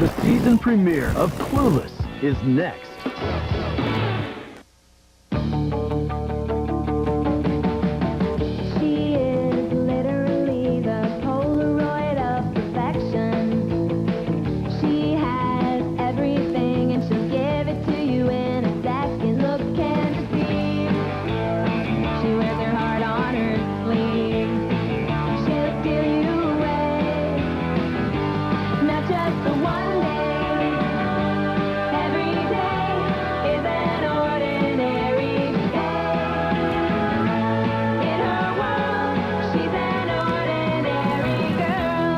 The season premiere of Clueless is next. She is literally the Polaroid of perfection. She has everything and she'll give it to you in a second. Look and deceive. She wears her heart on her sleeve. She'll steal you away. Not just for one day. Every day is an ordinary day. In her world, she's an ordinary girl.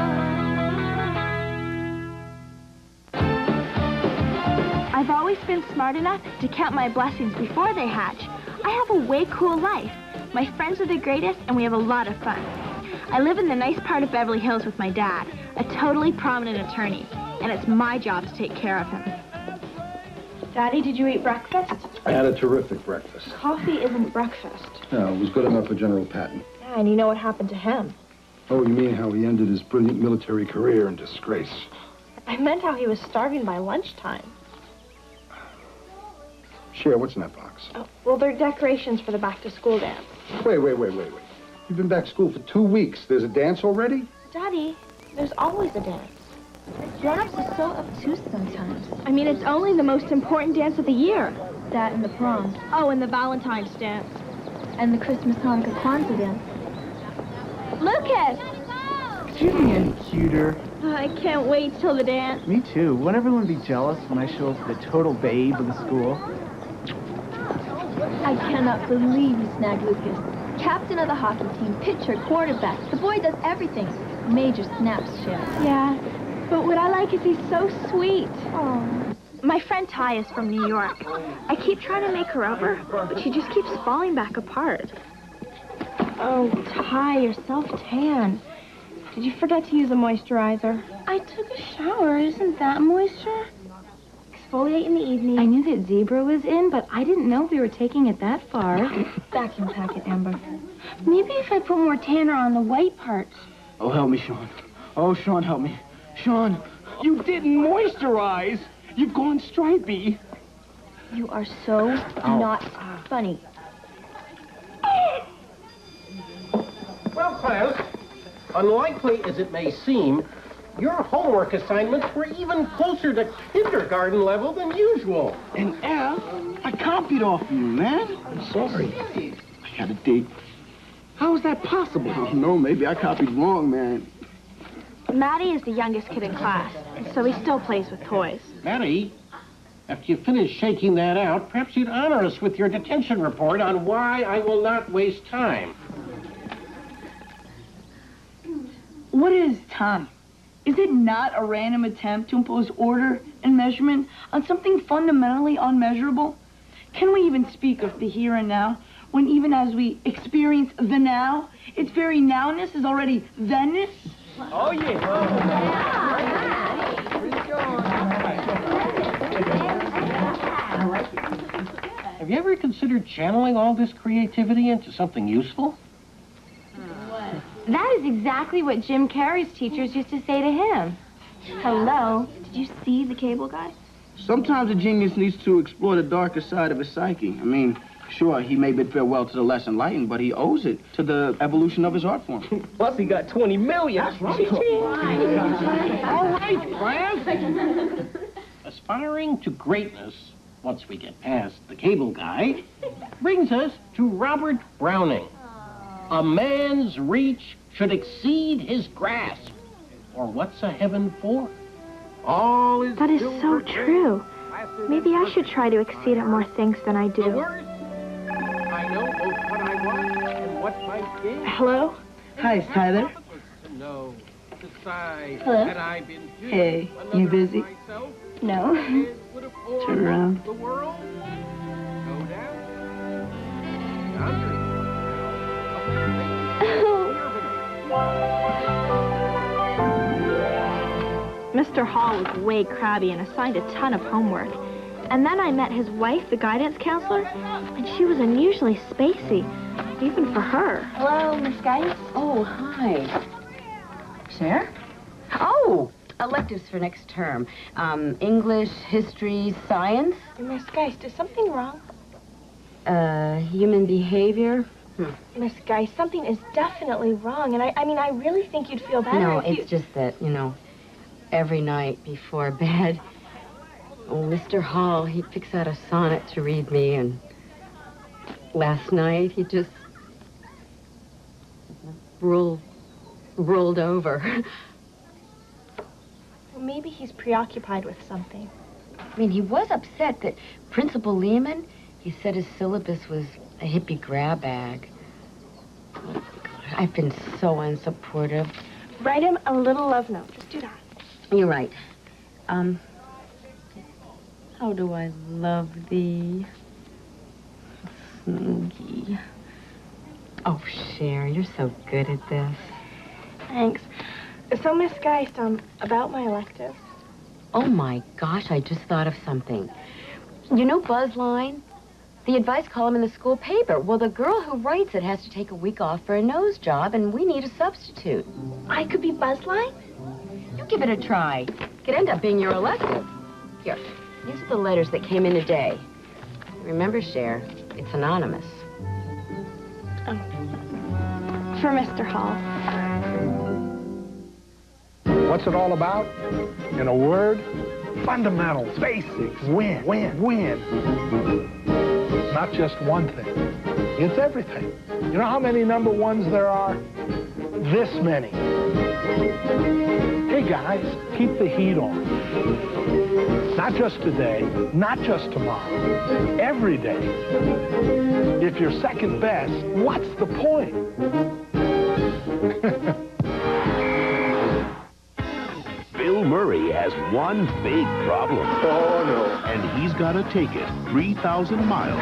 I've always been smart enough to count my blessings before they hatch. I have a way cool life. My friends are the greatest, and we have a lot of fun. I live in the nice part of Beverly Hills with my dad, a totally prominent attorney, and it's my job to take care of him. Daddy, did you eat breakfast? I had a terrific breakfast. Coffee isn't breakfast. No, it was good enough for General Patton. Yeah, and you know what happened to him? Oh, you mean how he ended his brilliant military career in disgrace? I meant how he was starving by lunchtime. Cher, what's in that box? Oh, well, they're decorations for the back-to-school dance. Wait. You've been back to school for 2 weeks. There's a dance already? Daddy, there's always a dance. Grown-ups are so obtuse sometimes. I mean, it's only the most important dance of the year. That and the prom. Oh, and the Valentine's dance. And the Christmas, Hanukkah, Kwanzaa dance. Lucas! Excuse me, any cuter? I can't wait till the dance. Me too. Won't everyone be jealous when I show up the total babe of the school? I cannot believe you snagged Lucas. Captain of the hockey team, pitcher, quarterback. The boy does everything. Major snaps, Cher. Yeah, but what I like is he's so sweet. Oh. My friend Ty is from New York. I keep trying to make her over, but she just keeps falling back apart. Oh, Ty, you're self-tan. Did you forget to use a moisturizer? I took a shower. Isn't that moisture? Exfoliate in the evening. I knew that zebra was in, but I didn't know we were taking it that far. Vacuum pack it, Amber. Maybe if I put more tanner on the white parts. Oh, help me, Sean. Oh, Sean, help me. Sean, you didn't moisturize. You've gone stripey. You are so not funny. Well, class, unlikely as it may seem, your homework assignments were even closer to kindergarten level than usual. And Al, I copied off you, man. I'm sorry. I had a date. How is that possible? I don't know. Maybe I copied wrong, man. Maddie is the youngest kid in class, so he still plays with toys. Matty, after you finish shaking that out, perhaps you'd honor us with your detention report on why I will not waste time. What is time? Is it not a random attempt to impose order and measurement on something fundamentally unmeasurable? Can we even speak of the here and now, when even as we experience the now, its very nowness is already thenness? Oh, yeah. Have you ever considered channeling all this creativity into something useful? That is exactly what Jim Carrey's teachers used to say to him. Hello? Did you see the cable guy? Sometimes a genius needs to explore the darker side of his psyche. I mean, sure, he may bid farewell to the less enlightened, but he owes it to the evolution of his art form. Plus, he got 20 million. That's right. All right, class. Aspiring to greatness, once we get past the cable guy, brings us to Robert Browning. A man's reach should exceed his grasp. Or what's a heaven for? All is That is so true. Maybe I should try to exceed at more things than I The do. words, I know both what I want and what might be. Hello? Hi, it's Tyler. No, decide Hello? had I been due Hey, another you busy? myself, No. it would have poured Turn around. the world. No doubt. Yonder. Mr. Hall was way crabby and assigned a ton of homework. And then I met his wife, the guidance counselor, and she was unusually spacey, even for her. Hello, Miss Guidance. Oh, hi. Cher? Oh, electives for next term. English, history, science. Miss Geist, is something wrong? Human behavior. Miss Geist, something is definitely wrong, and I really think you'd feel better No, if it's just that, every night before bed, Mr. Hall, he picks out a sonnet to read me, and last night he just rolled over. Well, maybe he's preoccupied with something. I mean, he was upset that Principal Lehman, he said his syllabus was a hippie grab bag. I've been so unsupportive. Write him a little love note. Just do that. You're right. How do I love thee? Snoogie. Oh, Cher, you're so good at this. Thanks. So, Miss Geist, about my electives. Oh, my gosh, I just thought of something. You know Buzzline? The advice column in the school paper. Well, the girl who writes it has to take a week off for a nose job, and we need a substitute. I could be Buzzline? You give it a try. Could end up being your elective. Here, these are the letters that came in today. Remember, Cher, it's anonymous. Oh. For Mr. Hall. What's it all about? In a word, fundamentals, basics, win. Not just one thing. It's everything. You know how many number ones there are? This many. Hey, guys, keep the heat on. Not just today, not just tomorrow, every day. If you're second best, what's the point? Bill Murray has one big problem. Oh, no. And he's got to take it 3,000 miles.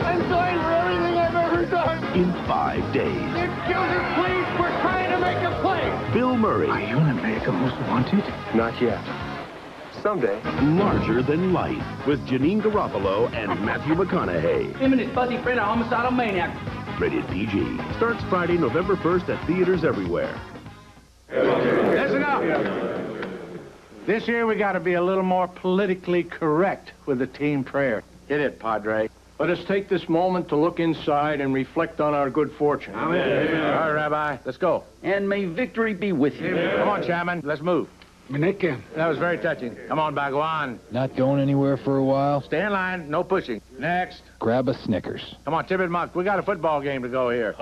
I'm sorry for everything I've ever done. In 5 days. Excuses, please. We're trying to make a play. Bill Murray. Are you in America Most Wanted? Not yet. Someday. Larger than life. With Janine Garoppolo and Matthew McConaughey. Him and his fuzzy friend are homicidal maniacs. Rated PG. Starts Friday, November 1st at theaters everywhere. Listen up. This year we got to be a little more politically correct with the team prayer. Hit it, Padre. Let us take this moment to look inside and reflect on our good fortune. Amen. All right, Rabbi, let's go. And may victory be with you. Come on, Chairman, let's move. That was very touching. Come on, Bhagwan. Not going anywhere for a while? Stay in line, no pushing. Next. Grab a Snickers. Come on, Tibbet Muck, we got a football game to go here.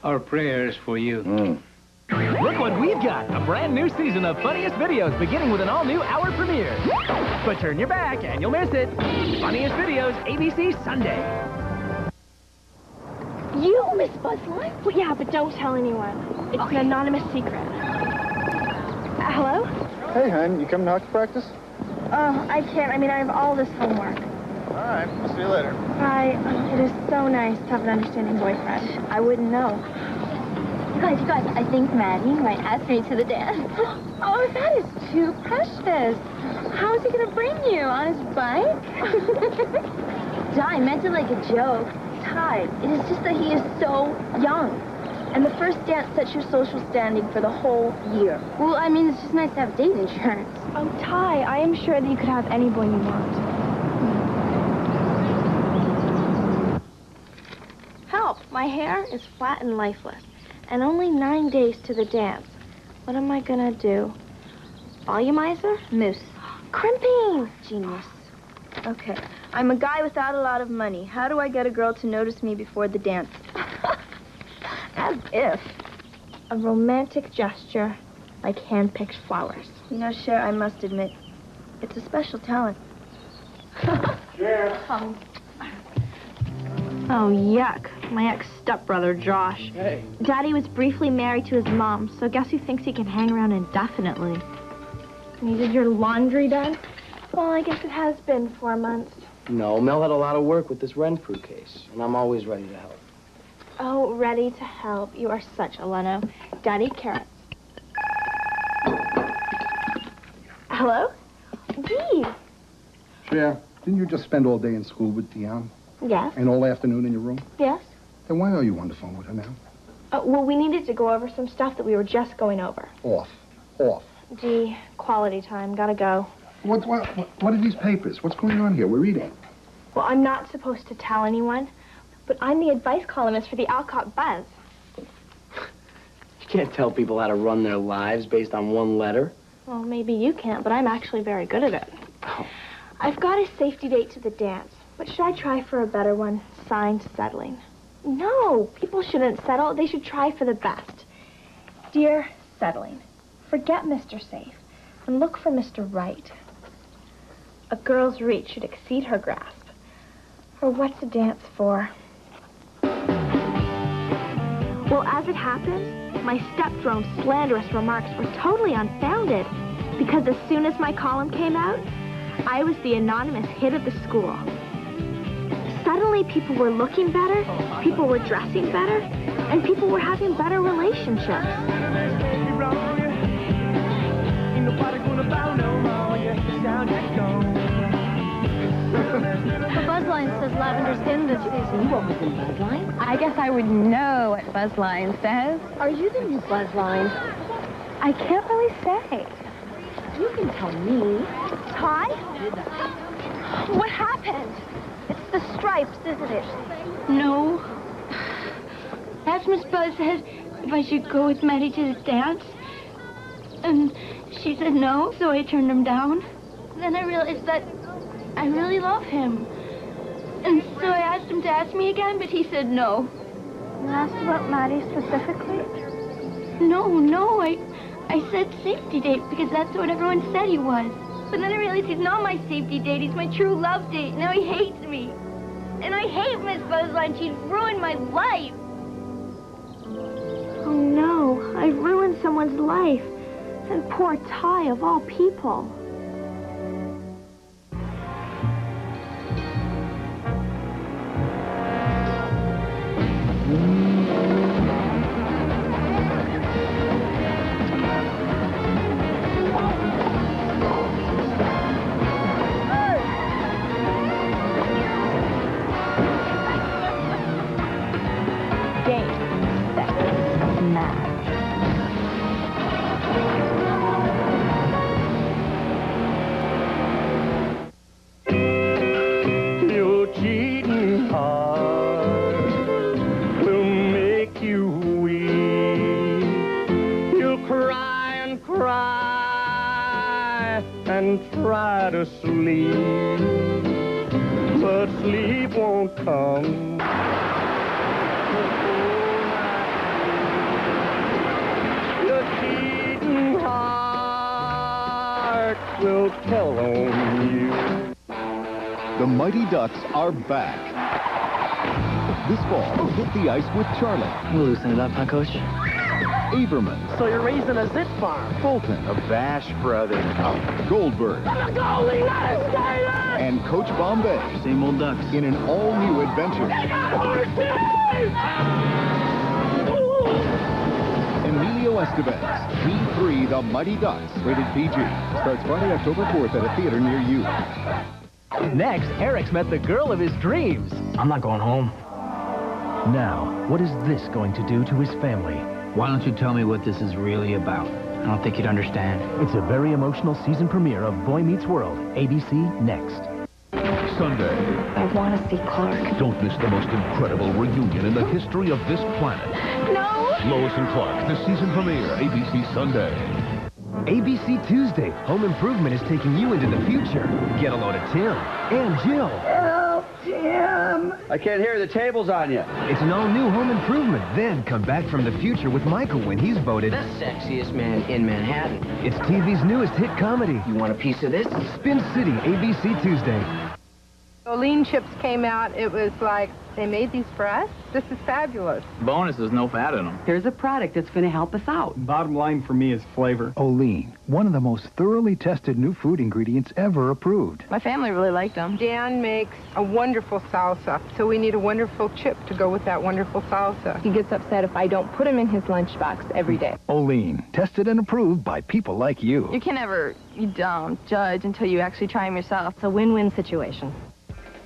Our prayers for you. Look what we've got! A brand new season of Funniest Videos, beginning with an all-new hour premiere. But turn your back and you'll miss it. Funniest Videos, ABC Sunday. You, Miss Buzzline? Well, yeah, but don't tell anyone. It's an anonymous secret. Hello? Hey, hon, you coming to hockey practice? I can't. I have all this homework. All right, I'll see you later. Bye. It is so nice to have an understanding boyfriend. I wouldn't know. You guys, I think Maddie might ask me to the dance. Oh, that is too precious. How is he going to bring you? On his bike? Duh, I meant it like a joke. Ty, it is just that he is so young. And the first dance sets your social standing for the whole year. Well, it's just nice to have date insurance. Oh, Ty, I am sure that you could have any boy you want. Help! My hair is flat and lifeless. And only 9 days to the dance. What am I gonna do? Volumizer? Moose. Crimping! Genius. Okay, I'm a guy without a lot of money. How do I get a girl to notice me before the dance? As if. A romantic gesture, like hand-picked flowers. Cher, I must admit, it's a special talent. Yeah. Oh, yuck. My ex-stepbrother, Josh. Hey. Daddy was briefly married to his mom, so guess who thinks he can hang around indefinitely? You did your laundry done? Well, I guess it has been 4 months. No, Mel had a lot of work with this rent-crew case, and I'm always ready to help. Oh, ready to help. You are such a Leno. Daddy carrots. Hello? Dee. Cher, didn't you just spend all day in school with Dion? Yes. And all afternoon in your room? Yes. Then why are you on the phone with her now? Well, we needed to go over some stuff that we were just going over. Off. Gee, quality time. Gotta go. What are these papers? What's going on here? We're reading. Well, I'm not supposed to tell anyone, but I'm the advice columnist for the Alcott Buzz. You can't tell people how to run their lives based on one letter. Well, maybe you can't, but I'm actually very good at it. Oh. I've got a safety date to the dance, but should I try for a better one? Signed, settling. No, people shouldn't settle. They should try for the best. Dear Settling, forget Mr. Safe and look for Mr. Wright. A girl's reach should exceed her grasp. Or what's a dance for? Well, as it happened, my stepdrone's slanderous remarks were totally unfounded, because as soon as my column came out, I was the anonymous hit of the school. Suddenly, people were looking better, people were dressing better, and people were having better relationships. The Buzzline says Lavender's in this season. You won't be in Buzzline. I guess I would know what Buzzline says. Are you the new Buzzline? I can't really say. You can tell me. Ty? What happened? It's the stripes, isn't it? No. Perhaps Miss Buzz said if I should go with Maddie to the dance. And she said no, so I turned him down. Then I realized that I really love him. And so I asked him to ask me again, but he said no. You asked about Maddie specifically? No, I said safety date because that's what everyone said he was. But then I realized he's not my safety date, he's my true love date. Now he hates me. And I hate Miss Buzzline, she's ruined my life. Oh no, I've ruined someone's life. And poor Ty of all people. Try to sleep, but sleep won't come. Your cheating heart will tell on you. The Mighty Ducks are back. This fall, hit the ice with Charlie. We'll loosen it up, huh, Coach? Averman. So you're raising a zit farm. Fulton. A Bash Brothers. Goldberg. I'm a goalie, not a skater! And Coach Bombay. Same old Ducks. In an all-new adventure. Emilio Estevez. P3, The Mighty Ducks. Rated PG. Starts Friday, October 4th at a theater near you. Next, Eric's met the girl of his dreams. I'm not going home. Now, what is this going to do to his family? Why don't you tell me what this is really about? I don't think you'd understand. It's a very emotional season premiere of Boy Meets World, ABC Next. Sunday. I want to see Clark. Don't miss the most incredible reunion in the history of this planet. No! Lois and Clark, the season premiere, ABC Sunday. ABC Tuesday, Home Improvement is taking you into the future. Get a load of Tim and Jill. Help, Tim! I can't hear, the table's on you. It's an all-new Home Improvement. Then come back from the future with Michael when he's voted The sexiest man in Manhattan. It's TV's newest hit comedy. You want a piece of this? Spin City, ABC Tuesday. Olean chips came out, it was like, they made these for us? This is fabulous. Bonus, there's no fat in them. Here's a product that's going to help us out. Bottom line for me is flavor. Olean, one of the most thoroughly tested new food ingredients ever approved. My family really liked them. Dan makes a wonderful salsa, so we need a wonderful chip to go with that wonderful salsa. He gets upset if I don't put him in his lunchbox every day. Olean, tested and approved by people like you. You don't judge until you actually try them yourself. It's a win-win situation.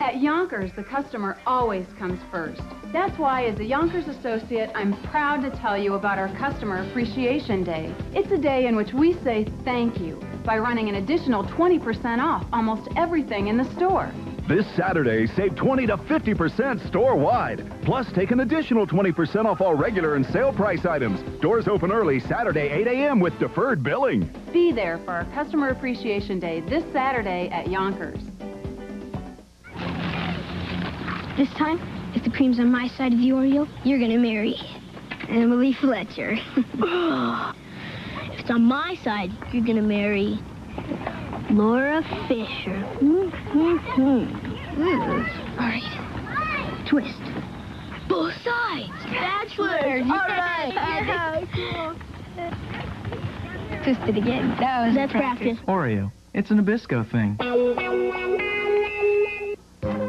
At Yonkers, the customer always comes first. That's why, as a Yonkers associate, I'm proud to tell you about our Customer Appreciation Day. It's a day in which we say thank you by running an additional 20% off almost everything in the store. This Saturday, save 20 to 50% store-wide. Plus, take an additional 20% off all regular and sale price items. Doors open early Saturday, 8 a.m. with deferred billing. Be there for our Customer Appreciation Day this Saturday at Yonkers. This time, if the cream's on my side of the Oreo, you're gonna marry Emily Fletcher. If it's on my side, you're gonna marry Laura Fisher. All right. Twist. Both sides. Bachelor. All right. Twist it again. That's practice. Oreo. It's a Nabisco thing.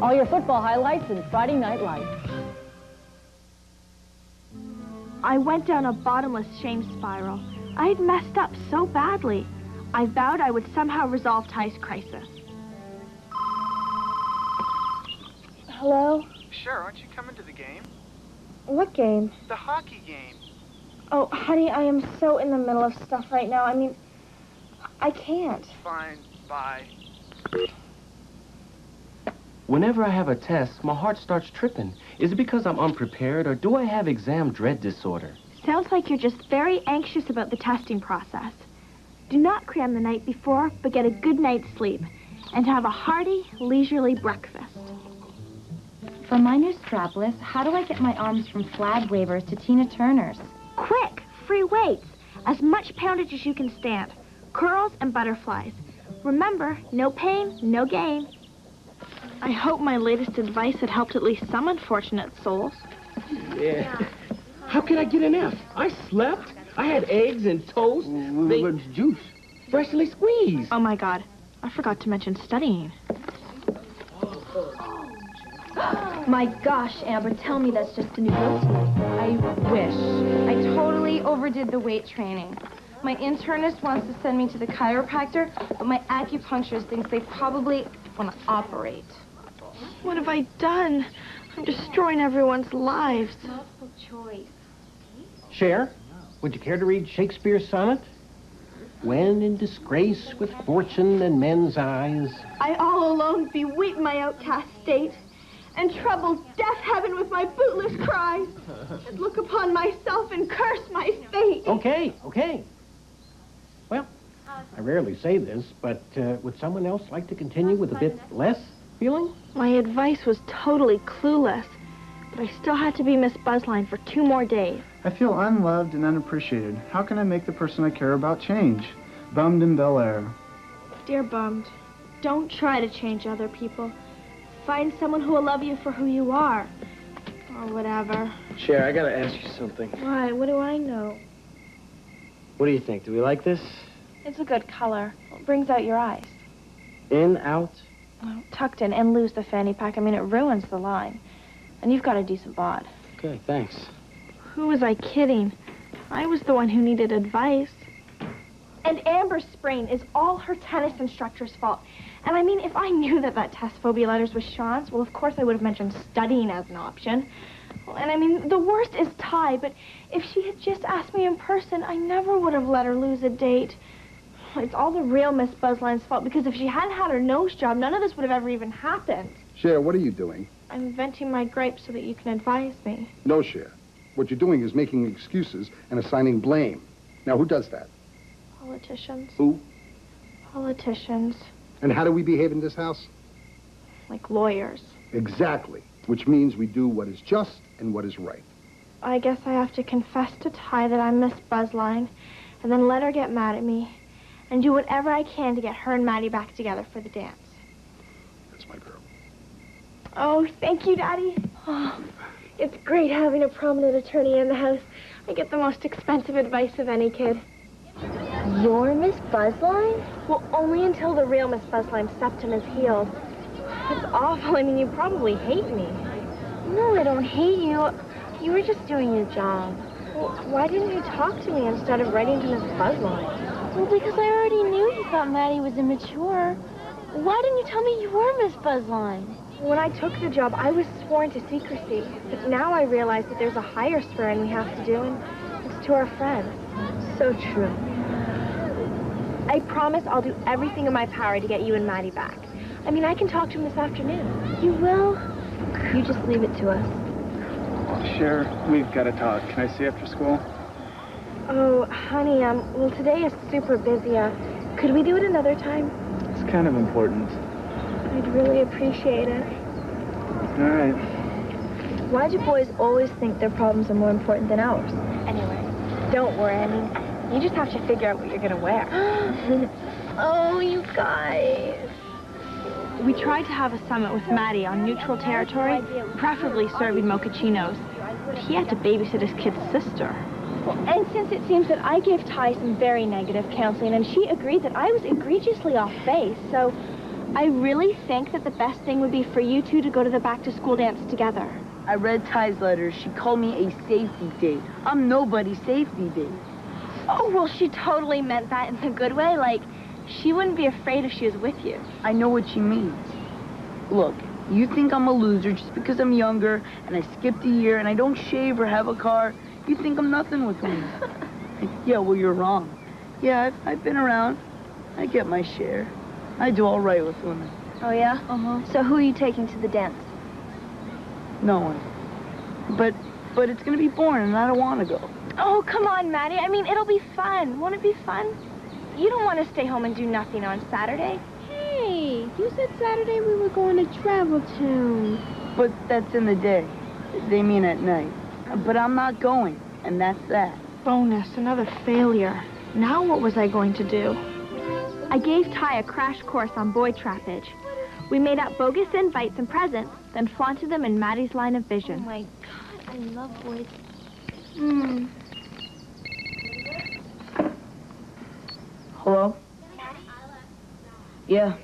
All your football highlights and Friday Night Lights. I went down a bottomless shame spiral. I had messed up so badly. I vowed I would somehow resolve Ty's crisis. Hello? Sure, aren't you coming to the game? What game? The hockey game. Oh, honey, I am so in the middle of stuff right now. I mean, I can't. Fine, bye. Whenever I have a test, my heart starts tripping. Is it because I'm unprepared, or do I have exam dread disorder? Sounds like you're just very anxious about the testing process. Do not cram the night before, but get a good night's sleep. And have a hearty, leisurely breakfast. For my new strapless, how do I get my arms from Flag Wavers to Tina Turner's? Quick! Free weights! As much poundage as you can stand. Curls and butterflies. Remember, no pain, no gain. I hope my latest advice had helped at least some unfortunate souls. Yeah. How can I get an F? I slept. I had eggs and toast. Juice. Freshly squeezed. Oh, my God. I forgot to mention studying. My gosh, Amber, tell me that's just a new goatee. I wish. I totally overdid the weight training. My internist wants to send me to the chiropractor, but my acupuncturist thinks they probably want to operate. What have I done? I'm destroying everyone's lives. Multiple choice. Cher, would you care to read Shakespeare's sonnet? When in disgrace with fortune and men's eyes. I all alone beweep my outcast state, and trouble death heaven with my bootless cries, and look upon myself and curse my fate. Okay. Well, I rarely say this, but would someone else like to continue with a bit less feeling? My advice was totally clueless, but I still had to be Miss Buzzline for 2 more days. I feel unloved and unappreciated. How can I make the person I care about change? Bummed in Bel Air. Dear Bummed, don't try to change other people. Find someone who will love you for who you are. Or whatever. Cher, I gotta ask you something. Why? What do I know? What do you think? Do we like this? It's a good color. It brings out your eyes. In, out? Well, tucked in and lose the fanny pack. I mean, it ruins the line. And you've got a decent bod. Okay, thanks. Who was I kidding? I was the one who needed advice. And Amber's sprain is all her tennis instructor's fault. And I mean, if I knew that test phobia letters was Sean's, well, of course I would have mentioned studying as an option. And I mean, the worst is Ty, but if she had just asked me in person, I never would have let her lose a date. It's all the real Miss Buzzline's fault, because if she hadn't had her nose job, none of this would have ever even happened. Cher, what are you doing? I'm venting my gripes so that you can advise me. No, Cher. What you're doing is making excuses and assigning blame. Now, who does that? Politicians. Who? Politicians. And how do we behave in this house? Like lawyers. Exactly. Which means we do what is just and what is right. I guess I have to confess to Ty that I'm Miss Buzzline, and then let her get mad at me, and do whatever I can to get her and Maddie back together for the dance. That's my girl. Oh, thank you, Daddy. Oh, it's great having a prominent attorney in the house. I get the most expensive advice of any kid. You're Miss Buzzline? Well, only until the real Miss Buzzline septum is healed. It's awful. I mean, you probably hate me. No, I don't hate you. You were just doing your job. Well, why didn't you talk to me instead of writing to Miss Buzzline? Well, because I already knew you thought Maddie was immature. Why didn't you tell me you were Miss Buzzline? When I took the job, I was sworn to secrecy. But now I realize that there's a higher swearing we have to do, and it's to our friends. So true. I promise I'll do everything in my power to get you and Maddie back. I mean, I can talk to him this afternoon. You will? You just leave it to us. Cher, we've got to talk. Can I see you after school? Oh, honey, well, today is super busy. Could we do it another time? It's kind of important. I'd really appreciate it. All right. Why do boys always think their problems are more important than ours? Anyway, don't worry. I mean, you just have to figure out what you're going to wear. Oh, you guys. We tried to have a summit with Maddie on neutral territory, preferably serving mochachinos. But he had to babysit his kid's sister. Well, and since it seems that I gave Ty some very negative counseling, and she agreed that I was egregiously off base, so I really think that the best thing would be for you two to go to the back-to-school dance together. I read Ty's letter. She called me a safety date. I'm nobody's safety date. Oh, well, she totally meant that in the good way. Like, she wouldn't be afraid if she was with you. I know what she means. Look, you think I'm a loser just because I'm younger and I skipped a year and I don't shave or have a car. You think I'm nothing with women. Yeah, well, you're wrong. Yeah, I've been around. I get my share. I do all right with women. Oh, yeah? Uh-huh. So who are you taking to the dance? No one. But it's gonna be boring and I don't want to go. Oh, come on, Maddie. I mean, it'll be fun. Won't it be fun? You don't want to stay home and do nothing on Saturday. Hey, you said Saturday we were going to Travel Town. But that's in the day. They mean at night. But I'm not going, and that's that. Bonus, another failure. Now what was I going to do? I gave Ty a crash course on boy trappage. We made up bogus invites and presents, then flaunted them in Maddie's line of vision. Oh, my God, I love boys. Hello? Yeah.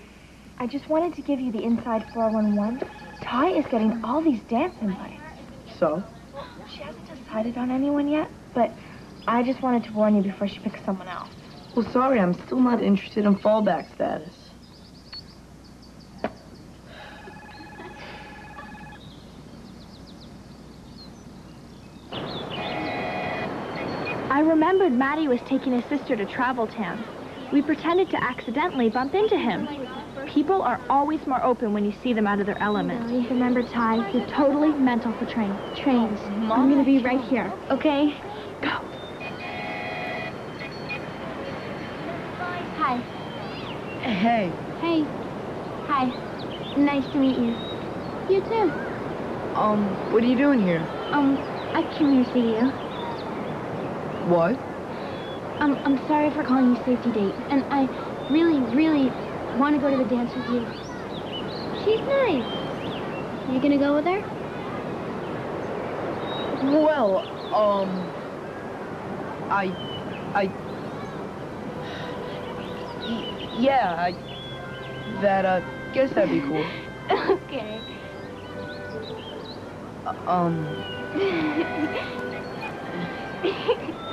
I just wanted to give you the inside 411. Ty is getting all these dance invites. So? She hasn't decided on anyone yet, but I just wanted to warn you before she picks someone else. Well, sorry, I'm still not interested in fallback status. I remembered Maddie was taking his sister to Travel Town. We pretended to accidentally bump into him. People are always more open when you see them out of their element. Remember, Ty, you're totally mental for trains. I'm gonna be right here, okay? Go. Hi. Hey. Hey. Hi. Nice to meet you. You too. What are you doing here? I came here to see you. What? I'm sorry for calling you safety date, and I really, really want to go to the dance with you. She's nice. You gonna go with her? Well, yeah, guess that'd be cool. Okay.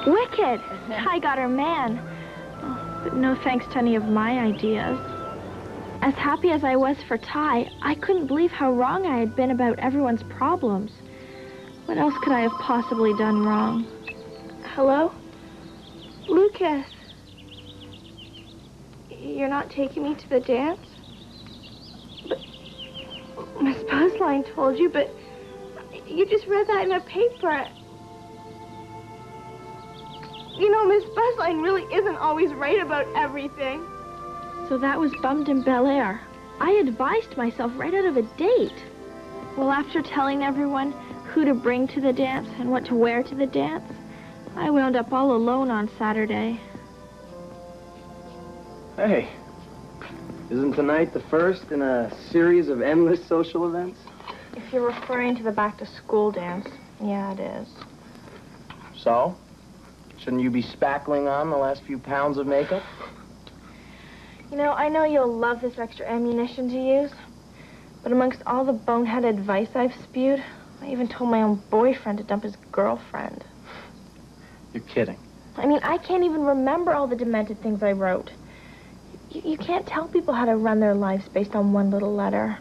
Wicked! Ty got her man. Oh, but no thanks to any of my ideas. As happy as I was for Ty, I couldn't believe how wrong I had been about everyone's problems. What else could I have possibly done wrong? Hello? Lucas. You're not taking me to the dance? But Miss Buzzline told you, but you just read that in the paper. You know, Miss Buzzline really isn't always right about everything. So that was bummed in Bel Air. I advised myself right out of a date. Well, after telling everyone who to bring to the dance and what to wear to the dance, I wound up all alone on Saturday. Hey, isn't tonight the first in a series of endless social events? If you're referring to the back-to-school dance, yeah, it is. So? Shouldn't you be spackling on the last few pounds of makeup? You know, I know you'll love this extra ammunition to use, but amongst all the bonehead advice I've spewed, I even told my own boyfriend to dump his girlfriend. You're kidding. I mean, I can't even remember all the demented things I wrote. You can't tell people how to run their lives based on one little letter.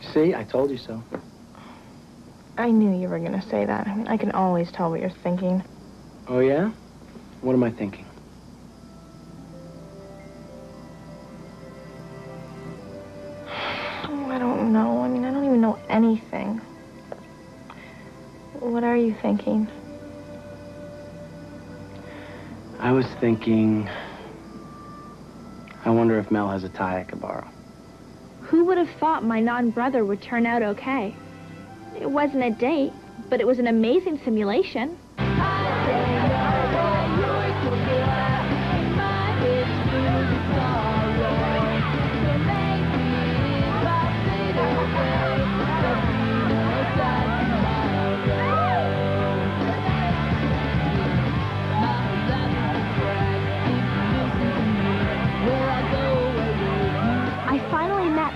See, I told you so. I knew you were going to say that. I mean, I can always tell what you're thinking. Oh, yeah? What am I thinking? Oh, I don't know. I mean, I don't even know anything. What are you thinking? I was thinking... I wonder if Mel has a tie I could borrow. Who would have thought my non-brother would turn out okay? It wasn't a date, but it was an amazing simulation.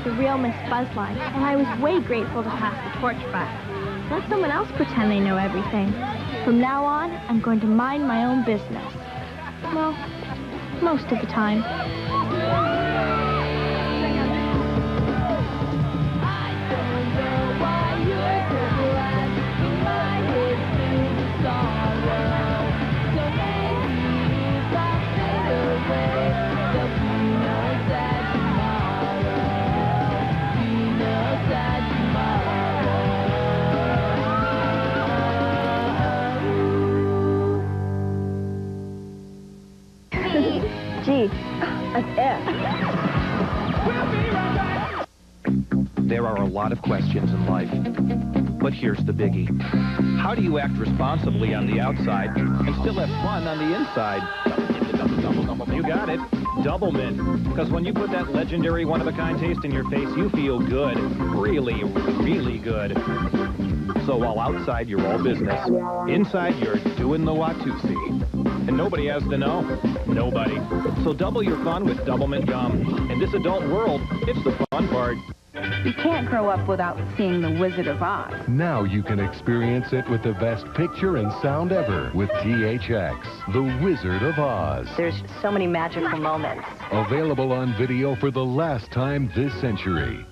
The real Miss Buzzline, and I was way grateful to pass the torch back. Let someone else pretend they know everything. From now on, I'm going to mind my own business. Well, most of the time. Gee, an F. There are a lot of questions in life, but here's the biggie. How do you act responsibly on the outside and still have fun on the inside? You got it. Double Mint. Because when you put that legendary one-of-a-kind taste in your face, you feel good. Really, really good. So while outside, you're all business. Inside, you're doing the Watusi. And nobody has to know. Nobody. So double your fun with Double Mint Gum. In this adult world, it's the fun part. You can't grow up without seeing The Wizard of Oz. Now you can experience it with the best picture and sound ever with THX, The Wizard of Oz. There's so many magical moments. Available on video for the last time this century.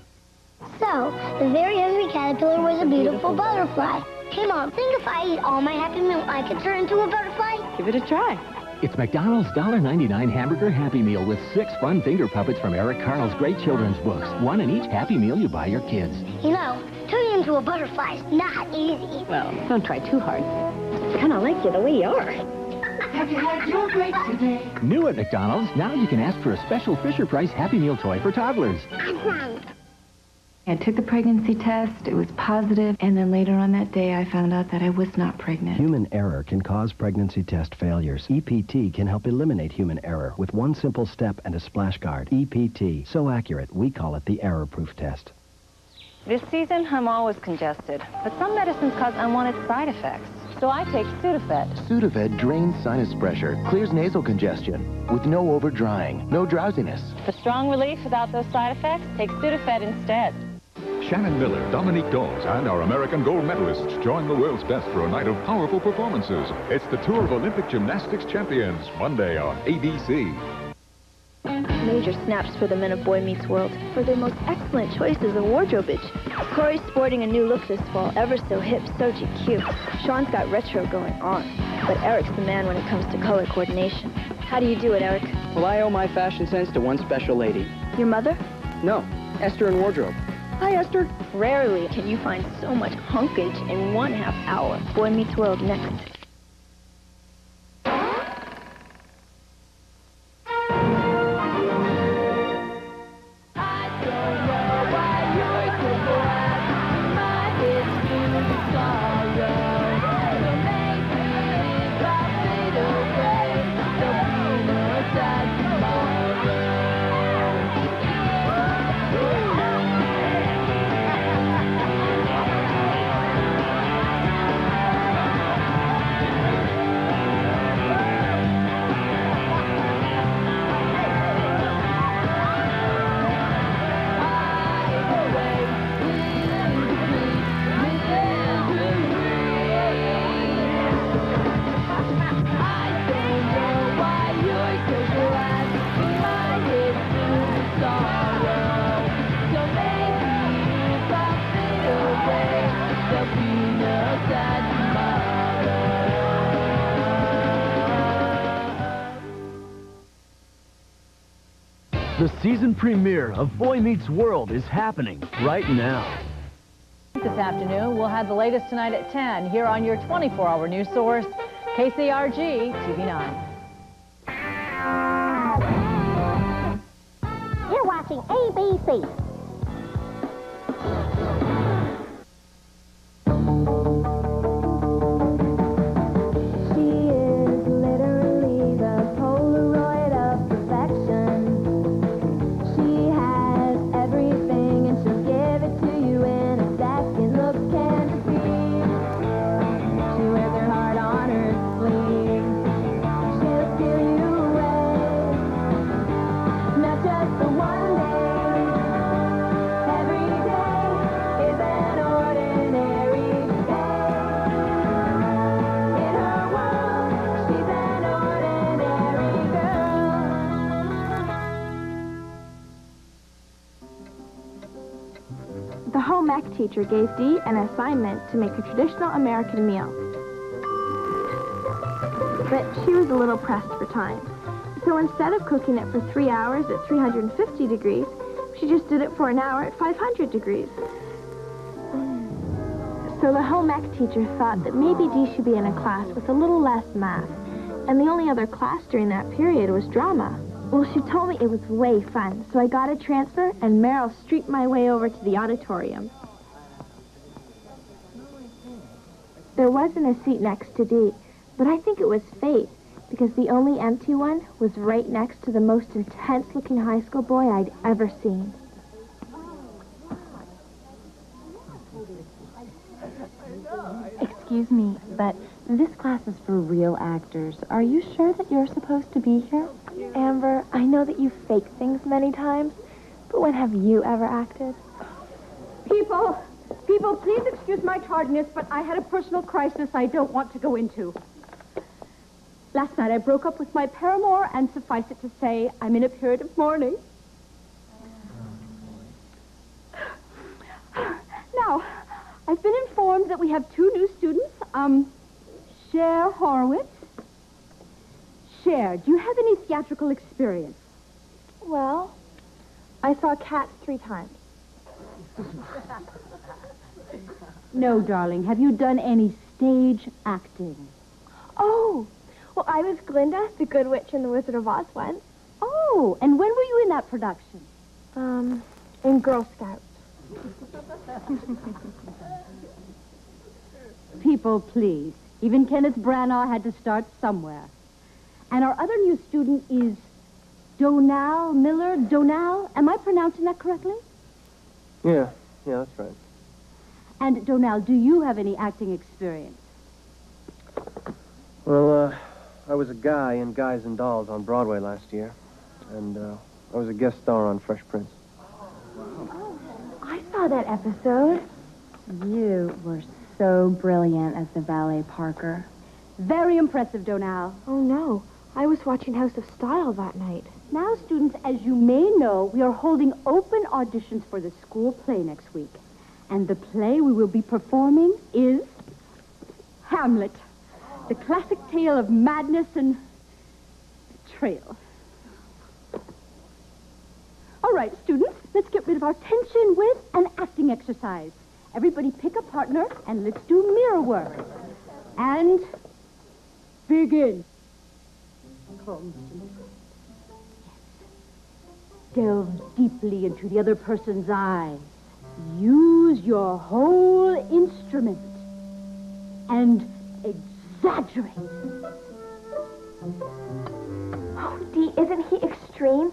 So, the very hungry caterpillar was a beautiful butterfly. Hey, Mom, think if I eat all my Happy Meal, I could turn into a butterfly? Give it a try. It's McDonald's $1.99 hamburger Happy Meal with 6 fun finger puppets from Eric Carle's great children's books. One in each Happy Meal you buy your kids. You know, turning into a butterfly is not easy. Well, don't try too hard. I kind of like you the way you are. Have you had your break today? New at McDonald's, now you can ask for a special Fisher-Price Happy Meal toy for toddlers. I took the pregnancy test, it was positive, and then later on that day I found out that I was not pregnant. Human error can cause pregnancy test failures. EPT can help eliminate human error with one simple step and a splash guard. EPT, so accurate, we call it the error-proof test. This season, I'm always congested, but some medicines cause unwanted side effects. So I take Sudafed. Sudafed drains sinus pressure, clears nasal congestion, with no over-drying, no drowsiness. For strong relief without those side effects, take Sudafed instead. Shannon Miller, Dominique Dawes, and our American gold medalists join the world's best for a night of powerful performances. It's the Tour of Olympic Gymnastics Champions, Monday on ABC. Major snaps for the men of Boy Meets World for their most excellent choices of wardrobeage. Corey's sporting a new look this fall, ever so hip, so GQ. Sean's got retro going on, but Eric's the man when it comes to color coordination. How do you do it, Eric? Well, I owe my fashion sense to one special lady. Your mother? No, Esther in wardrobe. Hi, Esther. Rarely can you find so much hunkage in 1/2 hour. Boy Meets World next. The season premiere of Boy Meets World is happening right now. This afternoon, we'll have the latest tonight at 10 here on your 24-hour news source, KCRG TV9. You're watching ABC. The home ec teacher gave Dee an assignment to make a traditional American meal. But she was a little pressed for time. So instead of cooking it for 3 hours at 350 degrees, she just did it for an hour at 500 degrees. So the home ec teacher thought that maybe Dee should be in a class with a little less math. And the only other class during that period was drama. Well, she told me it was way fun, so I got a transfer, and Meryl streaked my way over to the auditorium. There wasn't a seat next to Dee, but I think it was fate, because the only empty one was right next to the most intense-looking high school boy I'd ever seen. Excuse me, but this class is for real actors. Are you sure that you're supposed to be here? Amber, I know that you've faked things many times, but when have you ever acted? People, please excuse my tardiness, but I had a personal crisis I don't want to go into. Last night I broke up with my paramour, and suffice it to say, I'm in a period of mourning. Now, I've been informed that we have 2 new students, Cher Horowitz. Cher, do you have any theatrical experience? Well, I saw Cats 3 times. No, darling. Have you done any stage acting? Oh, well, I was Glinda, the Good Witch in the Wizard of Oz once. Oh, and when were you in that production? In Girl Scouts. People, please. Even Kenneth Branagh had to start somewhere. And our other new student is Donal Miller. Donal, am I pronouncing that correctly? Yeah, that's right. And Donal, do you have any acting experience? Well, I was a guy in Guys and Dolls on Broadway last year. And, I was a guest star on Fresh Prince. I saw that episode. You were so brilliant as the valet Parker. Very impressive, Donal. Oh, no. I was watching House of Style that night. Now, students, as you may know, we are holding open auditions for the school play next week. And the play we will be performing is Hamlet, the classic tale of madness and betrayal. All right, students, let's get rid of our tension with an acting exercise. Everybody pick a partner, and let's do mirror work. And begin. Delve deeply into the other person's eyes. Use your whole instrument. And exaggerate. Oh, Dee, isn't he extreme?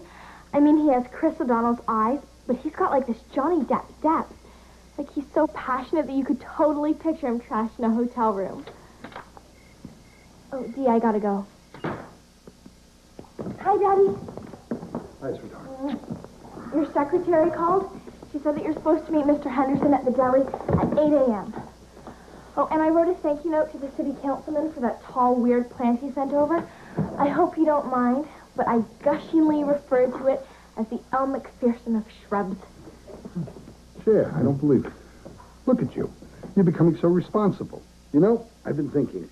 I mean, he has Chris O'Donnell's eyes, but he's got, like, this Johnny Depp depth. Like, he's so passionate that you could totally picture him trashed in a hotel room. Oh, Dee, I gotta go. Hi, Daddy. Hi, sweetheart. Your secretary called. She said that you're supposed to meet Mr. Henderson at the deli at 8 a.m. Oh, and I wrote a thank you note to the city councilman for that tall, weird plant he sent over. I hope you don't mind, but I gushingly referred to it as the El McPherson of shrubs. Cher, I don't believe it. Look at you. You're becoming so responsible. You know, I've been thinking.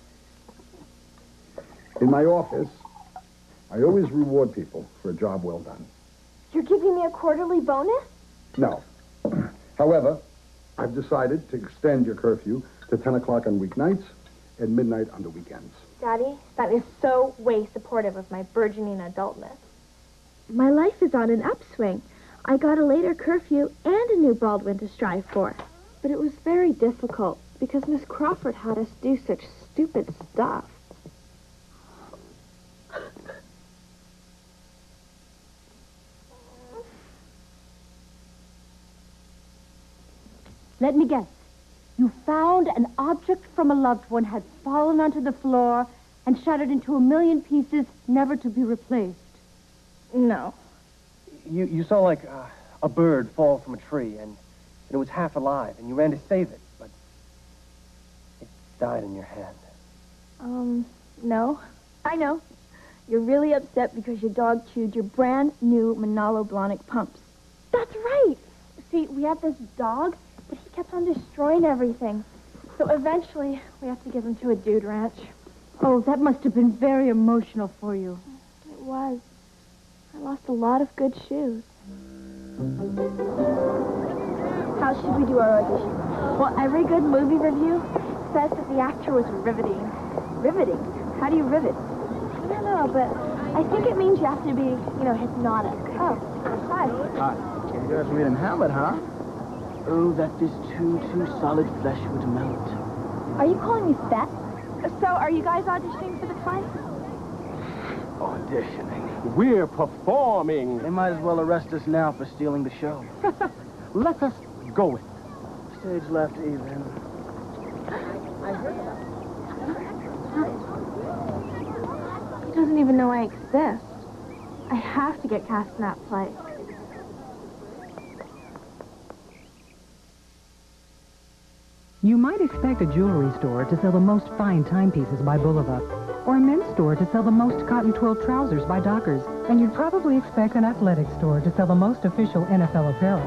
In my office, I always reward people for a job well done. You're giving me a quarterly bonus? No. However, I've decided to extend your curfew to 10 o'clock on weeknights and midnight on the weekends. Daddy, that is so way supportive of my burgeoning adultness. My life is on an upswing. I got a later curfew and a new Baldwin to strive for. But it was very difficult because Miss Crawford had us do such stupid stuff. Let me guess. You found an object from a loved one had fallen onto the floor and shattered into a million pieces, never to be replaced. No. You saw, like, a bird fall from a tree, and it was half alive, and you ran to save it, but it died in your hand. No. I know. You're really upset because your dog chewed your brand new Manalo Blahnik pumps. That's right. See, we have this dog, but he kept on destroying everything. So eventually, we have to give him to a dude ranch. Oh, that must have been very emotional for you. It was. I lost a lot of good shoes. How should we do our audition? Well, every good movie review says that the actor was riveting. Riveting? How do you rivet? I don't know, but I think it means you have to be, hypnotic. Oh, hi. Hi. You guys reading Hamlet, huh? Oh, that this too solid flesh would melt. Are you calling me fat? So, are you guys auditioning for the play? Auditioning. We're performing. They might as well arrest us now for stealing the show. Let us go with it. Stage left even. He doesn't even know I exist. I have to get cast in that play. You might expect a jewelry store to sell the most fine timepieces by Boulevard, or a men's store to sell the most cotton twill trousers by Dockers, and you'd probably expect an athletic store to sell the most official NFL apparel.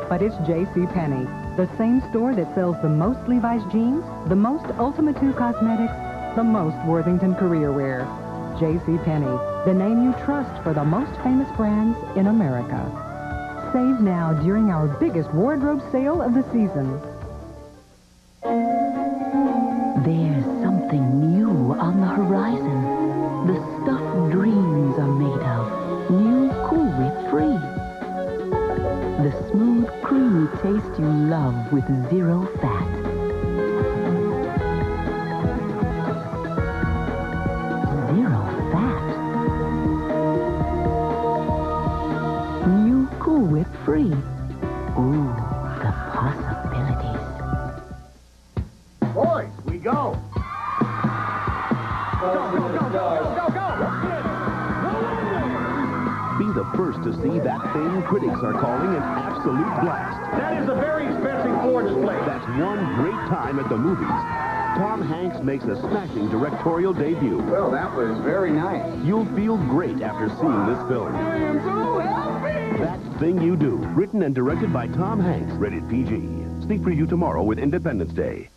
But it's J.C. Penney, the same store that sells the most Levi's jeans, the most Ultima 2 cosmetics, the most Worthington career wear. J.C. Penney, the name you trust for the most famous brands in America. Save now during our biggest wardrobe sale of the season. There's something new on the horizon. The stuff dreams are made of. New Cool Whip Free. The smooth, creamy taste you love with zero fat. Zero fat. New Cool Whip Free. Ooh, the possibilities. Boys, we go. Be the first to see that thing critics are calling an absolute blast. That is a very expensive Ford display. That's one great time at the movies. Tom Hanks makes a smashing directorial debut. Well, that was very nice. You'll feel great after seeing this film. I am so happy. That Thing You Do, written and directed by Tom Hanks, rated PG. Sneak preview tomorrow with Independence Day.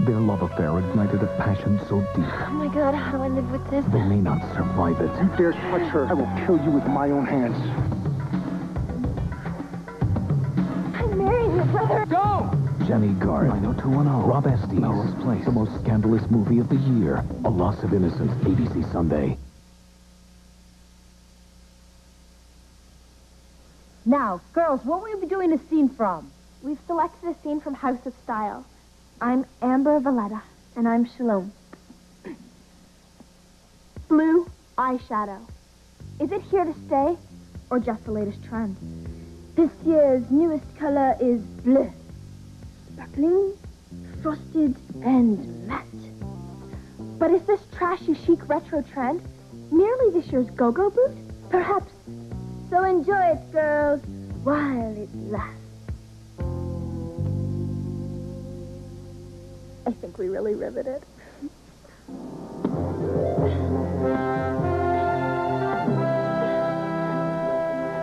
Their love affair ignited a passion so deep, Oh my God, how do I live with this? they may not survive it. You dare touch her, I will kill you with my own hands. I'm marrying your brother. Go! Jenny Garth, 90210, Rob Estes, Melrose Place, the most scandalous movie of the year, A Loss of Innocence, ABC Sunday. Now, girls, what will you be doing a scene from? We've selected a scene from House of Style. I'm Amber Valletta, and I'm Shalom. Blue eyeshadow. Is it here to stay, or just the latest trend? This year's newest color is bleu. Sparkling, frosted, and matte. But is this trashy chic retro trend merely this year's go-go boot? Perhaps. So enjoy it, girls, while it lasts. I think we really riveted.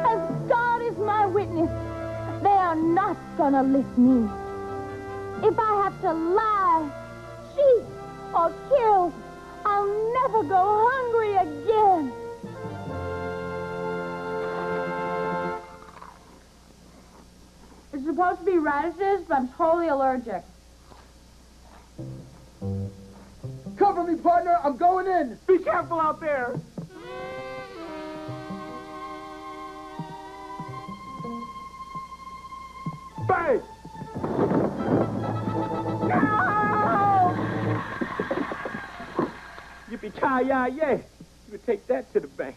As God is my witness, they are not gonna lift me. If I have to lie, cheat, or kill, I'll never go hungry again. supposed to be radishes, but I'm totally allergic. Cover me, partner. I'm going in. Be careful out there. Bang! Yippee-ki-yay! You could take that to the bank.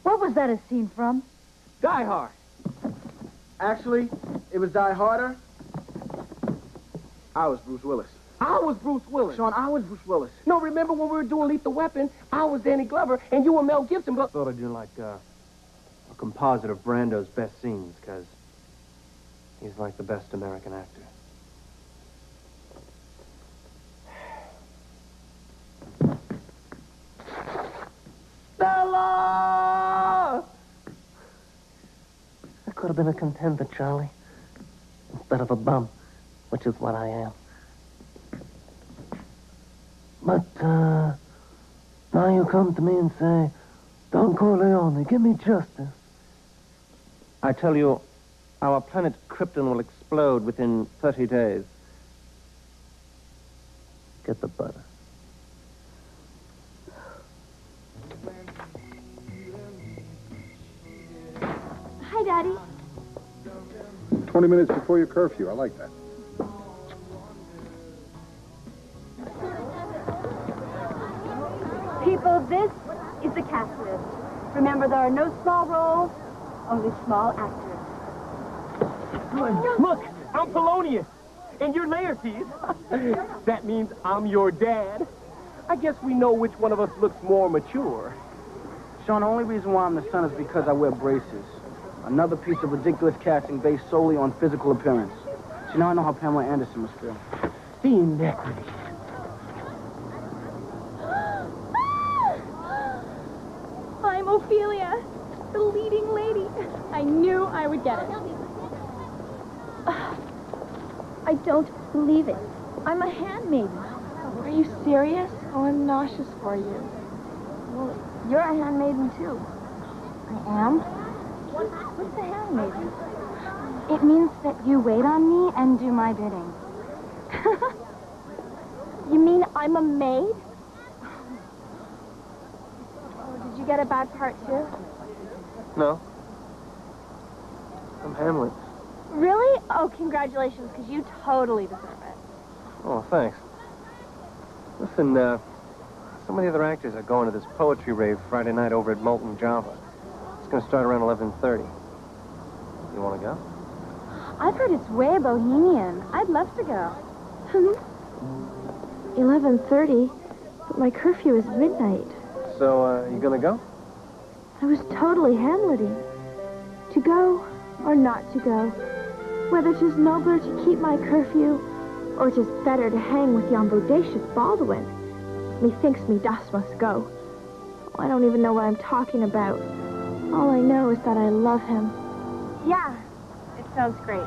What was that a scene from? Die Hard. Actually, it was Die Harder. I was Bruce Willis. I was Bruce Willis. Sean, I was Bruce Willis. No, remember when we were doing Lethal Weapon? I was Danny Glover, and you were Mel Gibson, but... Thought I'd do like a composite of Brando's best scenes, because he's like the best American actor. Bella! I could have been a contender, Charlie, instead of a bum, which is what I am. But, now you come to me and say, Don Corleone, give me justice. I tell you, our planet Krypton will explode within 30 days. Get the butter. Hi, Daddy. 20 minutes before your curfew. I like that. People, this is the cast list. Remember, there are no small roles, only small actors. Look, I'm Polonius, and you're Laertes. That means I'm your dad. I guess we know which one of us looks more mature. Sean, the only reason why I'm the son is because I wear braces. Another piece of ridiculous casting based solely on physical appearance. See, now I know how Pamela Anderson must feel. The inequity. I'm Ophelia, the leading lady. I knew I would get it. I don't believe it. I'm a handmaiden. Are you serious? Oh, I'm nauseous for you. Well, you're a handmaiden, too. I am? What's a handmaiden? It means that you wait on me and do my bidding. You mean I'm a maid? Oh, did you get a bad part, too? No. I'm Hamlet. Really? Oh, congratulations, because you totally deserve it. Oh, thanks. Listen, some of the other actors are going to this poetry rave Friday night over at Molten Java. It's going to start around 11:30. You want to go? I've heard it's way bohemian. I'd love to go. 11:30? But my curfew is midnight. So, you going to go? I was totally Hamleting. To go or not to go. Whether 'tis nobler to keep my curfew, or 'tis better to hang with yon bodacious Baldwin. Methinks me dust must go. Oh, I don't even know what I'm talking about. All I know is that I love him. Yeah, it sounds great.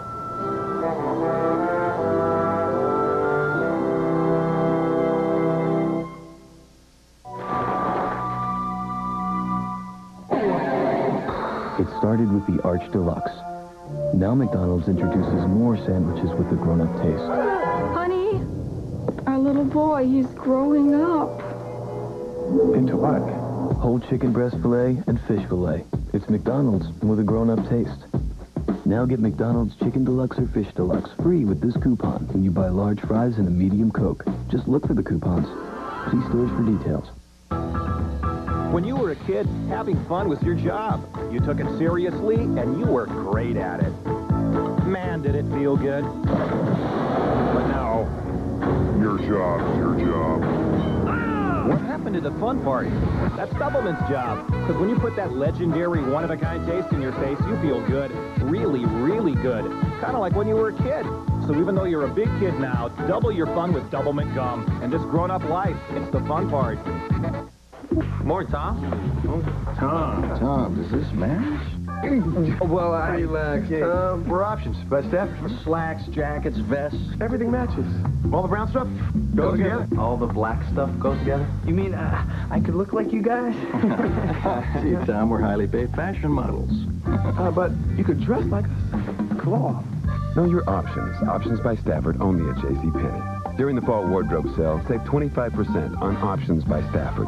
It started with the Arch Deluxe. Now McDonald's introduces more sandwiches with the grown-up taste. Honey, our little boy, he's growing up. Into what? Whole chicken breast fillet and fish fillet. It's McDonald's with a grown-up taste. Now get McDonald's Chicken Deluxe or Fish Deluxe free with this coupon when you buy large fries and a medium Coke. Just look for the coupons. See stores for details. When you were a kid, having fun was your job. You took it seriously, and you were great at it. Man, did it feel good. But now, Your job's your job. what happened to the fun part? That's Doubleman's job. Because when you put that legendary one-of-a-kind taste in your face, you feel good. Really, really good. Kind of like when you were a kid. So even though you're a big kid now, double your fun with Doublemint gum. And this grown-up life, it's the fun part. More, Tom. Tom, does this match? Well, relax. We're options. Best effort. Slacks, jackets, vests. Everything matches. All the brown stuff Goes together. All the black stuff goes together. You mean I could look like you guys? See, Tom, we're highly paid fashion models. But you could dress like us. Cloth. Know your options. Options by Stafford, only at JCPenney. During the fall wardrobe sale, save 25% on Options by Stafford.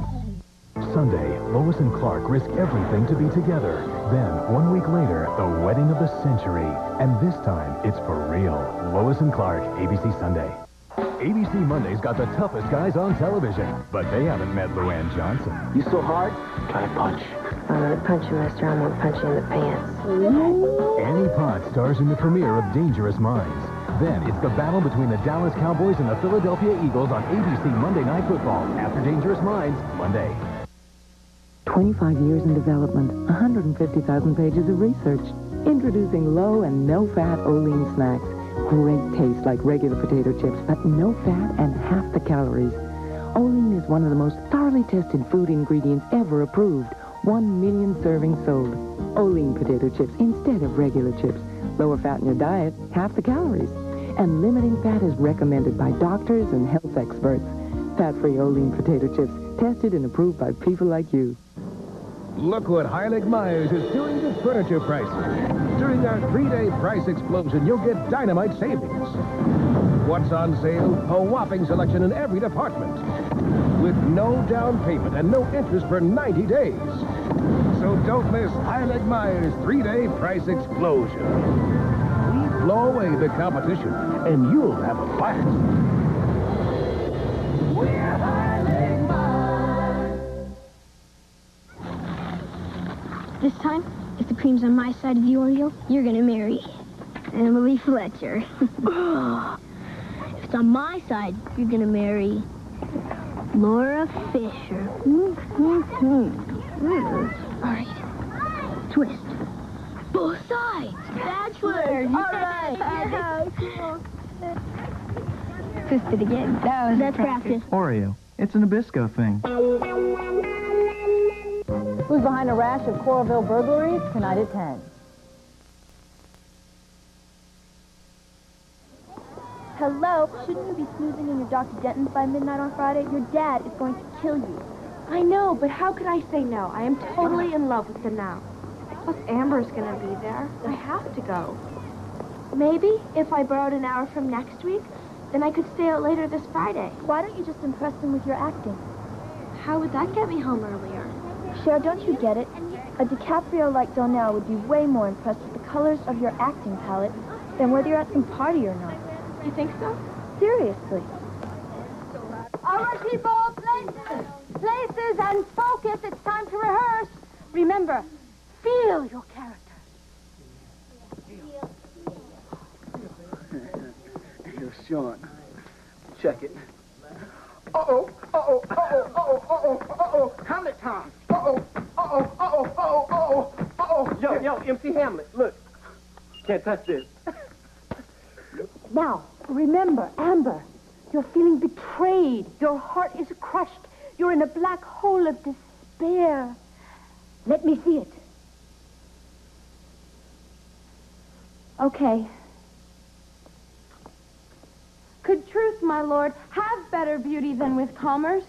Sunday, Lois and Clark risk everything to be together. Then, 1 week later, the wedding of the century. And this time, it's for real. Lois and Clark, ABC Sunday. ABC Monday's got the toughest guys on television, but they haven't met Luann Johnson. You so hard? Try to punch. I'm gonna punch you, mister. I'm gonna punch you in the pants. Annie Potts stars in the premiere of Dangerous Minds. Then it's the battle between the Dallas Cowboys and the Philadelphia Eagles on ABC Monday Night Football after Dangerous Minds, Monday. 25 years in development, 150,000 pages of research. Introducing low and no-fat Olean snacks. Great taste like regular potato chips, but no fat and half the calories. Olean is one of the most thoroughly tested food ingredients ever approved. 1 million servings sold. Olean potato chips instead of regular chips. Lower fat in your diet, half the calories. And limiting fat is recommended by doctors and health experts. Fat-free Olean potato chips, tested and approved by people like you. Look what Heilig Myers is doing to furniture prices. During our 3-day price explosion, you'll get dynamite savings. What's on sale? A whopping selection in every department. With no down payment and no interest for 90 days. So don't miss Heilig Myers' 3-day price explosion. We blow away the competition, and you'll have a blast. We're Heilig Myers. This time, if the cream's on my side of the Oreo, you're gonna marry Emily Fletcher. If it's on my side, you're gonna marry Laura Fisher. All right. Twist. Both sides. Bachelor. All right. Twist it again. That's practice. Oreo. It's a Nabisco thing. Who's behind a rash of Coralville burglaries? Tonight at 10. Hello? Shouldn't you be snoozing in your Dr. Denton's by midnight on Friday? Your dad is going to kill you. I know, but how could I say no? I am totally in love with them now. Plus, Amber's gonna be there. I have to go. Maybe if I borrowed an hour from next week, then I could stay out later this Friday. Why don't you just impress them with your acting? How would that get me home earlier? Cher, don't you get it? A DiCaprio like Donnell would be way more impressed with the colors of your acting palette than whether you're at some party or not. You think so? Seriously. All right, people, places and focus. It's time to rehearse. Remember, feel your character. Here's Sean. Check it. Uh-oh, uh-oh, uh-oh, uh-oh, uh-oh, uh-oh. Hamlet time. Uh-oh, uh-oh, uh-oh, uh-oh, uh-oh, uh-oh. Yo, MC Hamlet, look. Can't touch this. Now, remember, Amber, you're feeling betrayed. Your heart is crushed. You're in a black hole of despair. Let me see it. Okay. Could truth, my lord, have better beauty than with commerce?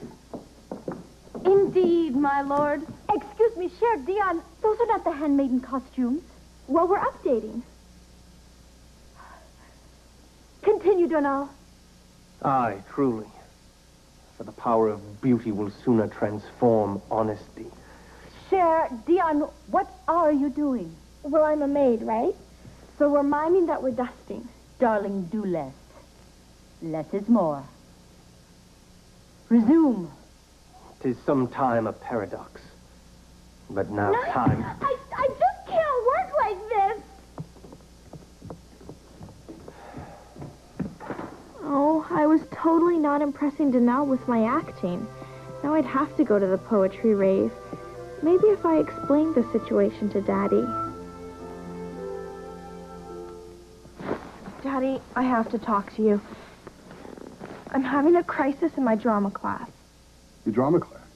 Indeed, my lord. Excuse me, Cher, Dion, those are not the handmaiden costumes. Well, we're updating. Continue, Donnell. Aye, truly. For the power of beauty will sooner transform honesty. Cher, Dion, what are you doing? Well, I'm a maid, right? So we're miming that we're dusting. Darling, do less. Less is more. Resume. 'Tis sometime a paradox. But now time... I just can't work like this. Oh, I was totally not impressing Donnell with my acting. Now I'd have to go to the poetry rave. Maybe if I explained the situation to Daddy. Daddy, I have to talk to you. I'm having a crisis in my drama class. Your drama class?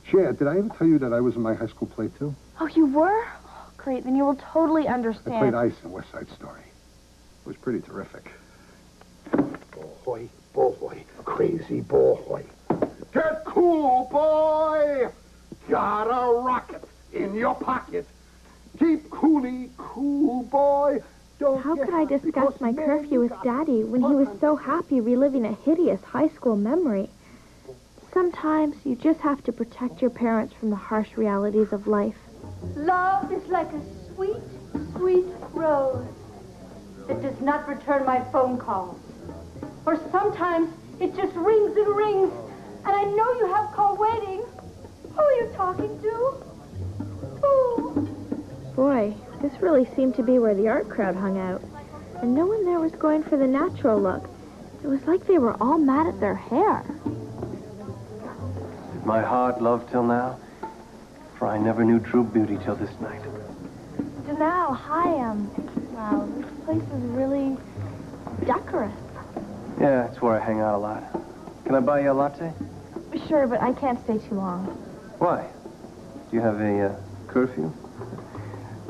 Cher, did I ever tell you that I was in my high school play, too? Oh, you were? Oh, great, then you will totally understand. I played Ice in West Side Story. It was pretty terrific. Boy, crazy boy. Get cool, boy! Got a rocket in your pocket. Keep cool, boy. How could I discuss my curfew with Daddy when he was so happy reliving a hideous high school memory? Sometimes you just have to protect your parents from the harsh realities of life. Love is like a sweet, sweet rose that does not return my phone calls. Or sometimes it just rings and rings, and I know you have call waiting. Who are you talking to? Who? Boy, this really seemed to be where the art crowd hung out. And no one there was going for the natural look. It was like they were all mad at their hair. Did my heart love till now? For I never knew true beauty till this night. Janelle, hi, wow, this place is really decorous. Yeah, it's where I hang out a lot. Can I buy you a latte? Sure, but I can't stay too long. Why? Do you have a curfew?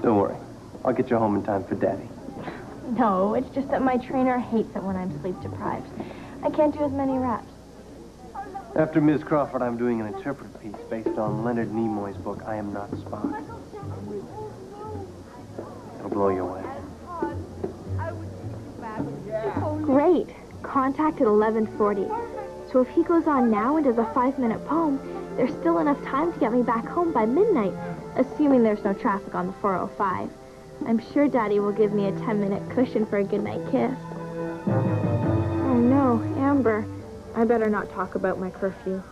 Don't worry. I'll get you home in time for Daddy. No, it's just that my trainer hates it when I'm sleep deprived. I can't do as many reps. After Ms. Crawford, I'm doing an interpretive piece based on Leonard Nimoy's book, I Am Not Spock. It'll blow you away. Great. Contact at 11:40. So if he goes on now and does a 5-minute poem, there's still enough time to get me back home by midnight, assuming there's no traffic on the 405. I'm sure Daddy will give me a 10-minute cushion for a goodnight kiss. Oh no, Amber. I better not talk about my curfew.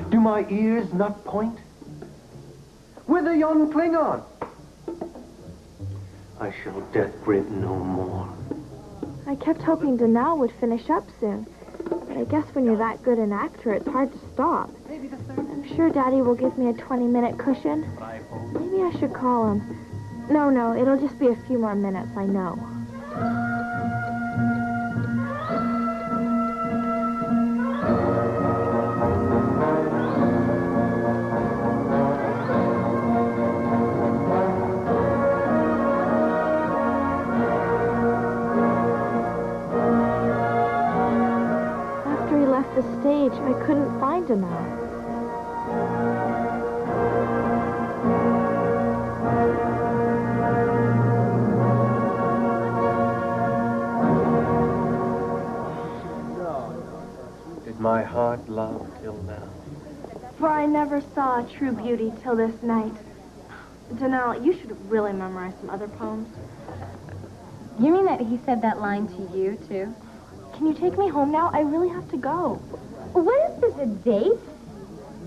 Do my ears not point? Whither yon Klingon? I shall death grit no more. I kept hoping Danelle would finish up soon. But I guess when you're that good an actor, it's hard to stop. I'm sure Daddy will give me a 20-minute cushion. Maybe I should call him. No, it'll just be a few more minutes, I know. The stage, I couldn't find him now. Did my heart love till now? For I never saw true beauty till this night. Danelle, you should really memorize some other poems. You mean that he said that line to you, too? Can you take me home now? I really have to go. What is this, a date?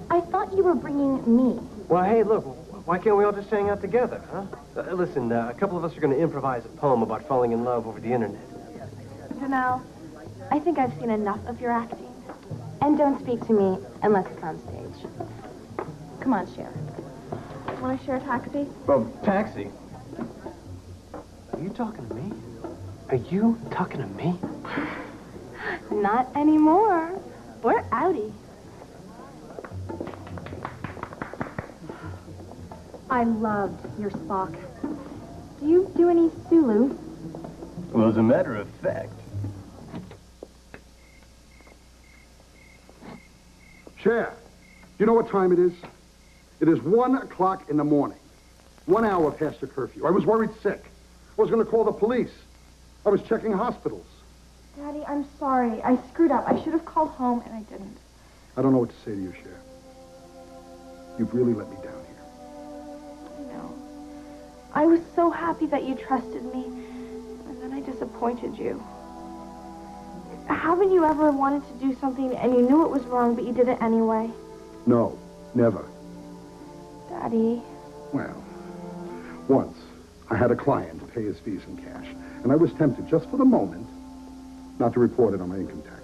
I thought you were bringing me. Well, hey, look, why can't we all just hang out together, huh? Listen, a couple of us are going to improvise a poem about falling in love over the internet. Janelle, I think I've seen enough of your acting. And don't speak to me unless it's on stage. Come on, Cher. Want to share a taxi? Well, taxi? Are you talking to me? Are you talking to me? Not anymore. We're outie. I loved your Spock. Do you do any Sulu? Well, as a matter of fact. Cher, do you know what time it is? It is 1 o'clock in the morning. 1 hour past the curfew. I was worried sick. I was going to call the police. I was checking hospitals. Daddy, I'm sorry. I screwed up. I should have called home, and I didn't. I don't know what to say to you, Cher. You've really let me down here. I know. I was so happy that you trusted me, and then I disappointed you. Haven't you ever wanted to do something and you knew it was wrong, but you did it anyway? No, never. Daddy. Well, once I had a client pay his fees in cash, and I was tempted, just for the moment, not to report it on my income tax.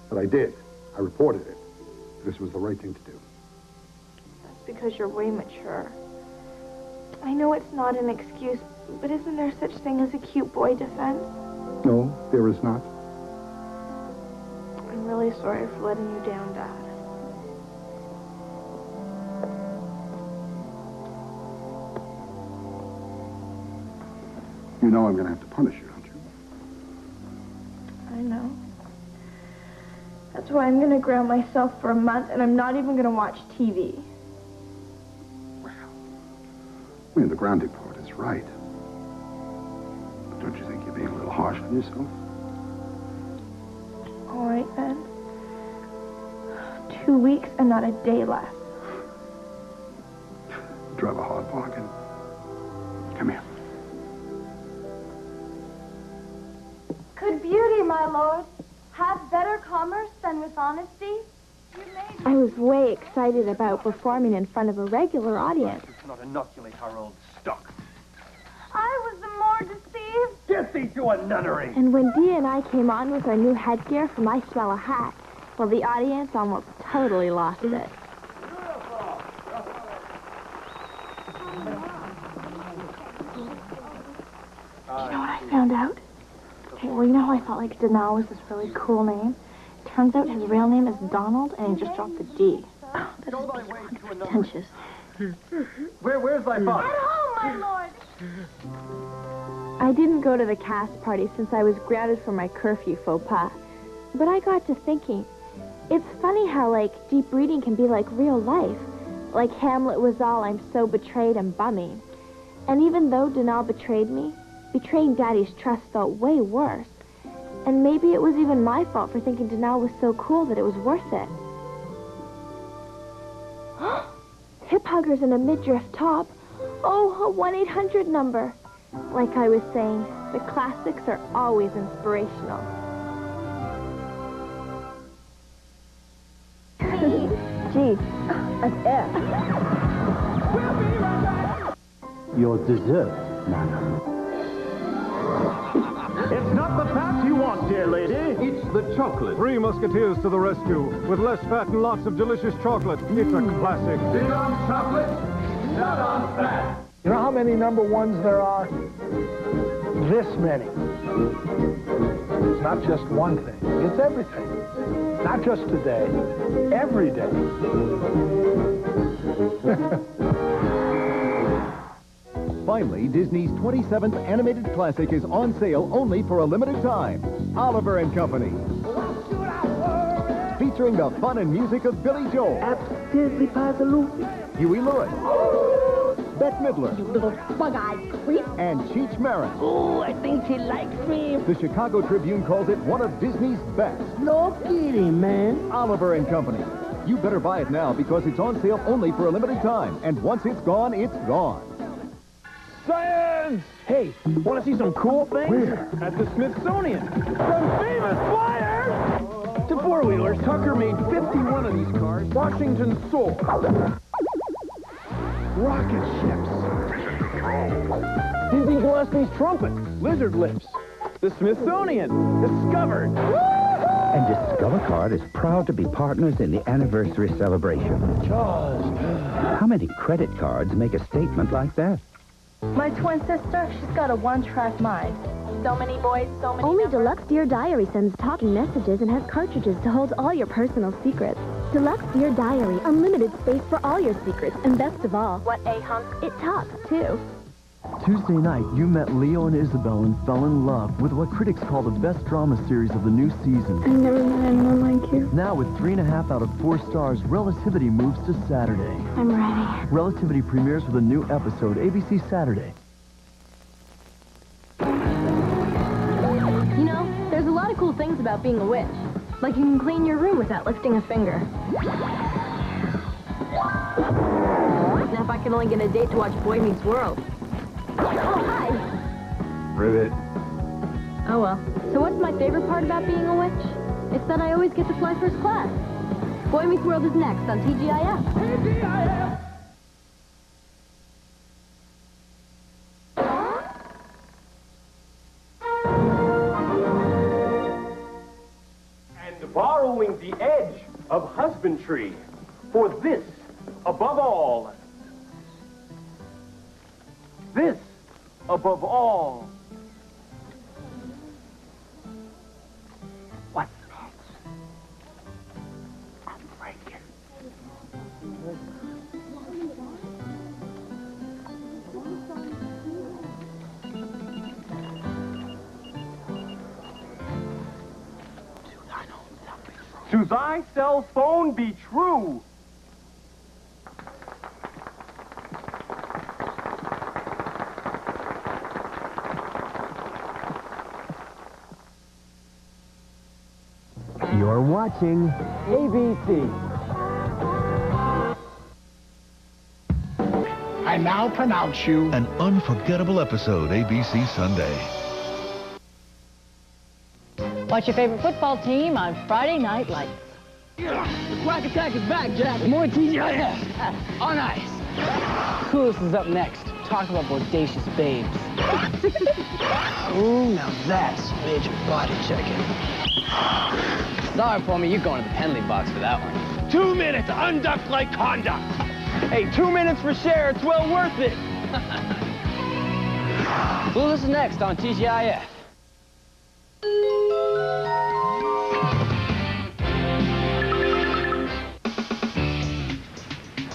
But I did. I reported it. This was the right thing to do. That's because you're way mature. I know it's not an excuse, but isn't there such thing as a cute boy defense? No, there is not. I'm really sorry for letting you down, Dad. You know I'm going to have to punish you, don't you? I know. That's why I'm gonna ground myself for a month, and I'm not even gonna watch TV. I mean, the grounding part is right. But don't you think you're being a little harsh on yourself? All right, then. 2 weeks and not a day less. You drive a hard bargain. Come here. Could beauty, my lord, have better commerce than with honesty? I was way excited about performing in front of a regular audience. We cannot inoculate our old stock. I was the more deceived. Get thee to a nunnery! And when Dee and I came on with our new headgear from I Smell a Hat, well, the audience almost totally lost it. You know what I found out? Hey, well, you know how I felt like Denal was this really cool name? Turns out his real name is Donald, and he just dropped the D. Oh, that is beyond pretentious. Where's thy father? At home, my lord. I didn't go to the cast party since I was grounded for my curfew faux pas. But I got to thinking, it's funny how, like, deep reading can be like real life. Like Hamlet was all, I'm so betrayed and bumming. And even though Denal betrayed me, betraying Daddy's trust felt way worse. And maybe it was even my fault for thinking Denal was so cool that it was worth it. Hip huggers in a midriff top. Oh, a 1-800 number. Like I was saying, the classics are always inspirational. G, an F. Your dessert, Nana. It's not the fat you want, dear lady. It's the chocolate. Three Musketeers to the rescue. With less fat and lots of delicious chocolate. It's a classic. Sit on chocolate, not on fat. You know how many number ones there are? This many. It's not just one thing. It's everything. Not just today. Every day. Finally, Disney's 27th animated classic is on sale only for a limited time. Oliver and Company. Featuring the fun and music of Billy Joel. Absolutely, positively. Huey Lewis. Bette Midler. You little bug-eyed creep. And Cheech Marin. Oh, I think she likes me. The Chicago Tribune calls it one of Disney's best. No kidding, man. Oliver and Company. You better buy it now because it's on sale only for a limited time. And once it's gone, it's gone. Science! Hey, want to see some cool things? Where? At the Smithsonian. Some famous flyers! To four-wheelers, Tucker made 51 of these cars. Washington sold. Rocket ships. Dizzy Gillespie's trumpet. Lizard lips. The Smithsonian. Discovered. And Discover Card is proud to be partners in the anniversary celebration. How many credit cards make a statement like that? My twin sister, she's got a one-track mind. So many boys, so many Only numbers. Deluxe Dear Diary sends talking messages and has cartridges to hold all your personal secrets. Deluxe Dear Diary, unlimited space for all your secrets, and best of all, What a hunk. it talks, too. Tuesday night, you met Leo and Isabel and fell in love with what critics call the best drama series of the new season. I've never met anyone like you. Now, with 3.5 out of 4 stars, Relativity moves to Saturday. I'm ready. Relativity premieres with a new episode, ABC Saturday. You know, there's a lot of cool things about being a witch. Like you can clean your room without lifting a finger. Now if I can only get a date to watch Boy Meets World. Oh, hi! Ribbit. Oh, well. So what's my favorite part about being a witch? It's that I always get to fly first class. Boy Meets World is next on TGIF. TGIF! And borrowing the edge of husbandry for this above all. This above all. What's next? I'm breaking. To thy cell phone be true. You're watching ABC. I now pronounce you an unforgettable episode, ABC Sunday. Watch your favorite football team on Friday Night Lights. The Quack Attack is back, Jack. More TGIF. On ice. Clueless is up next. Talk about bodacious babes. Ooh, now that's major body checking. Sorry for me, you're going to the penalty box for that one. 2 minutes, unduck-like conduct. Hey, 2 minutes for Cher, it's well worth it. Clueless is next on TGIF.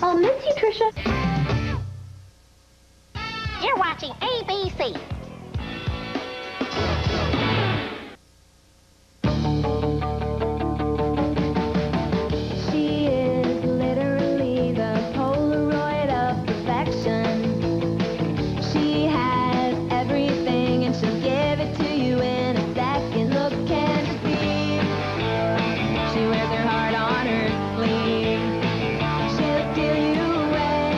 I'll miss you, Trisha. You're watching ABC. She is literally the Polaroid of perfection. She has everything and she'll give it to you in a second. Look and see. She wears her heart on her sleeve. She'll steal you away.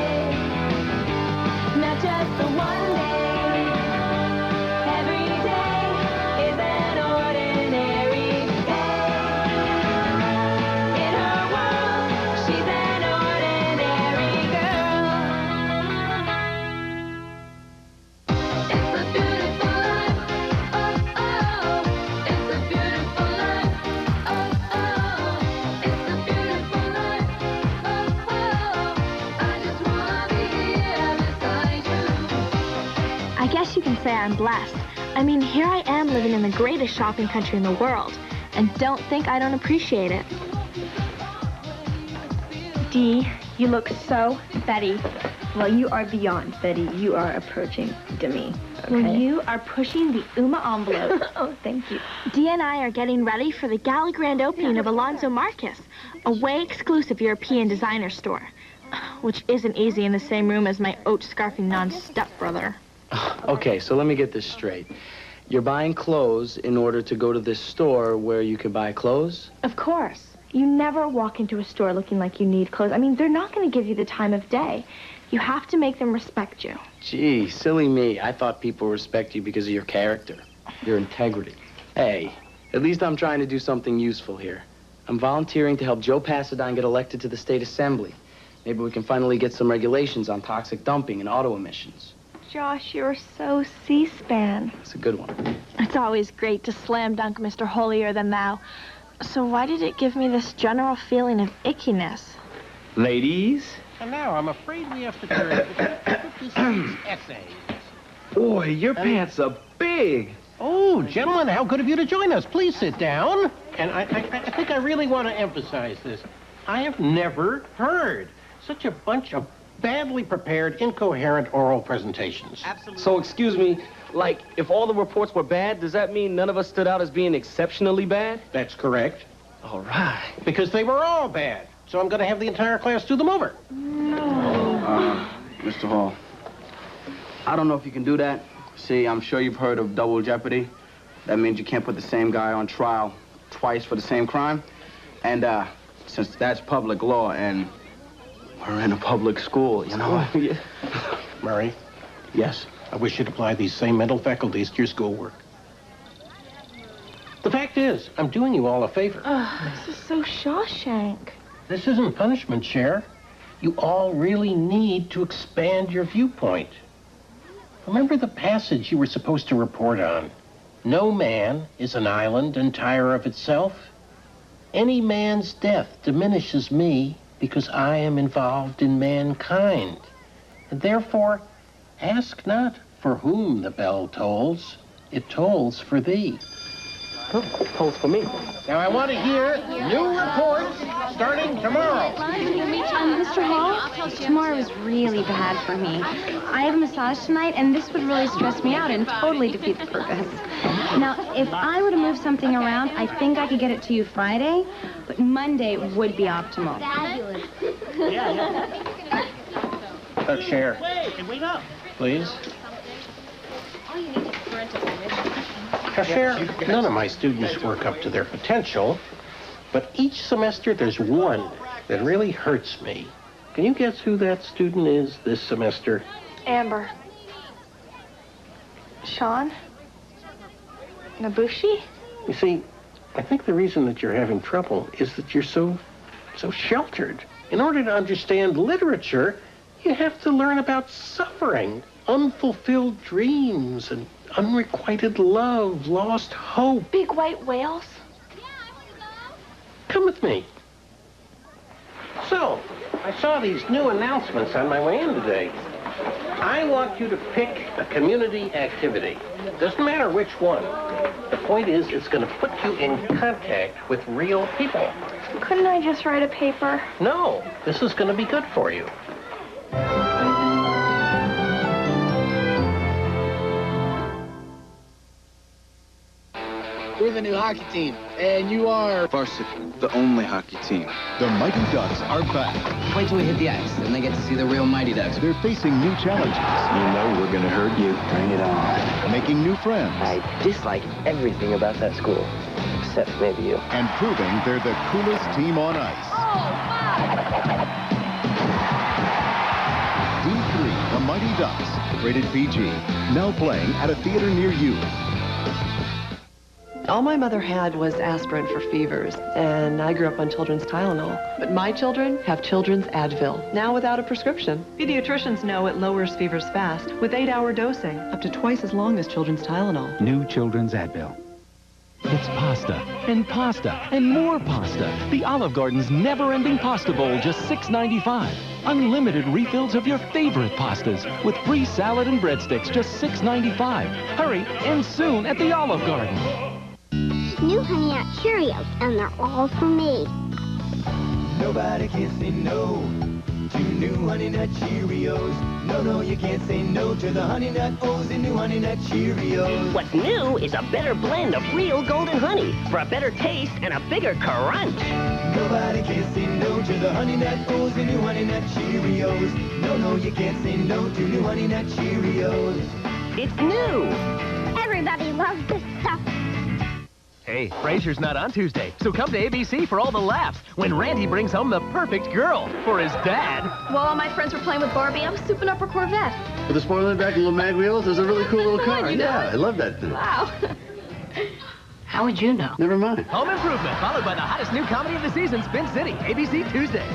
Not just the one day. Every day is an ordinary day. In her world, she's an ordinary girl. It's a beautiful life. Oh, oh. It's a beautiful life. Oh, oh. It's a beautiful life. Oh, oh. I just wanna be here beside you. I guess you can say I'm blessed. I mean, here I am living in the greatest shopping country in the world, and don't think I don't appreciate it. Dee, you look so Betty. Well, you are beyond Betty. You are approaching Demi. Okay? Well, you are pushing the Uma envelope. Oh, thank you. Dee and I are getting ready for the gala grand opening of Alonso Marcus, a way exclusive European designer store, which isn't easy in the same room as my oat-scarfing non-stepbrother. Okay, so let me get this straight. You're buying clothes in order to go to this store where you can buy clothes? Of course. You never walk into a store looking like you need clothes. I mean, they're not going to give you the time of day. You have to make them respect you. Gee, silly me. I thought people respect you because of your character, your integrity. Hey, at least I'm trying to do something useful here. I'm volunteering to help Joe Pasadine get elected to the state assembly. Maybe we can finally get some regulations on toxic dumping and auto emissions. Josh, you're so C-SPAN. That's a good one. It's always great to slam dunk Mr. Holier-than-thou. So why did it give me this general feeling of ickiness? Ladies? And now I'm afraid we have to turn to 56 essays. Boy, your pants are big. Oh, gentlemen, how good of you to join us. Please sit down. And I think I really want to emphasize this. I have never heard such a bunch of badly prepared, incoherent oral presentations. Absolutely. So, excuse me, like, if all the reports were bad, does that mean none of us stood out as being exceptionally bad? That's correct. All right. Because they were all bad. So I'm going to have the entire class do them over. Mr. Hall, I don't know if you can do that. See, I'm sure you've heard of double jeopardy. That means you can't put the same guy on trial twice for the same crime. And, since that's public law and we're in a public school, you know? Yeah. Murray? Yes? I wish you'd apply these same mental faculties to your schoolwork. The fact is, I'm doing you all a favor. This is so Shawshank. This isn't punishment, Cher. You all really need to expand your viewpoint. Remember the passage you were supposed to report on? No man is an island entire of itself. Any man's death diminishes me because I am involved in mankind. And therefore, ask not for whom the bell tolls. It tolls for thee. Tolls for me. Now I want to hear new reports starting tomorrow. Mr. Hall, tomorrow is really bad for me. I have a massage tonight, and this would really stress me out and totally defeat the purpose. Now, if I were to move something around, I think I could get it to you Friday, but Monday would be optimal. Fabulous. Cher. Wait up. Please. Cher, none of my students work up to their potential, but each semester there's one that really hurts me. Can you guess who that student is this semester? Amber. Sean? Nabushi? You see, I think the reason that you're having trouble is that you're so sheltered. In order to understand literature, you have to learn about suffering, unfulfilled dreams, and unrequited love, lost hope. Big white whales? Come with me. So, I saw these new announcements on my way in today. I want you to pick a community activity. Doesn't matter which one. The point is, it's going to put you in contact with real people. Couldn't I just write a paper? No, this is going to be good for you. We're the new hockey team, and you are... Varsity, the only hockey team. The Mighty Ducks are back. Wait till we hit the ice, then they get to see the real Mighty Ducks. They're facing new challenges. You know we're gonna hurt you. Bring it on. Making new friends. I dislike everything about that school, except maybe you. And proving they're the coolest team on ice. D3, The Mighty Ducks. Rated PG. Now playing at a theater near you. All my mother had was aspirin for fevers, and I grew up on children's Tylenol. But my children have children's Advil, now without a prescription. Pediatricians know it lowers fevers fast, with 8-hour dosing, up to twice as long as children's Tylenol. New children's Advil. It's pasta, and more pasta. The Olive Garden's never-ending pasta bowl, just $6.95. Unlimited refills of your favorite pastas, with free salad and breadsticks, just $6.95. Hurry, and soon at the Olive Garden. New Honey Nut Cheerios, and they're all for me. Nobody can say no to new Honey Nut Cheerios. No, no, you can't say no to the Honey Nut O's and new Honey Nut Cheerios. What's new is a better blend of real golden honey for a better taste and a bigger crunch. Nobody can say no to the Honey Nut O's and new Honey Nut Cheerios. No, no, you can't say no to new Honey Nut Cheerios. It's new. Everybody loves this stuff. Hey, Frasier's not on Tuesday, so come to ABC for all the laughs when Randy brings home the perfect girl for his dad. While all my friends were playing with Barbie, I was souping up her Corvette. With the spoiler in the back and little mag wheels, there's a really cool little car. Yeah, I love that thing. Wow. How would you know? Never mind. Home Improvement, followed by the hottest new comedy of the season, Spin City, ABC Tuesday.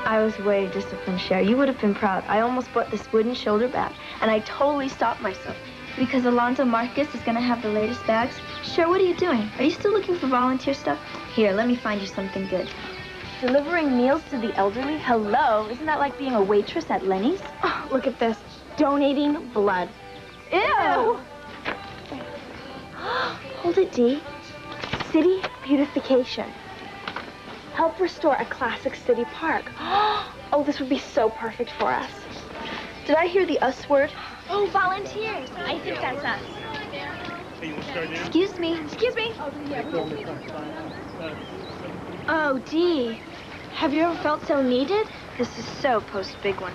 I was way disciplined, Cher. You would have been proud. I almost bought this wooden shoulder bag, and I totally stopped myself. Because Alonzo Marcus is going to have the latest bags. Cher, what are you doing? Are you still looking for volunteer stuff? Here, let me find you something good. Delivering meals to the elderly? Hello? Isn't that like being a waitress at Lenny's? Oh, look at this. Donating blood. Ew! Hold it, Dee. City Beautification. Help restore a classic city park. Oh, this would be so perfect for us. Did I hear the us word? Oh, volunteers. I think that's us. Excuse me. Excuse me. Oh, Dee. Have you ever felt so needed? This is so post-big one.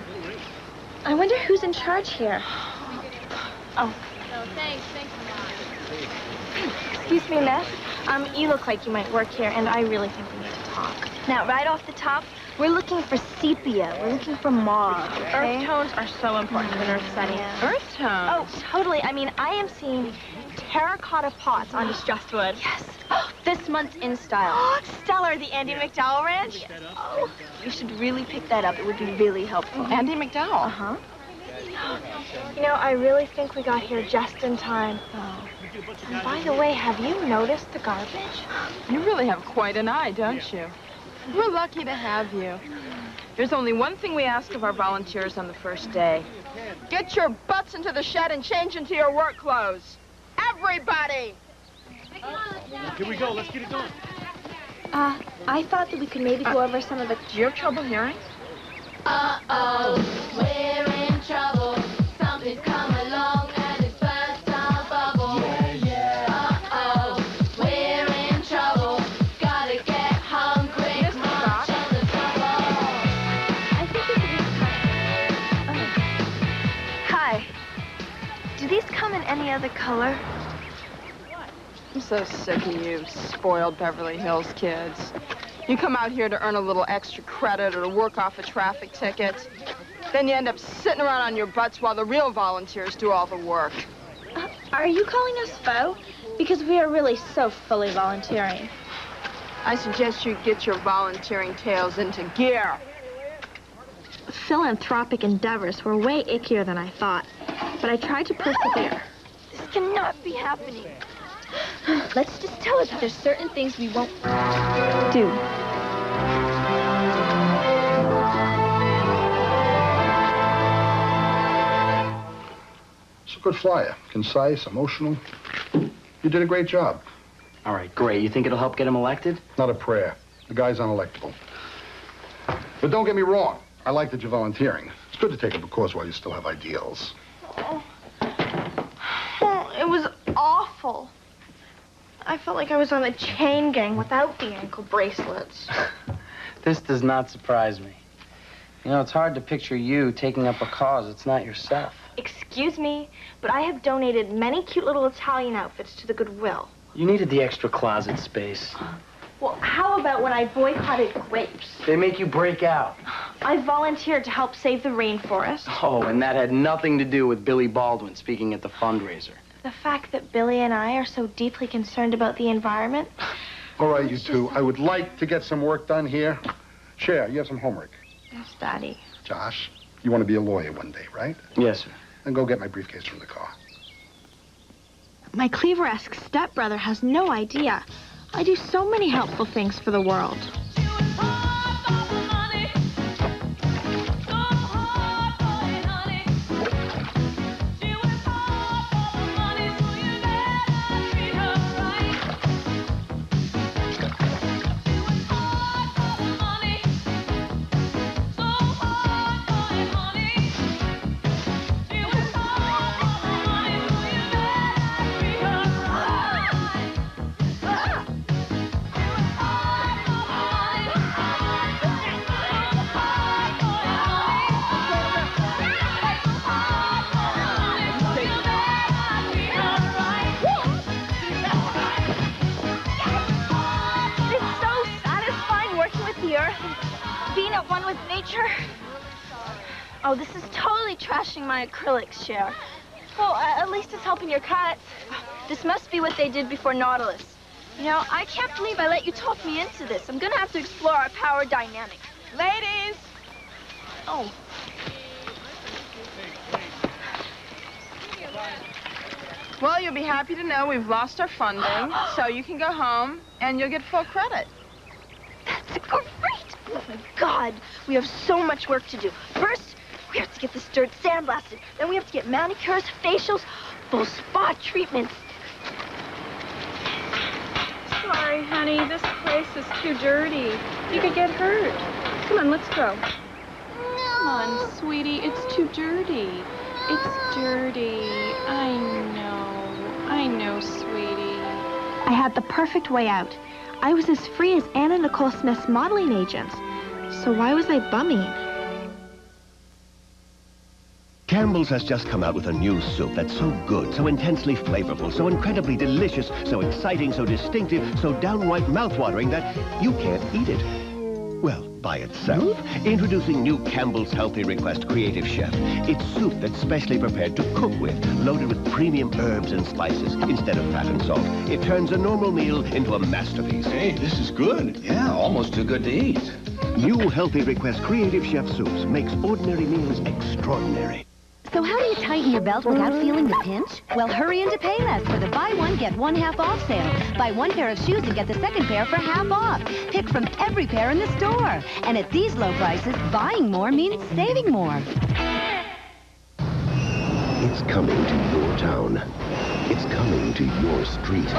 I wonder who's in charge here. Oh. No, thanks a lot. Excuse me, miss. You look like you might work here, and I really think we need to talk. Now, right off the top, we're looking for sepia. We're looking for mauve, okay? Earth tones are so important in Earth setting. Yeah. Earth tones? Oh, totally. I mean, I am seeing terracotta pots on distressed wood. Yes. This month's in style. Stellar, the Andy McDowell Ranch. Yes. Oh, you should really pick that up. It would be really helpful. Andy McDowell? Uh-huh. You know, I really think we got here just in time. Oh. And by the way, have you noticed the garbage? You really have quite an eye, don't you? We're lucky to have you. There's only one thing we ask of our volunteers on the first day. Get your butts into the shed and change into your work clothes. Everybody! Here we go. Let's get it going. I thought that we could maybe go over some of the... Do you have trouble hearing? Uh-oh, we're in trouble. Something's come along and it's other color? I'm so sick of you spoiled Beverly Hills kids. You come out here to earn a little extra credit or to work off a traffic ticket. Then you end up sitting around on your butts while the real volunteers do all the work. Are you calling us faux? Because we are really so fully volunteering. I suggest you get your volunteering tails into gear. Philanthropic endeavors were way ickier than I thought, but I tried to persevere. This cannot be happening. Let's just tell her that there's certain things we won't do. It's a good flyer. Concise, emotional. You did a great job. All right, great. You think it'll help get him elected? Not a prayer. The guy's unelectable. But don't get me wrong. I like that you're volunteering. It's good to take up a cause while you still have ideals. Oh, it was awful. I felt like I was on a chain gang without the ankle bracelets. This does not surprise me. You know, it's hard to picture you taking up a cause that's not yourself. Excuse me, but I have donated many cute little Italian outfits to the Goodwill. You needed the extra closet space. Well, how about when I boycotted grapes? They make you break out. I volunteered to help save the rainforest. Oh, and that had nothing to do with Billy Baldwin speaking at the fundraiser. The fact that Billy and I are so deeply concerned about the environment. All right, you two. I would like to get some work done here. Cher, you have some homework. Yes, Daddy. Josh, you want to be a lawyer one day, right? Yes, sir. Then go get my briefcase from the car. My Cleaver-esque stepbrother has no idea. I do so many helpful things for the world. Oh, this is totally trashing my acrylics, Cher. Well, at least it's helping your cuts. This must be what they did before Nautilus. You know, I can't believe I let you talk me into this. I'm gonna have to explore our power dynamic. Ladies! Oh. Well, you'll be happy to know we've lost our funding, so you can go home and you'll get full credit. That's great! Oh my God, we have so much work to do. First, we have to get this dirt sandblasted. Then we have to get manicures, facials, full spa treatments. Sorry, honey, this place is too dirty. You could get hurt. Come on, let's go. No. Come on, sweetie, it's too dirty. It's dirty. I know, sweetie. I had the perfect way out. I was as free as Anna Nicole Smith's modeling agent. So why was I bumming? Campbell's has just come out with a new soup that's so good, so intensely flavorful, so incredibly delicious, so exciting, so distinctive, so downright mouth-watering that you can't eat it. Well, by itself. Introducing new Campbell's Healthy Request Creative Chef. It's soup that's specially prepared to cook with, loaded with premium herbs and spices instead of fat and salt. It turns a normal meal into a masterpiece. Hey, this is good. Yeah, almost too good to eat. New Healthy Request Creative Chef soups makes ordinary meals extraordinary. So how do you tighten your belt without feeling the pinch? Well, hurry into Payless for the buy one, get one half off sale. Buy one pair of shoes and get the second pair for half off. Pick from every pair in the store. And at these low prices, buying more means saving more. It's coming to your town. It's coming to your street.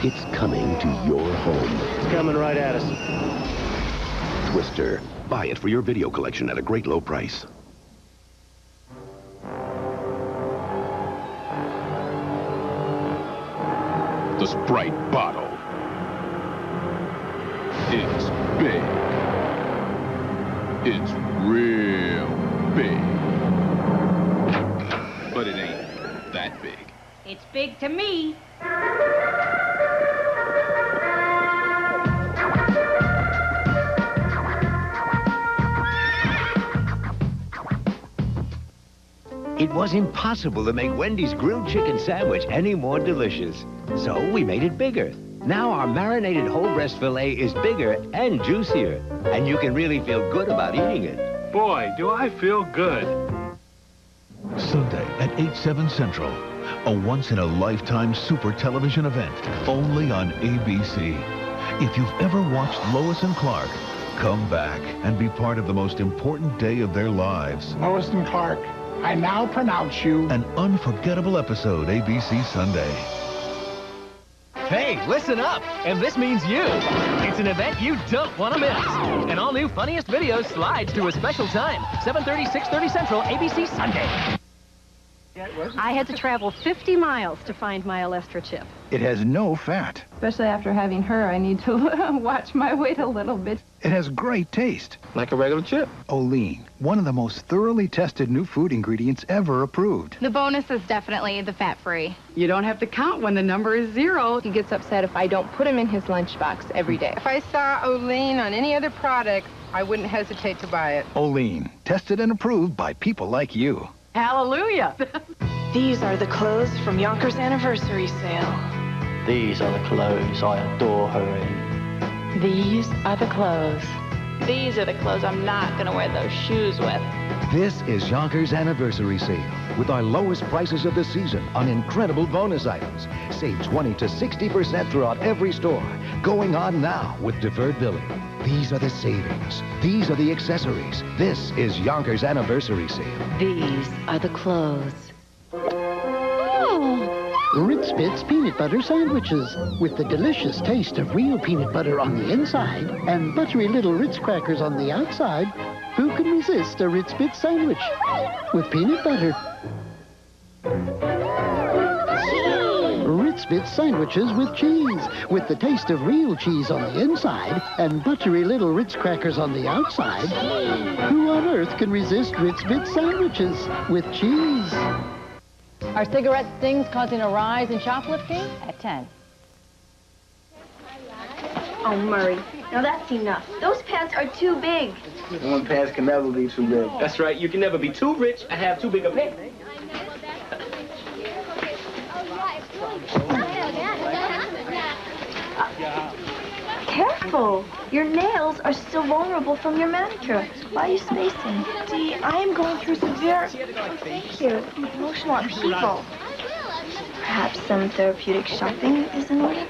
It's coming to your home. It's coming right at us. Twister. Buy it for your video collection at a great low price. The Sprite bottle. It's big. It's real big. But it ain't that big. It's big to me. It was impossible to make Wendy's grilled chicken sandwich any more delicious. So we made it bigger. Now our marinated whole breast filet is bigger and juicier. And you can really feel good about eating it. Boy, do I feel good. Sunday at 8/7 Central. A once-in-a-lifetime super television event only on ABC. If you've ever watched Lois and Clark, come back and be part of the most important day of their lives. Lois and Clark, I now pronounce you... An unforgettable episode, ABC Sunday. Hey, listen up, and this means you. It's an event you don't want to miss. An all-new Funniest Videos slides to a special time, 7:30, 6:30 Central, ABC Sunday. I had to travel 50 miles to find my Olestra chip. It has no fat. Especially after having her, I need to watch my weight a little bit. It has great taste. Like a regular chip. Olean, one of the most thoroughly tested new food ingredients ever approved. The bonus is definitely the fat-free. You don't have to count when the number is 0. He gets upset if I don't put him in his lunchbox every day. If I saw Olean on any other product, I wouldn't hesitate to buy it. Olean, tested and approved by people like you. Hallelujah. These are the clothes from Yonkers' anniversary sale. These are the clothes I adore her in. These are the clothes. These are the clothes I'm not going to wear those shoes with. This is Yonkers' anniversary sale with our lowest prices of the season on incredible bonus items. Save 20 to 60% throughout every store. Going on now with deferred billing. These are the savings. These are the accessories. This is Yonkers' anniversary sale. These are the clothes. Ritz Bits peanut butter sandwiches with the delicious taste of real peanut butter on the inside and buttery little Ritz crackers on the outside. Who can resist a Ritz Bits sandwich with peanut butter? Ritz Bits sandwiches with cheese with the taste of real cheese on the inside and buttery little Ritz crackers on the outside. Who on earth can resist Ritz Bits sandwiches with cheese? Are cigarette stings causing a rise in shoplifting? At 10. Oh, Murray, now that's enough. Those pants are too big. One pants can never be too big. That's right. You can never be too rich and have too big a pants. Careful. Your nails are still vulnerable from your manicure. Why are you spacing? See, I am going through severe emotional upheaval. Perhaps some therapeutic shopping is in order?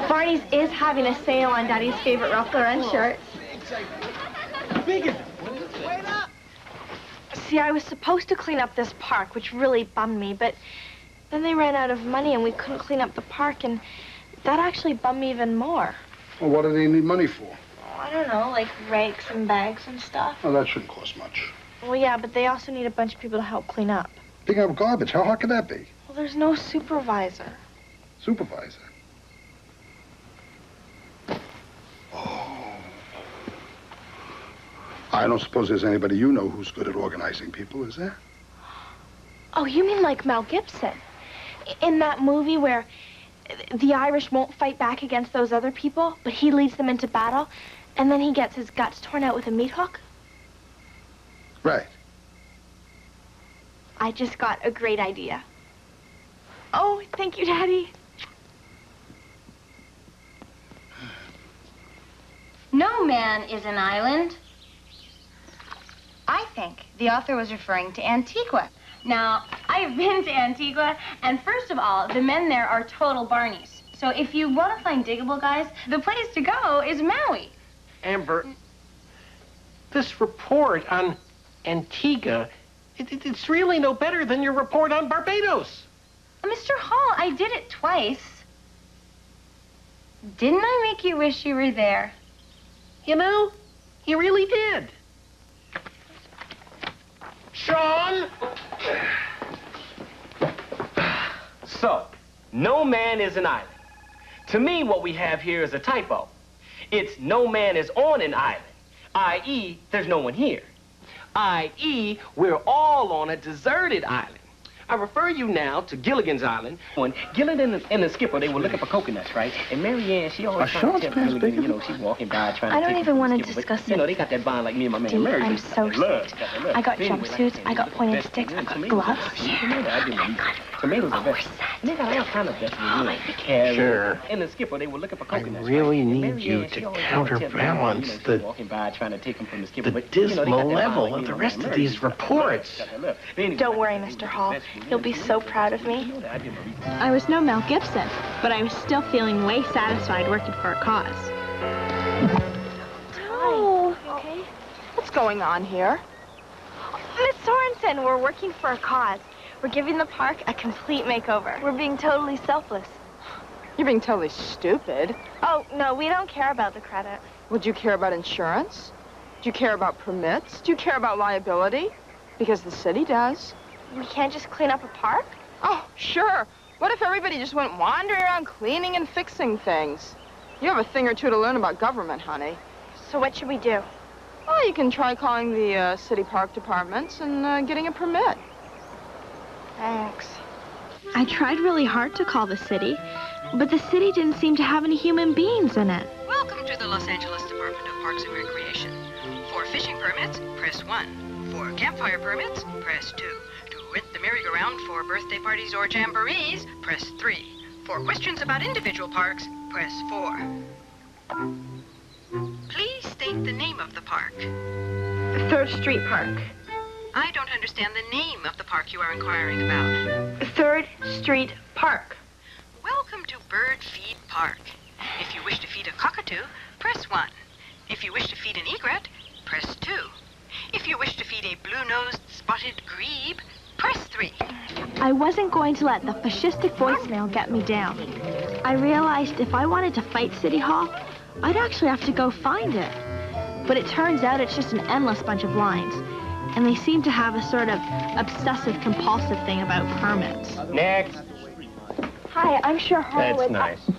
Barney's is having a sale on Daddy's favorite Ralph Lauren shirts. See, I was supposed to clean up this park, which really bummed me, but then they ran out of money and we couldn't clean up the park, and that actually bummed me even more. Well, what do they need money for? Oh, I don't know, like rakes and bags and stuff. Well, that shouldn't cost much. Well, yeah, but they also need a bunch of people to help clean up. Picking up garbage, how hard could that be? Well, there's no supervisor. Supervisor? Oh. I don't suppose there's anybody you know who's good at organizing people, is there? Oh, you mean like Mel Gibson? In that movie where the Irish won't fight back against those other people, but he leads them into battle, and then he gets his guts torn out with a meat hook? Right. I just got a great idea. Oh, thank you, Daddy. No man is an island. I think the author was referring to Antigua. Now, I've been to Antigua, and first of all, the men there are total Barneys. So if you want to find diggable guys, the place to go is Maui. Amber, this report on Antigua, it's really no better than your report on Barbados. Mr. Hall, I did it twice. Didn't I make you wish you were there? You know, you really did. Sean! So, no man is an island. To me, what we have here is a typo. It's no man is on an island, i.e., there's no one here. I.e., we're all on a deserted island. I refer you now to Gilligan's Island. When Gilligan and the skipper, they were looking for coconuts, right? And Mary Ann, she always trying to tell Gilligan, you know, she's walking by trying to I don't take even want to skipper, discuss but, it. you know, they got that bond like me and my man Dee, Mary. I'm so stoked. I got jumpsuits, I got pointed sticks, I got gloves. Tomatoes are best. They got all kind of vegetables. Carrots. Sure. And the skipper, they were looking for coconuts. I really need you to counterbalance the dismal level of the rest of these reports. Don't worry, Mr. Hall. You'll be so proud of me. I was no Mel Gibson, but I was still feeling way satisfied working for a cause. Oh, okay. What's going on here? Miss Sorensen, we're working for a cause. We're giving the park a complete makeover. We're being totally selfless. You're being totally stupid. Oh, no, we don't care about the credit. Would you care about insurance? Do you care about permits? Do you care about liability? Because the city does. We can't just clean up a park? Oh, sure. What if everybody just went wandering around cleaning and fixing things? You have a thing or two to learn about government, honey. So what should we do? Well, you can try calling the city park departments and getting a permit. Thanks. I tried really hard to call the city, but the city didn't seem to have any human beings in it. Welcome to the Los Angeles Department of Parks and Recreation. For fishing permits, press 1. For campfire permits, press 2. To rent the merry-go-round for birthday parties or jamborees, press 3. For questions about individual parks, press 4. Please state the name of the park. 3rd Street Park. I don't understand the name of the park you are inquiring about. 3rd Street Park. Welcome to Bird Feed Park. If you wish to feed a cockatoo, press 1. If you wish to feed an egret, press 2. If you wish to feed a blue-nosed spotted grebe, press 3. I wasn't going to let the fascistic voicemail get me down. I realized if I wanted to fight City Hall, I'd actually have to go find it. But it turns out it's just an endless bunch of lines. And they seem to have a sort of obsessive-compulsive thing about permits. Next. Hi, I'm Cher Horowitz. That's nice.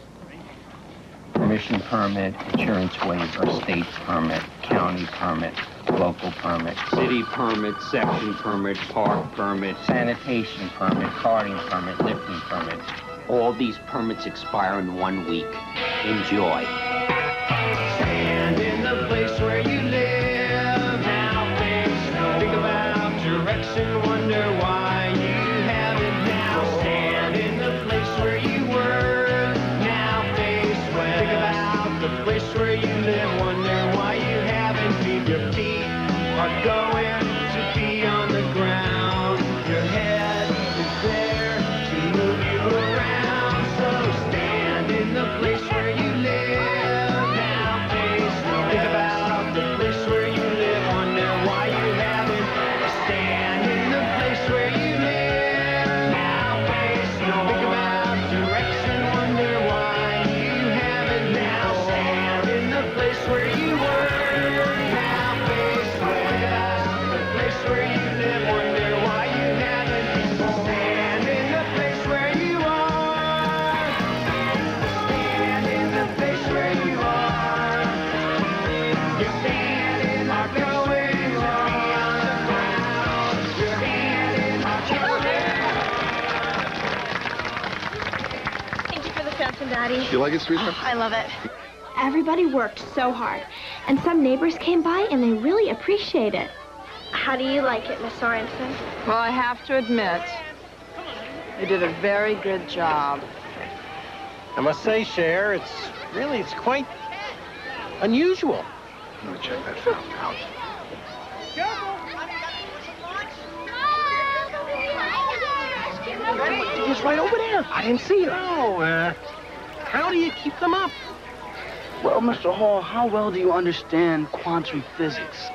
Permission permit, insurance waiver, state permit, county permit, local permit, city permit, section permit, park permit, sanitation permit, carting permit, lifting permit. All these permits expire in 1 week. Enjoy. Stand in the place where you live. Now face no. Think about direction, wonder why you haven't now. Stand in the place where you were. Now face west. Think about the place where you live. Wonder why you haven't. Leave your feet are going to be on the ground. Your head is there to move you around. So stand in the place where you live. Now face no. Think about the place where you live. Wonder why you haven't. Stand in the place where you live. Now face no. Think about direction. Wonder why you haven't. Now stand in the place where you were. Now face west. The place where you live. Wonder why you haven't. Stand in the place where you are. Stand in the place where you are. Your hand in our going to be on the ground. Your hand in our Thank you for the fencing, Daddy. You like it, sweetheart? I love it. Everybody worked so hard, and some neighbors came by and they really appreciate it. How do you like it, Miss Sorensen? Well, I have to admit, you did a very good job. I must say, Cher, it's quite unusual. Let me check that fountain out. He's right over there. I didn't see her. Oh, how do you keep them up? Well, Mr. Hall, how well do you understand quantum physics?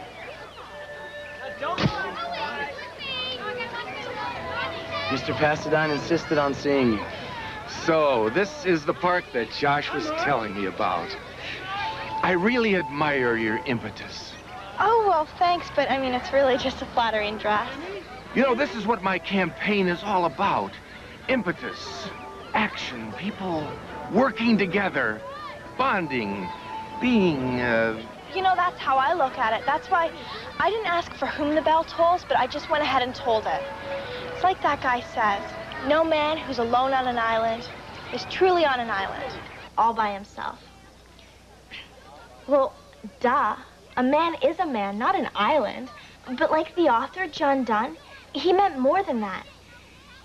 Mr. Pasadine insisted on seeing you. So, this is the park that Josh was telling me about. I really admire your impetus. Oh, well, thanks, but I mean, it's really just a flattering dress. You know, this is what my campaign is all about. Impetus, action, people working together, bonding, being, You know, that's how I look at it. That's why I didn't ask for whom the bell tolls, but I just went ahead and told it. It's like that guy says, no man who's alone on an island is truly on an island, all by himself. Well, duh. A man is a man, not an island. But like the author, John Donne, he meant more than that.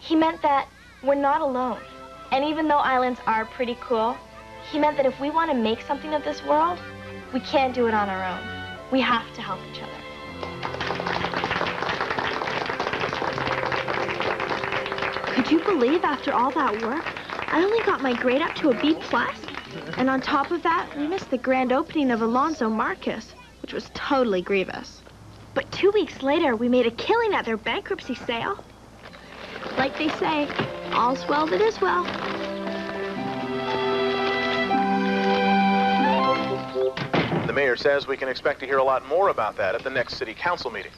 He meant that we're not alone. And even though islands are pretty cool, he meant that if we want to make something of this world, we can't do it on our own. We have to help each other. Could you believe after all that work, I only got my grade up to a B+? And on top of that, we missed the grand opening of Alonzo Marcus, which was totally grievous. But 2 weeks later, we made a killing at their bankruptcy sale. Like they say, all's well that is well. The mayor says we can expect to hear a lot more about that at the next city council meeting.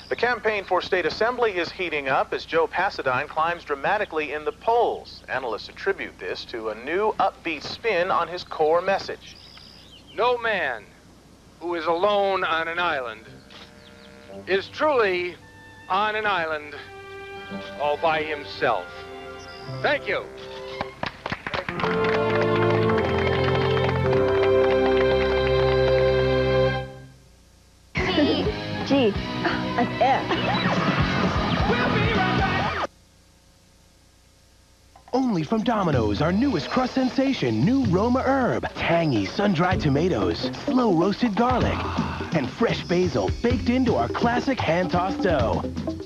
The campaign for state assembly is heating up as Joe Pasadine climbs dramatically in the polls. Analysts attribute this to a new upbeat spin on his core message. No man who is alone on an island is truly on an island all by himself. Thank you. G. Like F. Only from Domino's, our newest crust sensation, new Roma herb. Tangy sun-dried tomatoes, slow-roasted garlic, and fresh basil baked into our classic hand-tossed dough.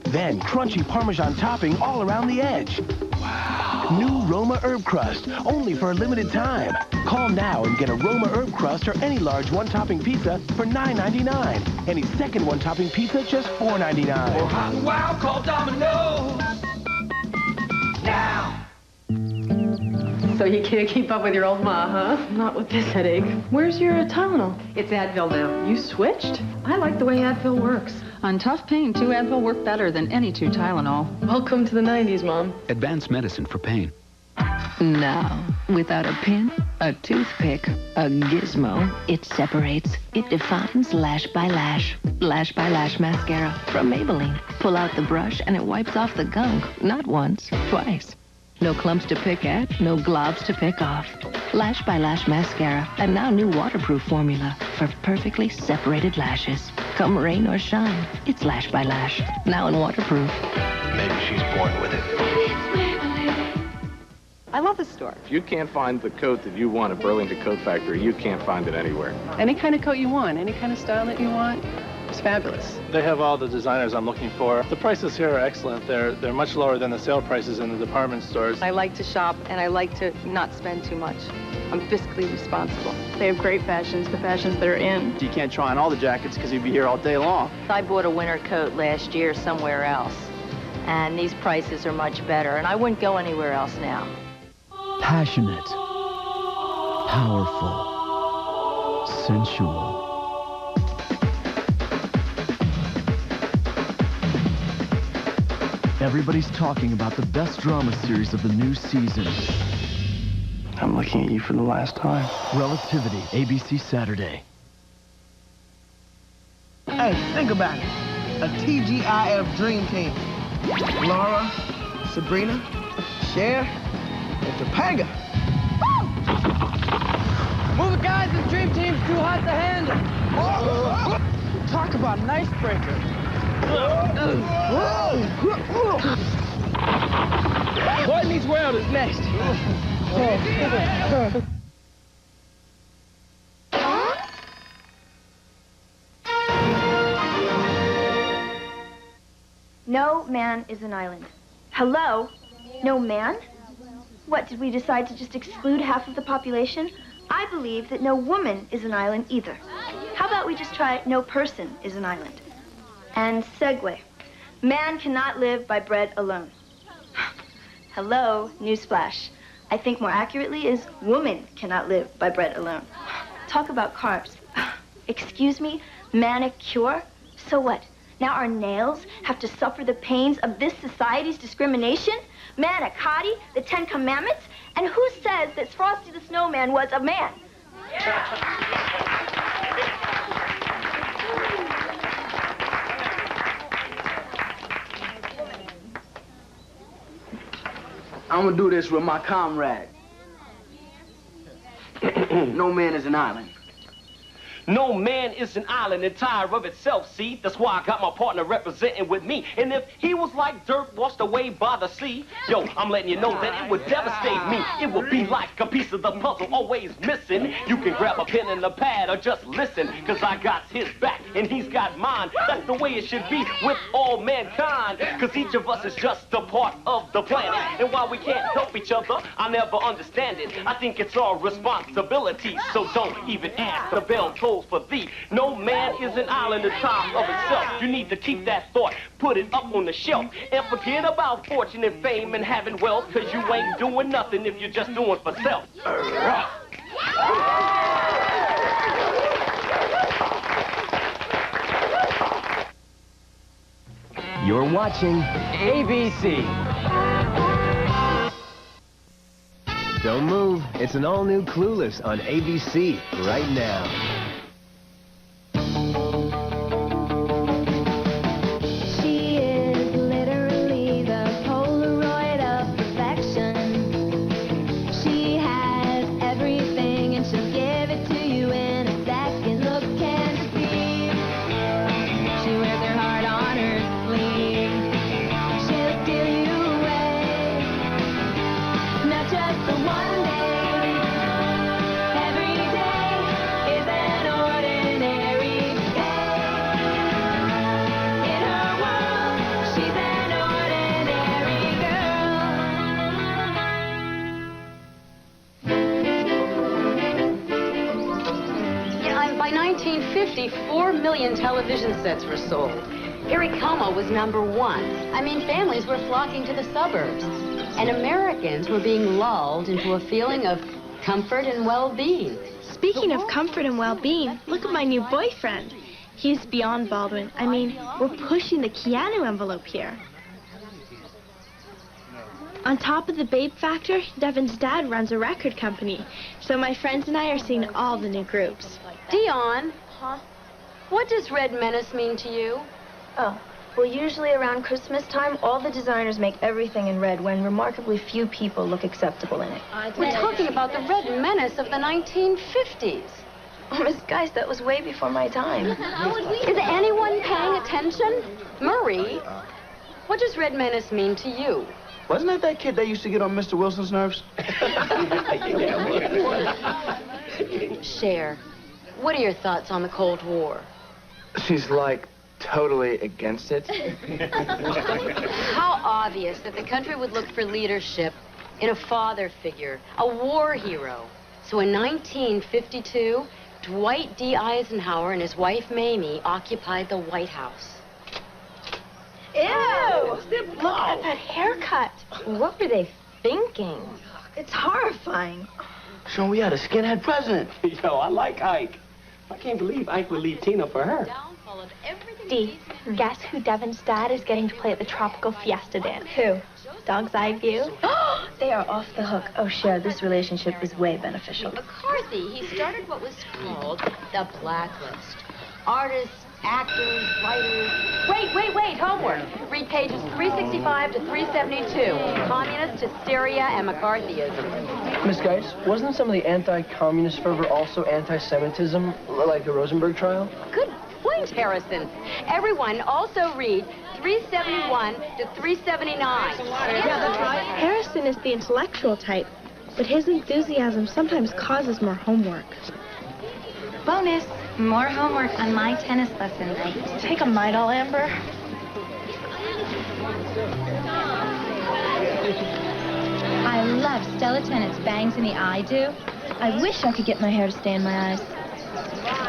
Then crunchy Parmesan topping all around the edge. Wow. New Roma herb crust, only for a limited time. Call now and get a Roma herb crust or any large one-topping pizza for $9.99. Any second one-topping pizza, just $4.99. For hot and wild, call Domino's now. So you can't keep up with your old ma, huh? Not with this headache. Where's your Tylenol? It's Advil now. You switched? I like the way Advil works. On tough pain, 2 Advil work better than any 2 Tylenol. Welcome to the 90s, Mom. Advanced medicine for pain. Now, without a pin, a toothpick, a gizmo, it separates. It defines lash by lash. Lash by Lash mascara from Maybelline. Pull out the brush and it wipes off the gunk. Not once, twice. No clumps to pick at, no globs to pick off. Lash by Lash mascara, and now new waterproof formula for perfectly separated lashes. Come rain or shine, it's Lash by Lash, now in waterproof. Maybe she's born with it. I love the store. If you can't find the coat that you want at Burlington Coat Factory, you can't find it anywhere. Any kind of coat you want, any kind of style that you want, it's fabulous. They have all the designers I'm looking for. The prices here are excellent. They're much lower than the sale prices in the department stores. I like to shop, and I like to not spend too much. I'm fiscally responsible. They have great fashions, the fashions that are in. You can't try on all the jackets because you'd be here all day long. I bought a winter coat last year somewhere else, and these prices are much better, and I wouldn't go anywhere else now. Passionate, powerful, sensual. Everybody's talking about the best drama series of the new season. I'm looking at you for the last time. Relativity, ABC Saturday. Hey, think about it. A TGIF dream team. Laura, Sabrina, Cher, and Topanga. Move it, guys. This dream team's too hot to handle. Talk about an icebreaker. Boy Meets World is next. No man is an island. Hello? No man? What, did we decide to just exclude half of the population? I believe that no woman is an island either. How about we just try no person is an island? And segue. Man cannot live by bread alone. Hello, newsflash. I think more accurately is woman cannot live by bread alone. Talk about carbs. Excuse me, manicure? So what? Now our nails have to suffer the pains of this society's discrimination? Manicotti, the 10 Commandments? And who says that Frosty the Snowman was a man? I'm gonna do this with my comrade. No man is an island. No man is an island entire of itself, see? That's why I got my partner representing with me. And if he was like dirt washed away by the sea, yo, I'm letting you know that it would devastate me. It would be like a piece of the puzzle always missing. You can grab a pen and a pad or just listen, cause I got his back and he's got mine. That's the way it should be with all mankind, cause each of us is just a part of the planet. And while we can't help each other, I never understand it. I think it's our responsibility, so don't even ask. The bell tolls for thee. No man is an island in time of itself. You need to keep that thought, put it up on the shelf, and forget about fortune and fame and having wealth, cause you ain't doing nothing if you're just doing for self. You're watching ABC. Don't move. It's an all-new Clueless on ABC right now. By 1950, 4 million television sets were sold. Iricoma was #1. I mean, families were flocking to the suburbs. And Americans were being lulled into a feeling of comfort and well-being. Speaking of comfort and well-being, look at my new boyfriend. He's beyond Baldwin. I mean, we're pushing the Keanu envelope here. On top of the Babe Factor, Devin's dad runs a record company. So my friends and I are seeing all the new groups. Dion, Huh? what does Red Menace mean to you? Oh, well, usually around Christmas time, all the designers make everything in red when remarkably few people look acceptable in it. We're talking about the Red Menace of the 1950s. Oh, Miss Geist, that was way before my time. Is anyone paying attention? Marie, what does Red Menace mean to you? Wasn't that kid that used to get on Mr. Wilson's nerves? Cher, what are your thoughts on the Cold War? She's like totally against it. How obvious that the country would look for leadership in a father figure, a war hero. So in 1952, Dwight D. Eisenhower and his wife Mamie occupied the White House. Ew! Look at that haircut. What were they thinking? It's horrifying. Sean, we had a skinhead president. Yo, I like Ike. I can't believe Ike would leave Tina for her. Dee, guess who Devin's dad is getting to play at the Tropical Fiesta dance? Who? Dog's Eye View. They are off the hook. Oh, Cher, this relationship is way beneficial. McCarthy, he started what was called the Blacklist. Artists, actors, writers. Wait, homework. Read pages 365 to 372. Communist hysteria and McCarthyism. Miss Geist, wasn't some of the anti-communist fervor also anti-Semitism, like the Rosenberg trial? Good point, Harrison. Everyone also read 371 to 379. Yeah, that's right. Harrison is the intellectual type, but his enthusiasm sometimes causes more homework. Bonus, more homework on my tennis lesson night. Take a Midol, Amber. I love Stella Tennett's bangs in the eye do. I wish I could get my hair to stay in my eyes.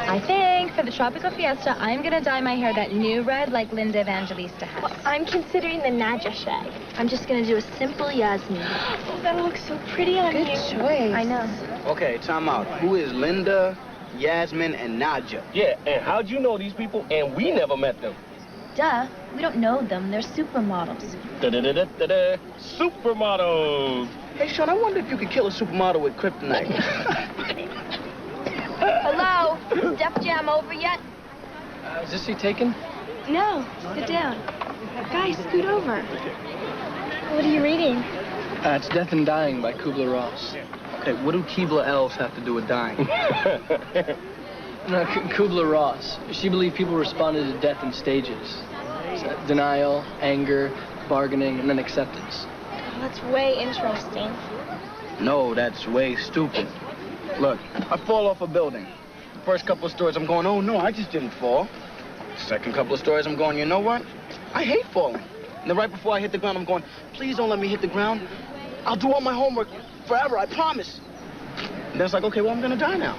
I think for the Tropical Fiesta, I'm gonna dye my hair that new red like Linda Evangelista has. Well, I'm considering the Nadja shag. I'm just gonna do a simple Yasmin. Oh, that'll look so pretty on you. Good choice. I know. Okay, time out. Who is Linda, Yasmin, and Nadja? Yeah, and how'd you know these people and we never met them? Duh, we don't know them. They're supermodels. Da-da-da-da-da-da. Supermodels. Hey, Sean, I wonder if you could kill a supermodel with kryptonite. Hello? Is Def Jam over yet? Is this seat taken? No, sit down. Guys, scoot over. What are you reading? It's Death and Dying by Kubler-Ross. Okay, what do Keebler elves have to do with dying? No, Kubler-Ross. She believed people responded to death in stages. Denial, anger, bargaining, and then acceptance. That's way interesting. No, that's way stupid. Look, I fall off a building. The first couple of stories, I'm going, oh no, I just didn't fall. Second couple of stories, I'm going, you know what? I hate falling. And then right before I hit the ground, I'm going, please don't let me hit the ground. I'll do all my homework forever, I promise. And then it's like, okay, well, I'm gonna die now.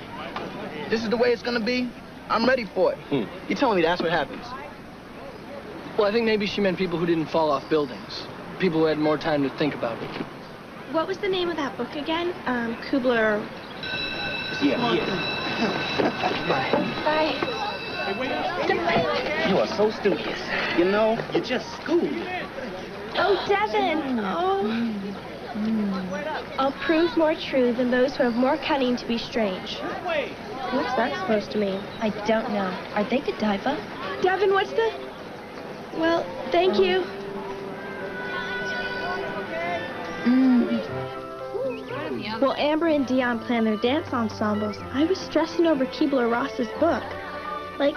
This is the way it's gonna be. I'm ready for it. You're telling me that's what happens? Well, I think maybe she meant people who didn't fall off buildings. People who had more time to think about it. What was the name of that book again? Kubler... Yeah. Bye. You are so studious. You know, you're just schooled. Oh, Devin. Oh. I'll prove more true than those who have more cunning to be strange. What's that supposed to mean? I don't know. Are they Godiva? Devin, what's the... Well, thank you. While Amber and Dion planned their dance ensembles, I was stressing over Keebler-Ross's book. Like,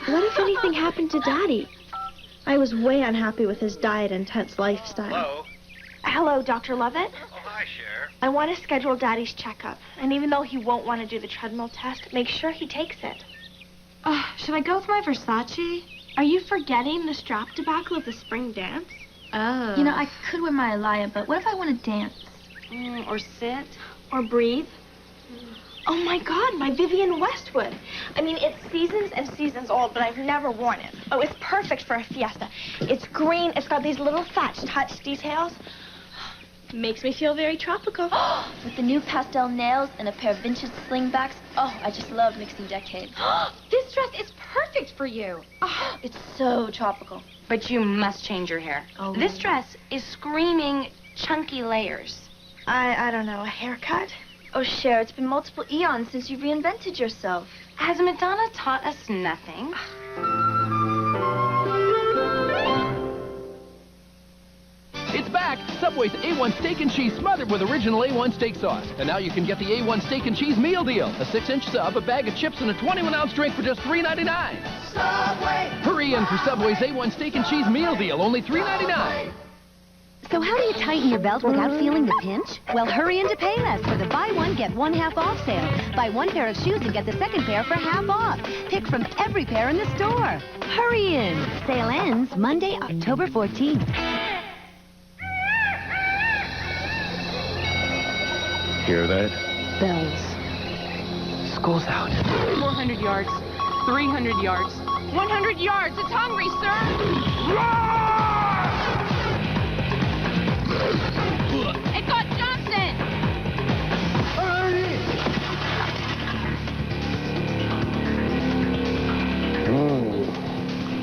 what if anything happened to Daddy? I was way unhappy with his diet-intense lifestyle. Hello? Hello, Dr. Lovett? Oh, hi, Cher. I want to schedule Daddy's checkup. And even though he won't want to do the treadmill test, make sure he takes it. Should I go with my Versace? Are you forgetting the strap debacle of the spring dance? Oh. You know, I could wear my Elia, but what if I want to dance? Or sit? Or breathe? Oh my God, my Vivienne Westwood. I mean, it's seasons and seasons old, but I've never worn it. Oh, it's perfect for a fiesta. It's green, it's got these little thatch touch details. Makes me feel very tropical. With the new pastel nails and a pair of vintage slingbacks. Oh, I just love mixing decades. This dress is perfect for you. Oh, it's so tropical. But you must change your hair. Oh. This dress is screaming chunky layers. I don't know, a haircut? Oh, Cher, it's been multiple eons since you reinvented yourself. Has Madonna taught us nothing? It's back! Subway's A1 Steak and Cheese smothered with original A1 steak sauce. And now you can get the A1 Steak and Cheese meal deal. A 6-inch sub, a bag of chips, and a 21-ounce drink for just $3.99. Subway! Hurry in for Subway's A1 Steak and Cheese meal deal, only $3.99. So how do you tighten your belt without feeling the pinch? Well, hurry into Payless for the buy one, get one half off sale. Buy one pair of shoes and get the second pair for half off. Pick from every pair in the store. Hurry in. Sale ends Monday, October 14th. Hear that? Bells. School's out. 400 yards. 300 yards. 100 yards. It's hungry, sir. It got Johnson!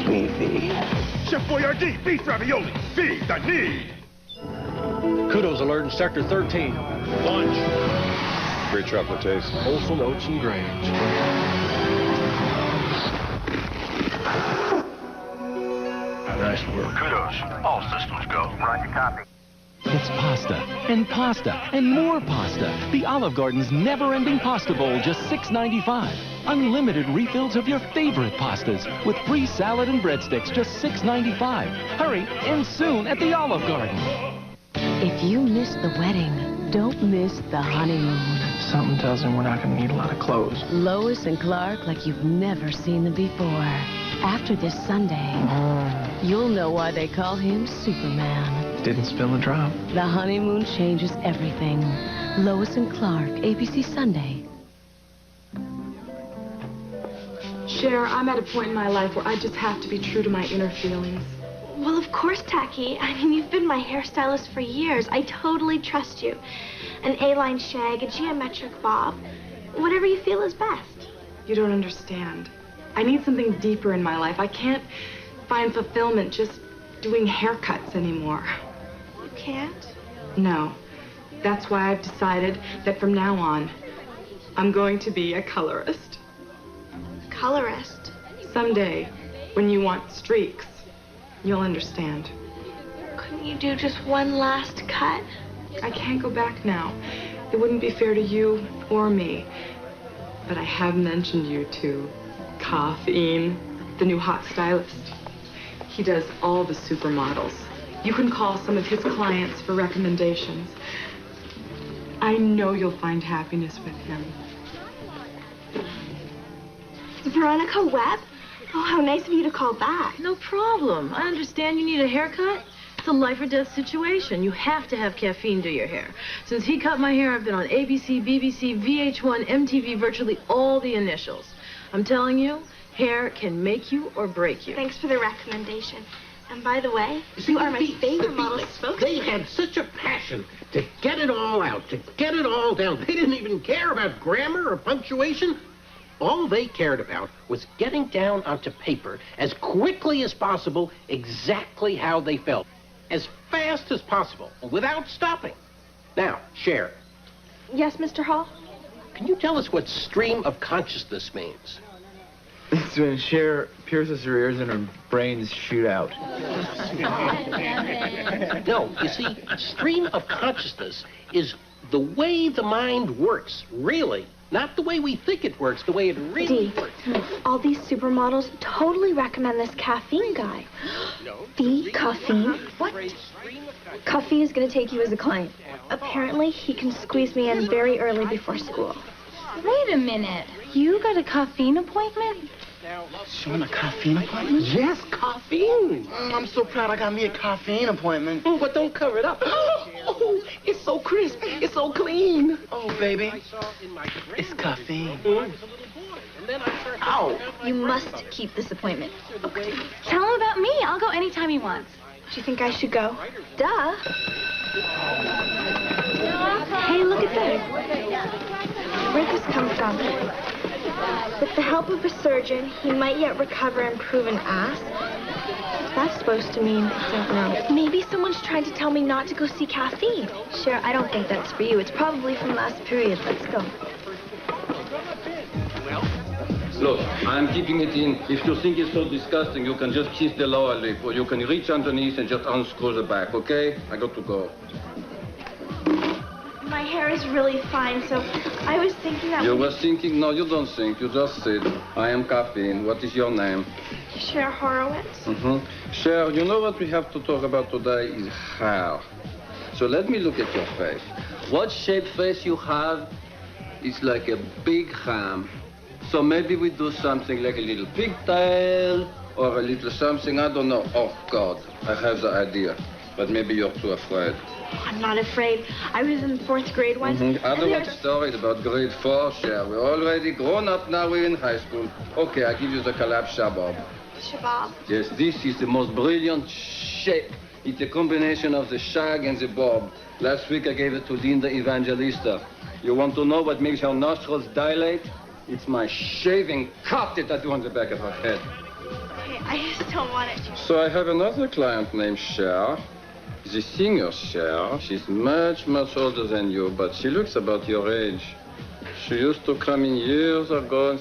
Beefy. Chef Boyardee, beef ravioli, feed the need. Kudos alert in Sector 13. Lunch. Great chocolate taste. Wholesome oats and grains. Nice work. Kudos. All systems go. Roger, copy. It's pasta, and pasta, and more pasta. The Olive Garden's never-ending pasta bowl, just $6.95. Unlimited refills of your favorite pastas with free salad and breadsticks, just $6.95. Hurry, and soon at the Olive Garden. If you miss the wedding, don't miss the honeymoon. Something tells me we're not going to need a lot of clothes. Lois and Clark like you've never seen them before. After this Sunday, you'll know why they call him Superman. Didn't spill a drop. The honeymoon changes everything. Lois and Clark, ABC Sunday. Cher, I'm at a point in my life where I just have to be true to my inner feelings. Well, of course, Tacky. I mean, you've been my hairstylist for years. I totally trust you. An A-line shag, a geometric bob. Whatever you feel is best. You don't understand. I need something deeper in my life. I can't find fulfillment just doing haircuts anymore. You can't? No. That's why I've decided that from now on, I'm going to be a colorist. Colorist? Someday, when you want streaks, you'll understand. Couldn't you do just one last cut? I can't go back now. It wouldn't be fair to you or me. But I have mentioned you to Caffeine, the new hot stylist. He does all the supermodels. You can call some of his clients for recommendations. I know you'll find happiness with him. Veronica Webb? Oh, how nice of you to call back. No problem. I understand you need a haircut. It's a life or death situation. You have to have Caffeine do your hair. Since he cut my hair, I've been on ABC, BBC, VH1, MTV, virtually all the initials. I'm telling you, hair can make you or break you. Thanks for the recommendation. And by the way, you are my favorite model spokesperson. They had such a passion to get it all out, to get it all down. They didn't even care about grammar or punctuation. All they cared about was getting down onto paper as quickly as possible exactly how they felt. As fast as possible, without stopping. Now, Cher, Yes, Mr. Hall? can you tell us what stream of consciousness means? It's when Cher pierces her ears and her brains shoot out. No, you see, stream of consciousness is the way the mind works, really. Not the way we think it works, the way it really works. All these supermodels totally recommend this Caffeine guy. The Caffeine? What? Caffeine is going to take you as a client. Apparently, he can squeeze me in very early before school. Wait a minute. You got a Caffeine appointment? Sean, a Caffeine appointment? Yes, Caffeine. I'm so proud I got me a Caffeine appointment. Oh, but don't cover it up. Oh, it's so crisp. It's so clean. Oh, baby. It's Caffeine. Ow! You must keep this appointment. Tell him about me. I'll go anytime he wants. Do you think I should go? Duh. Hey, look at this. Where'd this come from? With the help of a surgeon, he might yet recover and prove an ass. What's that supposed to mean? I don't know. Maybe someone's trying to tell me not to go see Caffeine. Sure, I don't think that's for you. It's probably from last period. Let's go. Look, I'm keeping it in. If you think it's so disgusting, you can just kiss the lower lip, or you can reach underneath and just unscrew the back, okay? I got to go. My hair is really fine, so I was thinking that... You were thinking? No, you don't think. You just said, I am Caffeine. What is your name? Cher Horowitz. Cher, you know what we have to talk about today is hair. So let me look at your face. What shape face you have is like a big ham. So maybe we do something like a little pigtail or a little something, I don't know. Oh, God, I have the idea. But maybe you're too afraid. I'm not afraid. I was in 4th grade once. I don't want stories about grade 4, Cher. We're already grown up now. We're in high school. Okay, I give you the collapse shabab. Shabab? Yes, this is the most brilliant shape. It's a combination of the shag and the bob. Last week I gave it to Linda Evangelista. You want to know what makes her nostrils dilate? It's my shaving cut that I do on the back of her head. Okay, I just don't want it. So I have another client named Cher. The singer Cher. She's much, much older than you, but she looks about your age. She used to come in years ago.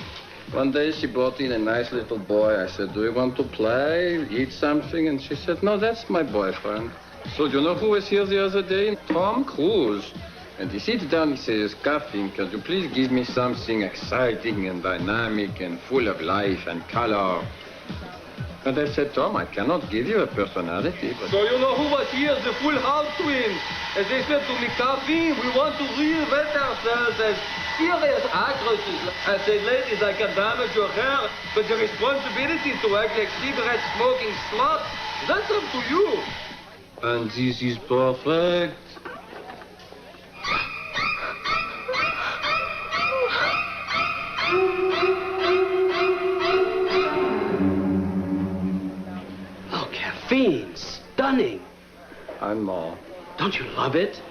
One day she brought in a nice little boy. I said, do you want to play, eat something? And she said, no, that's my boyfriend. So do you know who was here the other day? Tom Cruise. And he sits down and says, Caffeine, could you please give me something exciting and dynamic and full of life and color? And I said, Tom, I cannot give you a personality. But... So you know who was here? The Full House twins. And they said to me, Caffeine, we want to reinvent ourselves as serious actresses. I said, ladies, I can damage your hair, but the responsibility to act like cigarette-smoking sluts, that's up to you. And this is perfect. Caffeine, stunning. I'm more. Don't you love it?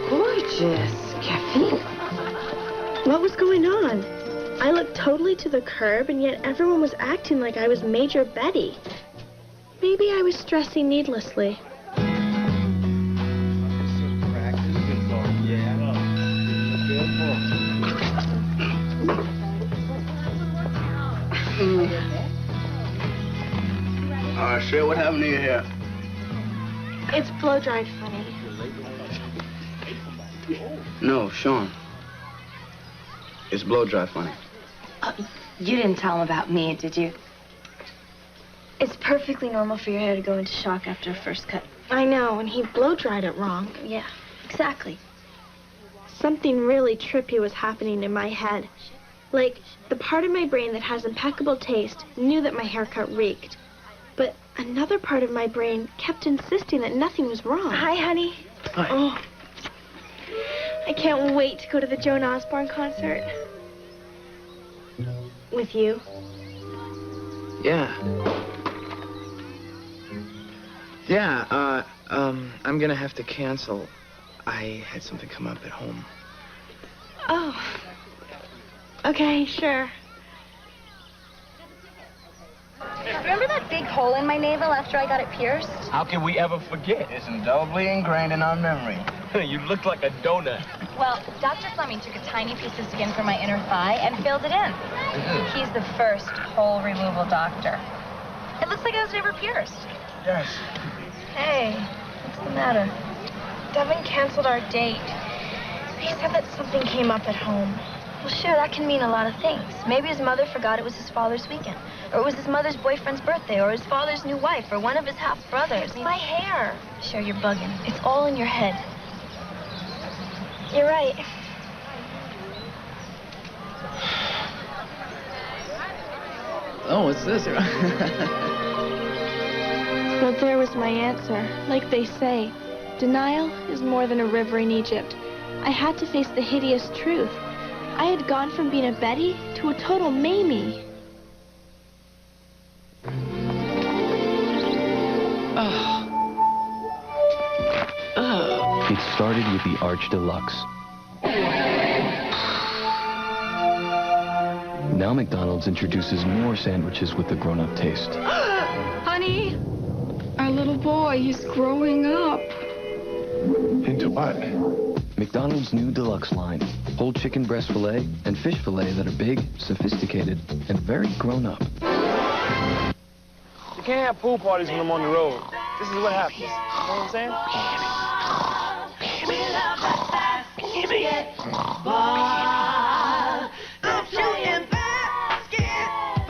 Gorgeous. Caffeine? What was going on? I looked totally to the curb, and yet everyone was acting like I was Major Betty. Maybe I was stressing needlessly. Cher, what happened to your hair? It's blow-dried funny. No, Sean. It's blow-dry funny. You didn't tell him about me, did you? It's perfectly normal for your hair to go into shock after a first cut. I know, and he blow-dried it wrong. Yeah, exactly. Something really trippy was happening in my head. Like, the part of my brain that has impeccable taste knew that my haircut reeked. But another part of my brain kept insisting that nothing was wrong. Hi, honey. Hi. Oh, I can't wait to go to the Joan Osborne concert. With you. Yeah. Yeah, I'm gonna have to cancel. I had something come up at home. Oh. Okay, sure. Remember that big hole in my navel after I got it pierced? How can we ever forget? It's indelibly ingrained in our memory. You look like a donut. Well, Dr. Fleming took a tiny piece of skin from my inner thigh and filled it in. He's the first hole removal doctor. It looks like I was never pierced. Yes. Hey, what's the matter? Devin canceled our date. He said that something came up at home. Well, sure, that can mean a lot of things. Maybe his mother forgot it was his father's weekend. Or it was his mother's boyfriend's birthday, or his father's new wife, or one of his half-brothers. My hair. Sure, you're bugging. It's all in your head. You're right. Oh, what's this? But there was my answer. Like they say, denial is more than a river in Egypt. I had to face the hideous truth. I had gone from being a Betty to a total Mamie. It started with the Arch Deluxe. Now McDonald's introduces more sandwiches with the grown-up taste. Honey, our little boy, he's growing up. Into what? McDonald's new deluxe line. Whole chicken breast filet and fish filet that are big, sophisticated, and very grown up. You can't have pool parties when I'm on the road. This is what happens. You know what I'm saying? I'm shooting basketball.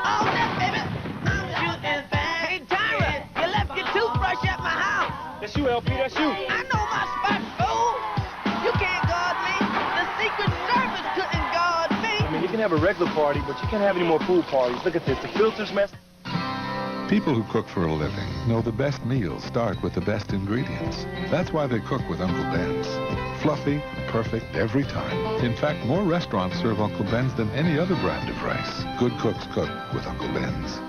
Oh, that baby. I'm shooting basketball. Hey, Tyra, you left your toothbrush at my house. That's you, LP. That's you. I know my spot, fool. You can't guard me. The Secret Service couldn't guard me. I mean, you can have a regular party, but you can't have any more pool parties. Look at this. The filter's messed. People who cook for a living know the best meals start with the best ingredients. That's why they cook with Uncle Ben's. Fluffy, perfect every time. In fact, more restaurants serve Uncle Ben's than any other brand of rice. Good cooks cook with Uncle Ben's.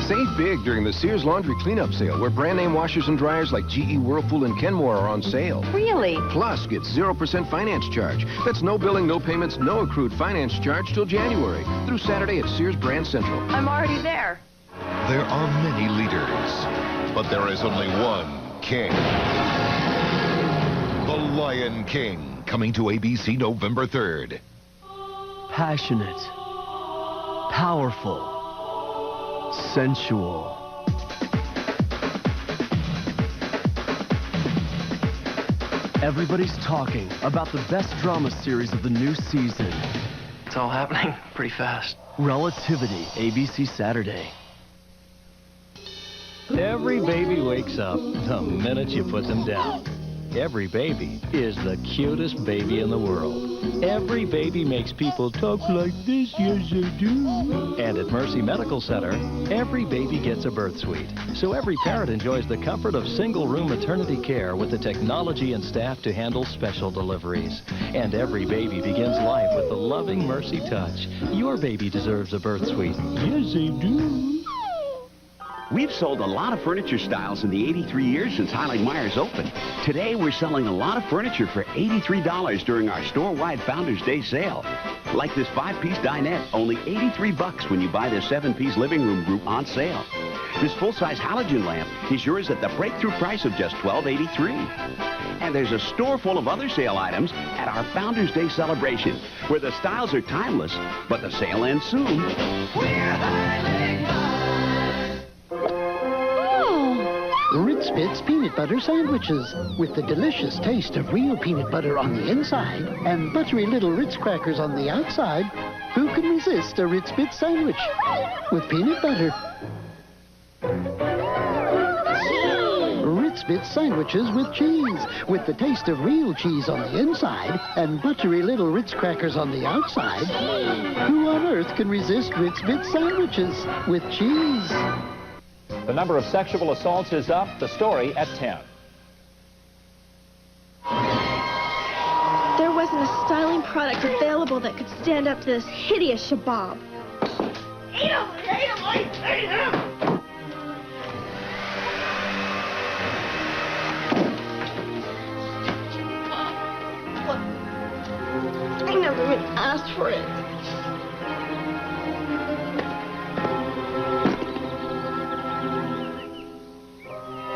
Save big during the Sears Laundry Cleanup Sale, where brand name washers and dryers like GE, Whirlpool, and Kenmore are on sale. Really? Plus, get 0% finance charge. That's no billing, no payments, no accrued finance charge till January. Through Saturday at Sears Brand Central. I'm already there. There are many leaders, but there is only one king. The Lion King, coming to ABC November 3rd. Passionate, powerful, sensual. Everybody's talking about the best drama series of the new season. It's all happening pretty fast. Relativity, ABC Saturday. Every baby wakes up the minute you put them down. Every baby is the cutest baby in the world. Every baby makes people talk like this, yes they do. And at Mercy Medical Center, every baby gets a birth suite. So every parent enjoys the comfort of single-room maternity care with the technology and staff to handle special deliveries. And every baby begins life with the loving Mercy touch. Your baby deserves a birth suite. Yes they do. We've sold a lot of furniture styles in the 83 years since Highland Myers opened. Today, we're selling a lot of furniture for $83 during our store-wide Founders Day sale. Like this 5-piece dinette, only $83 when you buy this 7-piece living room group on sale. This full-size halogen lamp is yours at the breakthrough price of just $12.83. And there's a store full of other sale items at our Founders Day celebration, where the styles are timeless, but the sale ends soon. We're Highland Myers. Ritz Bits peanut butter sandwiches with the delicious taste of real peanut butter on the inside and buttery little Ritz crackers on the outside. Who can resist a Ritz Bits sandwich with peanut butter? Ritz Bits sandwiches with cheese, with the taste of real cheese on the inside and buttery little Ritz crackers on the outside. Who on earth can resist Ritz Bits sandwiches with cheese? The number of sexual assaults is up. The story at 10. There wasn't a styling product available that could stand up to this hideous shabab. Eat him! Eat him! Eat him! I never even asked for it.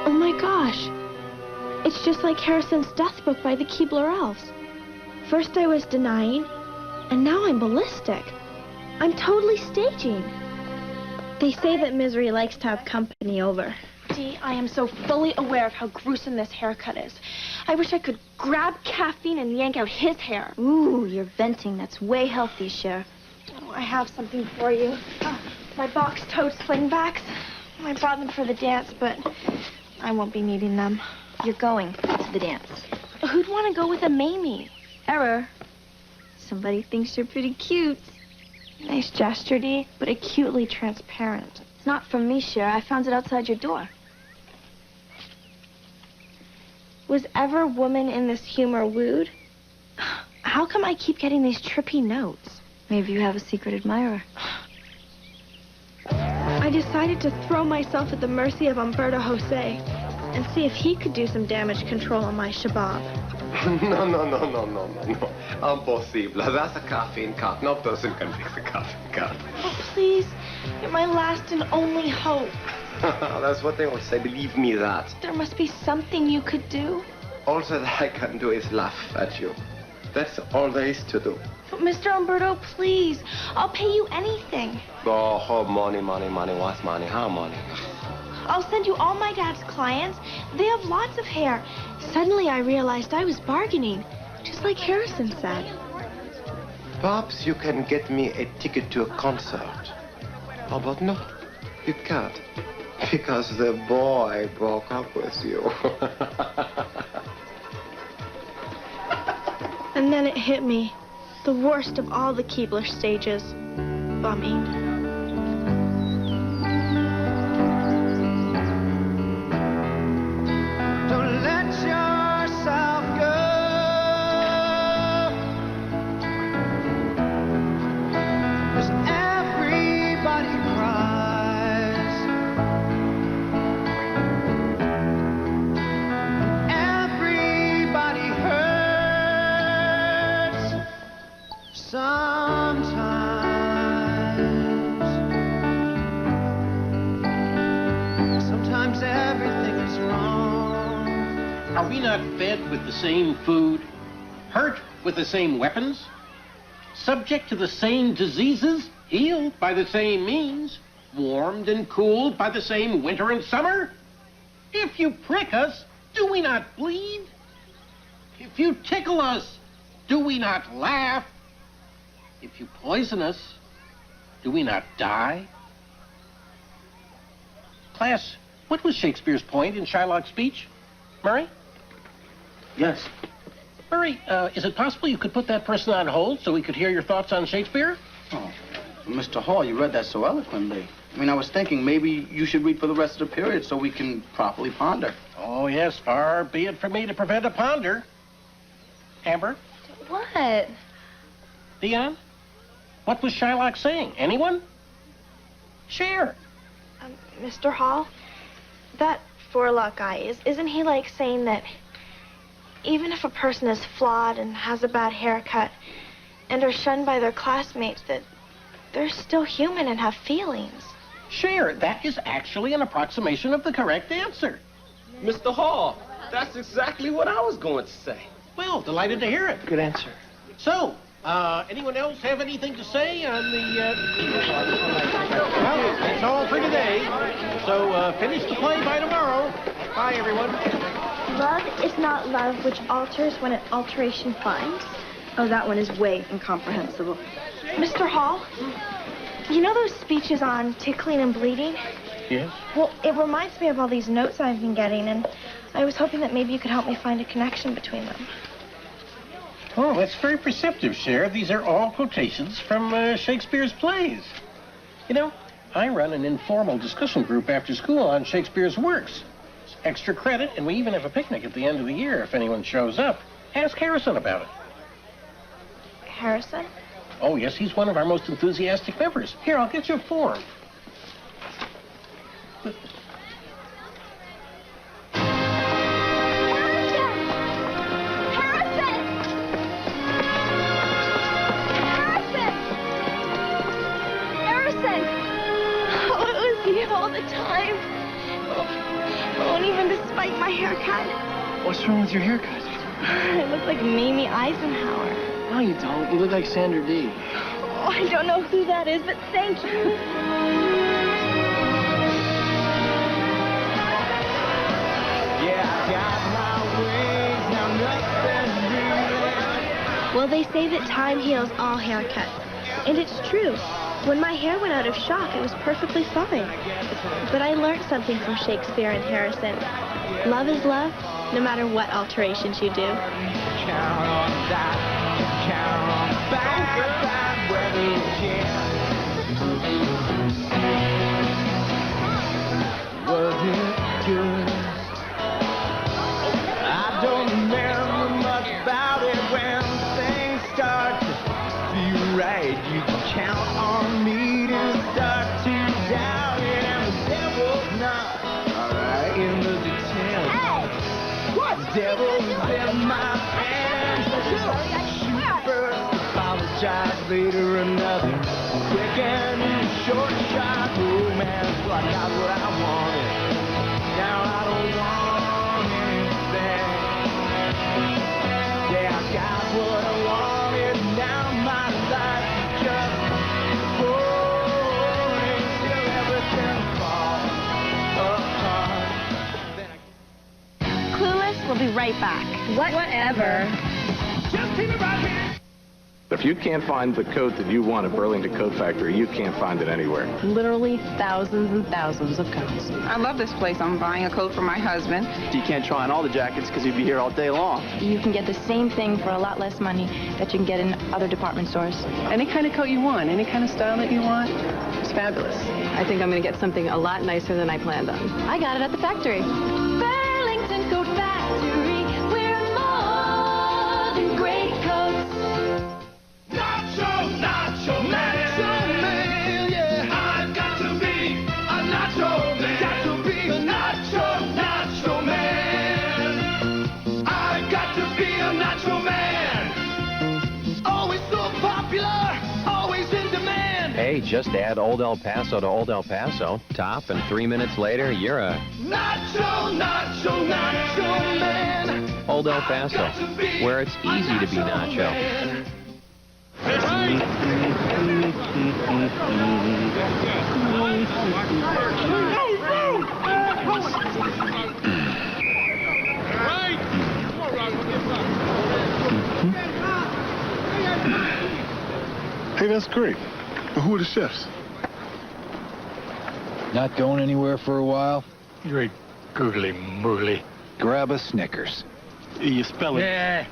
Oh my gosh. It's just like Harrison's death book by the Keebler Elves. First I was denying, and now I'm ballistic. I'm totally staging. They say that misery likes to have company over. Dee, I am so fully aware of how gruesome this haircut is. I wish I could grab caffeine and yank out his hair. Ooh, you're venting. That's way healthy, Cher. Oh, I have something for you. My box-toed slingbacks. I brought them for the dance, but I won't be needing them. You're going to the dance. Who'd want to go with a Mamie? Error. Somebody thinks you're pretty cute. Nice gesture, Dee, but acutely transparent. It's not from me, Cher. I found it outside your door. Was ever woman in this humor wooed? How come I keep getting these trippy notes? Maybe you have a secret admirer. I decided to throw myself at the mercy of Umberto Jose and see if he could do some damage control on my shabab. No. Impossible. That's a caffeine cut. No person can fix a caffeine cut. Oh, please. You're my last and only hope. That's what they always say. Believe me that. There must be something you could do. All that I can do is laugh at you. That's all there is to do. But Mr. Umberto, please. I'll pay you anything. Oh, money. What's money? How money? I'll send you all my dad's clients. They have lots of hair. Suddenly I realized I was bargaining, just like Harrison said. Perhaps you can get me a ticket to a concert. Oh, but no, you can't. Because the boy broke up with you. And then it hit me. The worst of all the Keebler stages. Bumming. Don't let yourself go. 'Cause everybody cries. Everybody hurts. Sometimes everything is wrong. Are we not fed with the same food, hurt with the same weapons, subject to the same diseases, healed by the same means, warmed and cooled by the same winter and summer? If you prick us, do we not bleed? If you tickle us, do we not laugh? If you poison us, do we not die? Class, what was Shakespeare's point in Shylock's speech? Murray? Yes. Murray, is it possible you could put that person on hold so we could hear your thoughts on Shakespeare? Oh, Mr. Hall, you read that so eloquently. I mean, I was thinking maybe you should read for the rest of the period so we can properly ponder. Oh, yes, far be it from me to prevent a ponder. Amber? What? Dion? What was Shylock saying? Anyone? Cher. Mr. Hall, that Forelock guy, isn't he like saying that even if a person is flawed and has a bad haircut and are shunned by their classmates, that they're still human and have feelings? Cher, that is actually an approximation of the correct answer. Mr. Hall, that's exactly what I was going to say. Well, delighted to hear it. Good answer. So, Anyone else have anything to say on the... Well, that's all for today. So finish the play by tomorrow. Bye, everyone. Love is not love which alters when an alteration finds. Oh, that one is way incomprehensible. Mr. Hall, you know those speeches on tickling and bleeding? Yes? Well, it reminds me of all these notes I've been getting, and I was hoping that maybe you could help me find a connection between them. Oh, that's very perceptive, Cher. These are all quotations from Shakespeare's plays. You know, I run an informal discussion group after school on Shakespeare's works. Extra credit, and we even have a picnic at the end of the year if anyone shows up. Ask Harrison about it. Harrison? Oh, yes, he's one of our most enthusiastic members. Here, I'll get you a form. All the time. Oh, and even despite my haircut. What's wrong with your haircut? I look like Mamie Eisenhower. No, you don't. You look like Sandra Dee. Oh, I don't know who that is, but thank you. Well, they say that time heals all haircuts. And it's true. When my hair went out of shock, it was perfectly fine. But I learned something from Shakespeare and Harrison. Love is love, no matter what alterations you do. Was it good? I don't remember much about it when things start to feel right. You can count on me to start to doubt it, and the devil's not in the details. Hey! What? The devil's in my pants. Shoot first, apologize later, another quick and short shot romance. Well, I got what I wanted. Now I don't want anything. Yeah, I got what I wanted. Now my life is just boring till everything falls apart. Clueless will be right back. Whatever. Just keep it right here. If you can't find the coat that you want at Burlington Coat Factory, you can't find it anywhere. Literally thousands and thousands of coats. I love this place. I'm buying a coat for my husband. You can't try on all the jackets because you'd be here all day long. You can get the same thing for a lot less money that you can get in other department stores. Any kind of coat you want, any kind of style that you want, it's fabulous. I think I'm going to get something a lot nicer than I planned on. I got it at the factory. Burlington Coat Factory. We're more than great coats. Nacho man, yeah. I've got to be a nacho man. Got to be a nacho man. I've got to be a nacho man. Always so popular, always in demand. Hey, just add Old El Paso to Old El Paso. Top, and 3 minutes later, you're a Nacho man. Old El Paso, where it's easy to be nacho. Hey, that's great. Who are the chefs? Not going anywhere for a while? Great googly moogly. Grab a Snickers. You spell it. Yeah.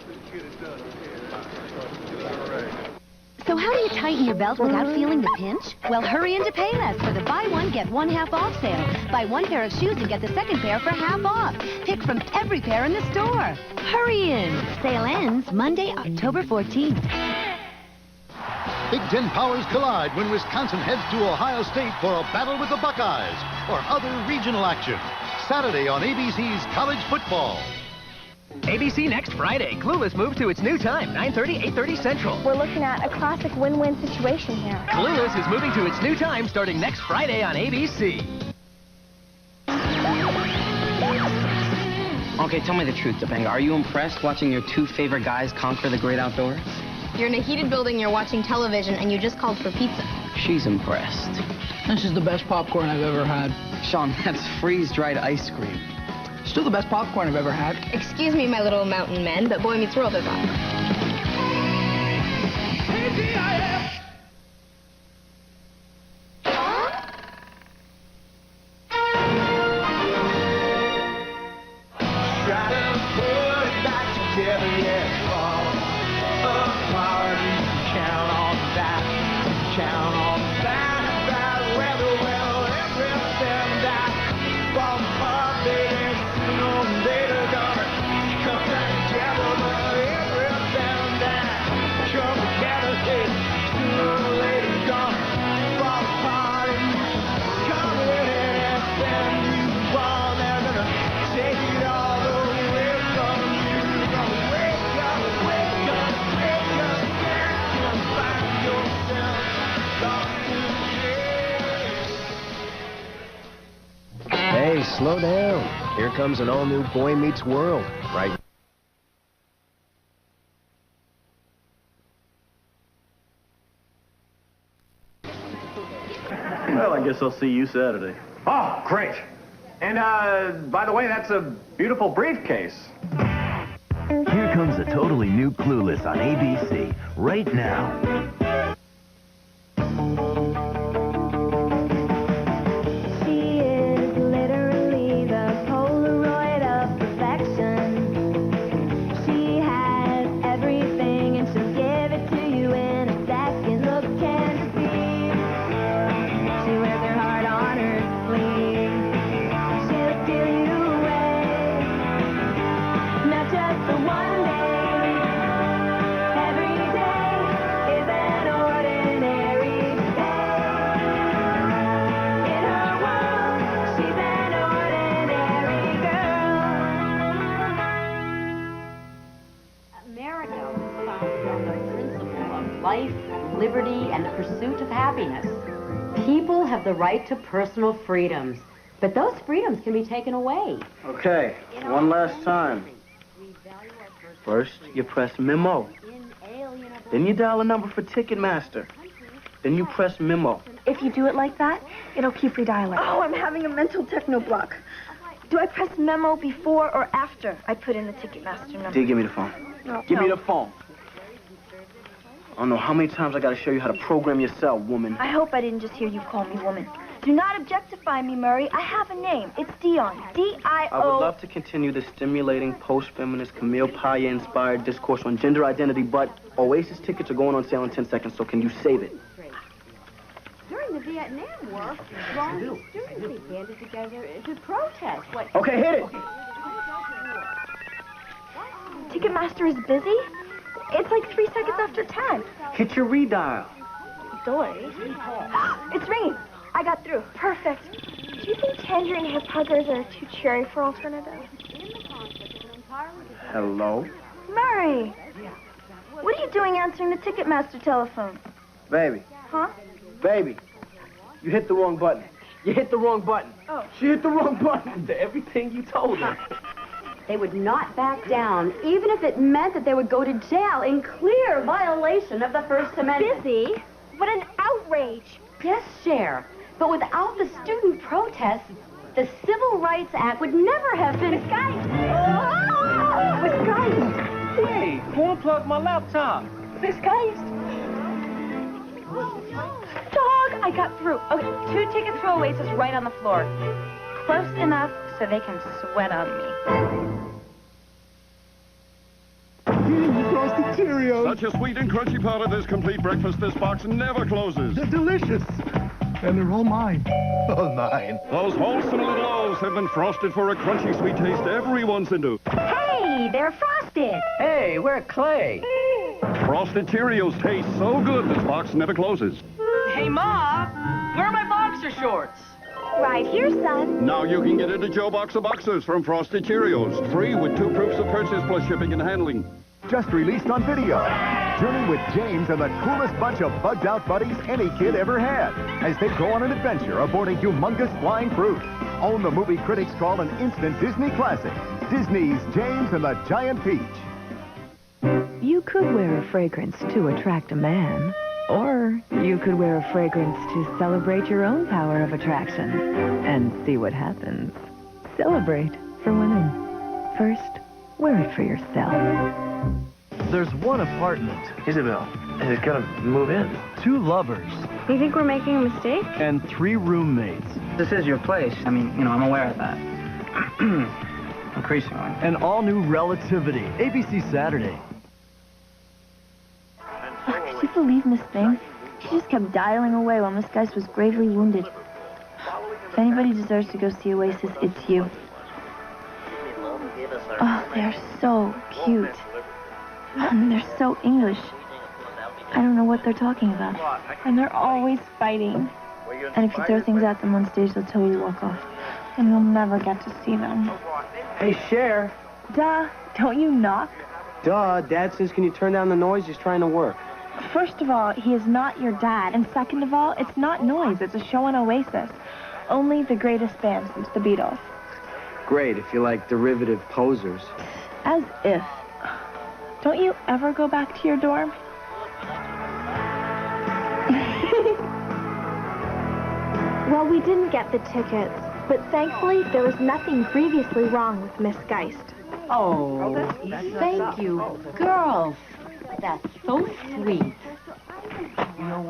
So how do you tighten your belt without feeling the pinch? Well, hurry into Payless for the buy one, get one half off sale. Buy one pair of shoes and get the second pair for half off. Pick from every pair in the store. Hurry in. Sale ends Monday, October 14th. Big Ten powers collide when Wisconsin heads to Ohio State for a battle with the Buckeyes or other regional action. Saturday on ABC's College Football. ABC next Friday. Clueless moved to its new time, 9:30, 8:30 Central. We're looking at a classic win-win situation here. Clueless is moving to its new time starting next Friday on ABC. Okay, tell me the truth, Topanga. Are you impressed watching your two favorite guys conquer the great outdoors? You're in a heated building, you're watching television, and you just called for pizza. She's impressed. This is the best popcorn I've ever had. Sean, that's freeze-dried ice cream. Still the best popcorn I've ever had. Excuse me, my little mountain men, but Boy Meets World is on. TGIF! Try to put it back together, yeah, fall apart. You can count on that. Count on that. That weather, well, everything that falls apart, baby. Sooner or later, gonna come back together. But everything that comes together, hey, sooner or later, gonna fall apart. And you can come in and then you fall. They're gonna take it all away from you. You're gonna wake up, wake up, wake up, and find yourself lost in the day. Hey, slow down. Here comes an all-new Boy Meets World, right? Well, I guess I'll see you Saturday. Oh, great. And, by the way, that's a beautiful briefcase. Here comes a totally new Clueless on ABC right now. She is literally the Polaroid of perfection. She has everything and she'll give it to you in a second. Look, can you see? She wears her heart on her sleeve. She'll steal you away. Not just for one day. Every day is an ordinary day. In her world, she's an ordinary girl. America was founded on the principle of life, liberty, and the pursuit of happiness. People have the right to personal freedoms, but those freedoms can be taken away. Okay, one last time. First, you press memo. Then you dial a number for Ticketmaster. Then you press memo. If you do it like that, it'll keep redialing. Oh, I'm having a mental techno block. Do I press memo before or after I put in the Ticketmaster number? D, give me the phone. No. Give me the phone. I don't know how many times I gotta show you how to program your cell, woman. I hope I didn't just hear you call me woman. Do not objectify me, Murray. I have a name. It's Dion. D-I-O... I would love to continue the stimulating, post-feminist, Camille Paya-inspired discourse on gender identity, but Oasis tickets are going on sale in 10 seconds, so can you save it? During the Vietnam War, strong students banded together to protest what... Okay, hit it! Ticketmaster is busy? It's like 3 seconds after 10. Hit your redial. Dory? It's ringing. I got through. Perfect. Do you think tangerine hip huggers are too cherry for alternatives? Hello? Murray! What are you doing answering the Ticketmaster telephone? Baby. Huh? Baby. You hit the wrong button. You hit the wrong button. Oh. She hit the wrong button. Everything you told her. They would not back down, even if it meant that they would go to jail in clear violation of the First Amendment. Busy? What an outrage! Yes, Cher. But without the student protests, the Civil Rights Act would never have been... Misguided! Hey, who unplugged my laptop? Misguided! Dog, I got through. Okay, 2 tickets for Oasis right on the floor. Close enough so they can sweat on me. Frosted Cheerios. Such a sweet and crunchy part of this complete breakfast, this box never closes. They're delicious. And they're all mine. All mine. Those wholesome little O's have been frosted for a crunchy sweet taste everyone's into. Hey, they're frosted. Hey, we're Clay. Frosted Cheerios taste so good, this box never closes. Hey, Ma, where are my boxer shorts? Right here, son. Now you can get into Joe Boxer Boxers from Frosted Cheerios. Free with 2 proofs of purchase plus shipping and handling. Just released on video. Journey with James and the coolest bunch of bugged-out buddies any kid ever had as they go on an adventure aboard a humongous flying fruit. Own the movie critics call an instant Disney classic. Disney's James and the Giant Peach. You could wear a fragrance to attract a man, or you could wear a fragrance to celebrate your own power of attraction and see what happens. Celebrate for women. First, wear it for yourself. There's one apartment. Isabel, is gonna move in. 2 lovers. You think we're making a mistake? And 3 roommates. This is your place. I mean, I'm aware of that. Increasingly. An all-new Relativity. ABC Saturday. Could you believe Miss Thing? She just kept dialing away while Miss Geist was gravely wounded. If anybody deserves to go see Oasis, it's you. Oh, they're so cute. And they're so English. I don't know what they're talking about. And they're always fighting. And if you throw things at them on stage, they'll totally walk off. And you'll never get to see them. Hey, Cher. Duh, don't you knock? Duh, Dad says, can you turn down the noise? He's trying to work. First of all, he is not your dad. And second of all, it's not noise. It's a show on Oasis. Only the greatest band since the Beatles. Great, if you like derivative posers. As if. Don't you ever go back to your dorm? Well, we didn't get the tickets, but thankfully there was nothing grievously wrong with Miss Geist. Oh, thank you. Girls, that's so sweet.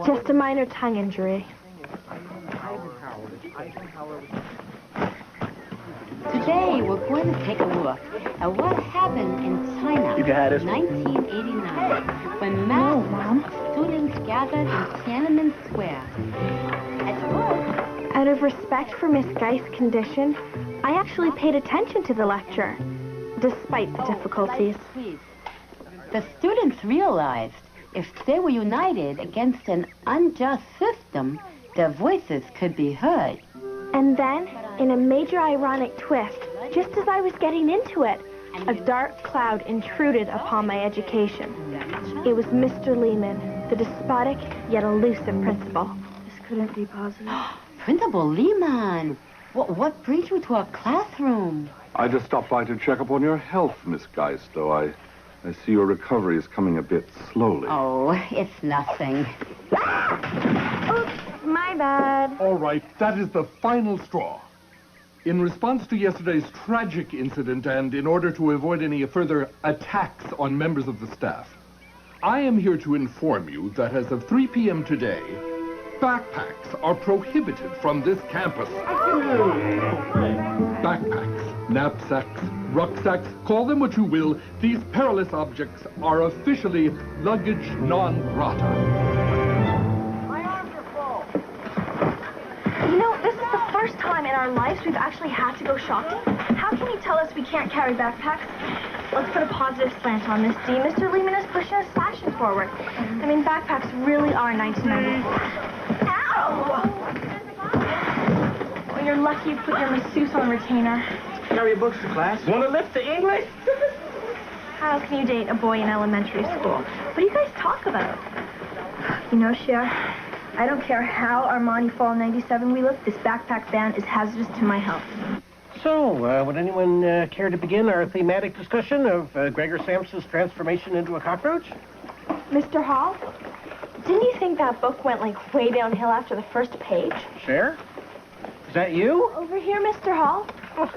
Just a minor tongue injury. Today, we're going to take a look at what happened in China You got it. in 1989 when mass students gathered in Tiananmen Square. Out of respect for Miss Geist's condition, I actually paid attention to the lecture, despite the difficulties. The students realized if they were united against an unjust system, their voices could be heard. And then, in a major ironic twist, just as I was getting into it, a dark cloud intruded upon my education. It was Mr. Lehman, the despotic yet elusive principal. This couldn't be positive. Principal Lehman, what brings you to our classroom? I just stopped by to check up on your health, Miss Geist, though I see your recovery is coming a bit slowly. Oh, it's nothing. Oops, my bad. All right, that is the final straw. In response to yesterday's tragic incident and in order to avoid any further attacks on members of the staff, I am here to inform you that as of 3 p.m. today, backpacks are prohibited from this campus. Backpacks, knapsacks, rucksacks, call them what you will, these perilous objects are officially luggage non grata. You know, this is the first time in our lives we've actually had to go shopping. How can he tell us we can't carry backpacks? Let's put a positive slant on this, D. Mr. Lehman is pushing us fashion forward. I mean, backpacks really are 1994. Ow! Well, you're lucky you put your masseuse on retainer. Carry your books to class. Want to lift the English? How can you date a boy in elementary school? What do you guys talk about? You know, Cher, I don't care how Armani Fall 97 we look, this backpack ban is hazardous to my health. So, would anyone care to begin our thematic discussion of Gregor Samsa's transformation into a cockroach? Mr. Hall, didn't you think that book went, like, way downhill after the first page? Cher? Is that you? Over here, Mr. Hall. Oh,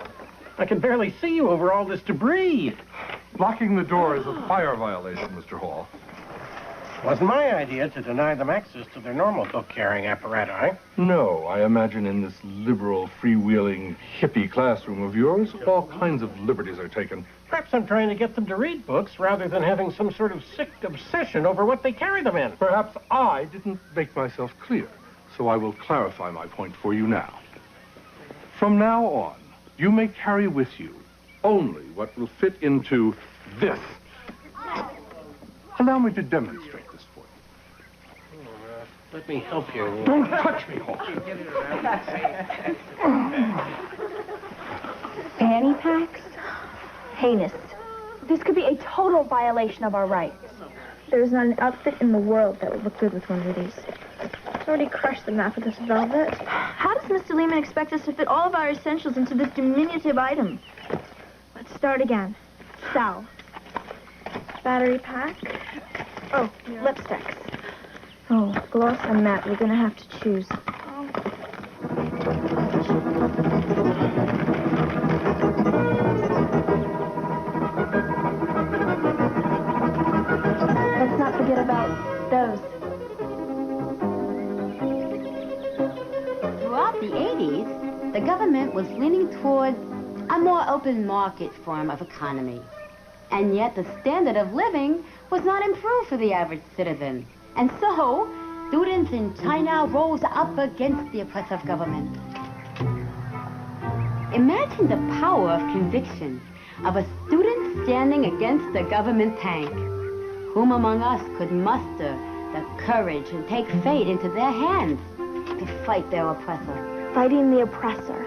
I can barely see you over all this debris. Blocking the door is a fire violation, Mr. Hall. Wasn't my idea to deny them access to their normal book-carrying apparatus. No, I imagine in this liberal, freewheeling, hippie classroom of yours, all kinds of liberties are taken. Perhaps I'm trying to get them to read books rather than having some sort of sick obsession over what they carry them in. Perhaps I didn't make myself clear, so I will clarify my point for you now. From now on, you may carry with you only what will fit into this. Allow me to demonstrate this for you. Let me help you. Don't touch me, Hall. Fanny packs? Heinous. This could be a total violation of our rights. There's not an outfit in the world that would look good with one of these. I've already crushed the map with this velvet. How does Mr. Lehman expect us to fit all of our essentials into this diminutive item? Let's start again. Sal. battery pack. Oh, lipsticks. Oh, gloss and matte. We're gonna have to choose. Let's not forget about those. Throughout the 80s, the government was leaning toward a more open market form of economy. And yet the standard of living was not improved for the average citizen. And so, students in China rose up against the oppressive government. Imagine the power of conviction of a student standing against the government tank. Whom among us could muster the courage and take fate into their hands to fight their oppressor? Fighting the oppressor.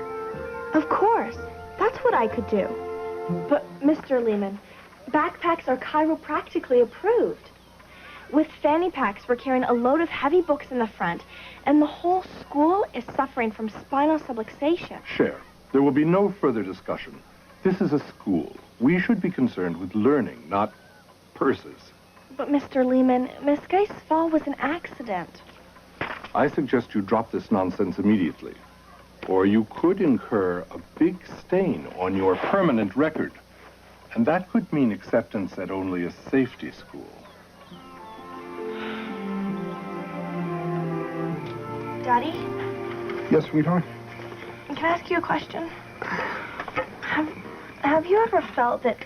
Of course. That's what I could do. But, Mr. Lehman, backpacks are chiropractically approved. With fanny packs, we're carrying a load of heavy books in the front, and the whole school is suffering from spinal subluxation. Cher, there will be no further discussion. This is a school. We should be concerned with learning, not purses. But, Mr. Lehman, Miss Geist's fall was an accident. I suggest you drop this nonsense immediately, or you could incur a big stain on your permanent record. And that could mean acceptance at only a safety school. Daddy, Yes, sweetheart? can I ask you a question? Have you ever felt that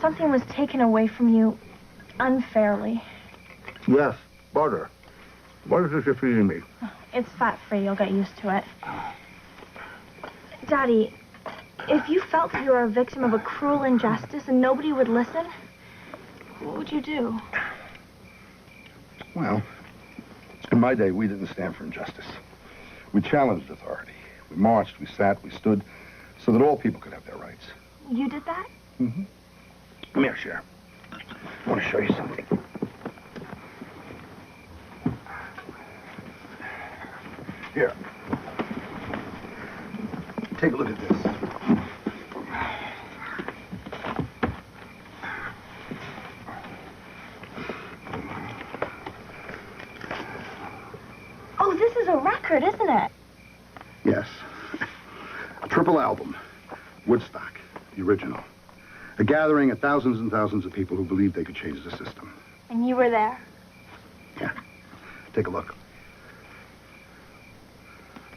something was taken away from you unfairly? Yes, butter. What is this you're feeding me? It's fat-free. You'll get used to it. Daddy, if you felt you were a victim of a cruel injustice and nobody would listen, what would you do? Well, in my day, we didn't stand for injustice. We challenged authority. We marched, we sat, we stood, so that all people could have their rights. You did that? Mm-hmm. Come here, Cher. I want to show you something. Here. Take a look at this. Oh, this is a record, isn't it? Yes. A triple album. Woodstock, the original. A gathering of thousands and thousands of people who believed they could change the system. And you were there? Yeah. Take a look.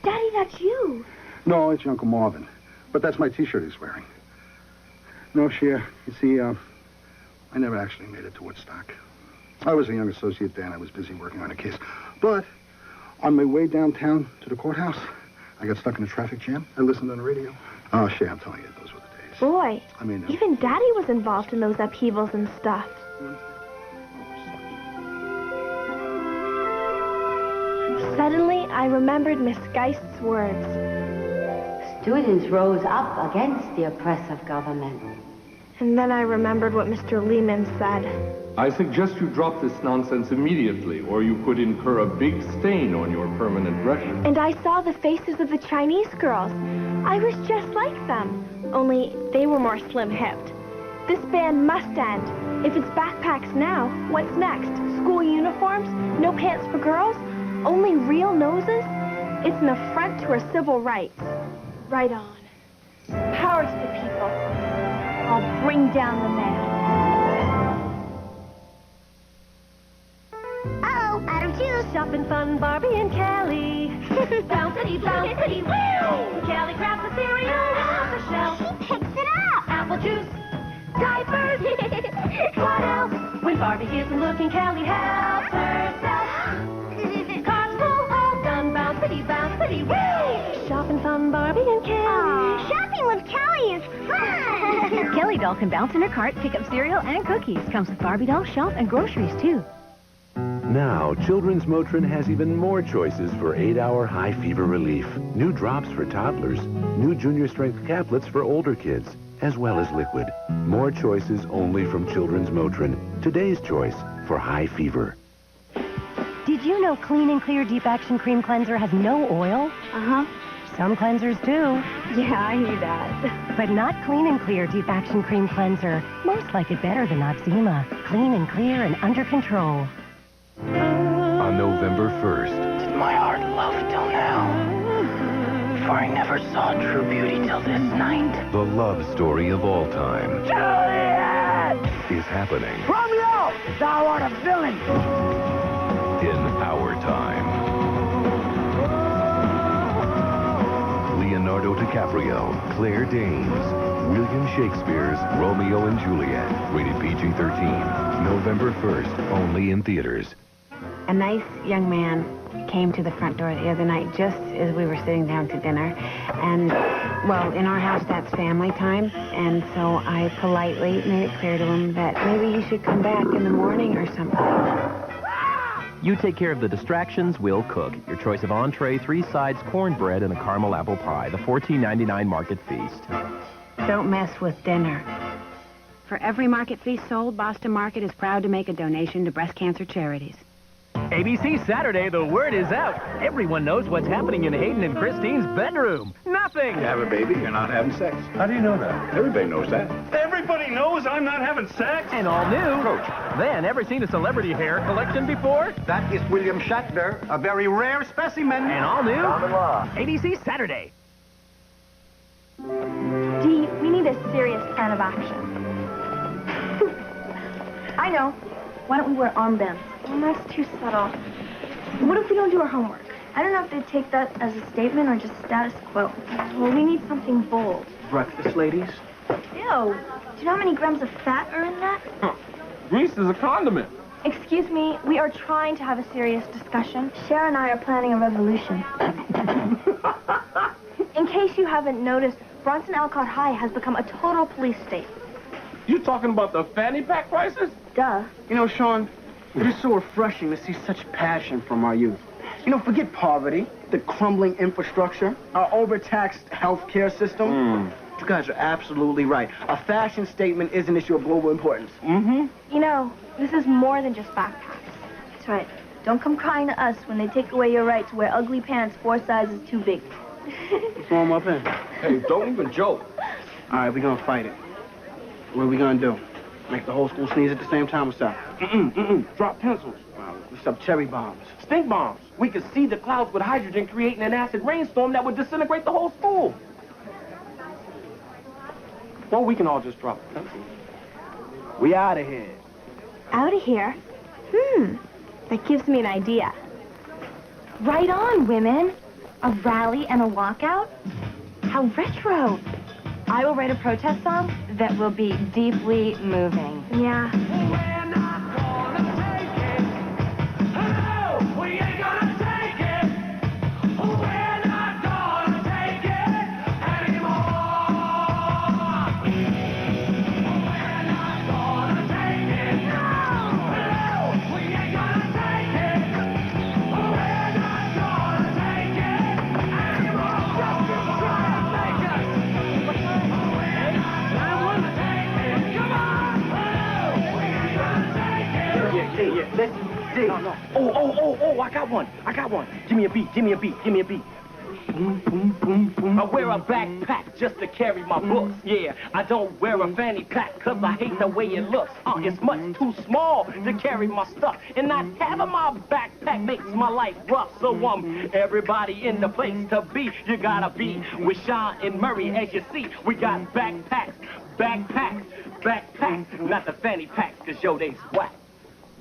Daddy, that's you. No, it's your Uncle Marvin. But that's my T-shirt he's wearing. No, Cher. You see, I never actually made it to Woodstock. I was a young associate then. I was busy working on a case. But on my way downtown to the courthouse, I got stuck in a traffic jam. I listened on the radio. Oh, Cher, I'm telling you, those were the days. Boy, I mean, even Daddy was involved in those upheavals and stuff. Suddenly, I remembered Miss Geist's words. Students rose up against the oppressive government. And then I remembered what Mr. Lehman said. I suggest you drop this nonsense immediately, or you could incur a big stain on your permanent record. And I saw the faces of the Chinese girls. I was just like them, only they were more slim-hipped. This ban must end. If it's backpacks now, what's next? School uniforms? No pants for girls? Only real noses? It's an affront to our civil rights. Right on. Power to the people. I'll bring down the man. Uh-oh, Adam Juice. Shopping fun, Barbie and Callie. Bouncity, bouncity, woo! Callie grabs the cereal off the shelf. She picks it up. Apple juice, diapers. What else? When Barbie isn't looking, Callie helps herself. Carts full, all done, bouncity, bouncity, woo! Shopping fun, Barbie and Callie. Shopping with Kelly is fun. Kelly doll can bounce in her cart, pick up cereal and cookies. Comes with Barbie doll, shelf, and groceries, too. Now, Children's Motrin has even more choices for 8-hour high fever relief. New drops for toddlers, new junior strength caplets for older kids, as well as liquid. More choices only from Children's Motrin. Today's choice for high fever. Did you know Clean and Clear Deep Action Cream Cleanser has no oil? Uh-huh. Some cleansers do. Yeah, I knew that. But not Clean and Clear Defaction Cream Cleanser. Most like it better than Noxzema. Clean and clear and under control. On November 1st, Did my heart love till now? For I never saw true beauty till this night. the love story of all time Juliet! is happening Romeo! Thou art a villain! in our time. Leonardo DiCaprio, Claire Danes, William Shakespeare's Romeo and Juliet, rated PG-13, November 1st, only in theaters. A nice young man came to the front door the other night just as we were sitting down to dinner. And, well, in our house, that's family time. And so I politely made it clear to him that maybe he should come back in the morning or something. You take care of the distractions, we'll cook. Your choice of entree, 3 sides, cornbread, and a caramel apple pie. The $14.99 Market Feast. Don't mess with dinner. For every market feast sold, Boston Market is proud to make a donation to breast cancer charities. ABC Saturday, the word is out. Everyone knows what's happening in Hayden and Christine's bedroom. Nothing. You have a baby, you're not having sex. How do you know that? Everybody knows that. Everybody knows I'm not having sex. And all new. Coach. Then, ever seen a celebrity hair collection before? That is William Shatner, a very rare specimen. And all new. Common law. ABC Saturday. Dee, we need a serious plan of action. I know. Why don't we wear armbands? Well, that's too subtle. What if we don't do our homework? I don't know if they'd take that as a statement or just status quo. Well, we need something bold. Breakfast, ladies? Ew. Do you know how many grams of fat are in that? Grease is a condiment. Excuse me, we are trying to have a serious discussion. Cher and I are planning a revolution. In case you haven't noticed, Bronson Alcott High has become a total police state. You talking about the fanny pack crisis? Duh. You know, Sean, it is so refreshing to see such passion from our youth. You know, forget poverty, the crumbling infrastructure, our overtaxed healthcare system. You guys are absolutely right. A fashion statement is an issue of global importance. You know, this is more than just backpacks. That's right. Don't come crying to us when they take away your right to wear ugly pants 4 sizes too big. Throw them up in. Hey, don't even joke. All right, we're gonna fight it. What are we gonna do? Make the whole school sneeze at the same time? What's up? Drop pencils. What's up, cherry bombs? Stink bombs. We could see the clouds with hydrogen creating an acid rainstorm that would disintegrate the whole school. Well, we can all just drop pencils. We out of here. Out of here? That gives me an idea. Right on, women. A rally and a walkout? How retro. I will write a protest song that will be deeply moving. Yeah. Oh, I got one. Give me a beat. I wear a backpack just to carry my books. Yeah, I don't wear a fanny pack cause I hate the way it looks. It's much too small to carry my stuff. And not having my backpack makes my life rough. So everybody in the place to be. You gotta be with Sean and Murray. As you see, we got backpacks. Not the fanny packs cause yo, they swag.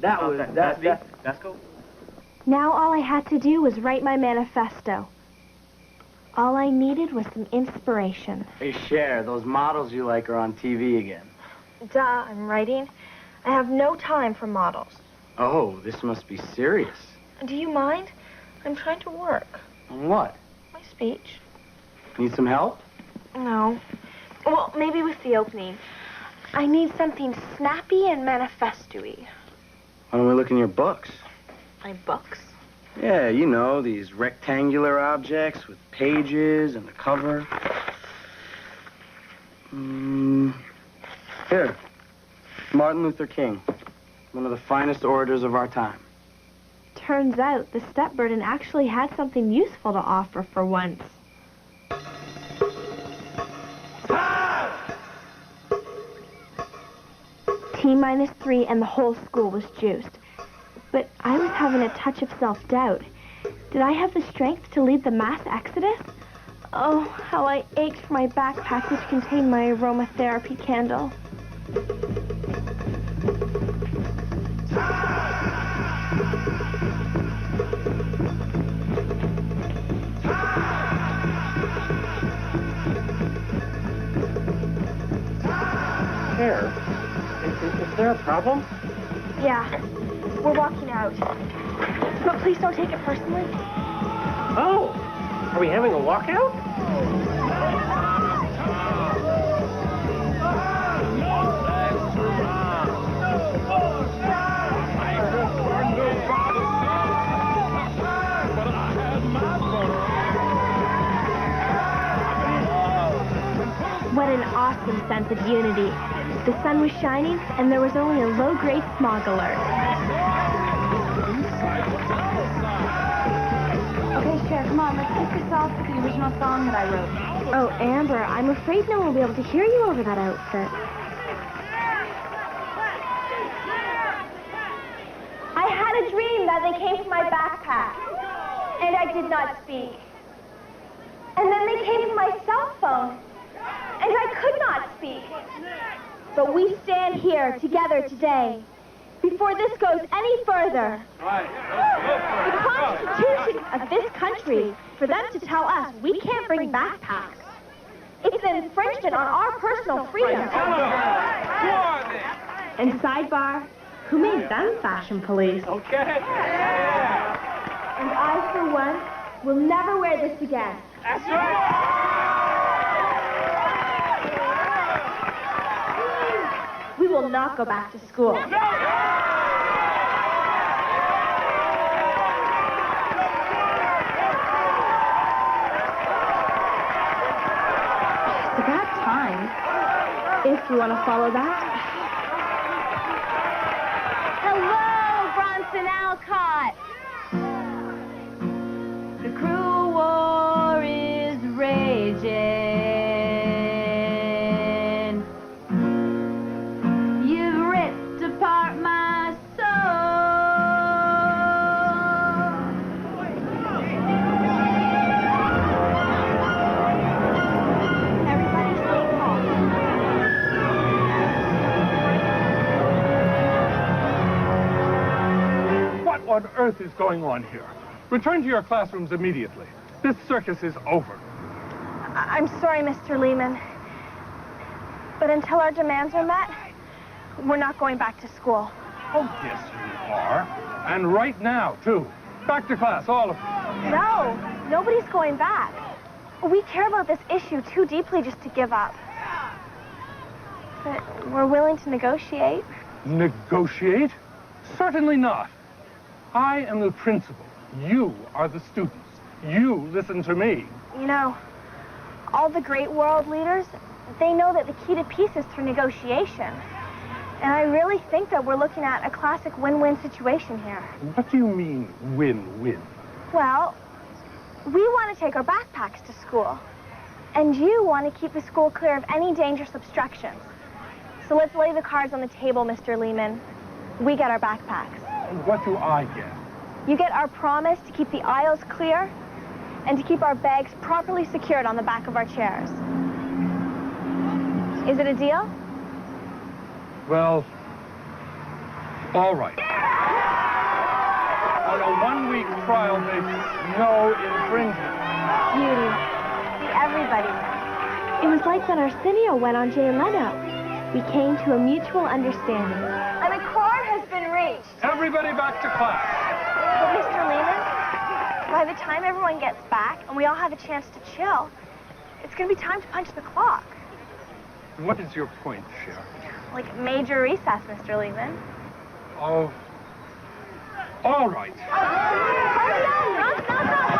That's cool. Now all I had to do was write my manifesto. All I needed was some inspiration. Hey, Cher, those models you like are on TV again. Duh, I'm writing. I have no time for models. Oh, this must be serious. Do you mind? I'm trying to work. On what? My speech. Need some help? No. Well, maybe with the opening. I need something snappy and manifesto-y. Why don't we look in your books? My books? Yeah, you know, these rectangular objects with pages and the cover. Here. Martin Luther King. One of the finest orators of our time. Turns out the step burden actually had something useful to offer for once. T-3 and the whole school was juiced. But I was having a touch of self-doubt. Did I have the strength to lead the mass exodus? Oh, how I ached for my backpack which contained my aromatherapy candle. Cher, is there a problem? Yeah, we're walking out. But please don't take it personally. Oh, are we having a walkout? What an awesome sense of unity. The sun was shining, and there was only a low-grade smog alert. Okay, Cher, come on, let's kick this off with the original song that I wrote. Oh, Amber, I'm afraid no one will be able to hear you over that outfit. I had a dream that they came for my backpack, and I did not speak. And then they came for my cell phone, and I could not speak. But we stand here together today. Before this goes any further, the Constitution of this country, for them to tell us we can't bring backpacks, it's an infringement on our personal freedom. And sidebar, who made them fashion police? Okay. And I, for one, will never wear this again. That's right. We will not go back to school. It's about time, if you want to follow that. Hello, Bronson Alcott. The cruel war is raging. You've ripped apart my soul. Everybody stay calm. What on earth is going on here? Return to your classrooms immediately. This circus is over. I'm sorry, Mr. Lehman. But until our demands are met, we're not going back to school. Oh, yes, you are. And right now, too. Back to class, all of you. No, nobody's going back. We care about this issue too deeply just to give up. But we're willing to negotiate. Negotiate? Certainly not. I am the principal. You are the students. You listen to me. You know, all the great world leaders, they know that the key to peace is through negotiation. And I really think that we're looking at a classic win-win situation here. What do you mean, win-win? Well, we want to take our backpacks to school. And you want to keep the school clear of any dangerous obstructions. So let's lay the cards on the table, Mr. Lehman. We get our backpacks. What do I get? You get our promise to keep the aisles clear and to keep our bags properly secured on the back of our chairs. Is it a deal? Well, all right. On a one-week trial basis, no infringement. Beauty. See, everybody. It was like when Arsenio went on Jay Leno. We came to a mutual understanding. An accord has been reached. Everybody back to class. But Mr. Lehman, by the time everyone gets back and we all have a chance to chill, it's going to be time to punch the clock. What is your point, Cher? Like major recess, Mr. Lehman. Oh, all right. Hurry on, Ron, not that high.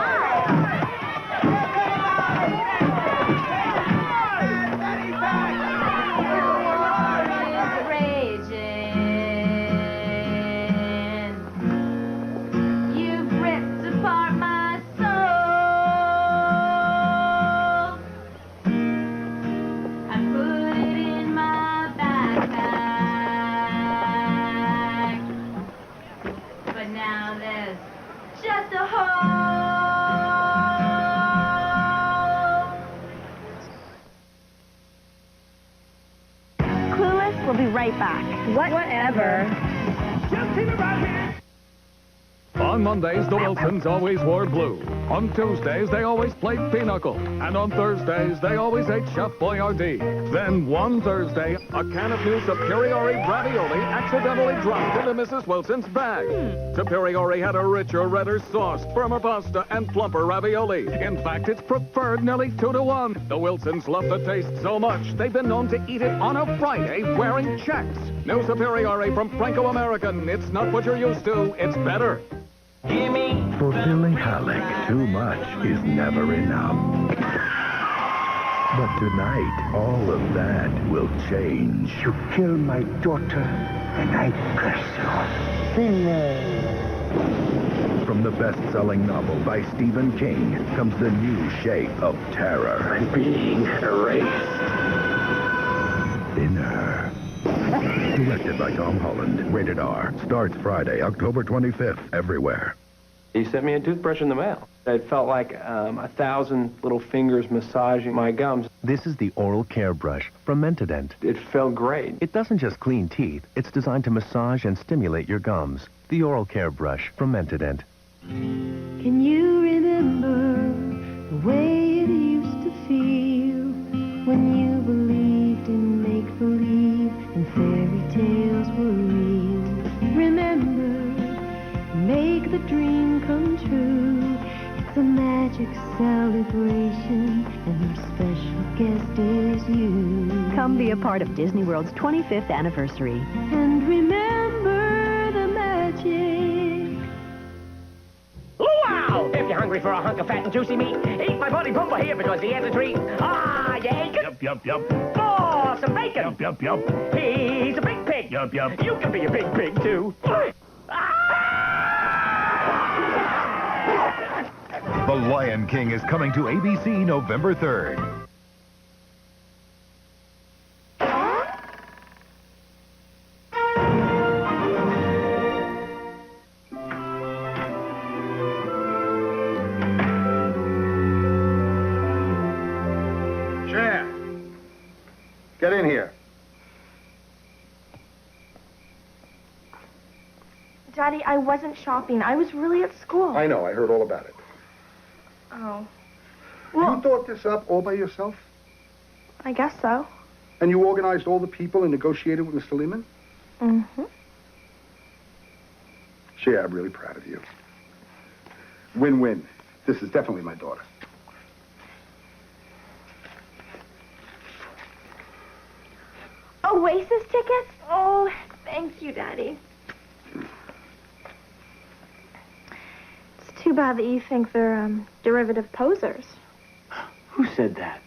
We'll be right back. Whatever. Just keep it right here. On Mondays, the Wilsons always wore blue. On Tuesdays, they always played pinochle. And on Thursdays, they always ate Chef Boyardee. Then one Thursday, a can of new Superiore ravioli accidentally dropped into Mrs. Wilson's bag. Superiore had a richer, redder sauce, firmer pasta, and plumper ravioli. In fact, it's preferred nearly 2-to-1. The Wilsons love the taste so much, they've been known to eat it on a Friday wearing checks. New Superiore from Franco-American. It's not what you're used to, it's better. For Billy Halleck, too much is never enough. But tonight, all of that will change. You kill my daughter, and I curse you. Sinner. From the best-selling novel by Stephen King comes the new shape of terror. I'm being erased. Sinner. Directed by Tom Holland. Rated R. Starts Friday, October 25th, everywhere. He sent me a toothbrush in the mail. It felt like 1,000 little fingers massaging my gums. This is the Oral Care Brush from Mentadent. It felt great. It doesn't just clean teeth. It's designed to massage and stimulate your gums. The Oral Care Brush from Mentadent. Can you remember the way it used to feel when you believed in make-believe and fairy tales were real? Remember, make the dream come true. It's a magic celebration, and our special guest is you. Come be a part of Disney World's 25th anniversary. And remember the magic. Wow! If you're hungry for a hunk of fat and juicy meat, eat my buddy Pumbaa here because he has a treat. Ah, you ain't good. Yup. Oh, some bacon. Yup. He's a big pig. Yup. You can be a big pig, too. The Lion King is coming to ABC November 3rd. Cher, get in here. Daddy, I wasn't shopping. I was really at school. I know, I heard all about it. Oh. You thought this up all by yourself? I guess so. And you organized all the people and negotiated with Mr. Lehman? Mm-hmm. Cher, I'm really proud of you. Win-win. This is definitely my daughter. Oasis tickets? Oh, thank you, Daddy. It's too bad that you think they're, derivative posers. Who said that?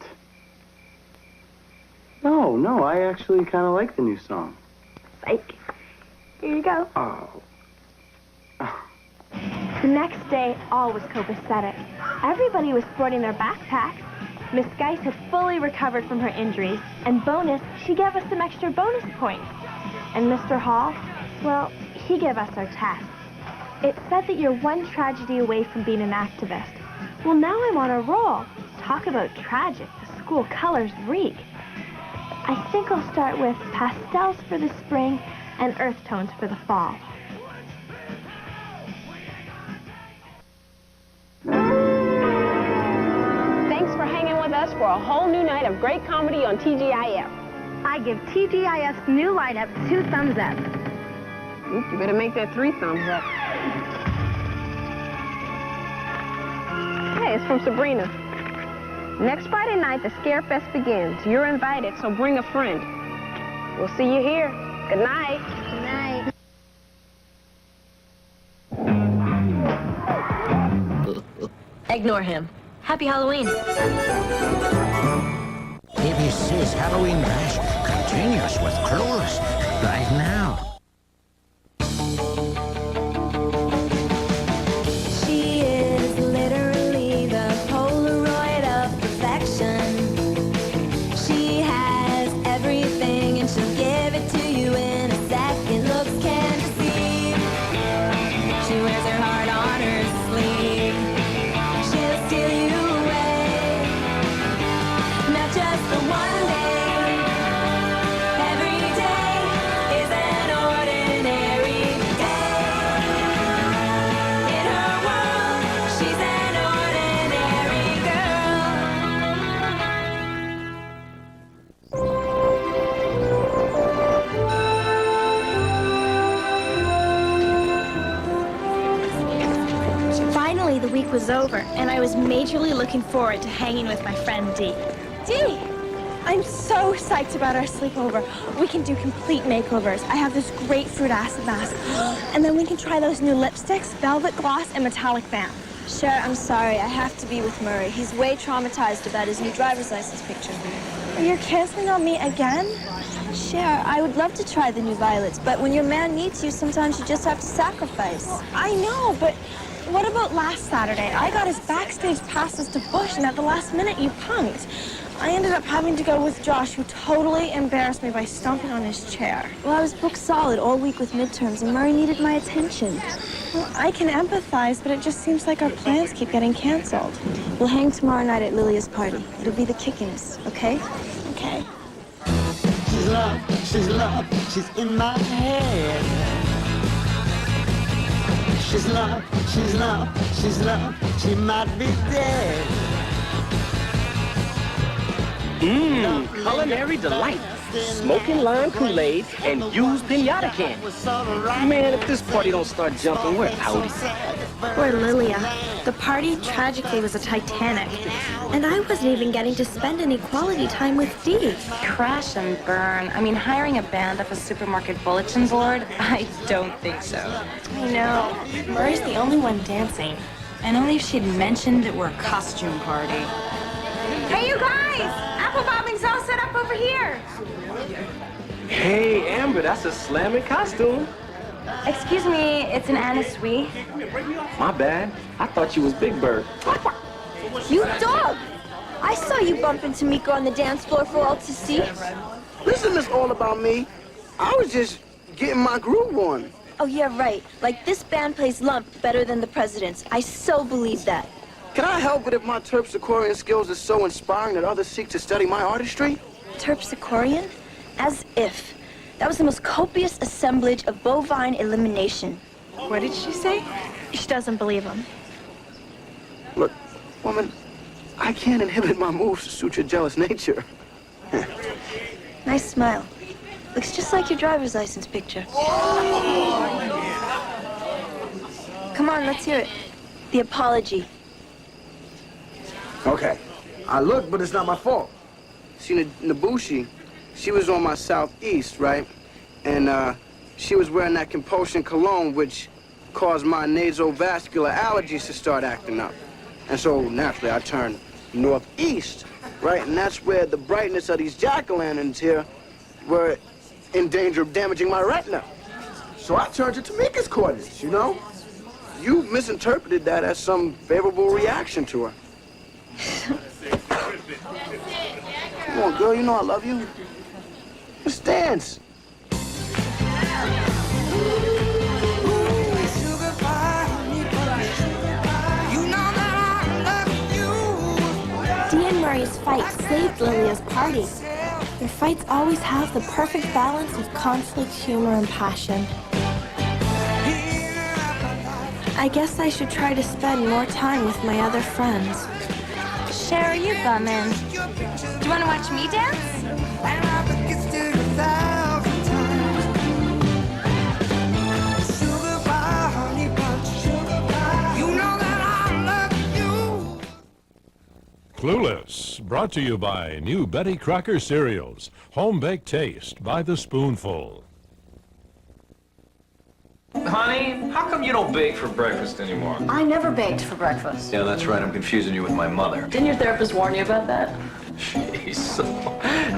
No, I actually kind of like the new song. Psych. Here you go. Oh. The next day, all was copacetic. Everybody was sporting their backpacks. Miss Geis had fully recovered from her injuries, and bonus, she gave us some extra bonus points. And Mr. Hall, well, he gave us our test. It said that you're one tragedy away from being an activist. Well, now I'm on a roll. Talk about tragic. The school colors reek. I think I'll start with pastels for the spring and earth tones for the fall. Thanks for hanging with us for a whole new night of great comedy on TGIF. I give TGIF's new lineup 2 thumbs up. You better make that 3 thumbs up. Hey, it's from Sabrina. Next Friday night, the Scare Fest begins. You're invited, so bring a friend. We'll see you here. Good night. Good night. Ignore him. Happy Halloween. ABC's Halloween Bash continues with Clueless right now. She is literally the Polaroid of perfection. She has everything and she'll give it to you in a second. Looks can deceive. She wears her heart on her sleeve. She'll steal you away. Not just for one day, every day. week was over, and I was majorly looking forward to hanging with my friend Dee. Dee! I'm so psyched about our sleepover. We can do complete makeovers. I have this grapefruit acid mask. And then we can try those new lipsticks, velvet gloss, and metallic band. Cher, I'm sorry. I have to be with Murray. He's way traumatized about his new driver's license picture. Are you canceling on me again? Cher, I would love to try the new violets, but when your man needs you, sometimes you just have to sacrifice. I know, but what about last Saturday? I got his backstage passes to Bush, and at the last minute, you punked. I ended up having to go with Josh, who totally embarrassed me by stomping on his chair. Well, I was booked solid all week with midterms, and Murray needed my attention. Well, I can empathize, but it just seems like our plans keep getting canceled. We'll hang tomorrow night at Lilia's party. It'll be the kickiness, okay? Okay. She's love, she's in my head. She's love, she might be dead. Culinary delight. Smoking lime Kool-Aid and used pinata candy. Man, if this party don't start jumping, we're outie. Poor Lilia. The party tragically was a Titanic. And I wasn't even getting to spend any quality time with Dee. Crash and burn. I mean, hiring a band off a supermarket bulletin board? I don't think so. I know. Murray's the only one dancing. And only if she'd mentioned it were a costume party. Hey, you guys! Apple bobbing's all set up over here. Hey, Amber, that's a slamming costume. Excuse me, it's an Anna Sui. My bad. I thought you was Big Bird. You dog! I saw you bump into Miko on the dance floor for all to see. Listen, it's all about me. I was just getting my groove on. Oh, yeah, right. Like, this band plays lump better than the president's. I so believe that. Can I help it if my terpsichorean skills are so inspiring that others seek to study my artistry? Terpsichorean? As if. That was the most copious assemblage of bovine elimination. What did she say? She doesn't believe him. Look, woman, I can't inhibit my moves to suit your jealous nature. Nice smile. Looks just like your driver's license picture. Come on, let's hear it. The apology. Okay. I look, but it's not my fault. See, Nabushi, she was on my southeast, right? And she was wearing that compulsion cologne, which caused my nasovascular allergies to start acting up. And so, naturally, I turned northeast, right? And that's where the brightness of these jack-o'-lanterns here were in danger of damaging my retina. So I turned to Tamika's coordinates, you know? You misinterpreted that as some favorable reaction to her. Come on, girl, you know I love you. Just dance. Dee and Murray's fight saved Lilia's party. Their fights always have the perfect balance of conflict, humor, and passion. I guess I should try to spend more time with my other friends. Cher, are you bumming? Do you want to watch me dance? Clueless, brought to you by new Betty Crocker cereals. Home-baked taste by the spoonful. Honey, how come you don't bake for breakfast anymore? I never baked for breakfast. Yeah, that's right. I'm confusing you with my mother. Didn't your therapist warn you about that? Jeez.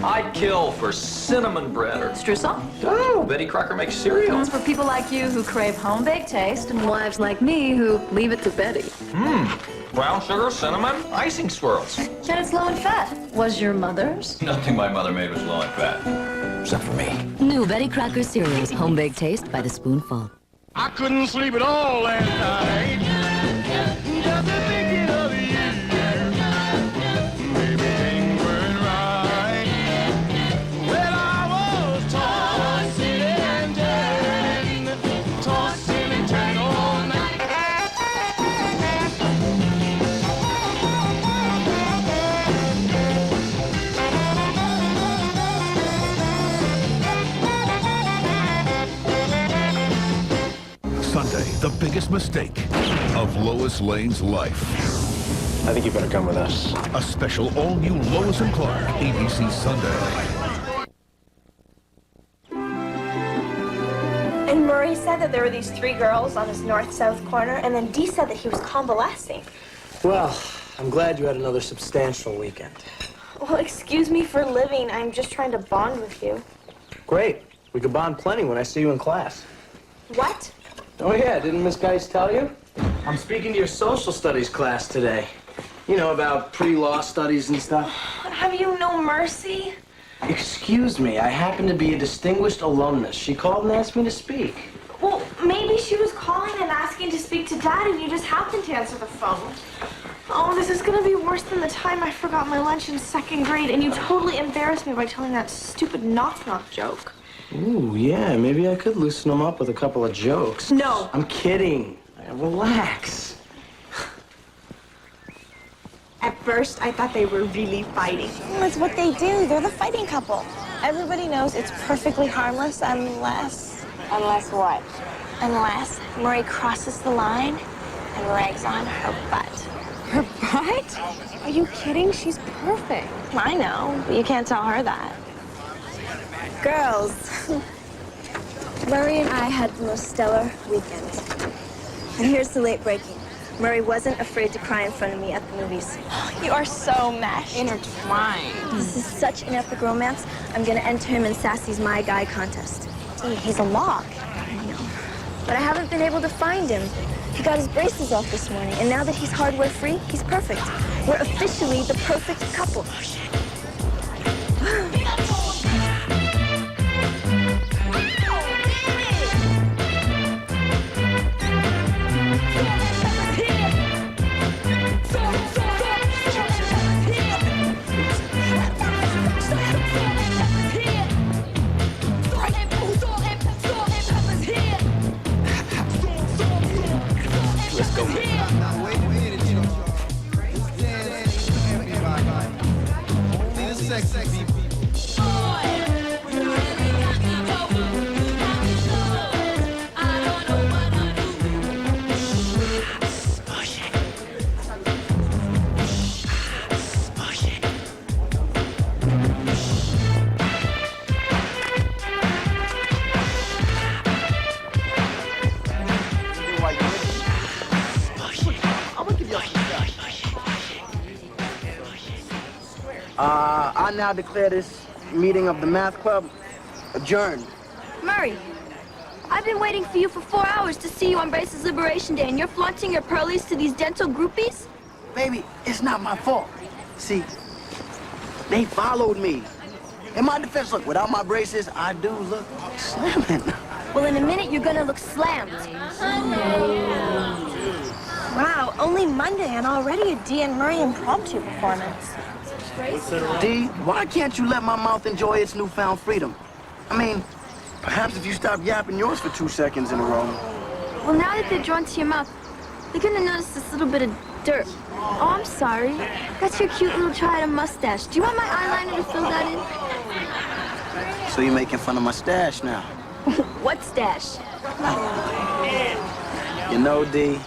I'd kill for cinnamon bread or... Streusel? Oh, Betty Crocker makes cereal. It's for people like you who crave home-baked taste and wives like me who leave it to Betty. Brown sugar, cinnamon, icing swirls. And it's low in fat. Was your mother's? Nothing my mother made was low in fat. Except for me. New Betty Crocker cereals, home-baked taste by the spoonful. I couldn't sleep at all last night. Just thinking of you. Maybe things weren't right. Well, I was tossing and turning all night. Sunday, the biggest mistake of Lois Lane's life. I think you better come with us. A special all-new Lois and Clark, ABC Sunday. And Murray said that there were these 3 girls on his north-south corner, and then Dee said that he was convalescing. Well, I'm glad you had another substantial weekend. Well, excuse me for living. I'm just trying to bond with you. Great. We could bond plenty when I see you in class. What? Oh, yeah, didn't Miss Geis tell you? I'm speaking to your social studies class today. You know, about pre-law studies and stuff. Have you no mercy? Excuse me, I happen to be a distinguished alumnus. She called and asked me to speak. Well, maybe she was calling and asking to speak to Dad, and you just happened to answer the phone. Oh, this is gonna be worse than the time I forgot my lunch in 2nd grade, and you totally embarrassed me by telling that stupid knock-knock joke. Ooh, yeah, maybe I could loosen them up with a couple of jokes. No. I'm kidding. Relax. At first, I thought they were really fighting. That's what they do. They're the fighting couple. Everybody knows it's perfectly harmless unless... Unless what? Unless Murray crosses the line and rags on her butt. Her butt? Are you kidding? She's perfect. I know, but you can't tell her that. Girls, Murray and I had the most stellar weekend. And here's the late breaking. Murray wasn't afraid to cry in front of me at the movies. You are so meshed. Intertwined. This is such an epic romance. I'm gonna enter him in Sassy's My Guy contest. Dude, he's a lock. I know. But I haven't been able to find him. He got his braces off this morning, and now that he's hardware free, he's perfect. We're officially the perfect couple. Let's go. I now declare this meeting of the math club adjourned. Murray, I've been waiting for you for 4 hours to see you on Braces Liberation Day, and you're flaunting your pearlies to these dental groupies? Baby, it's not my fault. See, they followed me. In my defense, look, without my braces, I do look slamming. Well, in a minute, you're gonna look slammed. Wow, only Monday and already a Dee and Murray impromptu performance. Dee, why can't you let my mouth enjoy its newfound freedom? I mean, perhaps if you stop yapping yours for 2 seconds in a row. Well, now that they're drawn to your mouth, they're gonna notice this little bit of dirt. Oh, I'm sorry. That's your cute little triad mustache. Do you want my eyeliner to fill that in? So you're making fun of my stash now? What stash? You know, Dee,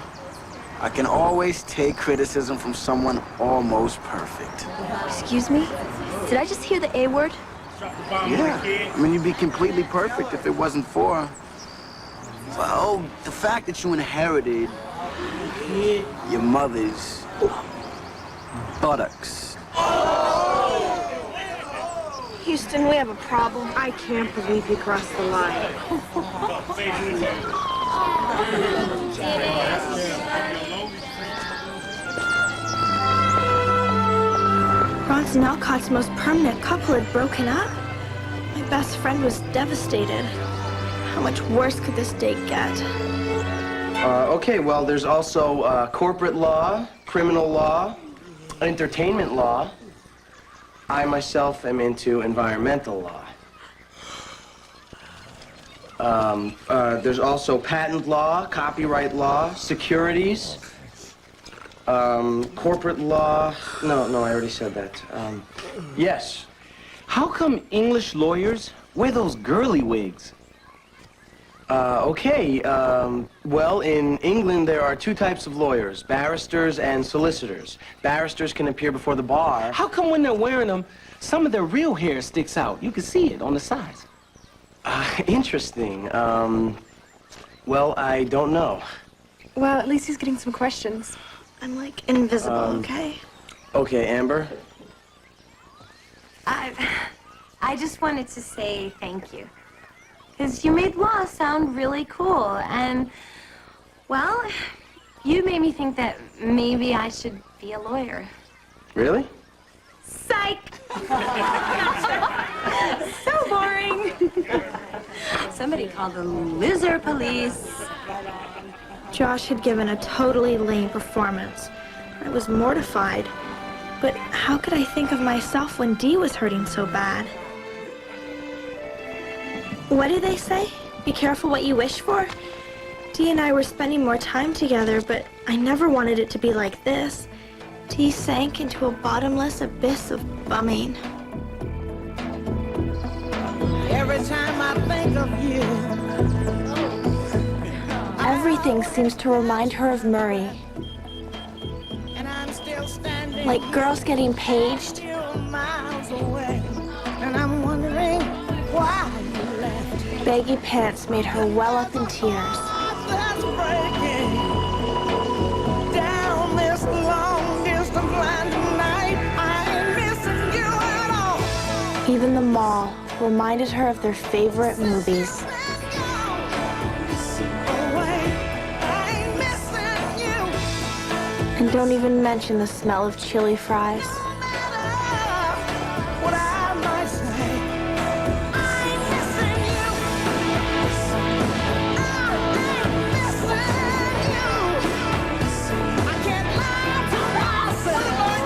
I can always take criticism from someone almost perfect. Excuse me? Did I just hear the A word? Yeah, I mean, you'd be completely perfect if it wasn't for, well, the fact that you inherited your mother's buttocks. Houston, we have a problem. I can't believe you crossed the line. Ron's and Alcott's most permanent couple had broken up. My best friend was devastated. How much worse could this date get? Okay, well, there's also corporate law, criminal law, entertainment law. I myself am into environmental law. There's also patent law, copyright law, securities, corporate law. No, I already said that. Yes. How come English lawyers wear those girly wigs? Well, in England, there are two types of lawyers, barristers and solicitors. Barristers can appear before the bar. How come when they're wearing them, some of their real hair sticks out? You can see it on the sides. Interesting. Well, I don't know. Well, at least he's getting some questions. I'm, like, invisible, okay? Okay, Amber. I just wanted to say thank you. Because you made law sound really cool. And, well, you made me think that maybe I should be a lawyer. Really? Psych! So boring. Somebody called the loser police. Josh had given a totally lame performance. I was mortified. But how could I think of myself when Dee was hurting so bad? What do they say? Be careful what you wish for? Dee and I were spending more time together, but I never wanted it to be like this. Dee sank into a bottomless abyss of bumming. Every time I think of you. Everything seems to remind her of Murray. And I'm still standing. Like girls getting paged. Miles away. And I'm wondering why you left. Baggy pants made her well up in tears. That's breaking down this long distance line tonight. I ain't missing you at all. Even the mall reminded her of their favorite movies. And don't even mention the smell of chili fries. What I might say, I ain't missing you. I ain't missing you. I can't lie to myself.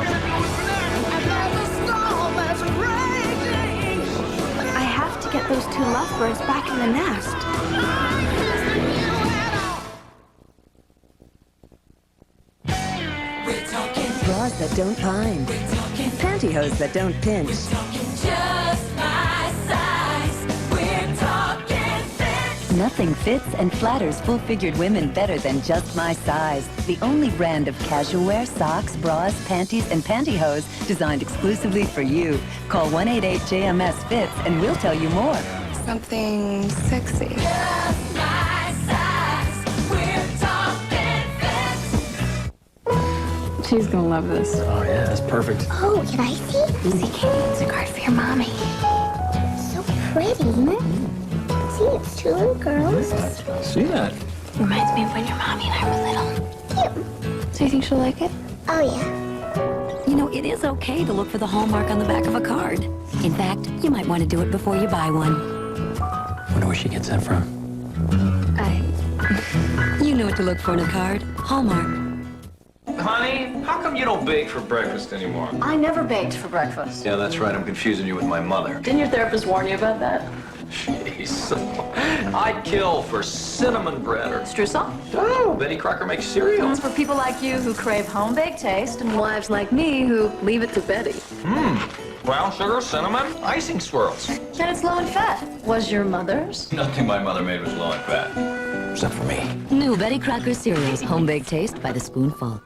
And there's a storm that's raging. I have to get those two lovebirds back in the nest. Bras that don't bind. Pantyhose that don't pinch. Just my size. We're talking fit. Nothing fits and flatters full-figured women better than Just My Size. The only brand of casual wear, socks, bras, panties, and pantyhose designed exclusively for you. Call 188-JMS-FITS and we'll tell you more. Something sexy. Just my size. We're talking fit. She's gonna love this. Oh, yeah, that's perfect. Oh, can I see? See, Katie, it's a card for your mommy. So pretty. See, it's two little girls. See that? Reminds me of when your mommy and I were little. So you think she'll like it? Oh, yeah. You know, it is okay to look for the hallmark on the back of a card. In fact, you might want to do it before you buy one. Wonder where she gets that from. You know what to look for in a card. Hallmark. Honey, how come you don't bake for breakfast anymore? I never baked for breakfast. Yeah, that's right. I'm confusing you with my mother. Didn't your therapist warn you about that? Jeez. I'd kill for cinnamon bread or... Streusel? Oh, Betty Crocker makes cereal. It's for people like you who crave home-baked taste and wives like me who leave it to Betty. Brown sugar, cinnamon, icing swirls. And it's low in fat. Was your mother's? Nothing my mother made was low in fat. Except for me. New Betty Crocker cereals. Home-baked taste by the spoonful.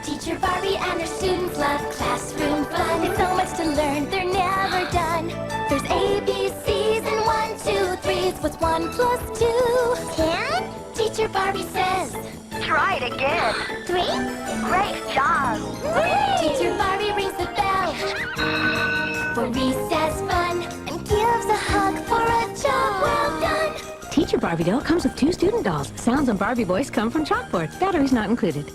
Teacher Barbie and her students love classroom fun. It's so much to learn, they're never done. There's ABCs and 1, 2, 3's. What's 1 plus 2? 10? Teacher Barbie says. Try it again. 3? Great job. Teacher Barbie rings the bell for recess fun and gives a hug for a job well done. Teacher Barbie doll comes with 2 student dolls. Sounds on Barbie voice come from chalkboard. Batteries not included.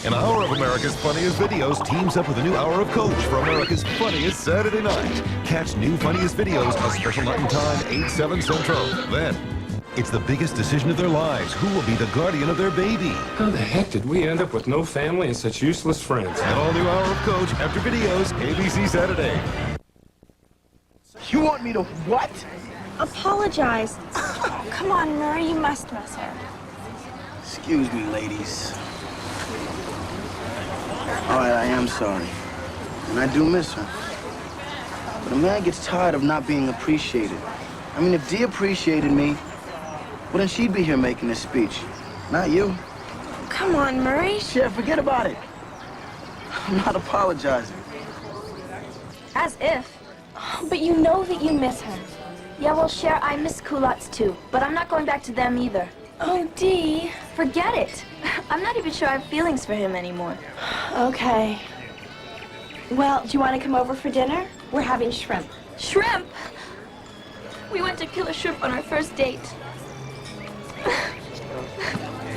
An hour of America's Funniest Videos teams up with a new hour of Coach for America's Funniest Saturday Night. Catch new Funniest Videos, a special night and time, 8/7 Central. Then, it's the biggest decision of their lives. Who will be the guardian of their baby? How the heck did we end up with no family and such useless friends? An all-new hour of Coach after Videos, ABC Saturday. You want me to what? Apologize. Come on, Murray, you must miss her. Excuse me, ladies. All right, I am sorry. And I do miss her. But a man gets tired of not being appreciated. I mean, if Dee appreciated me, Well, then she'd be here making this speech, not you. Come on, Murray. Cher, forget about it. I'm not apologizing. As if. But you know that you miss her. Yeah, well, Cher, I miss culottes too, but I'm not going back to them either. Oh, Dee. Forget it. I'm not even sure I have feelings for him anymore. Okay. Well, do you want to come over for dinner? We're having shrimp. Shrimp? We went to kill a shrimp on our first date.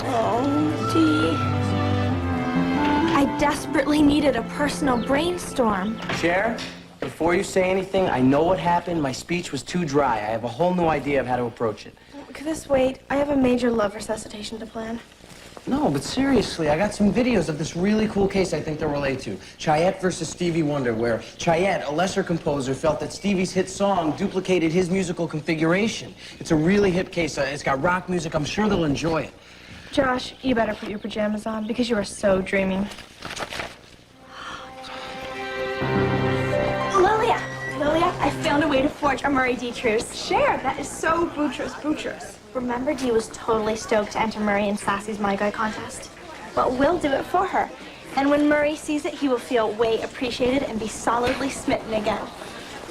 Oh, Dee. I desperately needed a personal brainstorm. Cher, before you say anything, I know what happened. My speech was too dry. I have a whole new idea of how to approach it. Could this wait? I have a major love resuscitation to plan. No, but seriously, I got some videos of this really cool case I think they'll relate to. Chayette versus Stevie Wonder, where Chayette, a lesser composer, felt that Stevie's hit song duplicated his musical configuration. It's a really hip case. It's got rock music. I'm sure they'll enjoy it. Josh, you better put your pajamas on because you are so dreamy. Lilia, I found a way to forge a Murray D truce. Cher, that is so boucherous. Remember, Dee was totally stoked to enter Murray and Sassy's My Guy contest. But we'll do it for her. And when Murray sees it, he will feel way appreciated and be solidly smitten again.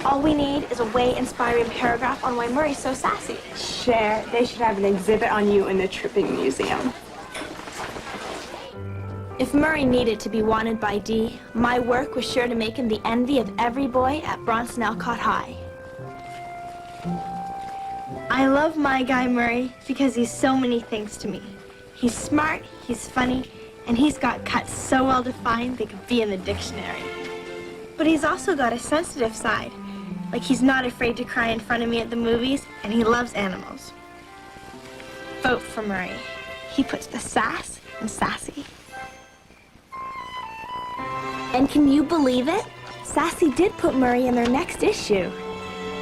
All we need is a way-inspiring paragraph on why Murray's so sassy. Cher, they should have an exhibit on you in the Tripping Museum. If Murray needed to be wanted by Dee, my work was sure to make him the envy of every boy at Bronson Alcott High. I love my guy Murray because he's so many things to me. He's smart, he's funny, and he's got cuts so well defined they could be in the dictionary. But he's also got a sensitive side. Like he's not afraid to cry in front of me at the movies, and he loves animals. Vote for Murray. He puts the sass in sassy. And can you believe it? Sassy did put Murray in their next issue.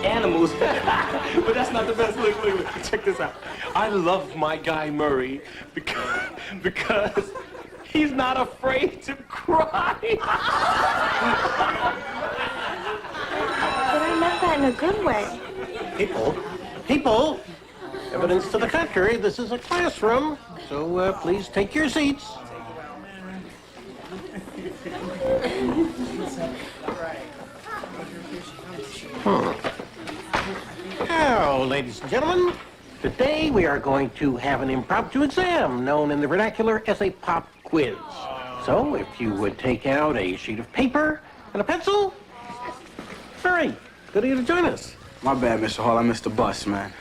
Animals. But that's not the best. Look. Check this out. I love my guy Murray because he's not afraid to cry. But I meant that in a good way. People, evidence to the contrary, this is a classroom, so please take your seats. Now, ladies and gentlemen, today we are going to have an impromptu exam known in the vernacular as a pop quiz. So, if you would take out a sheet of paper and a pencil. Murray, good of you to join us. My bad, Mr. Hall. I missed the bus, man.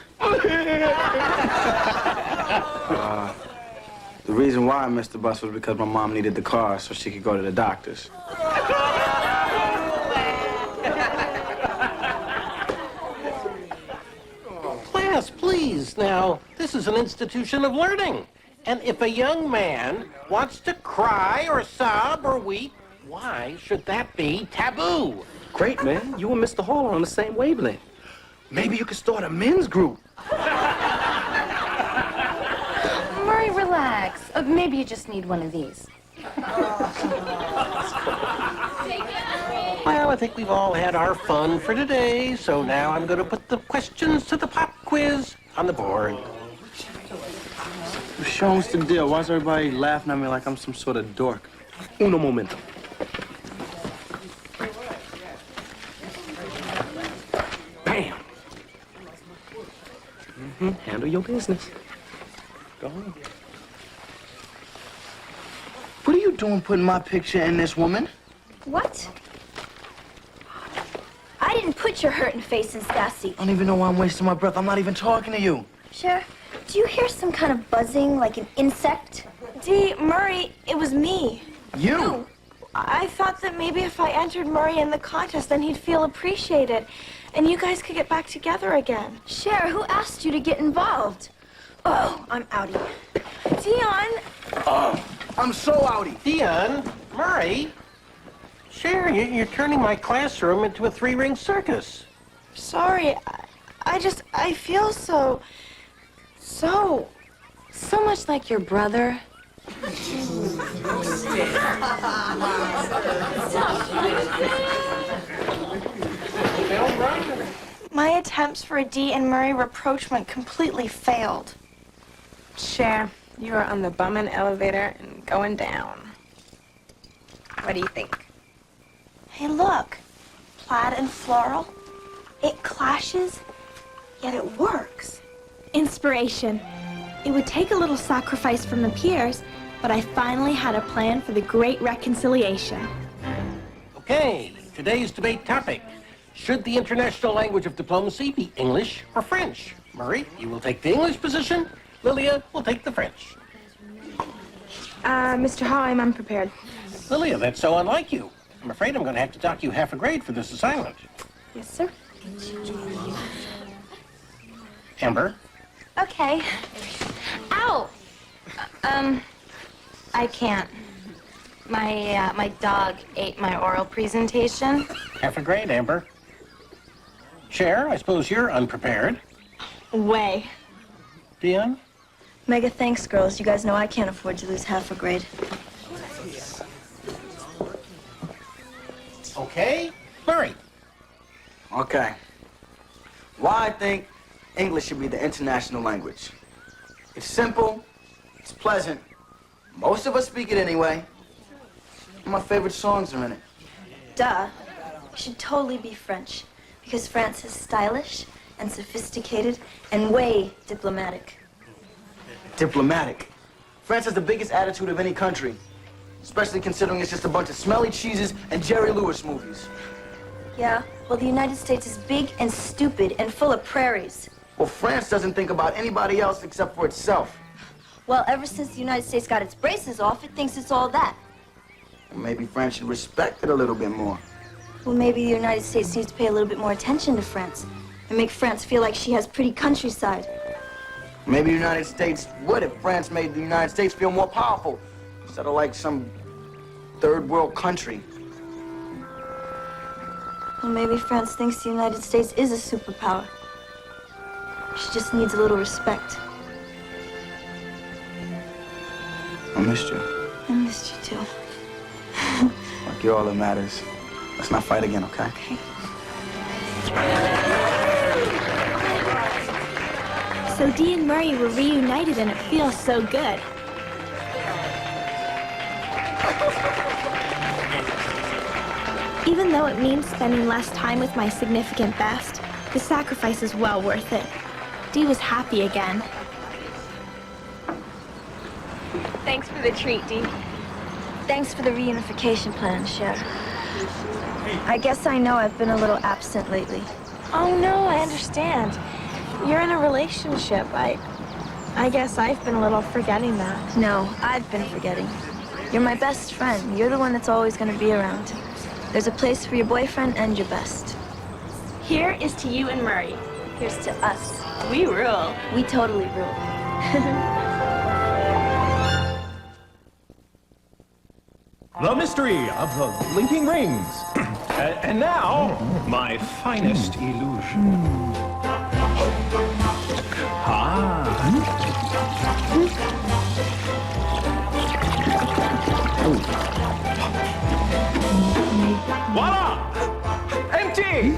The reason why I missed the bus was because my mom needed the car so she could go to the doctor's. Class, please. Now, this is an institution of learning. And if a young man wants to cry or sob or weep, why should that be taboo? Great, man. You and Mr. Hall are on the same wavelength. Maybe you could start a men's group. Murray, relax. Maybe you just need one of these. Well, I think we've all had our fun for today, so now I'm going to put the questions to the pop quiz on the board. Show us the deal. Why is everybody laughing at me like I'm some sort of dork? Uno momento. Bam! Handle your business. Go on. What are you doing putting my picture in this woman? What? I didn't put your hurting face in sassy. I don't even know why I'm wasting my breath. I'm not even talking to you. Cher, do you hear some kind of buzzing like an insect? Dee, Murray, it was me. You? I thought that maybe if I entered Murray in the contest, then he'd feel appreciated. And you guys could get back together again. Cher, who asked you to get involved? Oh, I'm outie. Dion! Oh, I'm so outie. Dion, Murray, Cher, you're turning my classroom into a three-ring circus. Sorry, I feel so much like your brother. My attempts for a Dee and Murray rapprochement completely failed. Cher, you are on the bummin' elevator and going down. What do you think? Hey, look. Plaid and floral. It clashes, yet it works. Inspiration. It would take a little sacrifice from the peers, but I finally had a plan for the great reconciliation. Okay, today's debate topic. Should the international language of diplomacy be English or French? Murray, you will take the English position. Lilia will take the French. Mr. Hall, I'm unprepared. Lilia, that's so unlike you. I'm afraid I'm going to have to dock you half a grade for this assignment. Yes, sir. Amber? Okay. Ow! I can't. My dog ate my oral presentation. Half a grade, Amber. Cher, I suppose you're unprepared. Way. Dion? Mega thanks, girls. You guys know I can't afford to lose half a grade. Okay. Murray? Okay. Why I think English should be the international language. It's simple, it's pleasant, most of us speak it anyway. My favorite songs are in it. Duh. It should totally be French, because France is stylish and sophisticated and way diplomatic. Diplomatic. France has the biggest attitude of any country, especially considering it's just a bunch of smelly cheeses and Jerry Lewis movies. Yeah, well, the United States is big and stupid and full of prairies. Well, France doesn't think about anybody else except for itself. Well, ever since the United States got its braces off, it thinks it's all that. Well, maybe France should respect it a little bit more. Well, maybe the United States needs to pay a little bit more attention to France and make France feel like she has pretty countryside. Maybe the United States would if France made the United States feel more powerful, instead of like some third world country. Well, maybe France thinks the United States is a superpower. She just needs a little respect. I missed you. I missed you too. Like you're all that matters. Let's not fight again, okay? Okay. So Dee and Murray were reunited and it feels so good. Even though it means spending less time with my significant best, the sacrifice is well worth it. Dee was happy again. Thanks for the treat, Dee. Thanks for the reunification plan, Cher. I guess I know I've been a little absent lately. Oh, no, I understand. You're in a relationship. I guess I've been a little forgetting that. No, I've been forgetting. You're my best friend. You're the one that's always going to be around. There's a place for your boyfriend and your best. Here is to you and Murray. Here's to us. We rule. We totally rule. The mystery of the blinking rings. And now, my finest illusion. Voila! Empty!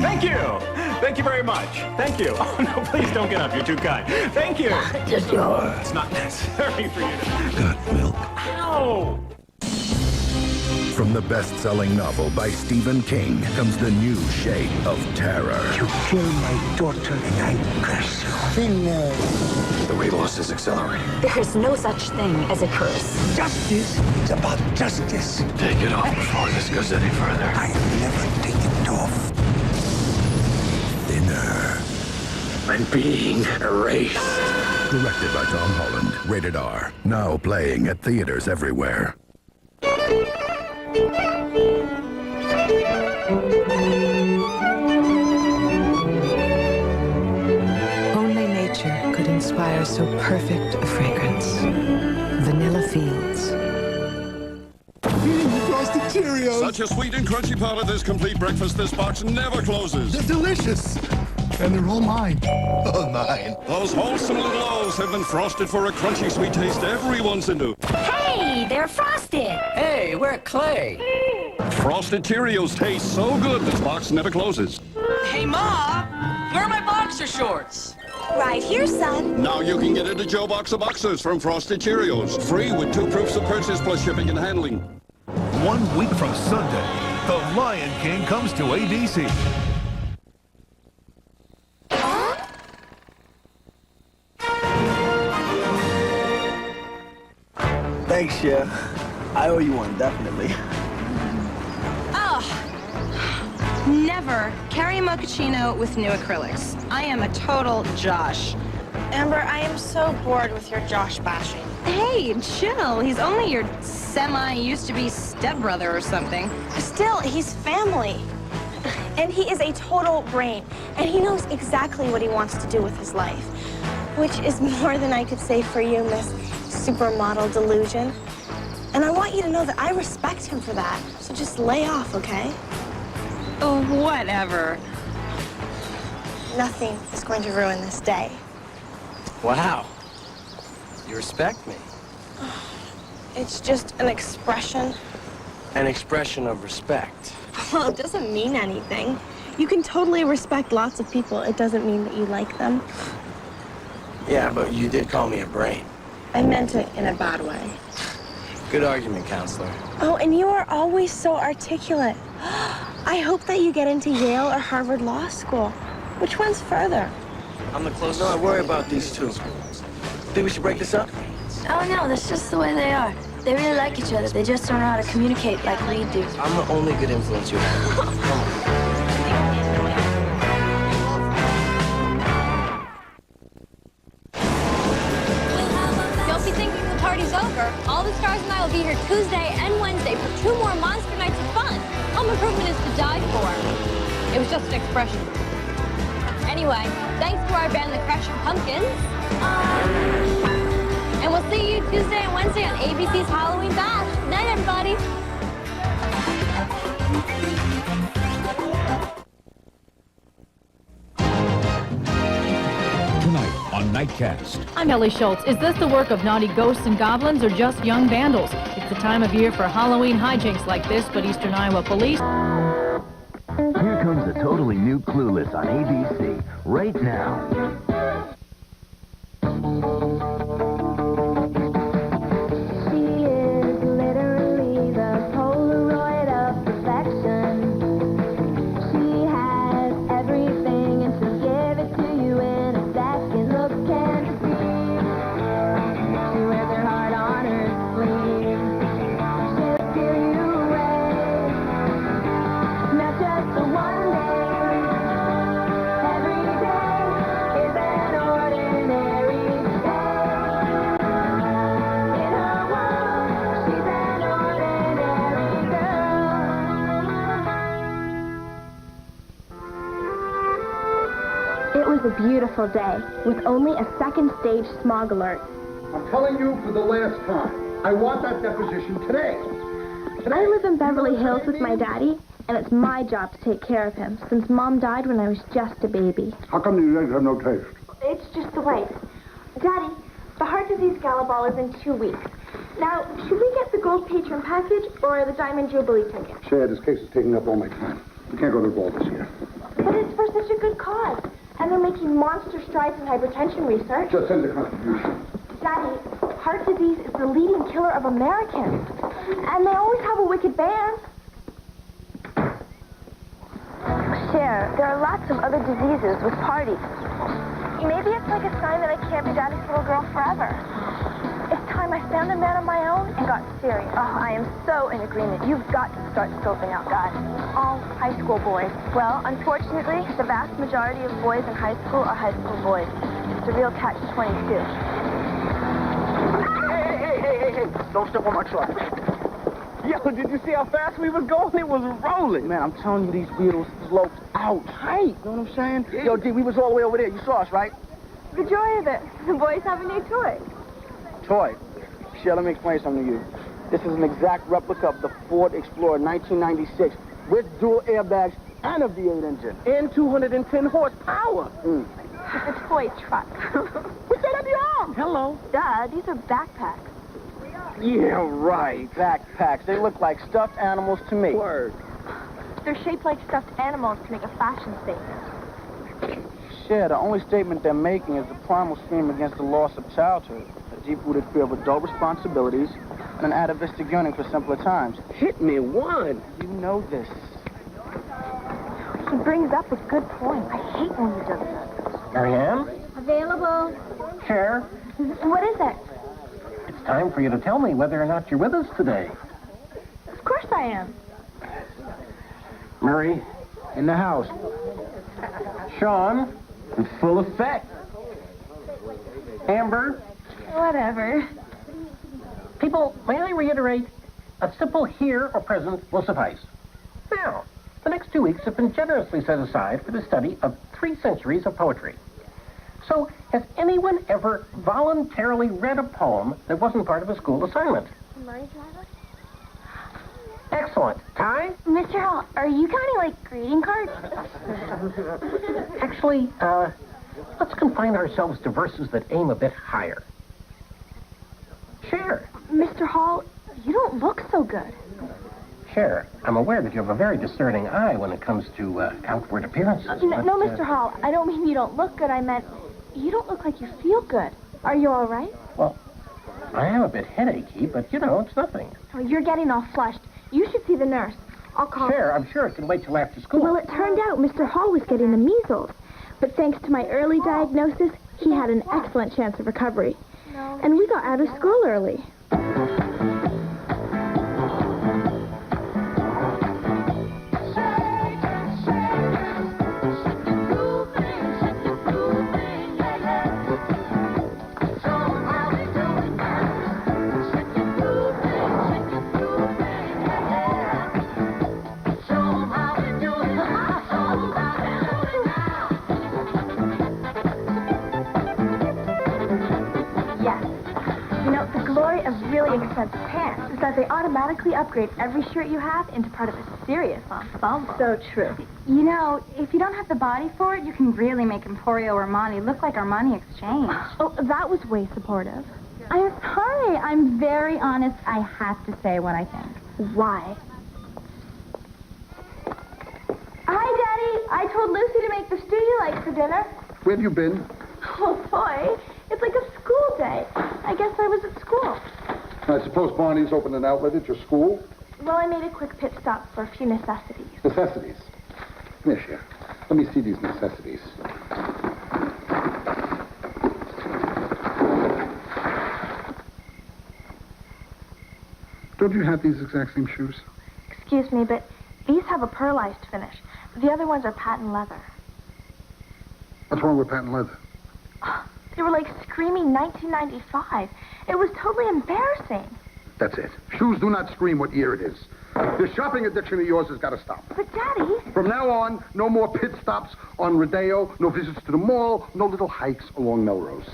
Thank you! Thank you very much. Thank you. Oh, no, please don't get up. You're too kind. Thank you. Just yours. It's not necessary for you to... Got milk. Ow! From the best-selling novel by Stephen King comes the new shade of terror. You kill my daughter and I curse you. Fingers. The weight loss is accelerating. There is no such thing as a curse. Justice is about justice. Take it off before this goes any further. I never take it off. Thinner. I'm being erased. Directed by Tom Holland. Rated R. Now playing at theaters everywhere. Only nature could inspire so perfect a fragrance. Vanilla Fields. Frosted Cheerios! Such a sweet and crunchy part of this complete breakfast, this box never closes. They're delicious! And they're all mine. All mine. Those wholesome little O's have been frosted for a crunchy sweet taste everyone's into. Hey, they're frosted. Hey, we're Clay. Frosted Cheerios taste so good, this box never closes. Hey, Ma, where are my boxer shorts? Right here, son. Now you can get into Joe Box of Boxers from Frosted Cheerios. Free with 2 proofs of purchase plus shipping and handling. 1 week from Sunday, The Lion King comes to ABC. Thanks, Cher. I owe you one, definitely. Oh, never carry a mochaccino with new acrylics. I am a total Josh. Amber, I am so bored with your Josh bashing. Hey, chill. He's only your semi-used-to-be stepbrother or something. Still, he's family. And he is a total brain. And he knows exactly what he wants to do with his life. Which is more than I could say for you, Miss Supermodel Delusion. And I want you to know that I respect him for that. So just lay off, okay? Oh, whatever. Nothing is going to ruin this day. Wow. You respect me. It's just an expression. An expression of respect. Well, it doesn't mean anything. You can totally respect lots of people. It doesn't mean that you like them. Yeah, but you did call me a brain. I meant it in a bad way. Good argument, counselor. Oh, and you are always so articulate. I hope that you get into Yale or Harvard Law School. Which one's further? I'm the closest. No, I worry about these two. Think we should break this up? Oh, no, that's just the way they are. They really like each other. They just don't know how to communicate like we do. I'm the only good influence you have. Come on. Don't be thinking the party's over. All the stars and I will be here Tuesday and Wednesday for 2 more monster nights of fun. Home improvement is to die for. It was just an expression. Anyway, thanks to our band, the Crashing Pumpkins. And we'll see you Tuesday and Wednesday on ABC's Halloween Bash. Good night, everybody. Tonight on Nightcast. I'm Ellie Schultz. Is this the work of naughty ghosts and goblins or just young vandals? It's the time of year for Halloween hijinks like this, but Eastern Iowa police... Here comes a totally new Clueless on ABC right now. A beautiful day with only a second stage smog alert. I'm telling you for the last time, I want that deposition today. I live in Beverly Hills with my daddy, and it's my job to take care of him since Mom died when I was just a baby. How come you guys have no taste? It's just the way. Daddy, the heart disease gala ball is in 2 weeks. Now, should we get the gold patron package or the diamond jubilee ticket? Cher, this case is taking up all my time. We can't go to the ball this year. But it's for such a good cause. And they're making monster strides in hypertension research. Just send the contribution. Daddy, heart disease is the leading killer of Americans. And they always have a wicked band. Cher, there are lots of other diseases with parties. Maybe it's like a sign that I can't be Daddy's little girl forever. It's time I found a man on my own and got serious. Oh, I am so in agreement. You've got to start scoping out guys. All high school boys. Well, unfortunately, the vast majority of boys in high school are high school boys. It's a real catch-22. Hey. Don't step on my truck. Yo, did you see how fast we was going? It was rolling. Man, I'm telling you, these Beatles sloped out tight. You know what I'm saying? Yeah. Yo, D, we was all the way over there. You saw us, right? The joy of it. The boys have a new toy. Toy? Cher, let me explain something to you. This is an exact replica of the Ford Explorer 1996 with dual airbags and a V8 engine and 210 horsepower. It's a toy truck. What's that on your arm? Hello. Duh, these are backpacks. Yeah, right. Backpacks. They look like stuffed animals to me. Word. They're shaped like stuffed animals to make a fashion statement. Cher, the only statement they're making is the primal scream against the loss of childhood, a deep-rooted fear of adult responsibilities, and an atavistic yearning for simpler times. Hit me one. You know this. He brings up a good point. I hate when he does that. Marianne? Available. Cher? What is it? It's time for you to tell me whether or not you're with us today. Of course I am. Murray? In the house. Sean? In full effect. Amber? Whatever. People, may I reiterate, a simple here or present will suffice. Now, the next 2 weeks have been generously set aside for the study of 3 centuries of poetry. So, has anyone ever voluntarily read a poem that wasn't part of a school assignment? Excellent. Ty? Mr. Hall, are you counting, like, greeting cards? Actually, let's confine ourselves to verses that aim a bit higher. Cher. Mr. Hall, you don't look so good. Cher, I'm aware that you have a very discerning eye when it comes to outward appearances. No, Mr. Hall, I don't mean you don't look good. I meant you don't look like you feel good. Are you all right? Well, I am a bit headachy, but, you know, it's nothing. Oh, you're getting all flushed. You should see the nurse. I'll call Cher, I'm sure it can wait till after school. Well, it turned out Mr. Hall was getting the measles. But thanks to my early diagnosis, he had an excellent chance of recovery. And we got out of school early. Really expensive pants is that they automatically upgrade every shirt you have into part of a serious ensemble. So true. You know, if you don't have the body for it, you can really make Emporio Armani look like Armani Exchange. Oh, that was way supportive. I'm sorry. I'm very honest. I have to say what I think. Why? Hi, Daddy. I told Lucy to make the stew you like for dinner. Where have you been? Oh, boy. It's like a school day. I guess I was at school. I suppose Barney's opened an outlet at your school? Well, I made a quick pit stop for a few necessities. Necessities? Yes, yeah. Let me see these necessities. Don't you have these exact same shoes? Excuse me, but these have a pearlized finish. The other ones are patent leather. What's wrong with patent leather? They were like screaming 1995. It was totally embarrassing. That's it. Shoes do not scream what year it is. This shopping addiction of yours has got to stop. But, Daddy... From now on, no more pit stops on Rodeo, no visits to the mall, no little hikes along Melrose.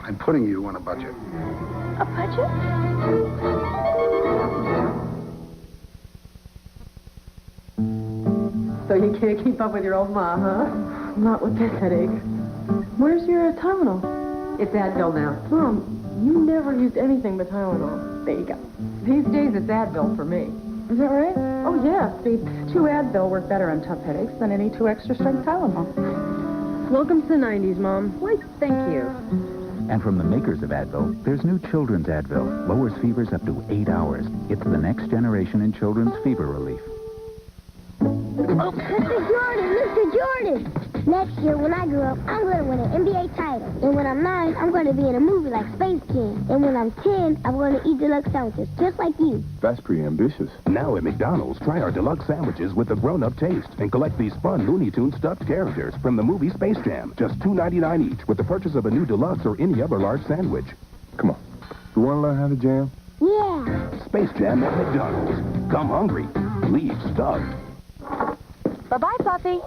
I'm putting you on a budget. A budget? So you can't keep up with your old ma, huh? Not with this headache. Where's your Tylenol? It's Advil now. Mom, you never used anything but Tylenol. There you go. These days it's Advil for me. Is that right? Oh, yeah. See, 2 Advil work better on tough headaches than any 2 extra-strength Tylenol. Welcome to the 90s, Mom. Why, thank you. And from the makers of Advil, there's new children's Advil. Lowers fevers up to 8 hours. It's the next generation in children's fever relief. Oh, Mr. Jordan! Next year, when I grow up, I'm going to win an NBA title. And when I'm 9, I'm going to be in a movie like Space Jam. And when I'm 10, I'm going to eat deluxe sandwiches, just like you. That's pretty ambitious. Now at McDonald's, try our deluxe sandwiches with a grown-up taste and collect these fun Looney Tunes stuffed characters from the movie Space Jam. Just $2.99 each with the purchase of a new deluxe or any other large sandwich. Come on. You want to learn how to jam? Yeah. Space Jam at McDonald's. Come hungry. Leave stuffed. Bye-bye, Fluffy.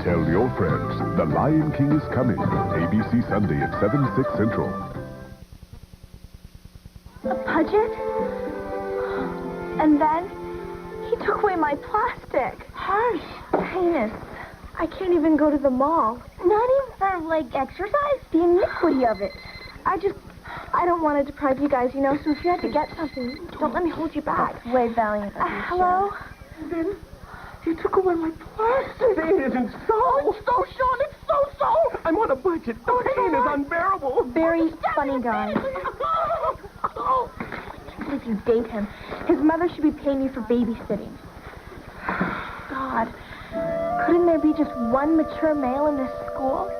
Tell your friends, The Lion King is coming. ABC Sunday at 7, 6 Central. A budget? And then he took away my plastic. Harsh. Heinous. I can't even go to the mall. Not even for, like, exercise? The iniquity of it. I don't want to deprive you guys, you know, so if you had to get something, don't let me hold you back. That's way valiant of you, hello? Then you took away my plastic. It isn't so. It's so, Sean. It's so. I'm on a budget. The pain is unbearable. Very funny guy. If you date him, his mother should be paying you for babysitting. God, couldn't there be just one mature male in this school?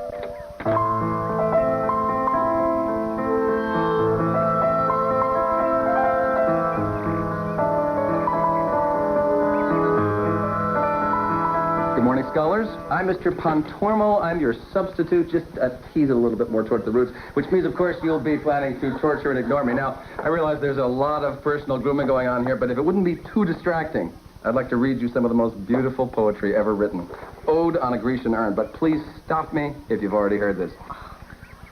Good morning, scholars. I'm Mr. Pontormo. I'm your substitute. Just tease it a little bit more towards the roots, which means, of course, you'll be planning to torture and ignore me. Now, I realize there's a lot of personal grooming going on here, but if it wouldn't be too distracting, I'd like to read you some of the most beautiful poetry ever written. Ode on a Grecian urn, but please stop me if you've already heard this.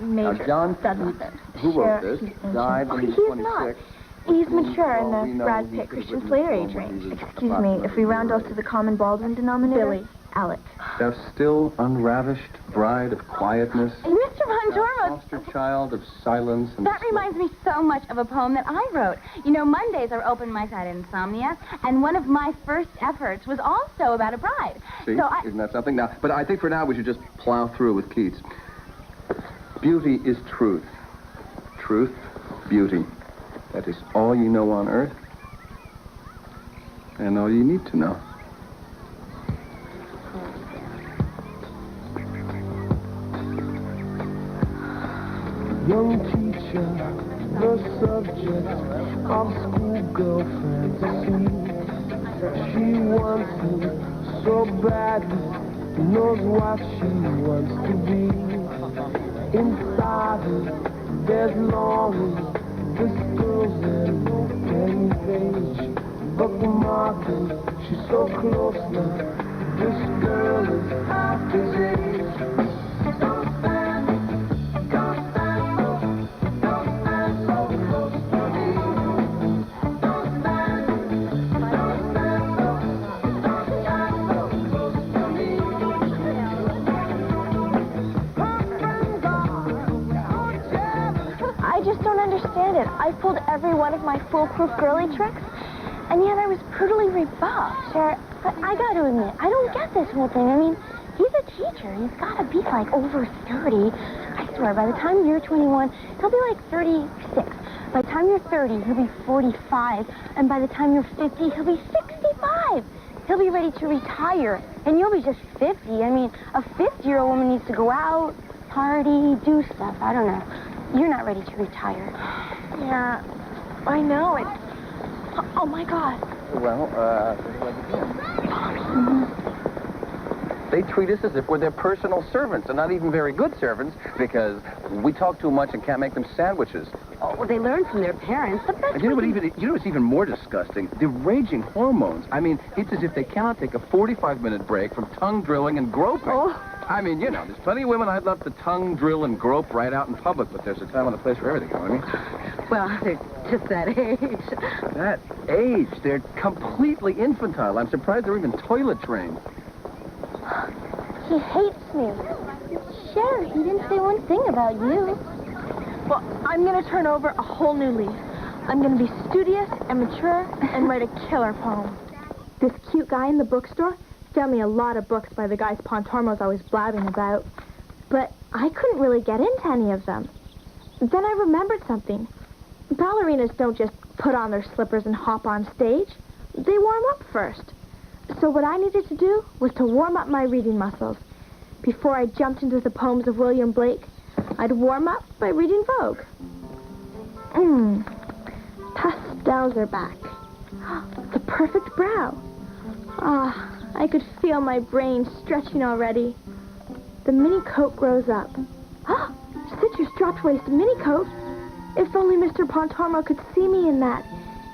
Major. Now, John Keats, who wrote this, died when he was 26. He's mature in the Brad Pitt, Christian Slater age range. Excuse me, if we round off to the common Baldwin denominator? Billy. Alec. Thou still unravished bride of quietness, Mr. Pontormo, foster child of silence and that reminds me so much of a poem that I wrote. You know, Mondays are open mics at Insomnia, and one of my first efforts was also about a bride. See, So isn't that something? Now, but I think for now we should just plow through with Keats. Beauty is truth. Truth, beauty. That is all you know on earth, and all you need to know. Young teacher, the subject of schoolgirl fantasy. She wants him so badly, knows what she wants to be. Inside her, there's longing, this girl's an open page. Bookmarking, she's so close now, this girl is half his age. I pulled every one of my foolproof girly tricks, and yet I was brutally rebuffed. Cher, but I gotta admit, I don't get this whole thing. I mean, he's a teacher. He's gotta be like over 30. I swear, by the time you're 21, he'll be like 36. By the time you're 30, he'll be 45. And by the time you're 50, he'll be 65. He'll be ready to retire, and you'll be just 50. I mean, a 50-year-old woman needs to go out, party, do stuff. I don't know. You're not ready to retire. Yeah, I know. Oh, my God. Well, they treat us as if we're their personal servants, and not even very good servants, because we talk too much and can't make them sandwiches. Oh, well, they learn from their parents. But that's And you know what's even more disgusting? The raging hormones. I mean, it's as if they cannot take a 45-minute break from tongue drilling and groping. Oh. I mean, you know, there's plenty of women I'd love to tongue drill and grope right out in public, but there's a time and a place for everything, you know what I mean? Well, they're just that age. That age, they're completely infantile. I'm surprised they're even toilet trained. He hates me. Cher, he didn't say one thing about you. Well, I'm going to turn over a whole new leaf. I'm going to be studious and mature and write a killer poem. This cute guy in the bookstore sent me a lot of books by the guys Pontormo's always blabbing about, but I couldn't really get into any of them. Then I remembered something. Ballerinas don't just put on their slippers and hop on stage. They warm up first. So what I needed to do was to warm up my reading muscles. Before I jumped into the poems of William Blake, I'd warm up by reading Vogue. Pastels are back. The perfect brow. I could feel my brain stretching already. The mini coat grows up. Citrus drop-waist mini coat. If only Mr. Pontormo could see me in that,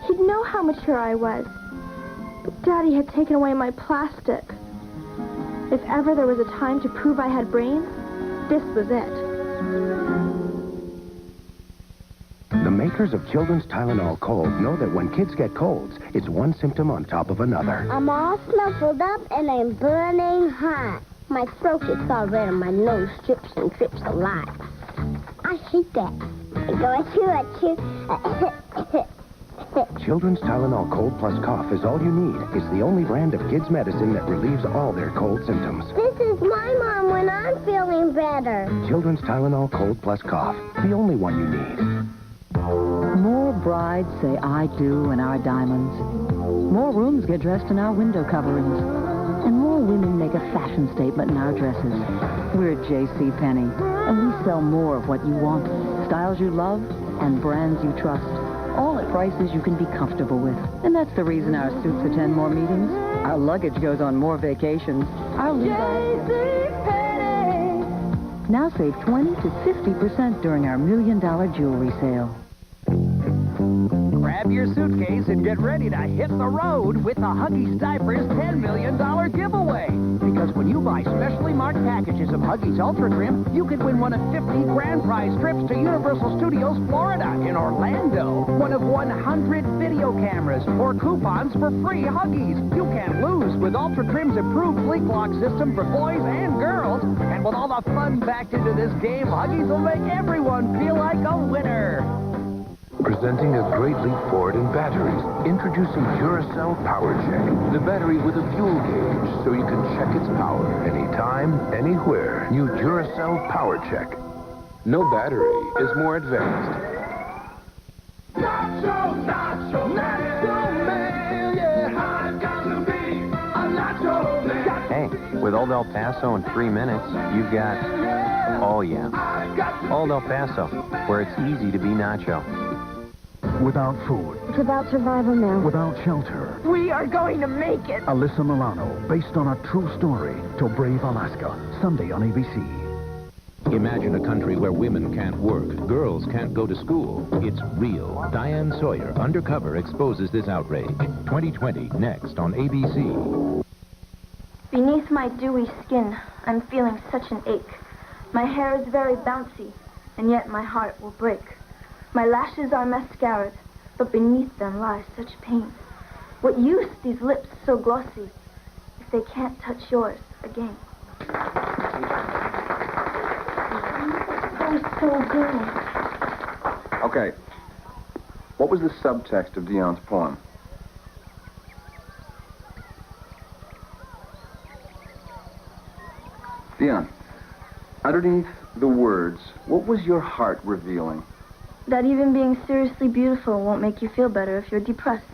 he'd know how mature I was. But Daddy had taken away my plastic. If ever there was a time to prove I had brains, this was it. The makers of children's Tylenol Cold know that when kids get colds, it's one symptom on top of another. I'm all snuffled up and I'm burning hot. My throat gets all red and my nose drips and drips a lot. I hate that. I go achoo. Children's Tylenol Cold Plus Cough is all you need. It's the only brand of kids' medicine that relieves all their cold symptoms. This is my mom when I'm feeling better. Children's Tylenol Cold Plus Cough, the only one you need. More brides say I do in our diamonds. More rooms get dressed in our window coverings. And more women make a fashion statement in our dresses. We're J.C. Penney, and we sell more of what you want. Styles you love and brands you trust. All at prices you can be comfortable with. And that's the reason our suits attend more meetings. Our luggage goes on more vacations. Our now save 20 to 50% during our $1 million jewelry sale. Grab your suitcase and get ready to hit the road with the Huggies Diapers $10 million giveaway. Because when you buy specially marked packages of Huggies Ultra Trim, you could win one of 50 grand prize trips to Universal Studios Florida in Orlando. One of 100 video cameras or coupons for free Huggies. You can't lose with Ultra Trim's improved leak lock system for boys and girls. And with all the fun packed into this game, Huggies will make everyone feel like a winner. Presenting a great leap forward in batteries. Introducing Duracell Power Check. The battery with a fuel gauge so you can check its power anytime, anywhere. New Duracell Power Check. No battery is more advanced. Nacho, nacho, nacho man, yeah, I've got to be a nacho man. Hey, with Old El Paso in 3 minutes, you've got, oh yeah, Old El Paso, where it's easy to be nacho. Without food. It's about survival now. Without shelter. We are going to make it. Alyssa Milano, based on a true story. To Brave Alaska, Sunday on ABC. Imagine a country where women can't work, girls can't go to school. It's real. Diane Sawyer, Undercover, exposes this outrage. 2020, next on ABC. Beneath my dewy skin, I'm feeling such an ache. My hair is very bouncy, and yet my heart will break. My lashes are mascaraed, but beneath them lies such pain. What use these lips so glossy if they can't touch yours again? They're so good. Okay. What was the subtext of Dion's poem? Dion, underneath the words, what was your heart revealing? That even being seriously beautiful won't make you feel better if you're depressed.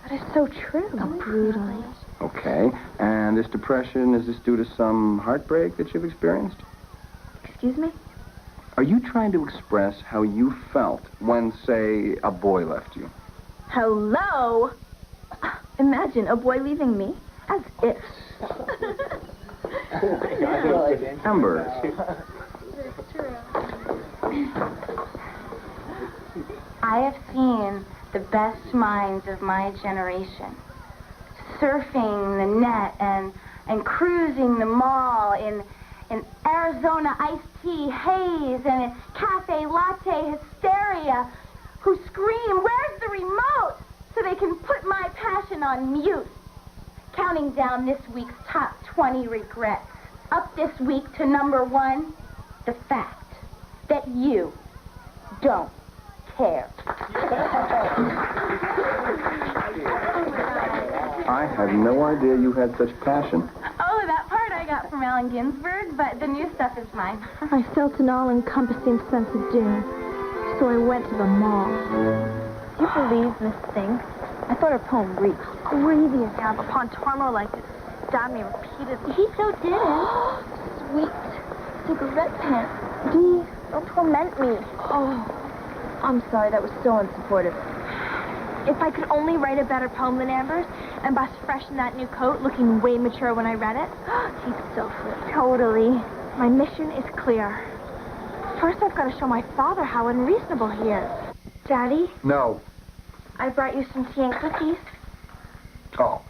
That is so true. So brutally. Okay. And this depression, is this due to some heartbreak that you've experienced? Excuse me? Are you trying to express how you felt when, say, a boy left you? Hello? Imagine a boy leaving me. As if. Amber. It's true. I have seen the best minds of my generation surfing the net and cruising the mall in Arizona iced tea haze and cafe latte hysteria, who scream, "Where's the remote?" so they can put my passion on mute. Counting down this week's top 20 regrets. Up this week to number 1, the fact that you don't care. I had no idea you had such passion. Oh, that part I got from Allen Ginsberg, but the new stuff is mine. I felt an all-encompassing sense of doom, so I went to the mall. Do you believe Miss Singh? I thought her poem reeked. Grievous. Yeah, but Pontormo liked it. Stabbed me repeatedly. He so didn't. Sweet cigarette pants. Dee, don't torment me. Oh, I'm sorry. That was so unsupportive. If I could only write a better poem than Amber's and bust fresh in that new coat, looking way mature when I read it. He's so flip. Totally. My mission is clear. First, I've got to show my father how unreasonable he is. Daddy? No. I brought you some tea and cookies. Oh.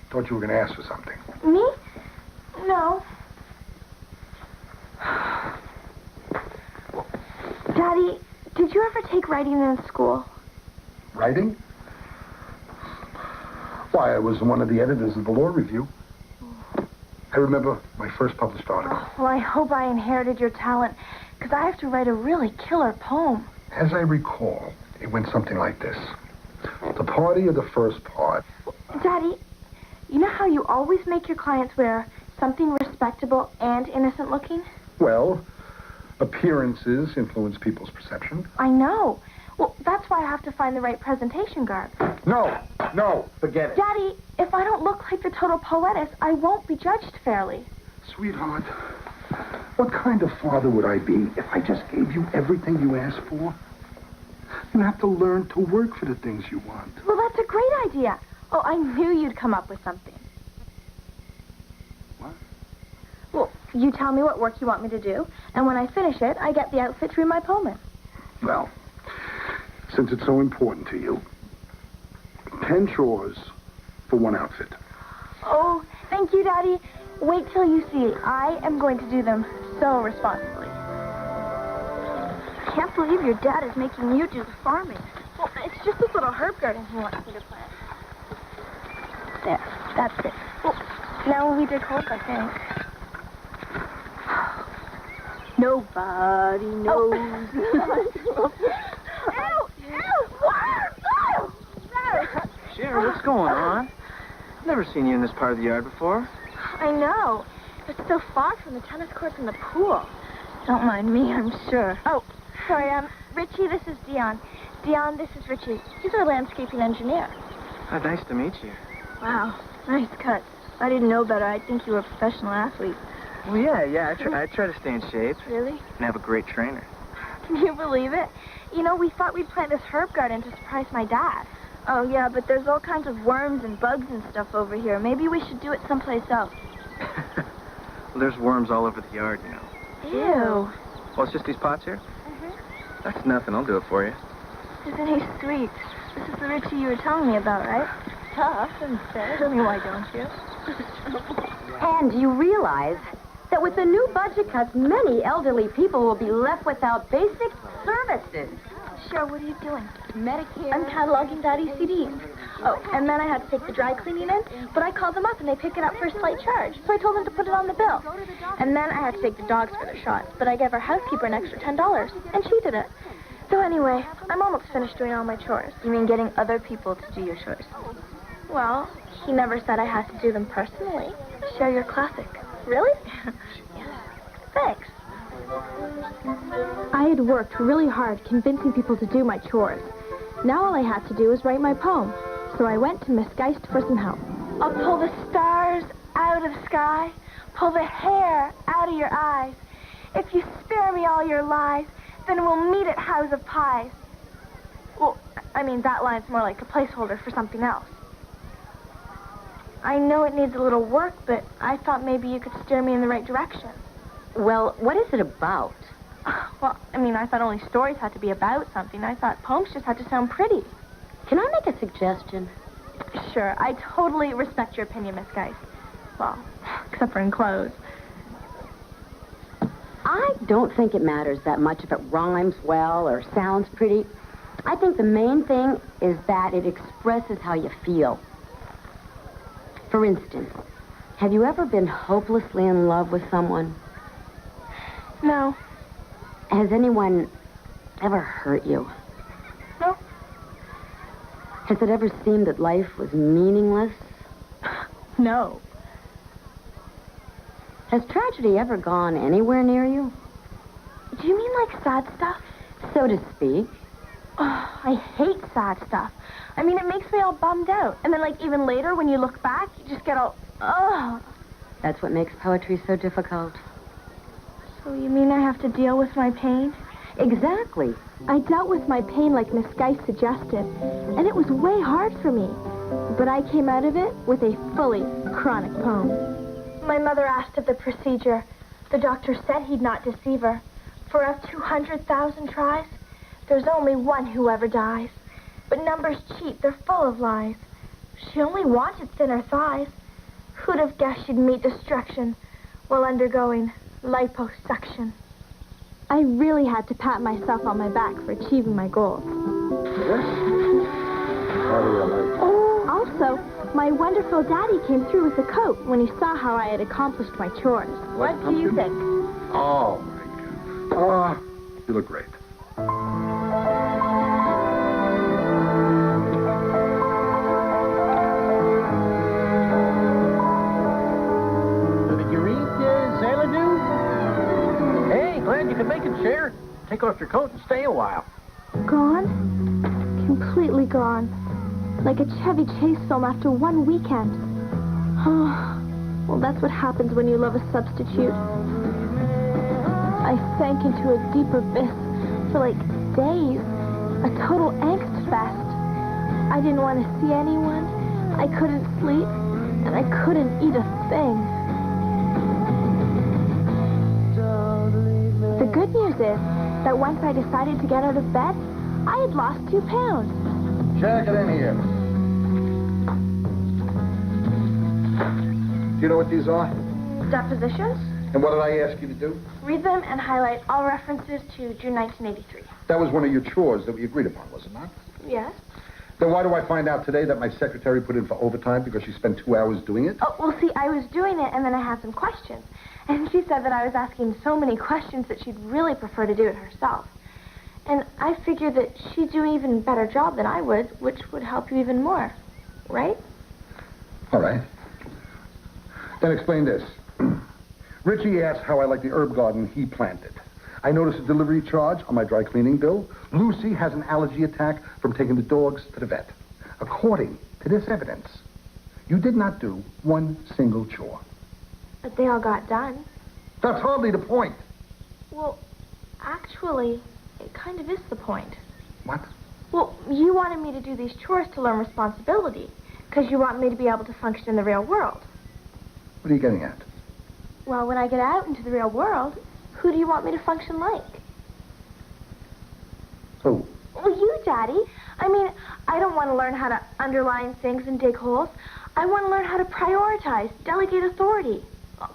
Thought you were going to ask for something. Me? No. Daddy, did you ever take writing in school? Writing? Why, I was one of the editors of the Law Review. remember my first published article. Oh, well, I hope I inherited your talent, because I have to write a really killer poem. As I recall, it went something like this. The party of the first part. Daddy, you know how you always make your clients wear something respectable and innocent looking? Well, appearances influence people's perception. I know. Well, that's why I have to find the right presentation garb. No, forget it. Daddy, if I don't look like the total poetess, I won't be judged fairly. Sweetheart, what kind of father would I be if I just gave you everything you asked for? You have to learn to work for the things you want. Well, that's a great idea. Oh, I knew you'd come up with something. What? Well, you tell me what work you want me to do, and when I finish it, I get the outfit to read my poem in. Well, since it's so important to you, 10 chores for one outfit. Oh, thank you, Daddy. Wait till you see. I am going to do them so responsibly. I can't believe your dad is making you do the farming. Well, it's just this little herb garden he wants me to plant. There, that's it. Well, now we dig holes, I think. Nobody knows. Cher, what's going on? Never seen you in this part of the yard before. I know. It's so far from the tennis courts and the pool. Don't mind me, I'm sure. Oh, sorry, Richie, this is Dion. Dion, this is Richie. He's our landscaping engineer. Nice to meet you. Wow, nice cut. I didn't know better. I'd think you were a professional athlete. Well, yeah, I try to stay in shape. Really? And have a great trainer. Can you believe it? You know, we thought we'd plant this herb garden to surprise my dad. Oh, yeah, but there's all kinds of worms and bugs and stuff over here. Maybe we should do it someplace else. Well, there's worms all over the yard, you know. Ew. Well, it's just these pots here? That's nothing. I'll do it for you. Isn't he sweet? This is the Richie you were telling me about, right? Tough and fair. Tell me why don't you? And you realize that with the new budget cuts, many elderly people will be left without basic services. Cher, what are you doing? Medicare. I'm cataloging Daddy's CDs. Oh, and then I had to take the dry cleaning in, but I called them up and they pick it up for a slight charge. So I told them to put it on the bill. And then I had to take the dogs for their shots, but I gave our housekeeper an extra $10, and she did it. So anyway, I'm almost finished doing all my chores. You mean getting other people to do your chores? Well, he never said I had to do them personally. Cher, you're classic. Really? Yes. Thanks. I had worked really hard convincing people to do my chores. Now all I had to do was write my poem. So I went to Miss Geist for some help. I'll pull the stars out of the sky, pull the hair out of your eyes. If you spare me all your lies, then we'll meet at House of Pies. Well, I mean, that line's more like a placeholder for something else. I know it needs a little work, but I thought maybe you could steer me in the right direction. Well, what is it about? Well, I mean, I thought only stories had to be about something. I thought poems just had to sound pretty. Can I make a suggestion? Sure, I totally respect your opinion, Miss Geist. Well, except for in clothes. I don't think it matters that much if it rhymes well or sounds pretty. I think the main thing is that it expresses how you feel. For instance, have you ever been hopelessly in love with someone? No. Has anyone ever hurt you? No. Has it ever seemed that life was meaningless? No. Has tragedy ever gone anywhere near you? Do you mean like sad stuff? So to speak. Oh, I hate sad stuff. I mean, it makes me all bummed out. And then, like, even later, when you look back, you just get all, ugh. That's what makes poetry so difficult. So you mean I have to deal with my pain? Exactly. I dealt with my pain like Miss Geist suggested, and it was way hard for me. But I came out of it with a fully chronic poem. My mother asked of the procedure. The doctor said he'd not deceive her. For of 200,000 tries, there's only one who ever dies. But numbers cheat, they're full of lies. She only wanted thinner thighs. Who'd have guessed she'd meet destruction while undergoing liposuction? I really had to pat myself on my back for achieving my goals. Yes? How do you like it? Oh, I'll Also, my wonderful daddy came through with a coat when he saw how I had accomplished my chores. What do you think? Oh, my God. Oh, you look great. Did you read Xanadu? Hey, glad you could make it, Cher. Take off your coat and stay a while. Gone? Completely gone. Like a Chevy Chase film after one weekend. Oh, well, that's what happens when you love a substitute. I sank into a deep abyss for like days. A total angst fest. I didn't want to see anyone. I couldn't sleep. And I couldn't eat a thing. The good news is that once I decided to get out of bed, I had lost 2 pounds. Cher, get in here. Do you know what these are? Depositions? And what did I ask you to do? Read them and highlight all references to June 1983. That was one of your chores that we agreed upon, was it not? Yes? Then why do I find out today that my secretary put in for overtime because she spent 2 hours doing it? Oh, well, see, I was doing it, and then I had some questions. And she said that I was asking so many questions that she'd really prefer to do it herself. And I figured that she'd do an even better job than I would, which would help you even more. Right? All right. Then explain this. Richie asked how I like the herb garden he planted. I noticed a delivery charge on my dry cleaning bill. Lucy has an allergy attack from taking the dogs to the vet. According to this evidence, you did not do one single chore. But they all got done. That's hardly the point. Well, actually, it kind of is the point. What? Well, you wanted me to do these chores to learn responsibility, because you want me to be able to function in the real world. What are you getting at? Well, when I get out into the real world, who do you want me to function like? Who? Well, you, Daddy. I mean, I don't want to learn how to underline things and dig holes. I want to learn how to prioritize, delegate authority.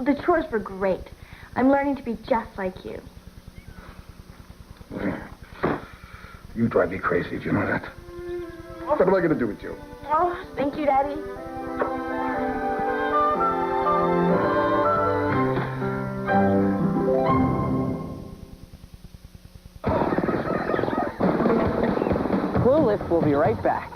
The chores were great. I'm learning to be just like you. You drive me crazy, do you know that? What am I going to do with you? Oh, thank you, Daddy. Clueless will be right back.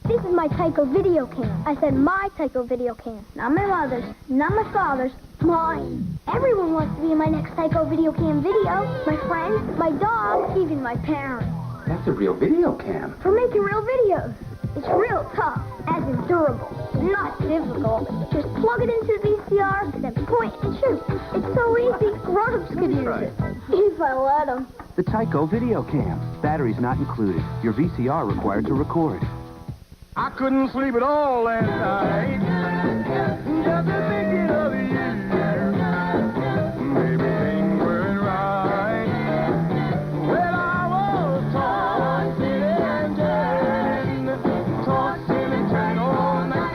This is my Tyco video cam. I said my Tyco video cam. Not my mother's, not my father's, mine. Everyone wants to be in my next Tyco video cam video. My friends, my dog, even my parents. That's a real video cam. For making real videos. It's real tough, as in durable. Not difficult. Just plug it into the VCR, then point and shoot. It's so easy, grown-ups could use it. If I let them. The Tyco video cam. Batteries not included. Your VCR required to record. I couldn't sleep at all last night. Just thinking of you. Maybe things weren't right. Well, I was tossing and turning all night.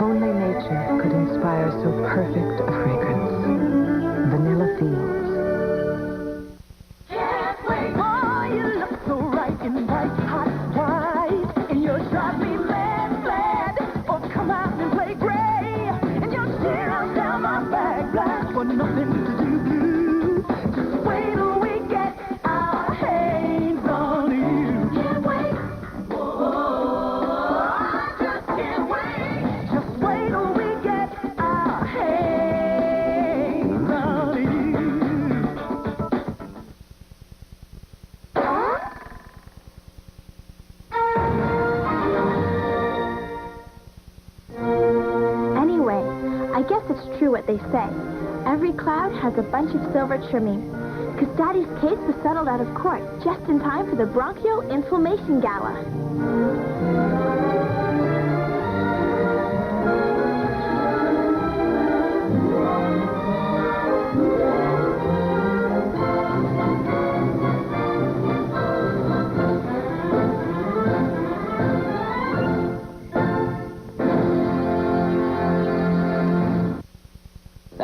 Only nature could inspire so perfect a fragrance. Vanilla Fields. Oh, you look so right in white, hot, white. And you're sharply mad. Oh, come out and play gray. And your tears down my back, black for nothing to do. Just wait till we get our hands on you. Can't wait. Whoa, I just can't wait. Just wait till we get our hands on you. Anyway, I guess it's true what they say. Every cloud has a bunch of silver trimmings. Because Daddy's case was settled out of court just in time for the bronchial inflammation gala.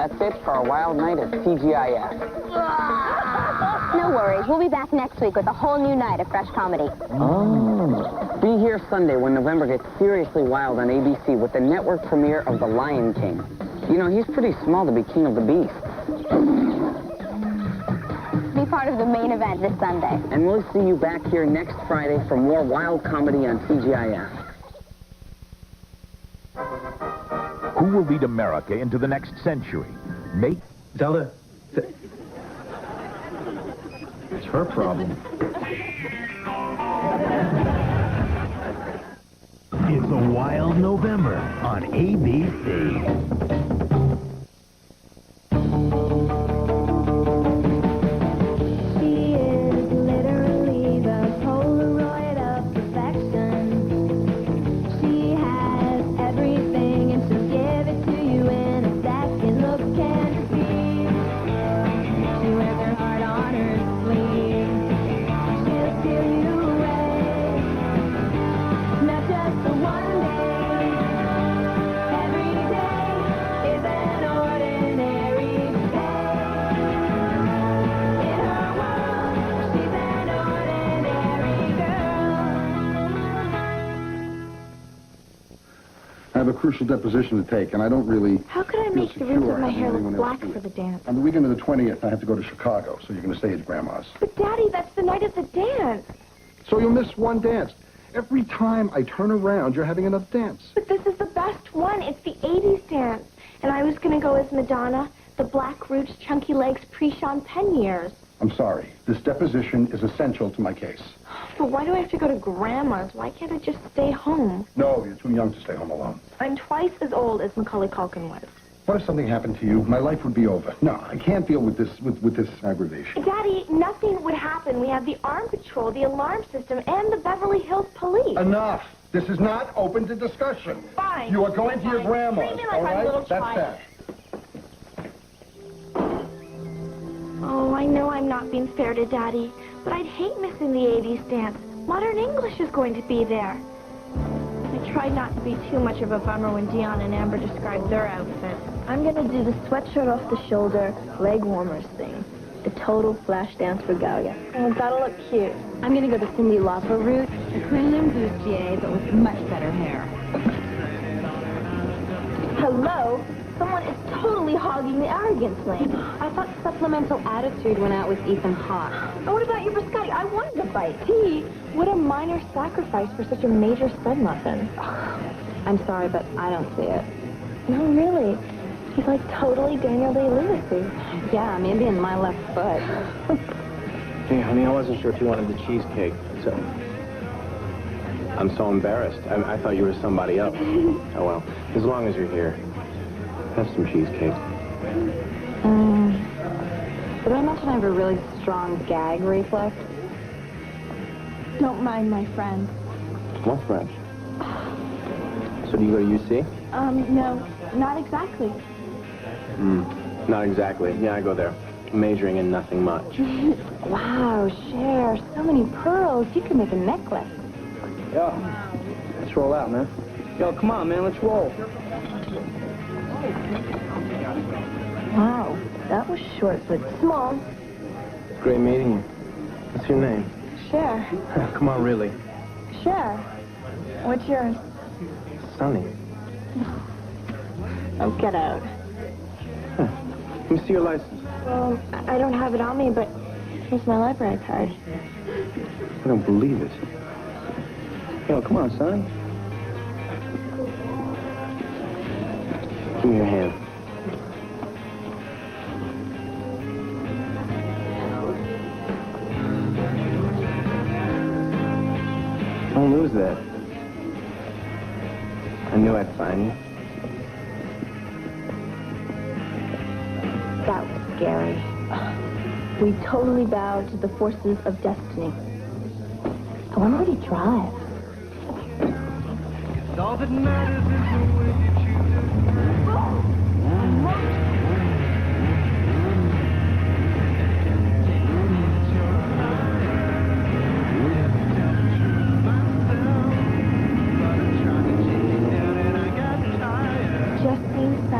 That's it for our wild night at TGIF. No worries. We'll be back next week with a whole new night of fresh comedy. Oh. Be here Sunday when November gets seriously wild on ABC with the network premiere of The Lion King. You know, he's pretty small to be king of the beasts. Be part of the main event this Sunday. And we'll see you back here next Friday for more wild comedy on TGIF. Who will lead America into the next century? Zelda. It's her problem. It's a wild November on ABC. I have a crucial deposition to take, and I don't really... How could I make the roots of my hair look black for the dance? On the weekend of the 20th, I have to go to Chicago, so you're going to stay at Grandma's. But, Daddy, that's the night of the dance. So you'll miss one dance. Every time I turn around, you're having another dance. But this is the best one. It's the 80s dance. And I was going to go as Madonna, the black roots, chunky legs, pre-Sean Penn years. I'm sorry. This deposition is essential to my case. But why do I have to go to Grandma's? Why can't I just stay home? No, you're too young to stay home alone. I'm twice as old as Macaulay Culkin was. What if something happened to you? My life would be over. No, I can't deal with this with this aggravation. Daddy, nothing would happen. We have the armed patrol, the alarm system, and the Beverly Hills police. Enough. This is not open to discussion. Fine. You are going to your grandma's, Treat me like all I'm a right? little That's child. that. Oh, I know I'm not being fair to Daddy, but I'd hate missing the 80s dance. Modern English is going to be there. I tried not to be too much of a bummer when Dion and Amber described their outfit. I'm going to do the sweatshirt off the shoulder, leg warmers thing. The total flash dance regalia. Oh, that'll look cute. I'm going to go the Cyndi Lauper route, the Quinlan bustier, but with much better hair. Hello? Someone is totally hogging the arrogance lane. I thought supplemental attitude went out with Ethan Hawke. And what about your biscotti? I wanted to bite. Gee, what a minor sacrifice for such a major stud muffin. I'm sorry, but I don't see it. No, really. He's like totally Daniel Day-Lewisy. Yeah, maybe in my left foot. Hey, honey, I wasn't sure if you wanted the cheesecake, so... I'm so embarrassed. I thought you were somebody else. Oh, well, as long as you're here. Have some cheesecake. Did I mention I have a really strong gag reflex? Don't mind my friend. What French? So do you go to UC? No, not exactly. Not exactly. Yeah, I go there. Majoring in nothing much. Wow, Cher, so many pearls. You could make a necklace. Yo, let's roll out, man. Yo, come on, man, let's roll. Wow, that was short but small. Great meeting you. What's your name? Cher. Come on, really. Cher. What's yours? Sonny. Oh, get out. Let me see your license. Well, I don't have it on me, but here's my library card. I don't believe it. Yo, come on, son. Give me your hand. Don't lose that. I knew I'd find you. That was scary. We totally bowed to the forces of destiny. I wonder what he drives. All that matters is the way you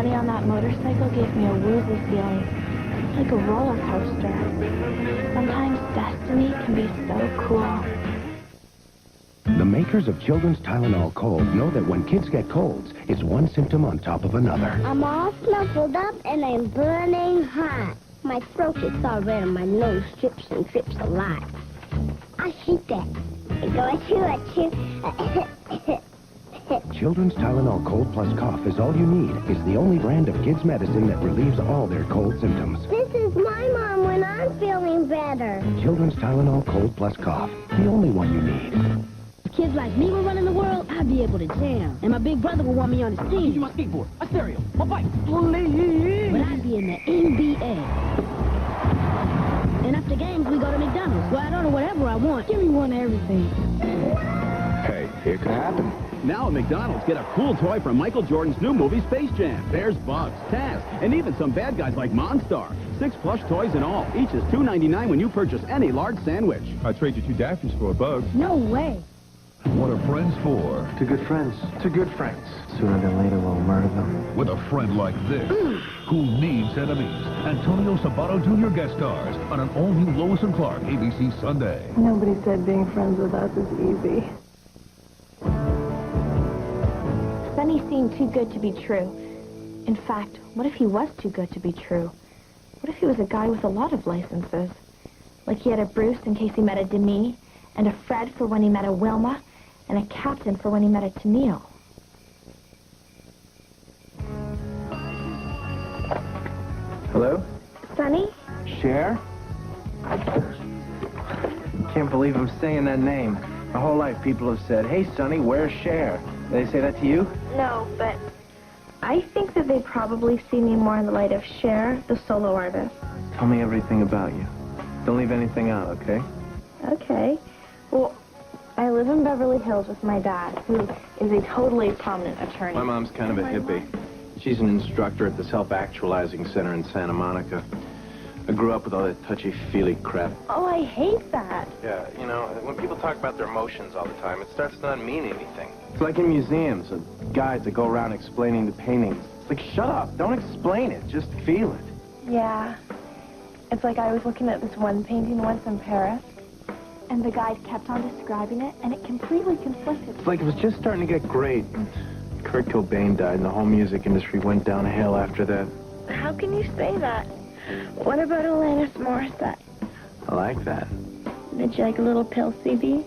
Sonny on that motorcycle gave me a woozy feeling, like a roller coaster. Sometimes destiny can be so cool. The makers of children's Tylenol Cold know that when kids get colds, it's one symptom on top of another. I'm all snuffled up and I'm burning hot. My throat is all red and my nose drips and drips a lot. I hate that. I go achoo. Children's Tylenol Cold Plus Cough is all you need. It's the only brand of kids' medicine that relieves all their cold symptoms. This is my mom when I'm feeling better. Children's Tylenol Cold Plus Cough, the only one you need. If kids like me were running the world, I'd be able to jam. And my big brother would want me on his team. You my skateboard, my stereo, my bike. Please. But I'd be in the NBA. And after games, we go to McDonald's, where I order whatever I want. Give me one of everything. Hey, it could happen. Now at McDonald's, get a cool toy from Michael Jordan's new movie, Space Jam. There's Bugs, Taz, and even some bad guys like Monstar. 6 plush toys in all. Each is $2.99 when you purchase any large sandwich. I'd trade you 2 Daffys for a Bugs. No way. What are friends for? To good friends. To good friends. Sooner than later, we'll murder them. With a friend like this, who needs enemies? Antonio Sabato Jr. guest stars on an all-new Lois and Clark, ABC Sunday. Nobody said being friends with us is easy. Sonny seemed too good to be true. In fact, what if he was too good to be true? What if he was a guy with a lot of licenses? Like he had a Bruce in case he met a Denise, and a Fred for when he met a Wilma, and a Captain for when he met a Tennille. Hello? Sonny? Cher? Can't believe I'm saying that name. My whole life people have said, hey, Sonny, where's Cher? Did they say that to you? No, but I think that they probably see me more in the light of Cher, the solo artist. Tell me everything about you. Don't leave anything out, okay? Okay. Well, I live in Beverly Hills with my dad, who is a totally prominent attorney. My mom's kind of a hippie. She's an instructor at the Self-Actualizing Center in Santa Monica. I grew up with all that touchy-feely crap. Oh, I hate that. Yeah, you know, when people talk about their emotions all the time, it starts to not mean anything. It's like in museums, guys that go around explaining the paintings. It's like, shut up, don't explain it, just feel it. Yeah. It's like I was looking at this one painting once in Paris, and the guide kept on describing it, and it completely conflicted. It's like it was just starting to get great. Kurt Cobain died, and the whole music industry went downhill after that. How can you say that? What about Alanis Morissette? I like that. Did you like a little pill CD?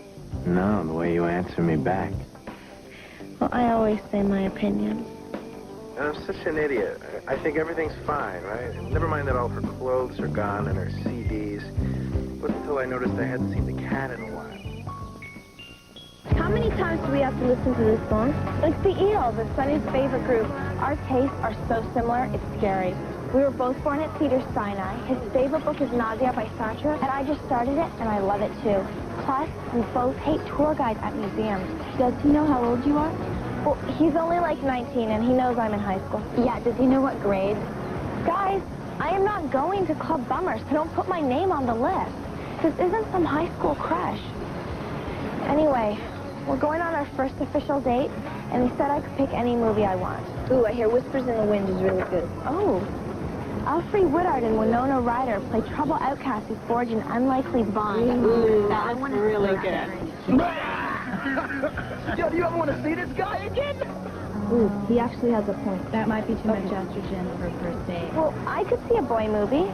No, the way you answer me back. Well, I always say my opinion. I'm such an idiot. I think everything's fine, right? Never mind that all her clothes are gone and her CDs. It wasn't until I noticed I hadn't seen the cat in a while. How many times do we have to listen to this song? Like the Eels, it's Sonny's favorite group. Our tastes are so similar, it's scary. We were both born at Cedars-Sinai. His favorite book is Nausea by Sartre, and I just started it, and I love it too. Plus, we both hate tour guides at museums. Does he know how old you are? Well, he's only like 19, and he knows I'm in high school. Yeah, does he know what grade? Guys, I am not going to Club Bummers, so don't put my name on the list. This isn't some high school crush. Anyway, we're going on our first official date, and he said I could pick any movie I want. Ooh, I hear Whispers in the Wind is really good. Oh. Alfred Woodard and Winona Ryder play trouble outcasts who forge an unlikely bond. Ooh, that's really good. Yo, do you ever want to see this guy again? Ooh, he actually has a point. That might be too much estrogen for a first date. Well, I could see a boy movie.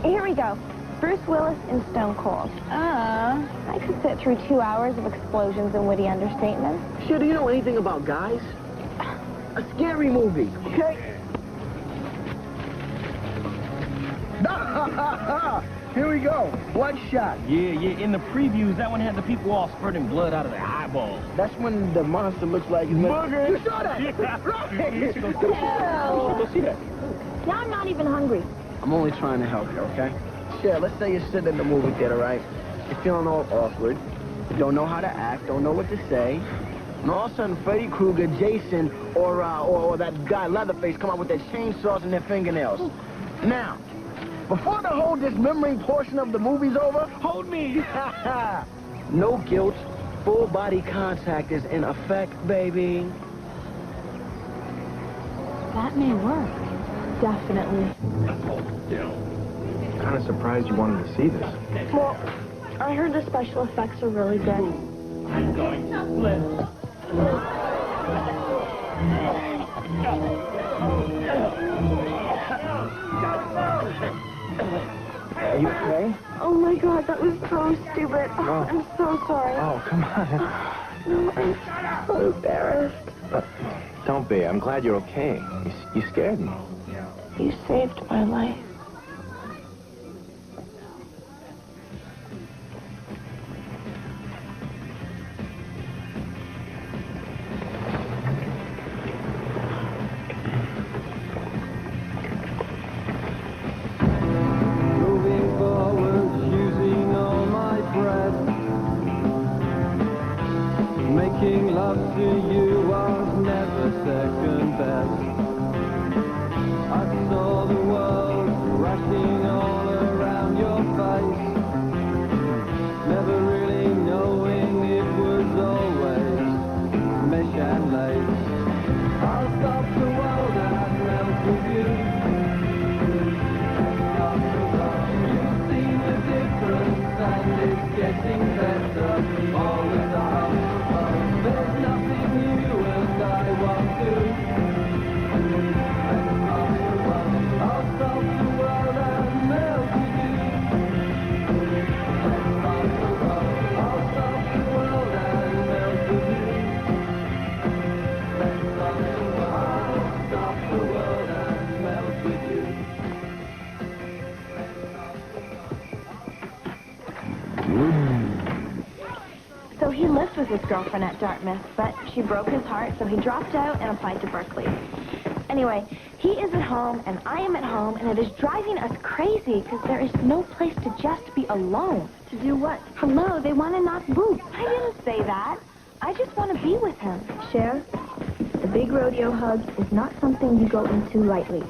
Here we go. Bruce Willis in Stone Cold. I could sit through 2 hours of explosions and witty understatements. Sure, do you know anything about guys? A scary movie, okay? Here we go. Bloodshot. Yeah, in the previews, that one had the people all spurting blood out of their eyeballs. That's when the monster looks like he's Booger. You saw that? Yeah. Right. You should go see that. Go see that. Now I'm not even hungry. I'm only trying to help you, okay? Sure, let's say you're sitting in the movie theater, right? You're feeling all awkward. You don't know how to act, don't know what to say. And all of a sudden, Freddy Krueger, Jason, or that guy Leatherface come out with their chainsaws and their fingernails. Now, before the whole dismembering portion of the movie's over, hold me. No guilt, full body contact is in effect, baby. That may work. Definitely. Kind of surprised you wanted to see this. Well, I heard the special effects are really good. I'm going to flip. Are you okay? Oh my God, that was so stupid. Oh. I'm so sorry. Oh, come on. I'm so embarrassed. Don't be. I'm glad you're okay. You scared me. You saved my life. Moving forward, using all my breath. Making love to you was never second best. I saw the world crashing all around your face. Never really knowing it was always mesh and lace. I'll stop the world and melt with you. You've seen the difference and it's getting better all the time. There's nothing you and I won't do. I'll stop the world and melt with you. I'll stop the world and melt with you. I'll stop the world and melt with you. So he lived with his girlfriend at Dartmouth, but she broke his heart, so he dropped out and applied to Berkeley. Anyway, he is at home, and I am at home, and it is driving us crazy because there is no place to just be alone. To do what? Hello, they want to knock boots. I didn't say that. I just want to be with him. Cher, the big rodeo hug is not something you go into lightly.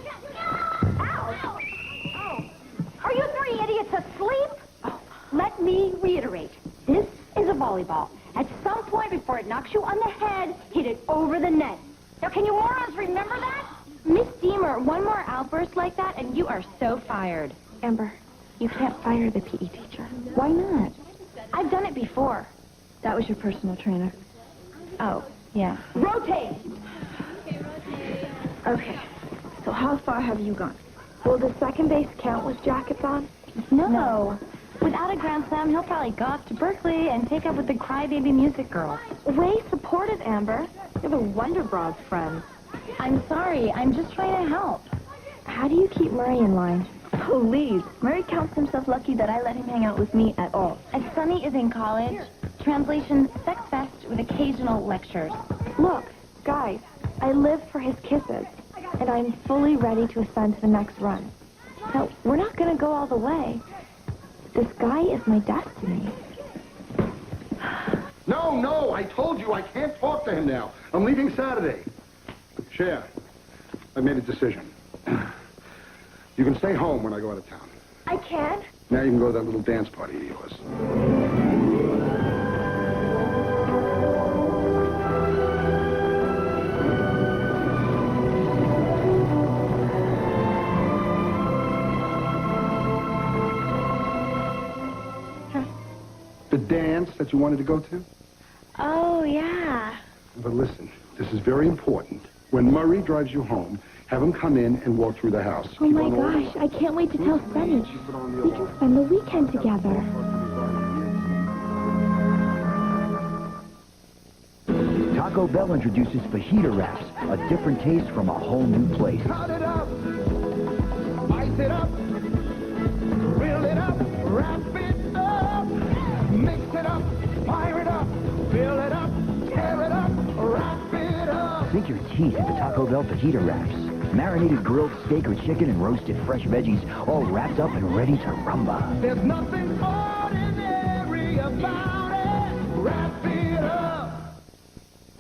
Are you three idiots asleep? Oh, let me reiterate. This is a volleyball. At some point before it knocks you on the head, hit it over the net. Now, can you morons remember that? Miss Deemer, one more outburst like that, and you are so fired. Amber, you can't fire the PE teacher. Why not? I've done it before. That was your personal trainer. Oh, yeah. Rotate! Okay, so how far have you gone? Will the second base count with jackets on? No. Without a Grand Slam, he'll probably go off to Berkeley and take up with the crybaby music girls. Way supportive, Amber. You're the Wonder Bras friend. I'm sorry. I'm just trying to help. How do you keep Murray in line? Please. Murray counts himself lucky that I let him hang out with me at all. As Sonny is in college, translation, sex fest with occasional lectures. Look, guys, I live for his kisses, and I'm fully ready to ascend to the next run. Now, we're not going to go all the way. This guy is my destiny. No, I told you I can't talk to him now. I'm leaving Saturday. Cher, I made a decision. You can stay home when I go out of town. I can? Now you can go to that little dance party of yours. The dance that you wanted to go to? Oh, yeah. But listen, this is very important. When Murray drives you home, have him come in and walk through the house. Oh, my gosh, I can't wait to tell Sonny. We can spend the weekend together. Taco Bell introduces fajita wraps, a different taste from a whole new place. Cut it up, spice it up, grill it up, wrap it up, mix it up, fire it up, fill it up, tear it up, wrap it up. Sink your teeth into Taco Bell fajita wraps. Marinated grilled steak or chicken and roasted fresh veggies, all wrapped up and ready to rumba. There's nothing ordinary about it. Wrap it up.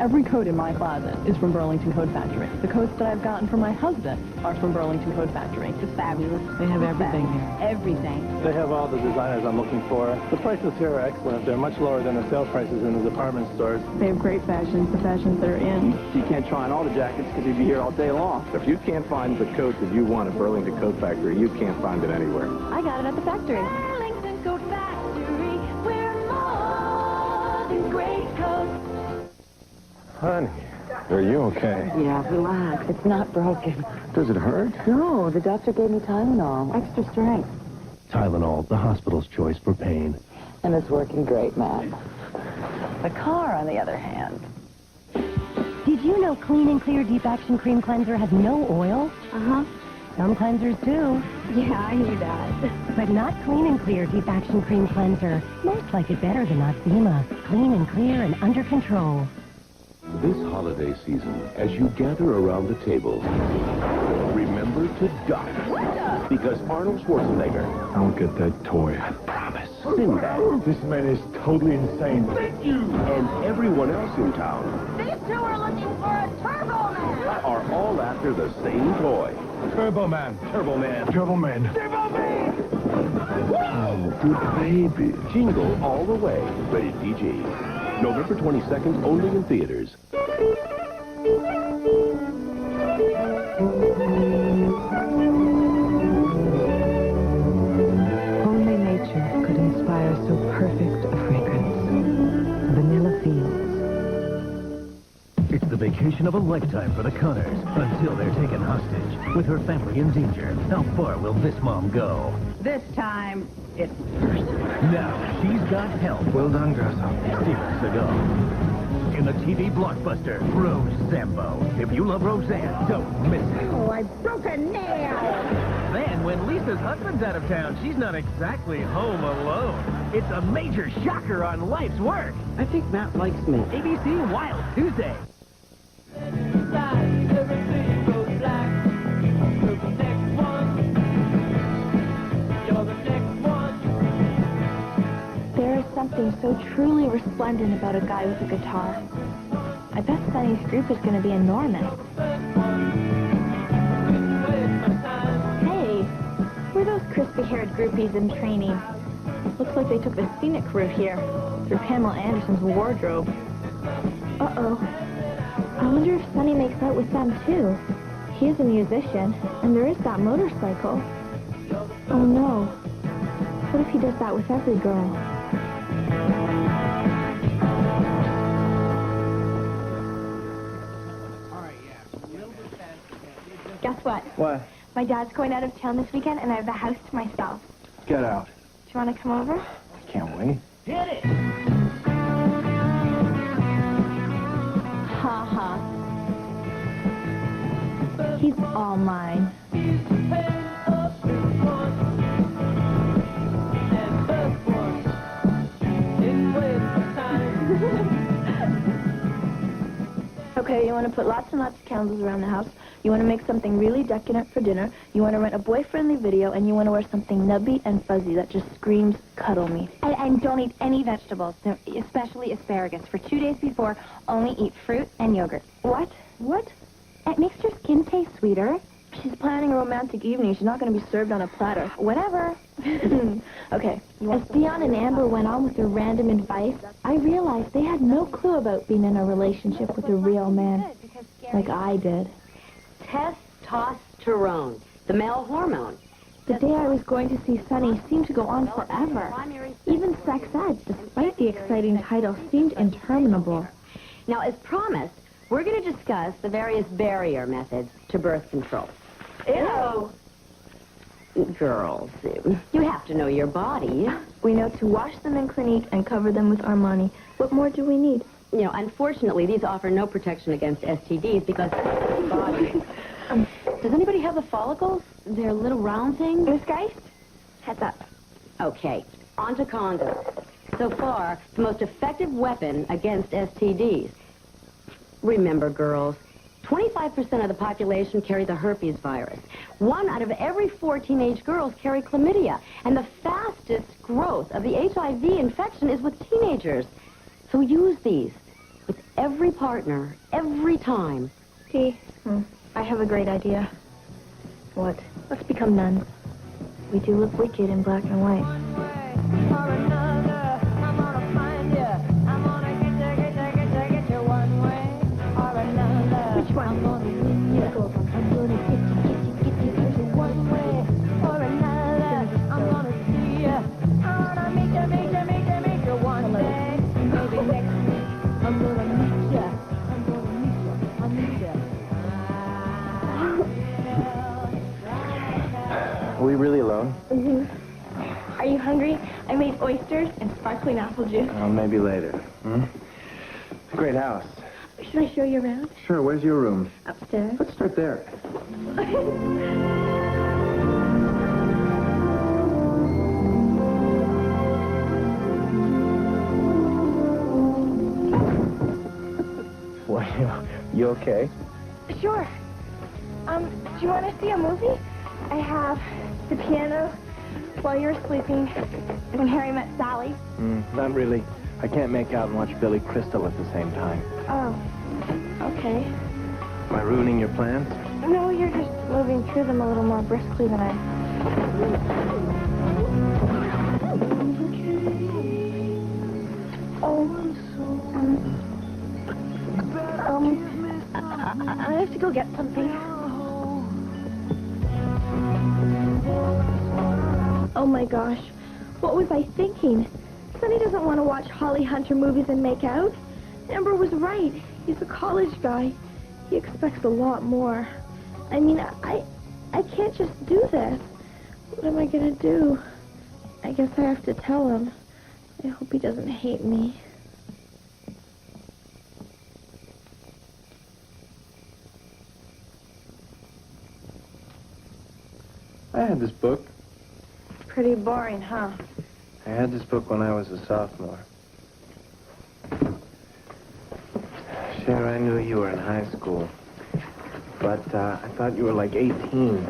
Every coat in my closet is from Burlington Coat Factory. The coats that I've gotten for my husband are from Burlington Coat Factory. It's fabulous. They have everything here. Everything. They have all the designers I'm looking for. The prices here are excellent. They're much lower than the sales prices in the department stores. They have great fashions, the fashions that are in. You can't try on all the jackets because you'd be here all day long. If you can't find the coat that you want at Burlington Coat Factory, you can't find it anywhere. I got it at the factory. Burlington Coat Factory, we're more than great coats. Honey, are you okay? Yeah, relax. It's not broken. Does it hurt? No, the doctor gave me Tylenol. Extra strength. Tylenol, the hospital's choice for pain. And it's working great, Matt. The car, on the other hand. Did you know Clean and Clear Deep Action Cream Cleanser has no oil? Uh-huh. Some cleansers do. Yeah, I knew that. But not Clean and Clear Deep Action Cream Cleanser. Most like it better than Noxzema. Clean and clear and under control. This holiday season, as you gather around the table, remember to duck. Because Arnold Schwarzenegger... I'll get that toy, I promise. Sinbad... This man is totally insane. Thank you! And everyone else in town... These two are looking for a Turbo Man. ...are all after the same toy. Turbo Man. Turbo Man. Turbo Man. Turbo Man! Oh, good baby. Jingle all the way. Rated PG. November 22nd, only in theaters. Only nature could inspire so perfect a fragrance. Vanilla Fields. It's the vacation of a lifetime for the Connors until they're taken hostage with her family in danger. How far will this mom go? This time, it's Now she's got help. Well done, Grasshopper. Steven Seagal. In the TV blockbuster, Rose Zambo. If you love Roseanne, don't miss it. Oh, I broke a nail! Then, when Lisa's husband's out of town, she's not exactly home alone. It's a major shocker on life's work. I think Matt likes me. ABC Wild Tuesday. There is something so truly resplendent about a guy with a guitar. I bet Sonny's group is going to be enormous. Hey, who are those crispy-haired groupies in training? Looks like they took the scenic route here, through Pamela Anderson's wardrobe. Uh-oh. I wonder if Sonny makes out with them, too. He is a musician, and there is that motorcycle. Oh, no. What if he does that with every girl? Guess what? What? My dad's going out of town this weekend, and I have the house to myself. Get out. Do you want to come over? I can't wait. Hit it! Ha ha. He's all mine. Okay, you want to put lots and lots of candles around the house. You want to make something really decadent for dinner. You want to rent a boy-friendly video, and you want to wear something nubby and fuzzy that just screams, cuddle me. And don't eat any vegetables, especially asparagus. For 2 days before, only eat fruit and yogurt. What? What? It makes your skin taste sweeter. She's planning a romantic evening. She's not going to be served on a platter. Whatever. Okay. As Dion and Amber went on with their random advice, I realized they had no clue about being in a relationship with a real man, like I did. Testosterone, the male hormone. The day I was going to see Sonny seemed to go on forever. Even sex ed, despite the exciting title, seemed interminable. Now, as promised, we're going to discuss the various barrier methods to birth control. Ew! Girls, you have to know your body. We know to wash them in Clinique and cover them with Armani. What more do we need? You know, unfortunately, these offer no protection against STDs because... Does anybody have the follicles? They're little round things? Miss Geist? Heads up. Okay, on to condoms. So far, the most effective weapon against STDs. Remember, girls, 25% of the population carry the herpes virus. 1 out of every 4 teenage girls carry chlamydia. And the fastest growth of the HIV infection is with teenagers. So use these. with every partner, every time. See, I have a great idea. What? Let's become nuns. We do look wicked in black and white. Which one? I'm gonna get you one way or another. I'm gonna see you. I'm gonna make you one day. Maybe next week I'm gonna meet you. I'll meet you. Are we really alone? Mm-hmm. Are you hungry? I made oysters and sparkling apple juice. Oh, maybe later. Hmm? Great house. Should I show you around? Sure, where's your room? Upstairs. Let's start there. Well, you okay? Sure. Do you want to see a movie? I have the piano while you're sleeping when Harry met Sally. Not really. I can't make out and watch Billy Crystal at the same time. Oh, okay. Am I ruining your plans? No, you're just moving through them a little more briskly than I... I have to go get something. Oh my gosh, what was I thinking? Sonny doesn't want to watch Holly Hunter movies and make out. Amber was right. He's a college guy. He expects a lot more. I mean, I can't just do this. What am I gonna do? I guess I have to tell him. I hope he doesn't hate me. I had this book. Pretty boring, huh? I had this book when I was a sophomore. Cher, I knew you were in high school. But I thought you were like 18.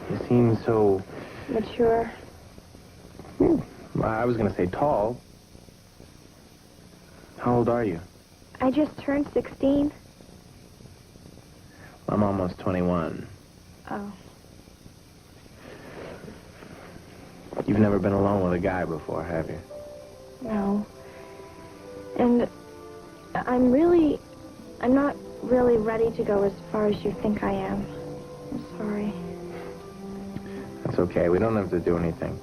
You seemed so... Mature. I was going to say tall. How old are you? I just turned 16. I'm almost 21. Oh. You've never been alone with a guy before, have you? No. And I'm not really ready to go as far as you think I am. I'm sorry. That's okay. We don't have to do anything.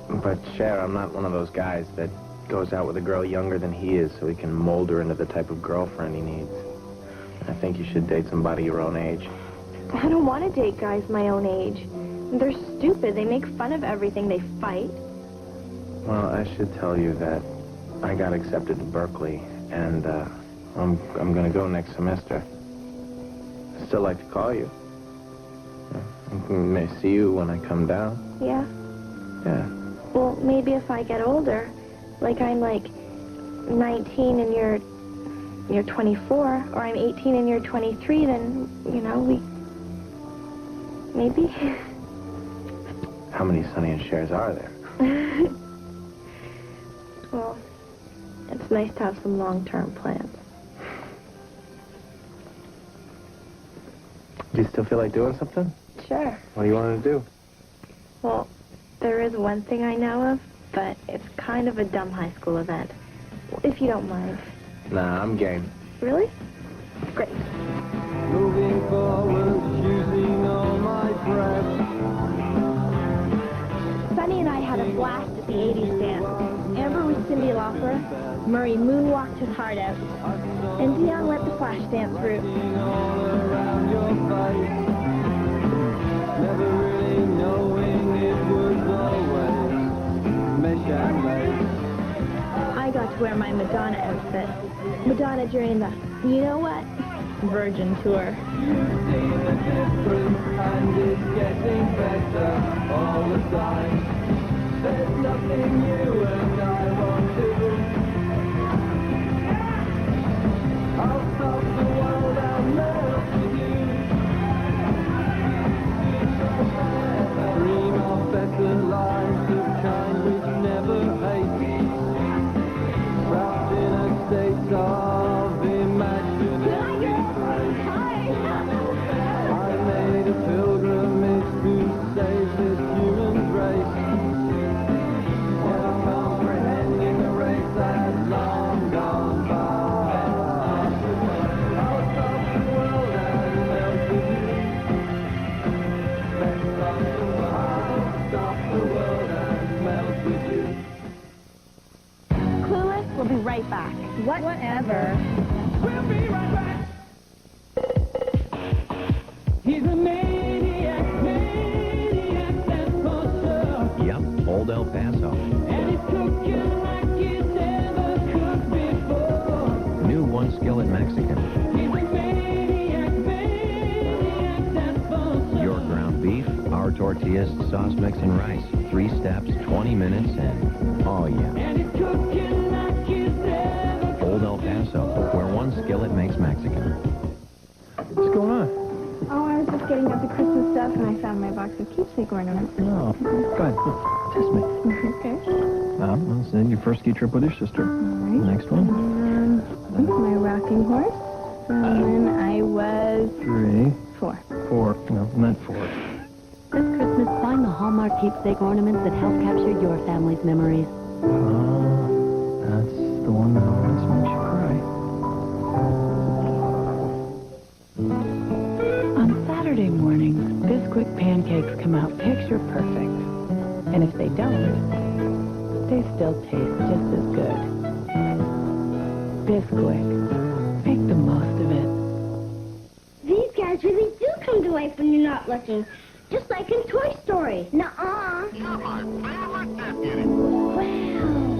But, Cher, I'm not one of those guys that goes out with a girl younger than he is so he can mold her into the type of girlfriend he needs. I think you should date somebody your own age. I don't want to date guys my own age. They're stupid. They make fun of everything. They fight. Well, I should tell you that I got accepted to Berkeley, and I'm going to go next semester. I'd still like to call you. I may see you when I come down. Yeah? Yeah. Well, maybe if I get older, like I'm like 19 and you're 24, or I'm 18 and you're 23, then, you know, maybe. How many Sonny and Chers are there? Well, it's nice to have some long-term plans. Do you still feel like doing something? Sure. What do you want to do? Well, there is one thing I know of, but it's kind of a dumb high school event. If you don't mind. Nah, I'm game. Really? Great. Moving forward, using all my breath. Sonny and I had a blast at the 80s dance. Amber was Cyndi Lauper, Murray moonwalked his heart out, and Dion let the flash dance route. Never really knowing it was always mesh and lace. I got to wear my Madonna outfit. Madonna during the, you know what, Virgin tour. You see the difference and it's getting better all the time. There's nothing you and I won't do. I'll stop the world and melt with you. Dream of better lives of kind which never hate. Wrapped in a state of right back. Whatever. We'll be right back. He's a maniac, that's for sure. Yep, Old El Paso. And he's cooking like he's never cooked before. New one skillet Mexican. He's a maniac, that's for sure. Your ground beef, our tortillas, sauce mix, and rice. 3 steps, 20 minutes, and oh yeah. And he's cooking like he's never. Old El Paso, where one skillet makes Mexican. What's going on? Oh, I was just getting up the Christmas stuff, and I found my box of keepsake ornaments. No. Go ahead. Test me. Okay. Well, send your first ski trip with your sister. All right. Next one. My rocking horse. And then I was 3. 4. 4. No, not 4. This Christmas, find the Hallmark keepsake ornaments that help capture your family's memories. Oh, that's the one that always makes you cry. On Saturday mornings, Bisquick pancakes come out picture perfect. And if they don't, they still taste just as good. Bisquick. Make the most of it. These guys really do come to life when you're not looking. Just like in Toy Story. Nuh-uh. Wow.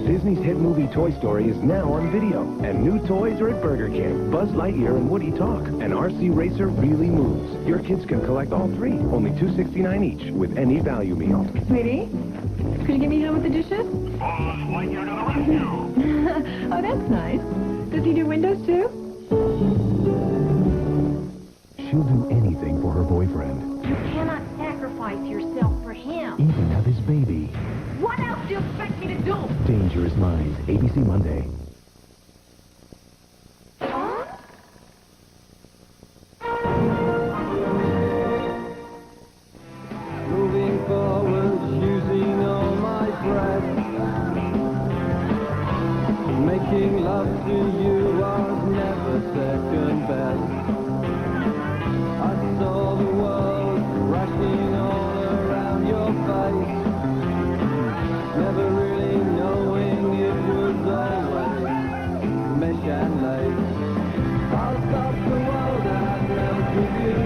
Disney's hit movie Toy Story is now on video, and new toys are at Burger King. Buzz Lightyear and Woody talk, and RC Racer really moves. Your kids can collect all 3, only $2.69 each, with any value meal. Sweetie, could you get me home with the dishes? Oh, that's nice. Does he do windows too? She'll do anything for her boyfriend, You cannot sacrifice yourself for him. even have his baby. What else do you expect me to do? Dangerous Minds, ABC Monday. Moving forward, using all my breath. Making love to you was never second best. I saw the world rushing all around your face. Never really knowing it was always mesh and lace. I'll stop the world and melt with you.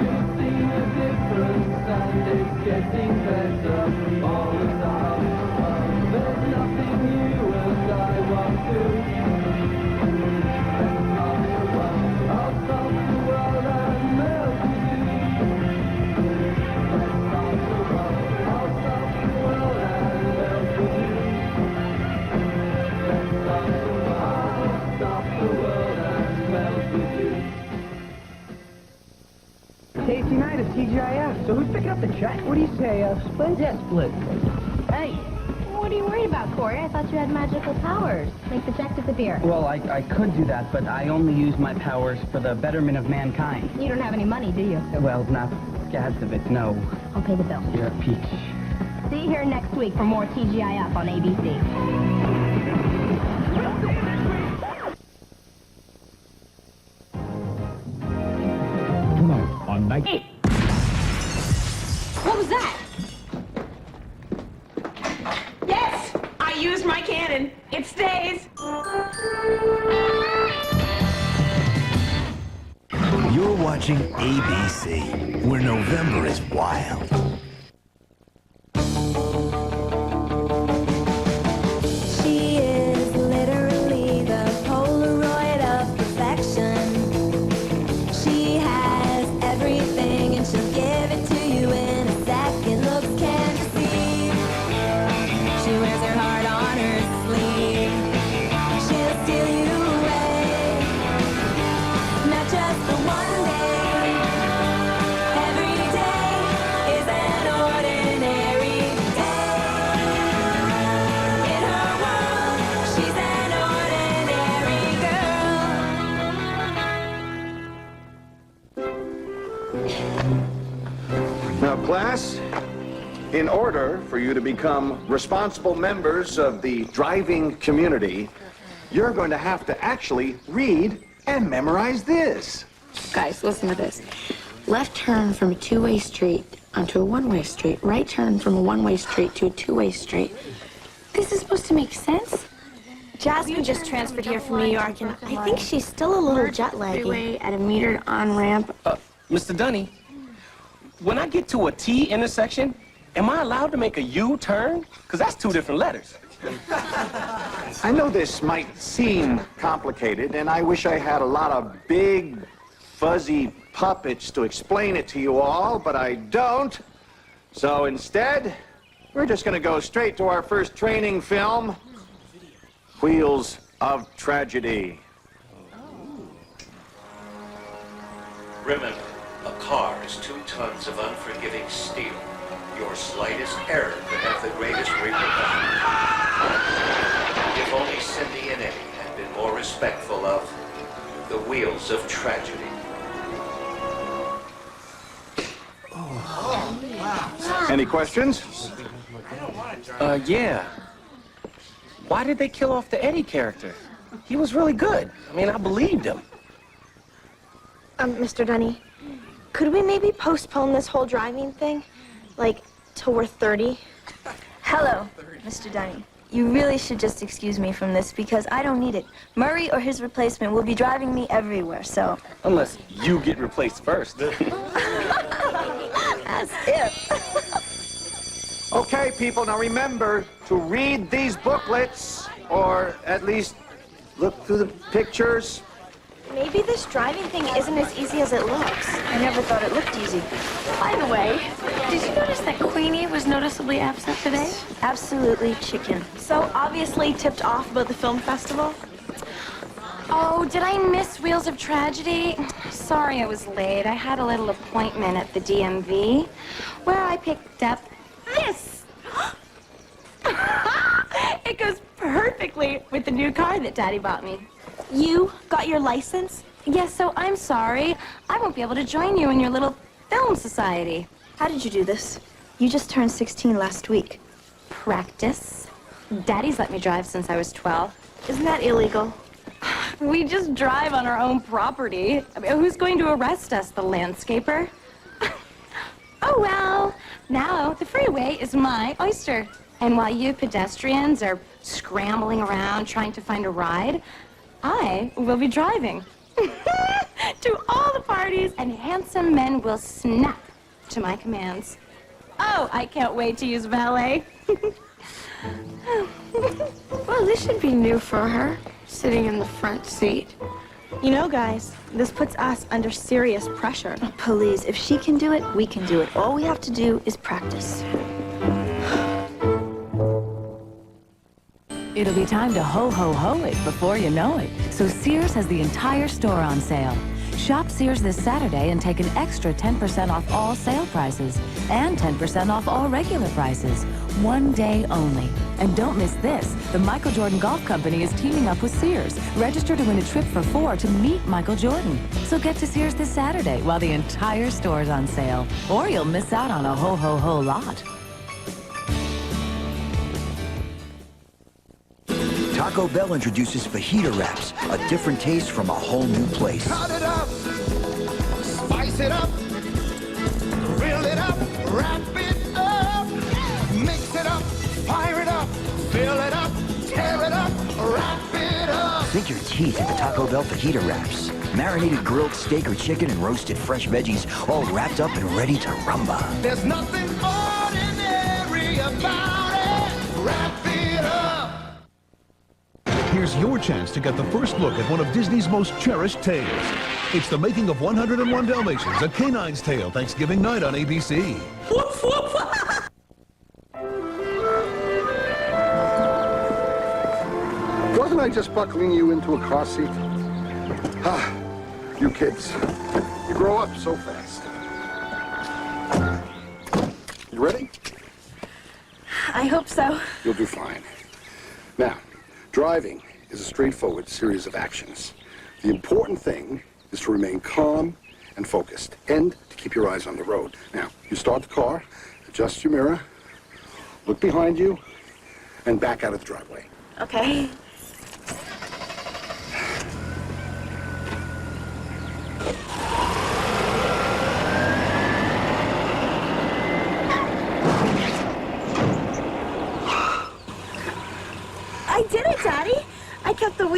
You'll see the difference and it's getting better all the time. There's nothing you and I won't do. I'll stop the world and melt with you. I'll stop the world and melt with you. I'll stop the world and melt with you. Tasty night at TGIF. So who's picking up the check? What do you say, split? Yeah, split. Hey, what are you worried about, Corey? I thought you had magical powers. Make the check disappear. Well, I could do that, but I only use my powers for the betterment of mankind. You don't have any money, do you? Well, not scads of it, no. I'll pay the bill. You're a peach. See you here next week for more TGIF on ABC. Tonight on Night... What was that? Yes! I used my cannon. It stays. You're watching ABC, where November is wild. She is literally the Polaroid of perfection. She has everything and she'll give it to you in a second. Looks can't deceive. She wears her heart on her sleeve. She'll steal you away, not just for one day. Every day is an ordinary day. In her world, she's an ordinary girl. Now, class, in order for you to become responsible members of the driving community, you're going to have to actually read and memorize this. Guys, listen to this. Left turn from a two-way street onto a one-way street. Right turn from a one-way street to a two-way street. This is supposed to make sense. Jasmine just transferred here from New York, and I think she's still a little jet laggy. Freeway at a metered on-ramp. Mr. Dunny, when I get to a T intersection, am I allowed to make a U-turn? Because that's two different letters. I know this might seem complicated, and I wish I had a lot of big, fuzzy puppets to explain it to you all, but I don't. So instead, we're just going to go straight to our first training film, Wheels of Tragedy. Remember, a car is 2 tons of unforgiving steel. Your slightest error could have the greatest repercussions. If only Cindy and Eddie had been more respectful of the wheels of tragedy. Any questions? Yeah. Why did they kill off the Eddie character? He was really good. I mean, I believed him. Mr. Dunny, could we maybe postpone this whole driving thing? Like, till we're 30? Hello, Mr. Dunny. You really should just excuse me from this because I don't need it. Murray or his replacement will be driving me everywhere, so... Unless you get replaced first. As if. Okay, people, now remember to read these booklets, or at least look through the pictures. Maybe this driving thing isn't as easy as it looks. I never thought it looked easy. By the way, did you notice that Queenie was noticeably absent today? Absolutely chicken. So obviously tipped off about the film festival? Oh, did I miss Wheels of Tragedy? Sorry I was late. I had a little appointment at the DMV where I picked up this. It goes perfectly with the new car that Daddy bought me. You got your license? Yes, so I'm sorry. I won't be able to join you in your little film society. How did you do this? You just turned 16 last week. Practice. Daddy's let me drive since I was 12. Isn't that illegal? We just drive on our own property. I mean, who's going to arrest us, the landscaper? Oh, well, now the freeway is my oyster. And while you pedestrians are scrambling around trying to find a ride, I will be driving to all the parties, and handsome men will snap to my commands. Oh, I can't wait to use valet. Well, this should be new for her, sitting in the front seat. You know, guys, this puts us under serious pressure. Oh, please, if she can do it, we can do it. All we have to do is practice. It'll be time to ho-ho-ho it before you know it. So Sears has the entire store on sale. Shop Sears this Saturday and take an extra 10% off all sale prices and 10% off all regular prices. One day only. And don't miss this. The Michael Jordan Golf Company is teaming up with Sears. Register to win a trip for 4 to meet Michael Jordan. So get to Sears this Saturday while the entire store's on sale. Or you'll miss out on a ho-ho-ho lot. Taco Bell introduces fajita wraps, a different taste from a whole new place. Cut it up, spice it up, grill it up, wrap it up, mix it up, fire it up, fill it up, tear it up, wrap it up. Sink your teeth into Taco Bell fajita wraps. Marinated grilled steak or chicken and roasted fresh veggies, all wrapped up and ready to rumba. There's nothing ordinary about it. Wrap it up. Here's your chance to get the first look at one of Disney's most cherished tales. It's the making of 101 Dalmatians, A Canine's Tale, Thanksgiving night on ABC. Woof, woof. Wasn't I just buckling you into a car seat? Ah, you kids, you grow up so fast. You ready? I hope so. You'll do fine. Now, driving is a straightforward series of actions. The important thing is to remain calm and focused, and to keep your eyes on the road. Now, you start the car, adjust your mirror, look behind you, and back out of the driveway. Okay.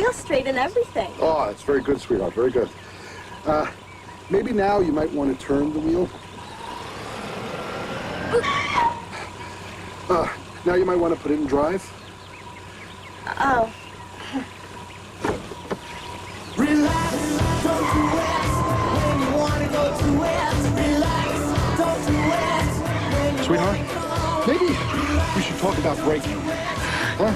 wheel straight and everything. Oh, it's very good, sweetheart, very good. Maybe now you might want to turn the wheel. Now you might want to put it in drive. Oh. Relax, don't do it when you want to go to it. Relax, don't do it. Sweetheart, maybe we should talk about braking. Huh?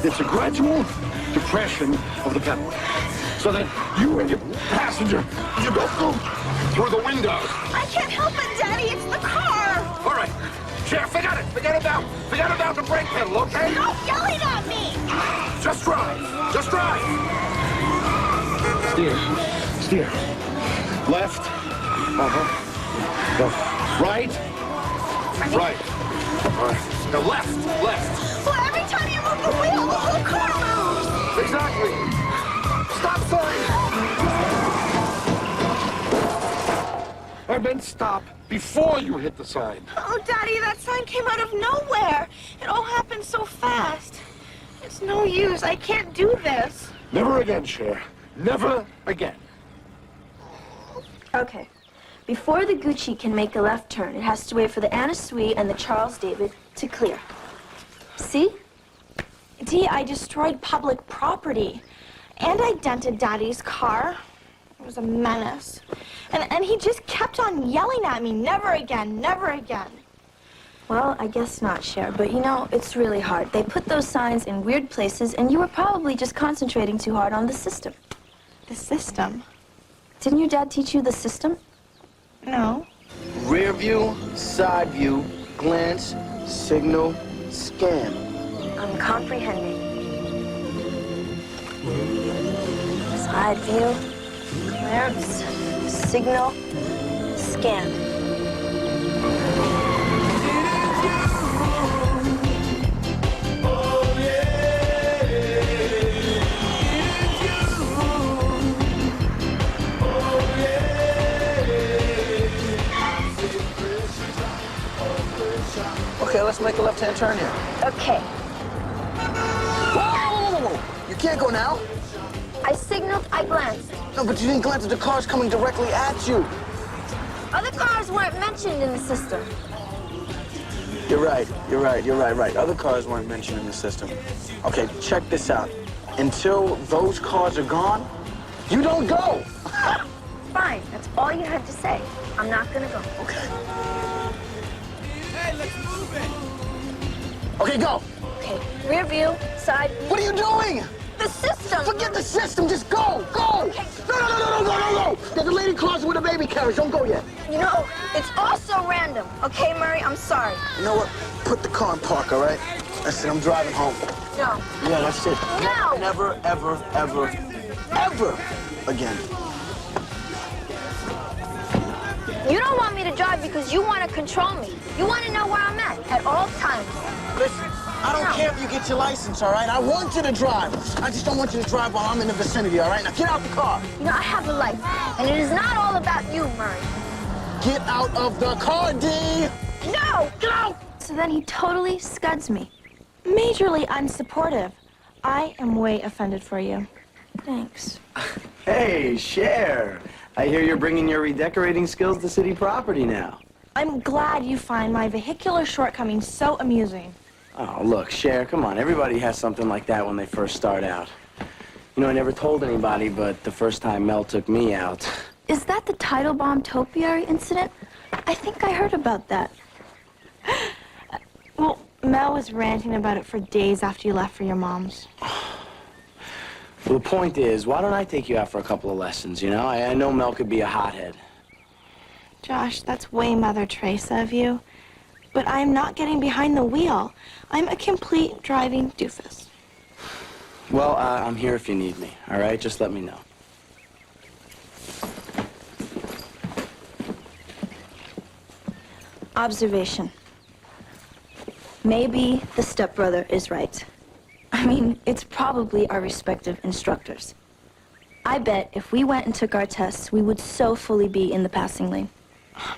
It's a gradual depression of the pedal. So that you and your passenger, you go through the windows. I can't help it, Daddy. It's the car. All right. Cher, forget it. Forget about the brake pedal, okay? Stop yelling at me. Just drive. Just drive. Steer. Left. Go. Right. Right. All right. Now left. Well, every time you move the wheel, the whole car moves. Exactly. Stop sign. I meant stop before you hit the sign. Oh, Daddy, that sign came out of nowhere. It all happened so fast. It's no use. I can't do this. Never again, Cher. Never again. Okay. Before the Gucci can make a left turn, it has to wait for the Anna Sui and the Charles David to clear. See? Dee, I destroyed public property. And I dented Daddy's car. It was a menace. And he just kept on yelling at me, never again, never again. Well, I guess not, Cher, but you know, it's really hard. They put those signs in weird places, and you were probably just concentrating too hard on the system. The system? Didn't your dad teach you the system? No. Rear view, side view, glance, signal, scan. I'm comprehending. Side view, glance, signal, scan. Okay, let's make a left-hand turn here. Okay. Whoa! You can't go now. I signaled, I glanced. No, but you didn't glance at the cars coming directly at you. Other cars weren't mentioned in the system. You're right. Other cars weren't mentioned in the system. Okay, check this out. Until those cars are gone, you don't go. Fine, that's all you had to say. I'm not gonna go. Okay. Hey, let's move it. Okay, go. Okay, rear view, side view. What are you doing? The system. Forget the system, just go, go. Okay. No. There's a lady closet with a baby carriage, don't go yet. You know, it's all so random. Okay, Murray, I'm sorry. You know what? Put the car in park, all right? That's it, I'm driving home. No. Yeah, that's it. No. Never, ever again. You don't want me to drive because you want to control me. You want to know where I'm at all times. Listen, I don't care if you get your license, all right? I want you to drive. I just don't want you to drive while I'm in the vicinity, all right? Now get out the car. You know, I have a life, and it is not all about you, Murray. Get out of the car, D! No! Get out! So then he totally scuds me. Majorly unsupportive. I am way offended for you. Thanks. Hey, Cher. I hear you're bringing your redecorating skills to city property now. I'm glad you find my vehicular shortcomings so amusing. Oh, look, Cher, come on. Everybody has something like that when they first start out. You know, I never told anybody, but the first time Mel took me out... Is that the tidal bomb topiary incident? I think I heard about that. Well, Mel was ranting about it for days after you left for your mom's. Well, the point is, why don't I take you out for a couple of lessons, you know? I know Mel could be a hothead. Josh, that's way Mother Teresa of you. But I'm not getting behind the wheel. I'm a complete driving doofus. Well, I'm here if you need me, all right? Just let me know. Observation. Maybe the stepbrother is right. I mean, it's probably our respective instructors. I bet if we went and took our tests, we would so fully be in the passing lane.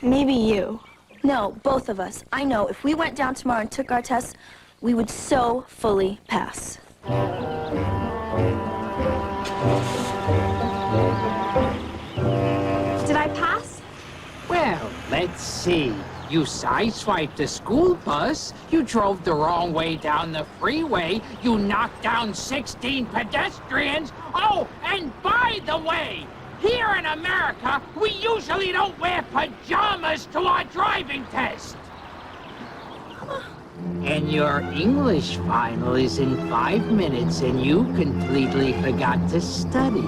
Maybe you. No, both of us. I know if we went down tomorrow and took our tests, we would so fully pass. Did I pass? Well, let's see. You sideswiped the school bus. You drove the wrong way down the freeway. You knocked down 16 pedestrians. Oh, and by the way, here in America, we usually don't wear pajamas to our driving test. And your English final is in 5 minutes, and you completely forgot to study.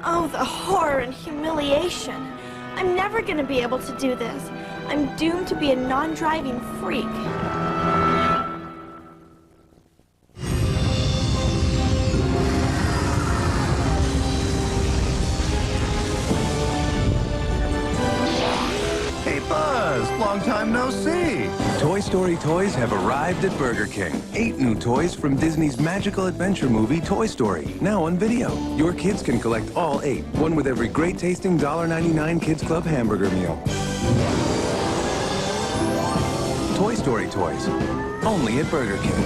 Oh, the horror and humiliation. I'm never gonna be able to do this. I'm doomed to be a non-driving freak. Hey, Buzz, long time no see. Toy Story toys have arrived at Burger King. 8 new toys from Disney's magical adventure movie, Toy Story, now on video. Your kids can collect all 8, one with every great-tasting $1.99 Kids Club hamburger meal. Toy Story toys, only at Burger King.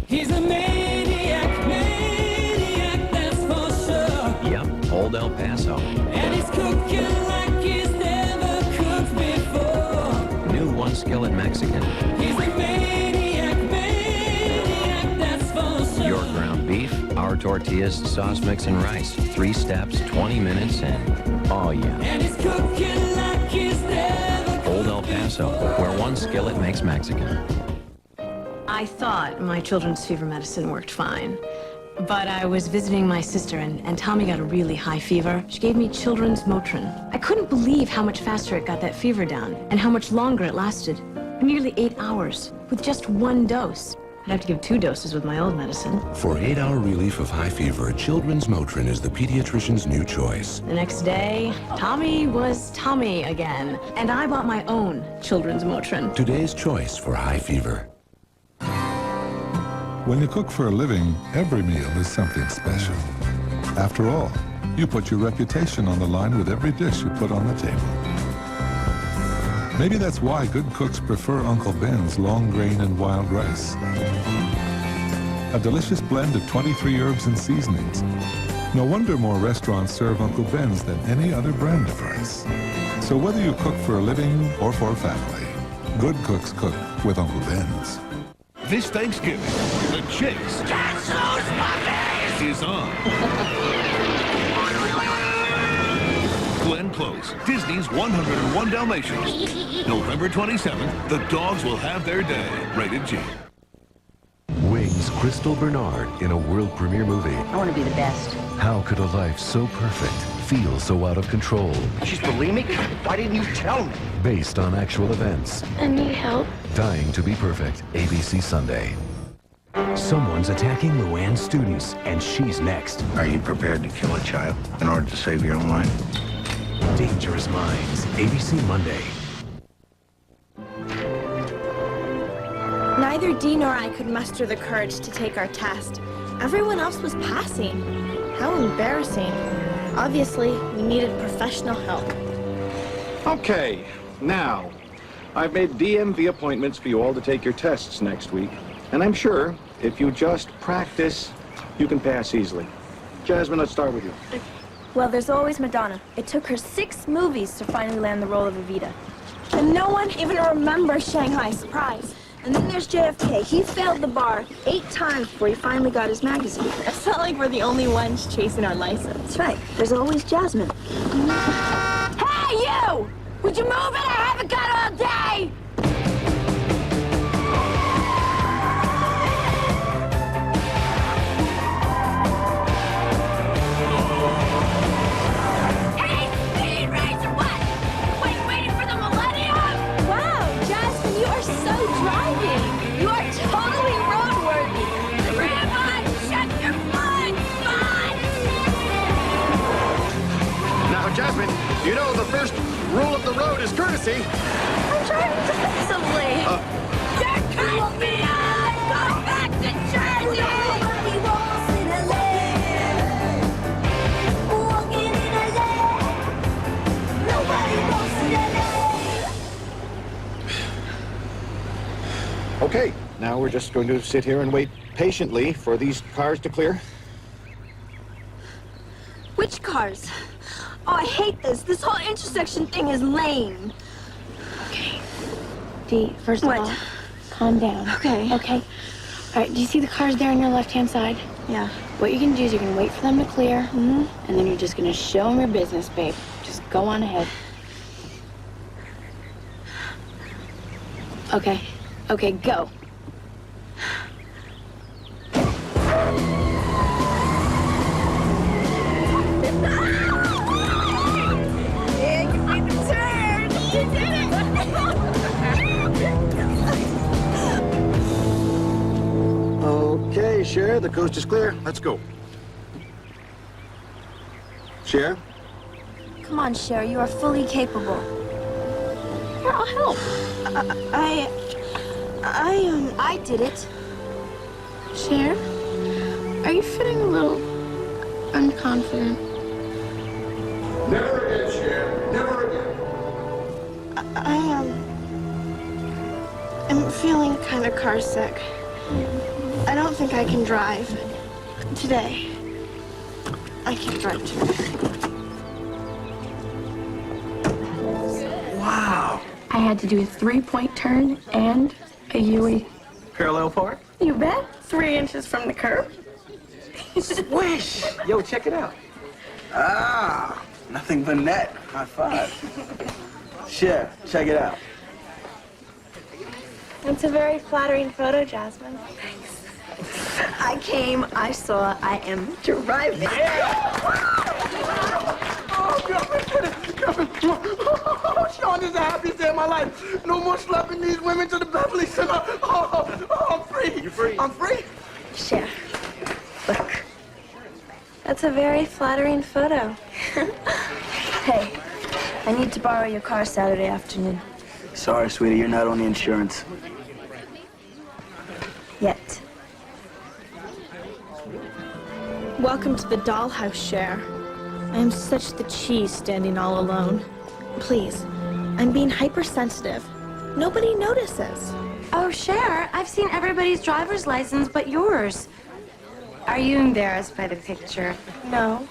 He's a maniac, that's for sure. Yep, old El Paso. And he's cooking like he's never cooked before. New one-skillet Mexican. He's a maniac, that's for sure. Your ground beef, our tortillas, sauce mix, and rice. 3 steps, 20 minutes, and oh yeah. And he's cooking like he's never Old El Paso, where one skillet makes Mexican. I thought my children's fever medicine worked fine. But I was visiting my sister, and Tommy got a really high fever. She gave me children's Motrin. I couldn't believe how much faster it got that fever down, and how much longer it lasted. Nearly 8 hours, with just 1 dose. I'd have to give 2 doses with my old medicine. For 8-hour relief of high fever, Children's Motrin is the pediatrician's new choice. The next day, Tommy was Tommy again, and I bought my own children's Motrin. Today's choice for high fever. When you cook for a living, every meal is something special. After all, you put your reputation on the line with every dish you put on the table. Maybe that's why good cooks prefer Uncle Ben's long grain and wild rice. A delicious blend of 23 herbs and seasonings. No wonder more restaurants serve Uncle Ben's than any other brand of rice. So whether you cook for a living or for a family, good cooks cook with Uncle Ben's. This Thanksgiving, the chase is on. Glenn Close, Disney's 101 Dalmatians. November 27th, the dogs will have their day. Rated G. Wings Crystal Bernard in a world premiere movie. I want to be the best. How could a life so perfect feel so out of control? She's bulimic? Why didn't you tell me? Based on actual events. I need help. Dying to be Perfect, ABC Sunday. Someone's attacking Luann's students, and she's next. Are you prepared to kill a child in order to save your own life? Dangerous Minds, ABC Monday. Neither Dee nor I could muster the courage to take our test. Everyone else was passing. How embarrassing. Obviously, we needed professional help. Okay, now, I've made DMV appointments for you all to take your tests next week. And I'm sure if you just practice, you can pass easily. Jasmine, let's start with you. Well, there's always Madonna. It took her 6 movies to finally land the role of Evita. And no one even remembers Shanghai Surprise. And then there's JFK. He failed the bar 8 times before he finally got his magazine. It's not like we're the only ones chasing our license. That's right. There's always Jasmine. Hey, you! Would you move it? I haven't got all day! Hey, speed racer, what? Waiting for the millennium? Wow, Jasmine, you are so driving. You are totally roadworthy. Grandma, shut your blind spot! Now, Jasmine, you know the first rule of the road is courtesy. I'm driving defensively. You're cutting me out! Go back to Jersey! Nobody walks in LA. Walking in LA. Nobody walks in LA. now we're just going to sit here and wait patiently for these cars to clear. Which cars? Oh, I hate this. This whole intersection thing is lame. Okay. Dee, first of all, calm down. Okay. Okay. All right, do you see the cars there on your left-hand side? Yeah. What you're gonna do is you're gonna wait for them to clear, and then you're just gonna show them your business, babe. Just go on ahead. Okay. Okay, go. Yeah, you made the turn. You did it. Okay, Cher, the coast is clear. Let's go. Cher? Come on, Cher. You are fully capable. Here, I'll help. I did it. Cher, are you feeling a little unconfident? Never again, Cher. Never again. I'm feeling kind of car sick. I don't think I can drive today. I can't drive today. Wow. I had to do a 3-point turn and a U-E. Parallel park? You bet. 3 inches from the curb. Swish! Yo, check it out. Ah, nothing but net. High five. Cher, check it out. It's a very flattering photo, Jasmine. I came, I saw, I am driving. Oh, Sean, this is the happiest day of my life. No more slapping these women to the Beverly Center. Oh, I'm free. You free? I'm free. Cher, look. That's a very flattering photo. Hey, I need to borrow your car Saturday afternoon. Sorry, sweetie, you're not on the insurance. Yet. Welcome to the dollhouse, Cher. I am such the cheese standing all alone. Please, I'm being hypersensitive. Nobody notices. Oh, Cher, I've seen everybody's driver's license but yours. Are you embarrassed by the picture? No.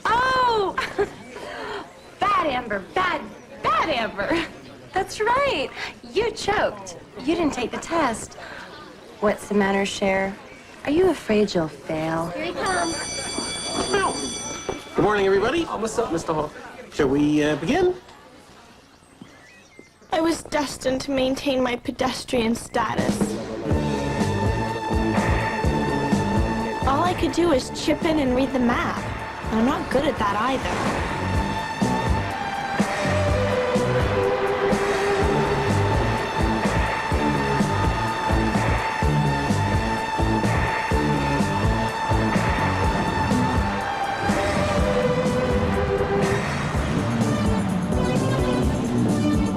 Oh! Bad Amber, bad Amber. That's right. You choked. You didn't take the test. What's the matter, Cher? Are you afraid you'll fail? Here he comes. Good morning, everybody. What's up, Mr. Hall? Shall we begin? I was destined to maintain my pedestrian status. All I could do is chip in and read the map. And I'm not good at that either.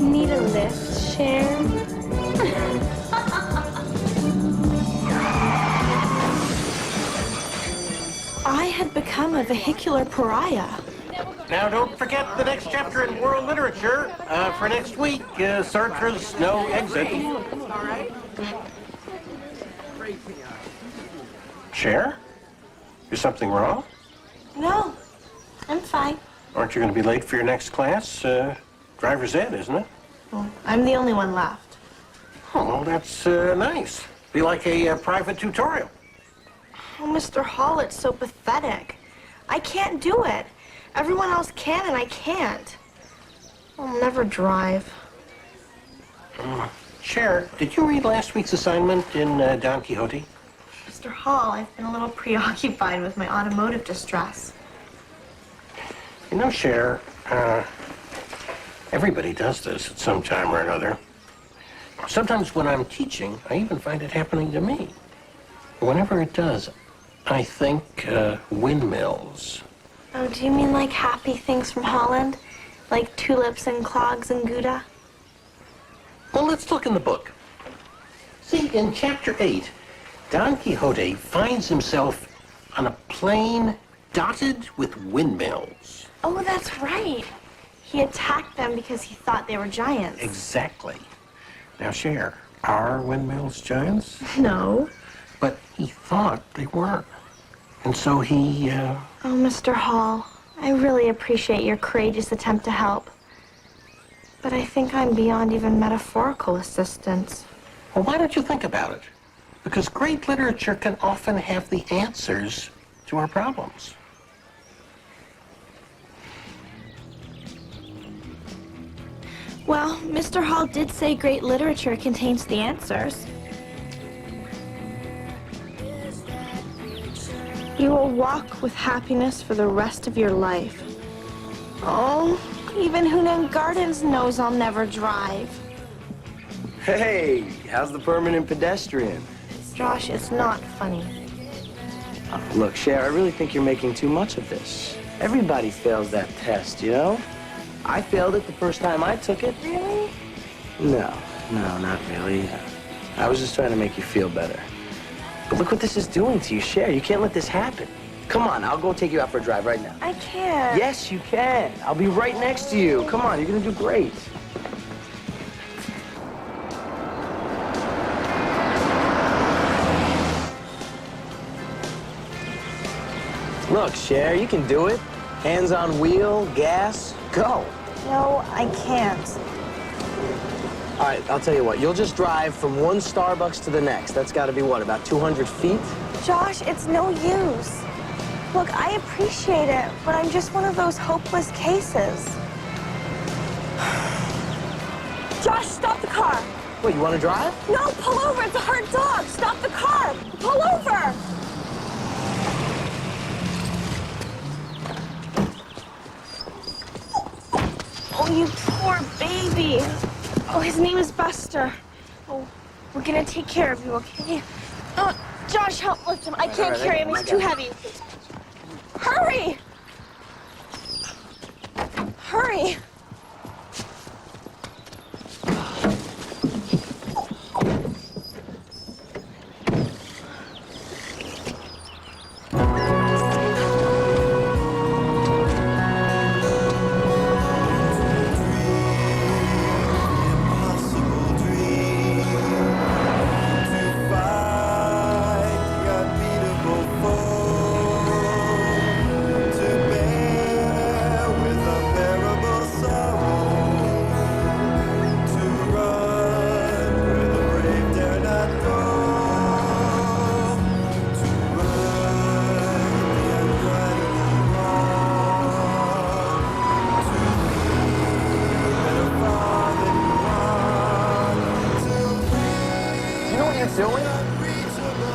Need a lift, Cher? I had become a vehicular pariah. Now, don't forget the next chapter in world literature for next week. Sartre's No Exit. All right. Cher? Is something wrong? No, I'm fine. Aren't you going to be late for your next class? Driver's ed, isn't it? Well, I'm the only one left. Oh, well, that's nice. Be like a private tutorial. Oh, Mr. Hall, it's so pathetic. I can't do it. Everyone else can, and I can't. I'll never drive. Cher, did you read last week's assignment in Don Quixote? Mr. Hall, I've been a little preoccupied with my automotive distress. You know, Cher, everybody does this at some time or another. Sometimes when I'm teaching, I even find it happening to me. Whenever it does, I think windmills. Oh, do you mean like happy things from Holland? Like tulips and clogs and Gouda? Well, let's look in the book. See, in chapter 8, Don Quixote finds himself on a plain dotted with windmills. Oh, that's right. He attacked them because he thought they were giants. Exactly. Now, Cher, Are windmills giants? No. But he thought they were. And so he, Oh, Mr. Hall, I really appreciate your courageous attempt to help. But I think I'm beyond even metaphorical assistance. Well, why don't you think about it? Because great literature can often have the answers to our problems. Well, Mr. Hall did say great literature contains the answers. You will walk with happiness for the rest of your life. Oh, even Hunan Gardens knows I'll never drive. Hey, how's the permanent pedestrian? Josh, it's not funny. Look, Cher, I really think you're making too much of this. Everybody fails that test, you know? I failed it the first time I took it. Really? No, not really. I was just trying to make you feel better. But look what this is doing to you, Cher. You can't let this happen. Come on, I'll go take you out for a drive right now. I can't. Yes, you can. I'll be right next to you. Come on, you're gonna do great. Look, Cher, you can do it. Hands on wheel, gas, go. No, I can't. All right, I'll tell you what. You'll just drive from one Starbucks to the next. That's got to be, what, about 200 feet? Josh, it's no use. Look, I appreciate it, but I'm just one of those hopeless cases. Josh, stop the car. Wait, you want to drive? No, pull over. It's a hurt dog. Stop the car. Pull over. Oh, you poor baby. Oh, his name is Buster. Oh, we're gonna take care of you, okay? Josh, help lift him. I can't carry him. He's too heavy. Hurry! Hurry!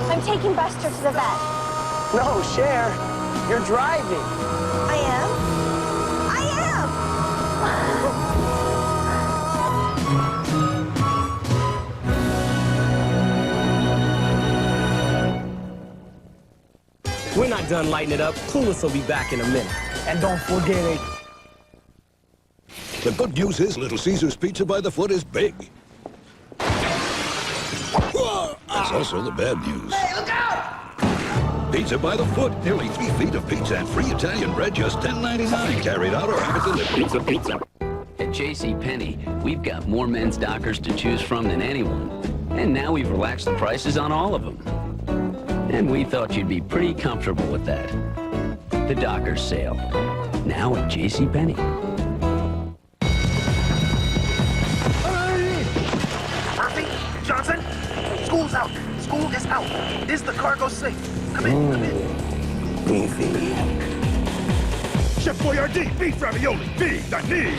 I'm taking Buster to the vet. No, Cher, you're driving. I am? We're not done lighting it up. Clueless will be back in a minute. And don't forget it. The good news is Little Caesar's Pizza by the Foot is big. That's also the bad news. Hey, look out! Pizza by the Foot, nearly 3 feet of pizza and free Italian bread, just $10.99. Carried out or have it delivered. Pizza. At JCPenney, we've got more men's Dockers to choose from than anyone. And now we've relaxed the prices on all of them. And we thought you'd be pretty comfortable with that. The Dockers sale, now at JCPenney. Murphy, Johnson, school's out. School is out. Is the cargo safe? Come in, come in. Beefy. Chef Boyardee, beef ravioli, big, the knee.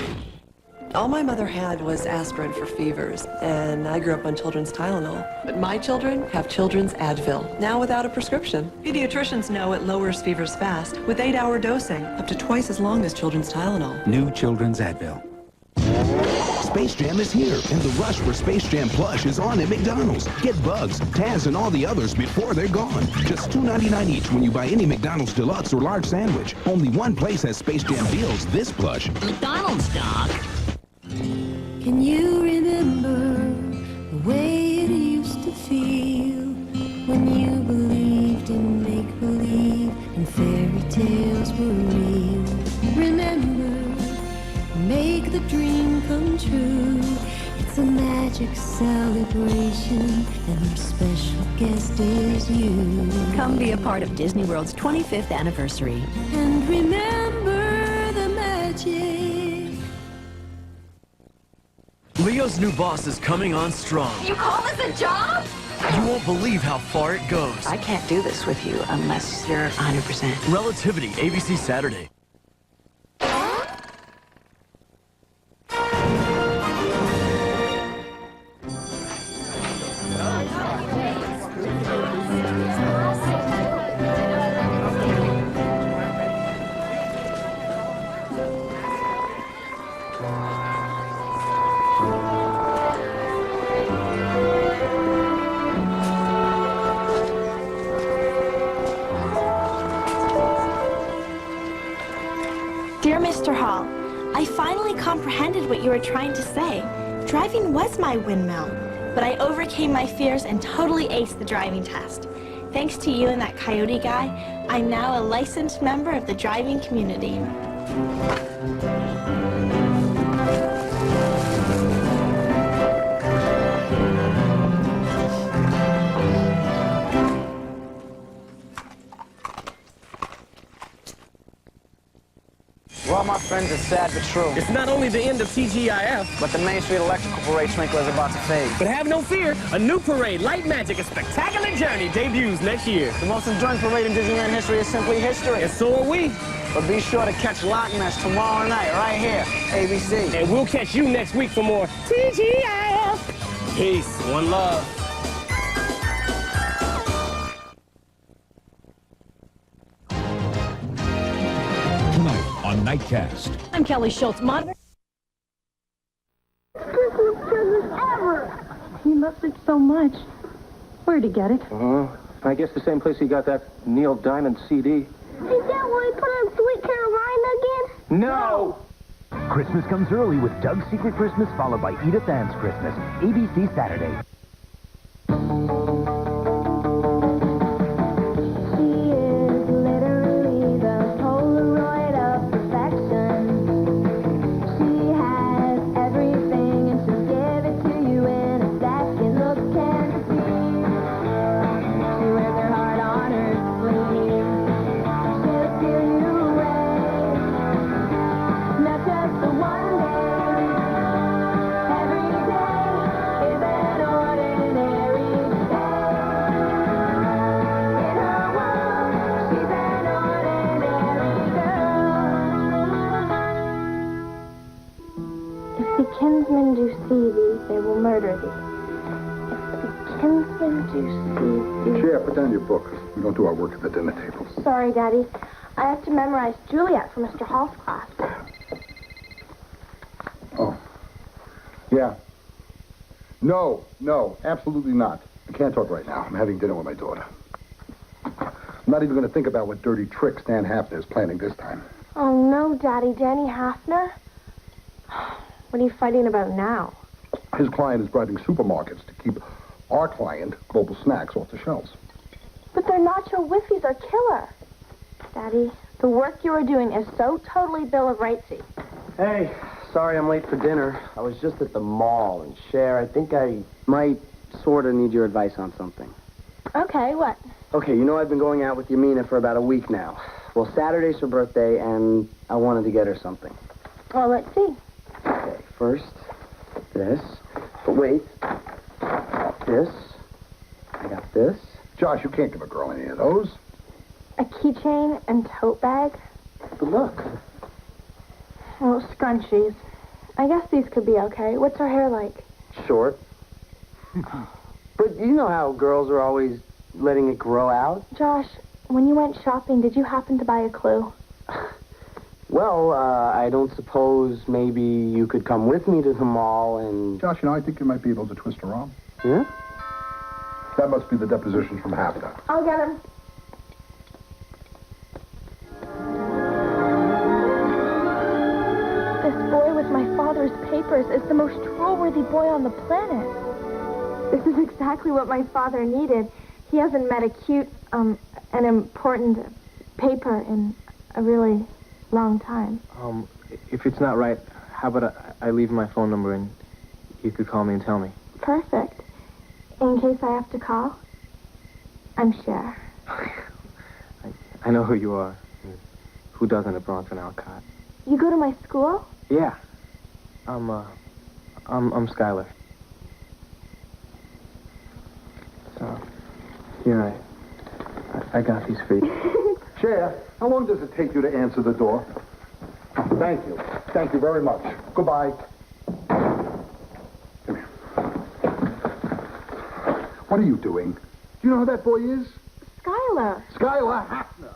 All my mother had was aspirin for fevers, and I grew up on children's Tylenol. But my children have children's Advil, now without a prescription. Pediatricians know it lowers fevers fast, with 8-hour dosing, up to twice as long as children's Tylenol. New children's Advil. Space Jam is here, and the rush for Space Jam Plush is on at McDonald's. Get Bugs, Taz, and all the others before they're gone. Just $2.99 each when you buy any McDonald's Deluxe or large sandwich. Only one place has Space Jam deals this plush. McDonald's, dog. Can you remember the way it used to feel when you believed in make-believe and fairy tales were real? Remember, make the dream come true. It's It's a magic celebration, and our special guest is you. Come be a part of Disney World's 25th anniversary. And remember the magic. Leo's new boss is coming on strong. You call this a job? You won't believe how far it goes. I can't do this with you unless you're 100%. Relativity, ABC Saturday. Dear Mr. Hall, I finally comprehended what you were trying to say. Driving was my windmill, but I overcame my fears and totally aced the driving test. Thanks to you and that coyote guy, I'm now a licensed member of the driving community. Well, my friends, it's sad but true. It's not only the end of TGIF, but the Main Street Electrical Parade sprinkler is about to fade. But have no fear, a new parade, Light Magic, A Spectacular Journey, debuts next year. The most enjoying parade in Disneyland history is simply history. And so are we. But be sure to catch Loch Ness tomorrow night, right here, ABC. And we'll catch you next week for more TGIF. Peace, one love. Tonight on Nightcast. I'm Kelly Schultz, monitor. Christmas present ever! He loves it so much. Where'd he get it? I guess the same place he got that Neil Diamond CD. Is that where he put on Sweet Carolina again? No! Christmas comes early with Doug's Secret Christmas, followed by Edith Ann's Christmas. ABC Saturday. kinsmen do see thee, they will murder thee. If the kinsmen do see thee... Cher, put down your book. We don't do our work at the dinner table. Sorry, Daddy. I have to memorize Juliet for Mr. Hall's class. Oh. Yeah. No, absolutely not. I can't talk right now. I'm having dinner with my daughter. I'm not even going to think about what dirty tricks Dan Hafner is planning this time. Oh, no, Daddy. Danny Hafner? What are you fighting about now? His client is bribing supermarkets to keep our client, Global Snacks, off the shelves. But their nacho whiffies are killer. Daddy, the work you are doing is so totally Bill of Rightsy. Hey, sorry I'm late for dinner. I was just at the mall, and Cher, I think I might sort of need your advice on something. Okay, what? Okay, you know I've been going out with Yamina for about a week now. Well, Saturday's her birthday, and I wanted to get her something. Well, let's see. Okay, first, this. But wait. This. I got this. Josh, you can't give a girl any of those. A keychain and tote bag. But look. Well, scrunchies. I guess these could be okay. What's her hair like? Short. But you know how girls are always letting it grow out? Josh, when you went shopping, did you happen to buy a clue? Well, I don't suppose maybe you could come with me to the mall and... Josh, I think you might be able to twist her arm. Yeah? That must be the depositions from Hafner. I'll get him. This boy with my father's papers is the most troll-worthy boy on the planet. This is exactly what my father needed. He hasn't met a cute, an important paper in a really long time. If it's not right, how about I leave my phone number and you could call me and tell me. Perfect. In case I have to call, I'm Cher. I know who you are. Who doesn't at Bronson Alcott? You go to my school? Yeah. I'm Skylar. So, here I got these for you. Cher, how long does it take you to answer the door? Thank you. Thank you very much. Goodbye. Come here. What are you doing? Do you know who that boy is? Skylar. Skylar Hafner.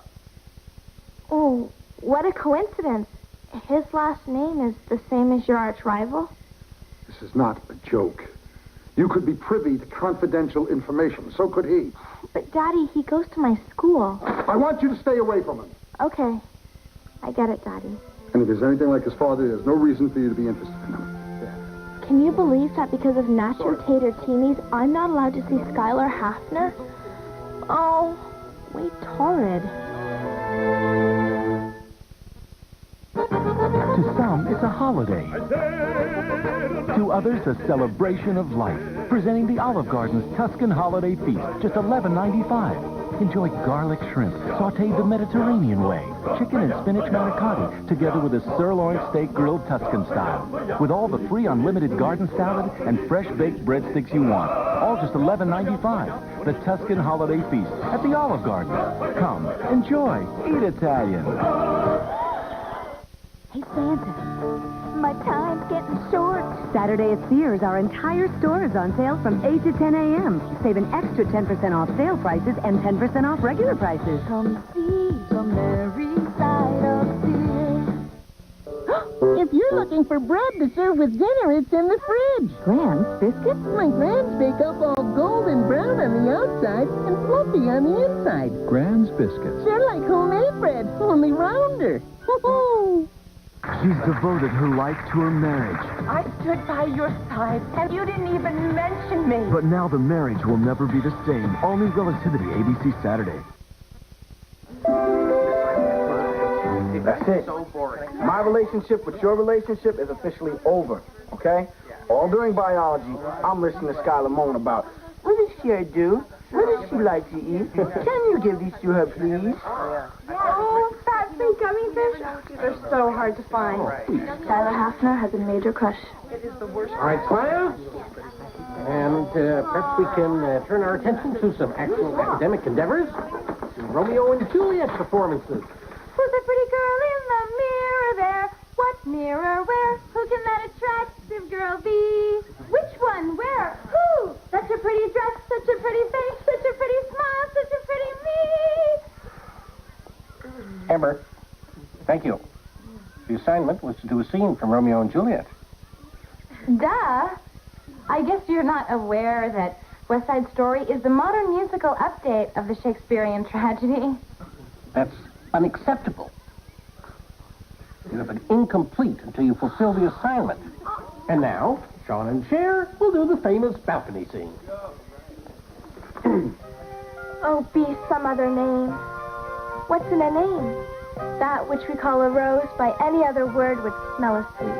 Oh, what a coincidence. His last name is the same as your arch rival? This is not a joke. You could be privy to confidential information. So could he. But, Daddy, he goes to my school. I want you to stay away from him. Okay. I get it, Daddy. And if he's anything like his father, there's no reason for you to be interested in him. Can you believe that because of Nacho Tater Teenies, I'm not allowed to see Skylar Hafner? Oh, way torrid. To some, it's a holiday. To others, a celebration of life. Presenting the Olive Garden's Tuscan Holiday Feast, just $11.95. Enjoy garlic shrimp, sautéed the Mediterranean way, chicken and spinach manicotti, together with a sirloin steak grilled Tuscan style. With all the free unlimited garden salad and fresh baked breadsticks you want. All just $11.95. The Tuscan Holiday Feast at the Olive Garden. Come, enjoy, eat Italian. Hey, Santa, my time's getting short. Saturday at Sears, our entire store is on sale from 8 to 10 a.m. Save an extra 10% off sale prices and 10% off regular prices. Come see the merry side of Sears. If you're looking for bread to serve with dinner, it's in the fridge. Grand's biscuits? My Grand's bake up all golden brown on the outside and fluffy on the inside. Grand's Biscuits. They're like homemade bread, only rounder. Woo-hoo! She's devoted her life to her marriage. I stood by your side, and you didn't even mention me. But now the marriage will never be the same. All new Relativity, ABC Saturday. That's it. My relationship with your relationship is officially over, okay? All during biology, I'm listening to Skylar moan about, what does Cher do? What does she like to eat? Can you give these to her, please? Oh, fat sweet gummy fish. Oh, they're so hard to find. Skylar Hafner has a major crush. All right, class. And perhaps we can turn our attention to some actual academic endeavors. To Romeo and Juliet performances. Who's a pretty girl in the mirror there? What mirror where? Who can that attractive girl be? Which one? Where? Who? Such a pretty dress, such a pretty face, such a pretty smile, such a pretty me. Amber, thank you. The assignment was to do a scene from Romeo and Juliet. Duh. I guess you're not aware that West Side Story is the modern musical update of the Shakespearean tragedy. That's unacceptable. You have been incomplete until you fulfill the assignment. And now, Sean and Cher will do the famous balcony scene. Oh, be some other name. What's in a name? That which we call a rose by any other word would smell as sweet.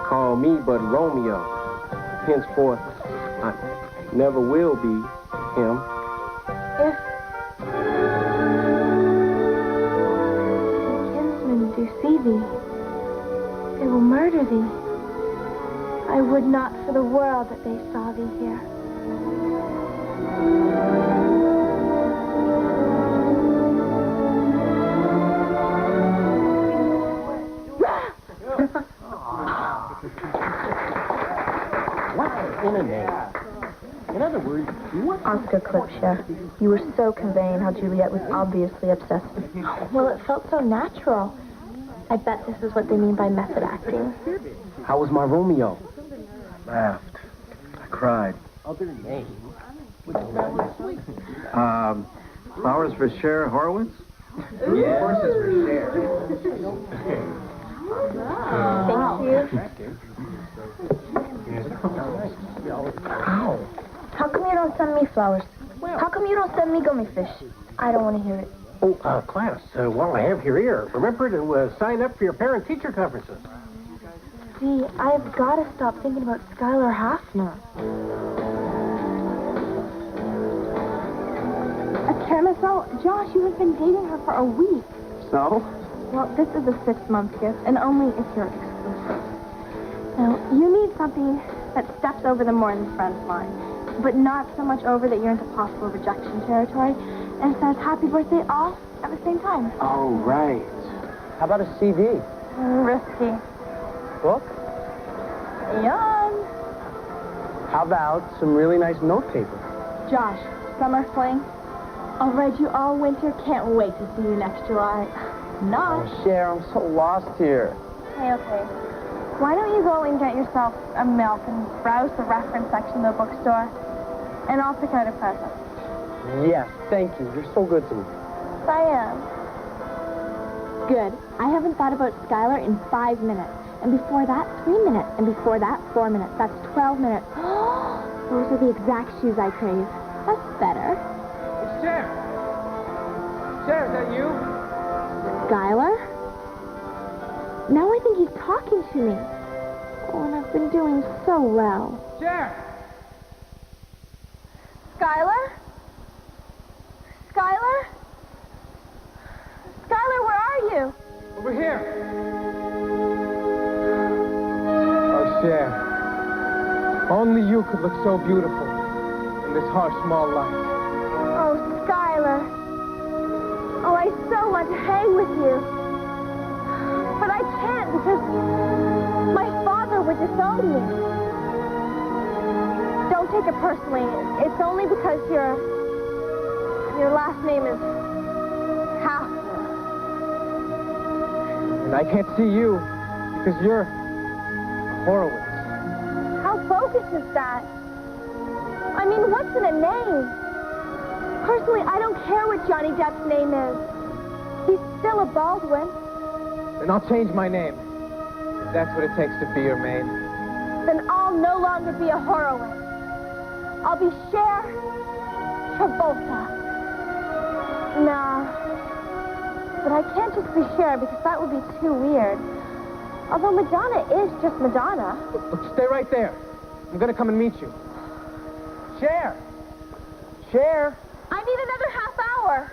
Call me but Romeo. Henceforth, I never will be him. If kinsmen do see thee, they will murder thee. I would not for the world that they saw thee here. In a name. In other words, what... Oscar Clipshire, you were so conveying how Juliet was obviously obsessed with you. Well, it felt so natural. I bet this is what they mean by method acting. How was my Romeo? Laughed. I cried. Other name? Flowers for Cher Horowitz? Yeah. Horses for Cher. Thank you. Ow. How come you don't send me flowers? How come you don't send me gummy fish? I don't want to hear it. Oh, class, while I have your ear, remember to sign up for your parent-teacher conferences. Dee, I have got to stop thinking about Skylar Hafner. Carousel, Josh, you have been dating her for a week. So? Well, this is a 6-month gift, and only if you're exclusive. Now, you need something that steps over the more than friends line, but not so much over that you're into possible rejection territory, and says happy birthday all at the same time. Oh, right. How about a CD? Risky. Book? Yawn. How about some really nice note paper? Josh, summer fling. I'll read you all winter. Can't wait to see you next July. Not. Oh, Cher, I'm so lost here. Okay. Why don't you go and get yourself a milk and browse the reference section of the bookstore, and I'll pick out a present. Yes, thank you. You're so good to me. I am. Good. I haven't thought about Skylar in 5 minutes. And before that, 3 minutes. And before that, 4 minutes. That's 12 minutes. Those are the exact shoes I crave. That's better. It's Cher. Cher, is that you? Skylar? Now I think he's talking to me. Oh, and I've been doing so well. Cher! Skylar? Skylar? Skylar, where are you? Over here. Oh, Cher. Only you could look so beautiful in this harsh, small light. Oh, Skylar. Oh, I so want to hang with you. But I can't because my father would disown me. Don't take it personally. It's only because your last name is Hafner. And I can't see you because you're Horowitz. How bogus is that? I mean, what's in a name? Personally, I don't care what Johnny Depp's name is. He's still a Baldwin. Then I'll change my name. If that's what it takes to be your maid. Then I'll no longer be a Horowitz. I'll be Cher Travolta. Nah. But I can't just be Cher because that would be too weird. Although Madonna is just Madonna. Look, stay right there. I'm gonna come and meet you. Cher! Cher! I need another half hour.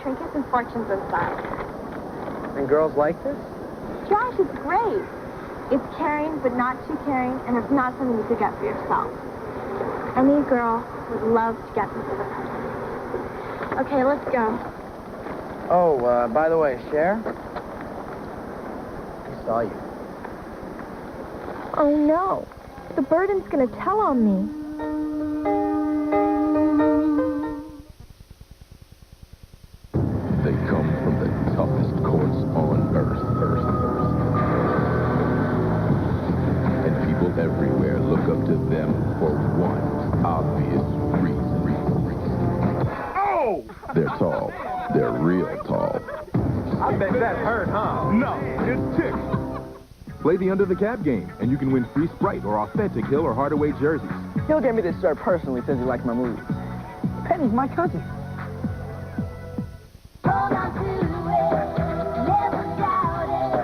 Trinkets and fortunes inside. And girls like this? Josh, it's great. It's caring, but not too caring, and it's not something you could get for yourself. Any girl would love to get this as a present. Okay, let's go. Oh, by the way, Cher? He saw you. Oh no, the burden's gonna tell on me. They come from the toughest courts on earth. And people everywhere look up to them for one obvious reason. Oh! They're tall. They're real tall. I bet that hurt, huh? No, it ticked. Play the Under the Cap game, and you can win free Sprite or authentic Hill or Hardaway jerseys. He'll get me this shirt personally since he likes my movies. Penny's my cousin.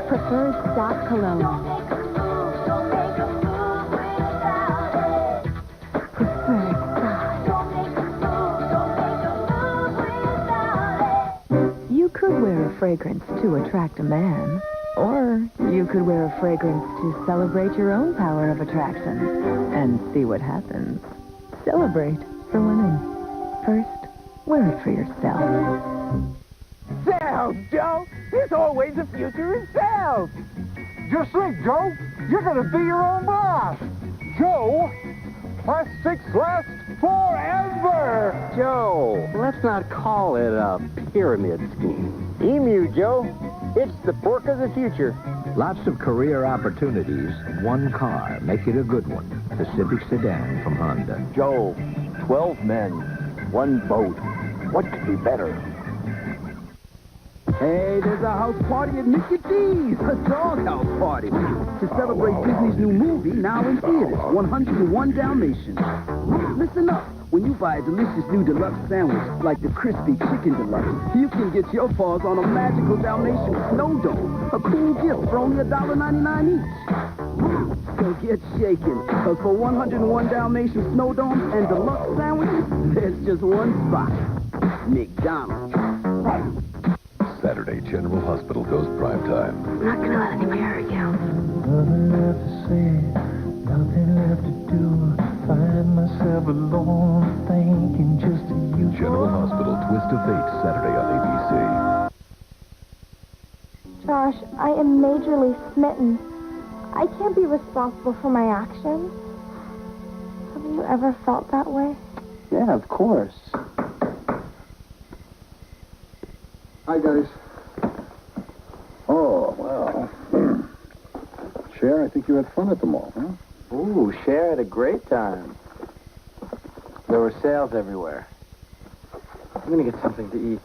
Preferred stock cologne. Preferred stock. You could wear a fragrance to attract a man, or you could wear a fragrance to celebrate your own power of attraction and see what happens. Celebrate for women. First, wear it for yourself. Sales, Joe! There's always a future in sales! Just think, Joe. You're going to be your own boss. Joe, plastics last forever. Joe, let's not call it a pyramid scheme. Emu, Joe. It's the pork of the future. Lots of career opportunities. One car. Make it a good one. The Civic Sedan from Honda. Joe, 12 men, one boat. What could be better? Hey, there's a house party at Mickey D's, a doghouse party. To celebrate Disney's new movie, now in theaters, 101 Dalmatians. Listen up. When you buy a delicious new deluxe sandwich, like the crispy chicken deluxe, you can get your paws on a magical Dalmatian snow dome, a cool gift for only $1.99 each. So get shaking, because for 101 Dalmatian snow domes and deluxe sandwiches, there's just one spot. McDonald's. Saturday, General Hospital goes prime time. I'm not gonna let anybody hurt you. Nothing left to say, nothing left to do. Find myself alone, thinking just of you. General Hospital, Twist of Fate, Saturday on ABC. Josh, I am majorly smitten. I can't be responsible for my actions. Have you ever felt that way? Yeah, of course. Hi, guys. Oh, well. Cher, I think you had fun at the mall, huh? Ooh, Cher had a great time. There were sales everywhere. I'm gonna get something to eat.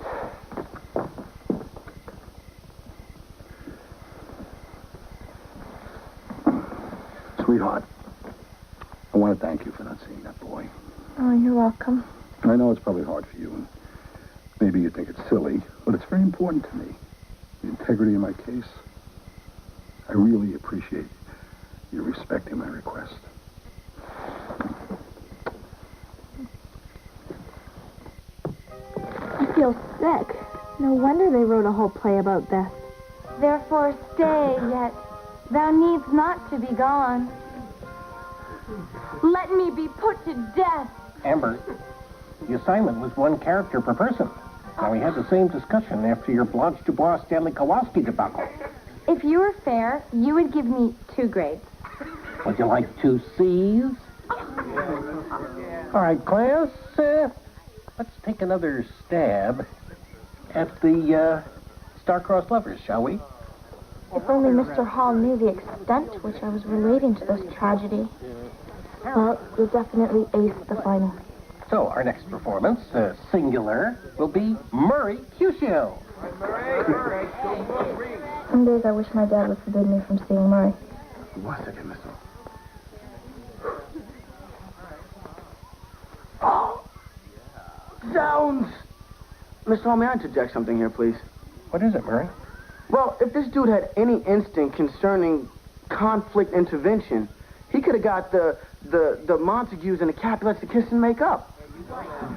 Sweetheart, I want to thank you for not seeing that boy. Oh, you're welcome. I know it's probably hard for you, and maybe you think it's silly, but it's very important to me. The integrity of my case. I really appreciate you respecting my request. I feel sick. No wonder they wrote a whole play about this. Therefore stay, yet thou needs not to be gone. Let me be put to death. Amber, the assignment was one character per person. Now, we had the same discussion after your Blanche Dubois Stanley Kowalski debacle. If you were fair, you would give me 2 grades. Would you like 2 C's? All right, class, let's take another stab at the star-crossed lovers, shall we? If only Mr. Hall knew the extent to which I was relating to this tragedy. Well, you definitely aced the final. So, our next performance, singular, will be Murray Cusio. Some days I wish my dad would forbid me from seeing Murray. 1 second, Miss. Oh! Zounds! Mr. Hall, may I interject something here, please? What is it, Murray? Well, if this dude had any instinct concerning conflict intervention, he could have got the Montagues and the Capulets to kiss and make up.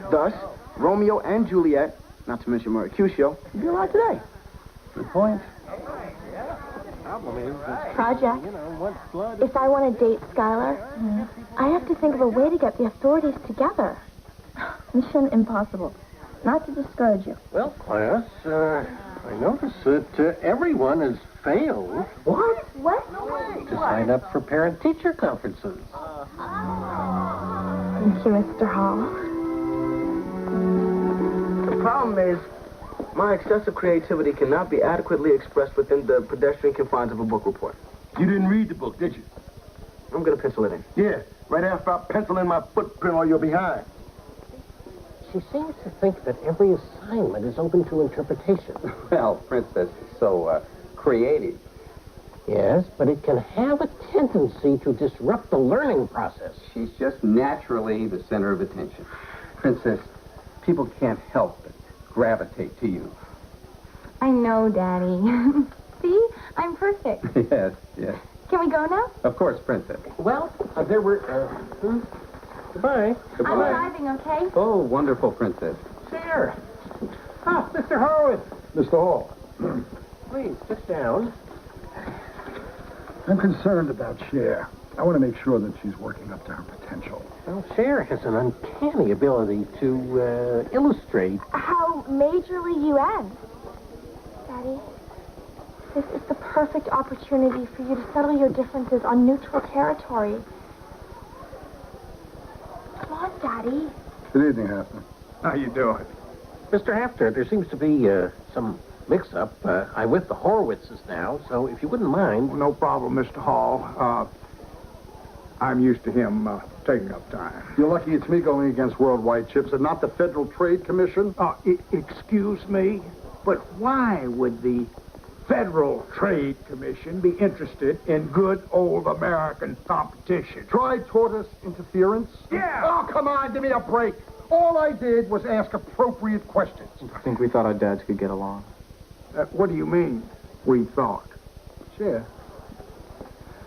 Thus, Romeo and Juliet, not to mention Mercutio, would be alive today. Good point. problem is that, Project. you know, what blood... If I want to date Skylar, I have to think of a way to get the authorities together. Mission impossible. Not to discourage you. Well, class, I notice that everyone has failed. What? What? To sign up for parent-teacher conferences. Thank you, Mr. Hall. The problem is, my excessive creativity cannot be adequately expressed within the pedestrian confines of a book report. You didn't read the book, did you? I'm gonna pencil it in. Yeah, right after I pencil in my footprint on your behind. She seems to think that every assignment is open to interpretation. Well, Princess is so creative. Yes, but it can have a tendency to disrupt the learning process. She's just naturally the center of attention. Princess, people can't help but gravitate to you. I know, Daddy. See? I'm perfect. Yes, yes. Can we go now? Of course, Princess. Well, there were... Goodbye. Goodbye. I'm driving, okay? Oh, wonderful, Princess. Cher. Ah, Mr. Horowitz. Mr. Hall. Please, sit down. I'm concerned about Cher. I want to make sure that she's working up to her potential. Well, Cher has an uncanny ability to illustrate... How majorly you end. Daddy, this is the perfect opportunity for you to settle your differences on neutral territory. Come on, Daddy. Good evening, Hafner. How you doing? Mr. Hafner, there seems to be some mix-up. I'm with the Horowitzes now, so if you wouldn't mind... No problem, Mr. Hall. I'm used to him taking up time. You're lucky it's me going against worldwide chips and not the Federal Trade Commission. Excuse me, but why would the Federal Trade Commission be interested in good old American competition? Try tortoise interference? Yeah! Oh, come on, give me a break. All I did was ask appropriate questions. I think we thought our dads could get along. What do you mean, we thought? Cher,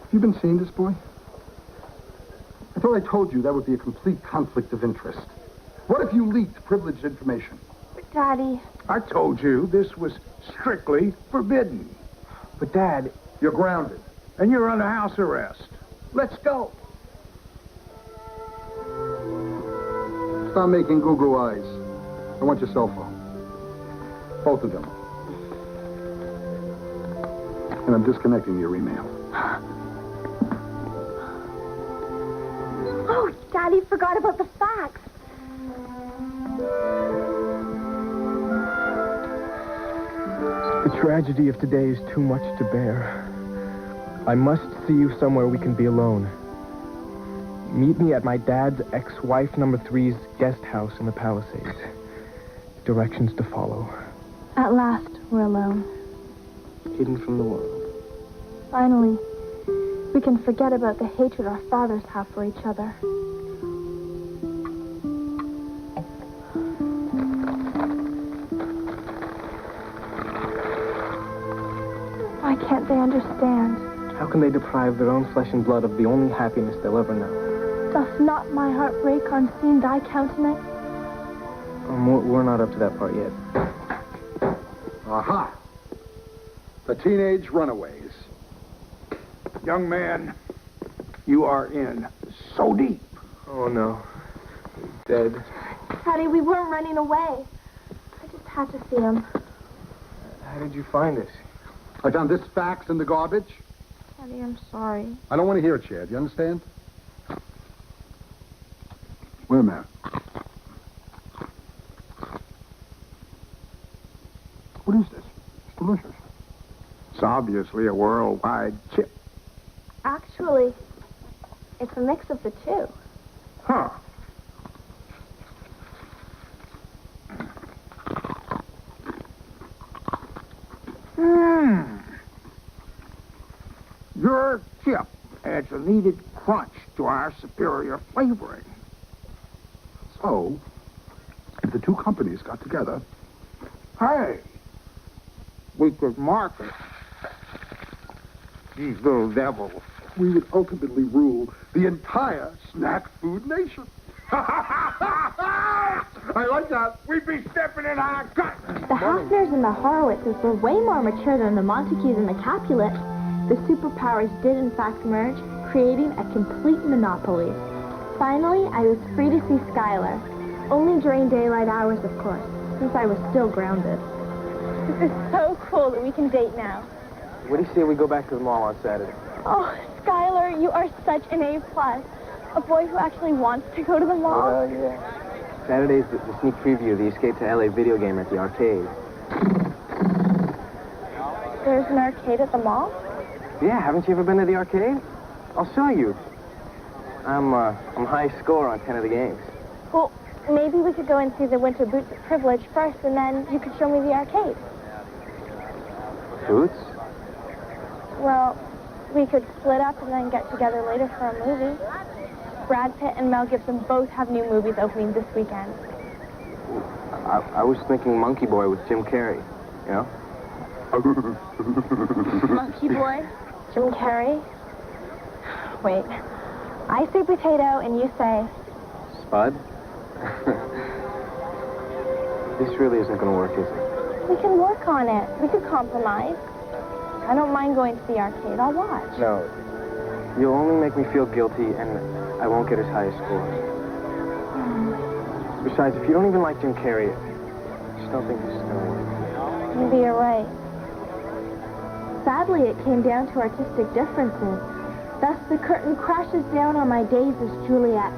have you been seeing this boy? I thought I told you that would be a complete conflict of interest. What if you leaked privileged information? But, Daddy... I told you this was strictly forbidden. But, Dad... You're grounded. And you're under house arrest. Let's go. Stop making goo-goo eyes. I want your cell phone. Both of them. And I'm disconnecting your email. Oh, Daddy forgot about the fax. The tragedy of today is too much to bear. I must see you somewhere we can be alone. Meet me at my dad's ex-wife number 3's guest house in the Palisades. Directions to follow. At last, we're alone. Hidden from the world. Finally, we can forget about the hatred our fathers have for each other. Why can't they understand? How can they deprive their own flesh and blood of the only happiness they'll ever know? Doth not my heart break on seeing thy countenance? We're not up to that part yet. Aha! The teenage runaways. Young man, you are in so deep. Oh, no. Dead. Daddy, we weren't running away. I just had to see him. How did you find us? I found this fax in the garbage. Daddy, I'm sorry. I don't want to hear it, Chad. You understand? Wait a minute. What is this? It's delicious. It's obviously a worldwide chip. Actually, it's a mix of the two. Huh. Your chip adds a needed crunch to our superior flavoring. So, if the two companies got together... Hey, we could market these little devils. We would ultimately rule the entire snack food nation. I like that. We'd be stepping in our guts. The Hafners and the Horowitzes were way more mature than the Montagues and the Capulets. The superpowers did in fact merge, creating a complete monopoly. Finally, I was free to see Skylar. Only during daylight hours, of course, since I was still grounded. This is so cool that we can date now. What do you say we go back to the mall on Saturday? Oh, Skylar, you are such an A+. A boy who actually wants to go to the mall. Yeah. Saturday's the sneak preview of the Escape to LA video game at the arcade. There's an arcade at the mall? Yeah, haven't you ever been to the arcade? I'll show you. I'm high score on 10 of the games. Well, maybe we could go and see the Winter Boots at Privilege first, and then you could show me the arcade. Boots? Well, we could split up and then get together later for a movie. Brad Pitt and Mel Gibson both have new movies opening this weekend. I was thinking Monkey Boy with Jim Carrey, you know? Monkey Boy? Jim Carrey? Wait. I say potato and you say... Spud? This really isn't going to work, is it? We can work on it. We could compromise. I don't mind going to the arcade. I'll watch. No. You'll only make me feel guilty, and I won't get as high a score. Besides, if you don't even like Jim Carrey, I just don't think this is going to work. Maybe you're right. Sadly, it came down to artistic differences. Thus, the curtain crashes down on my days as Juliet.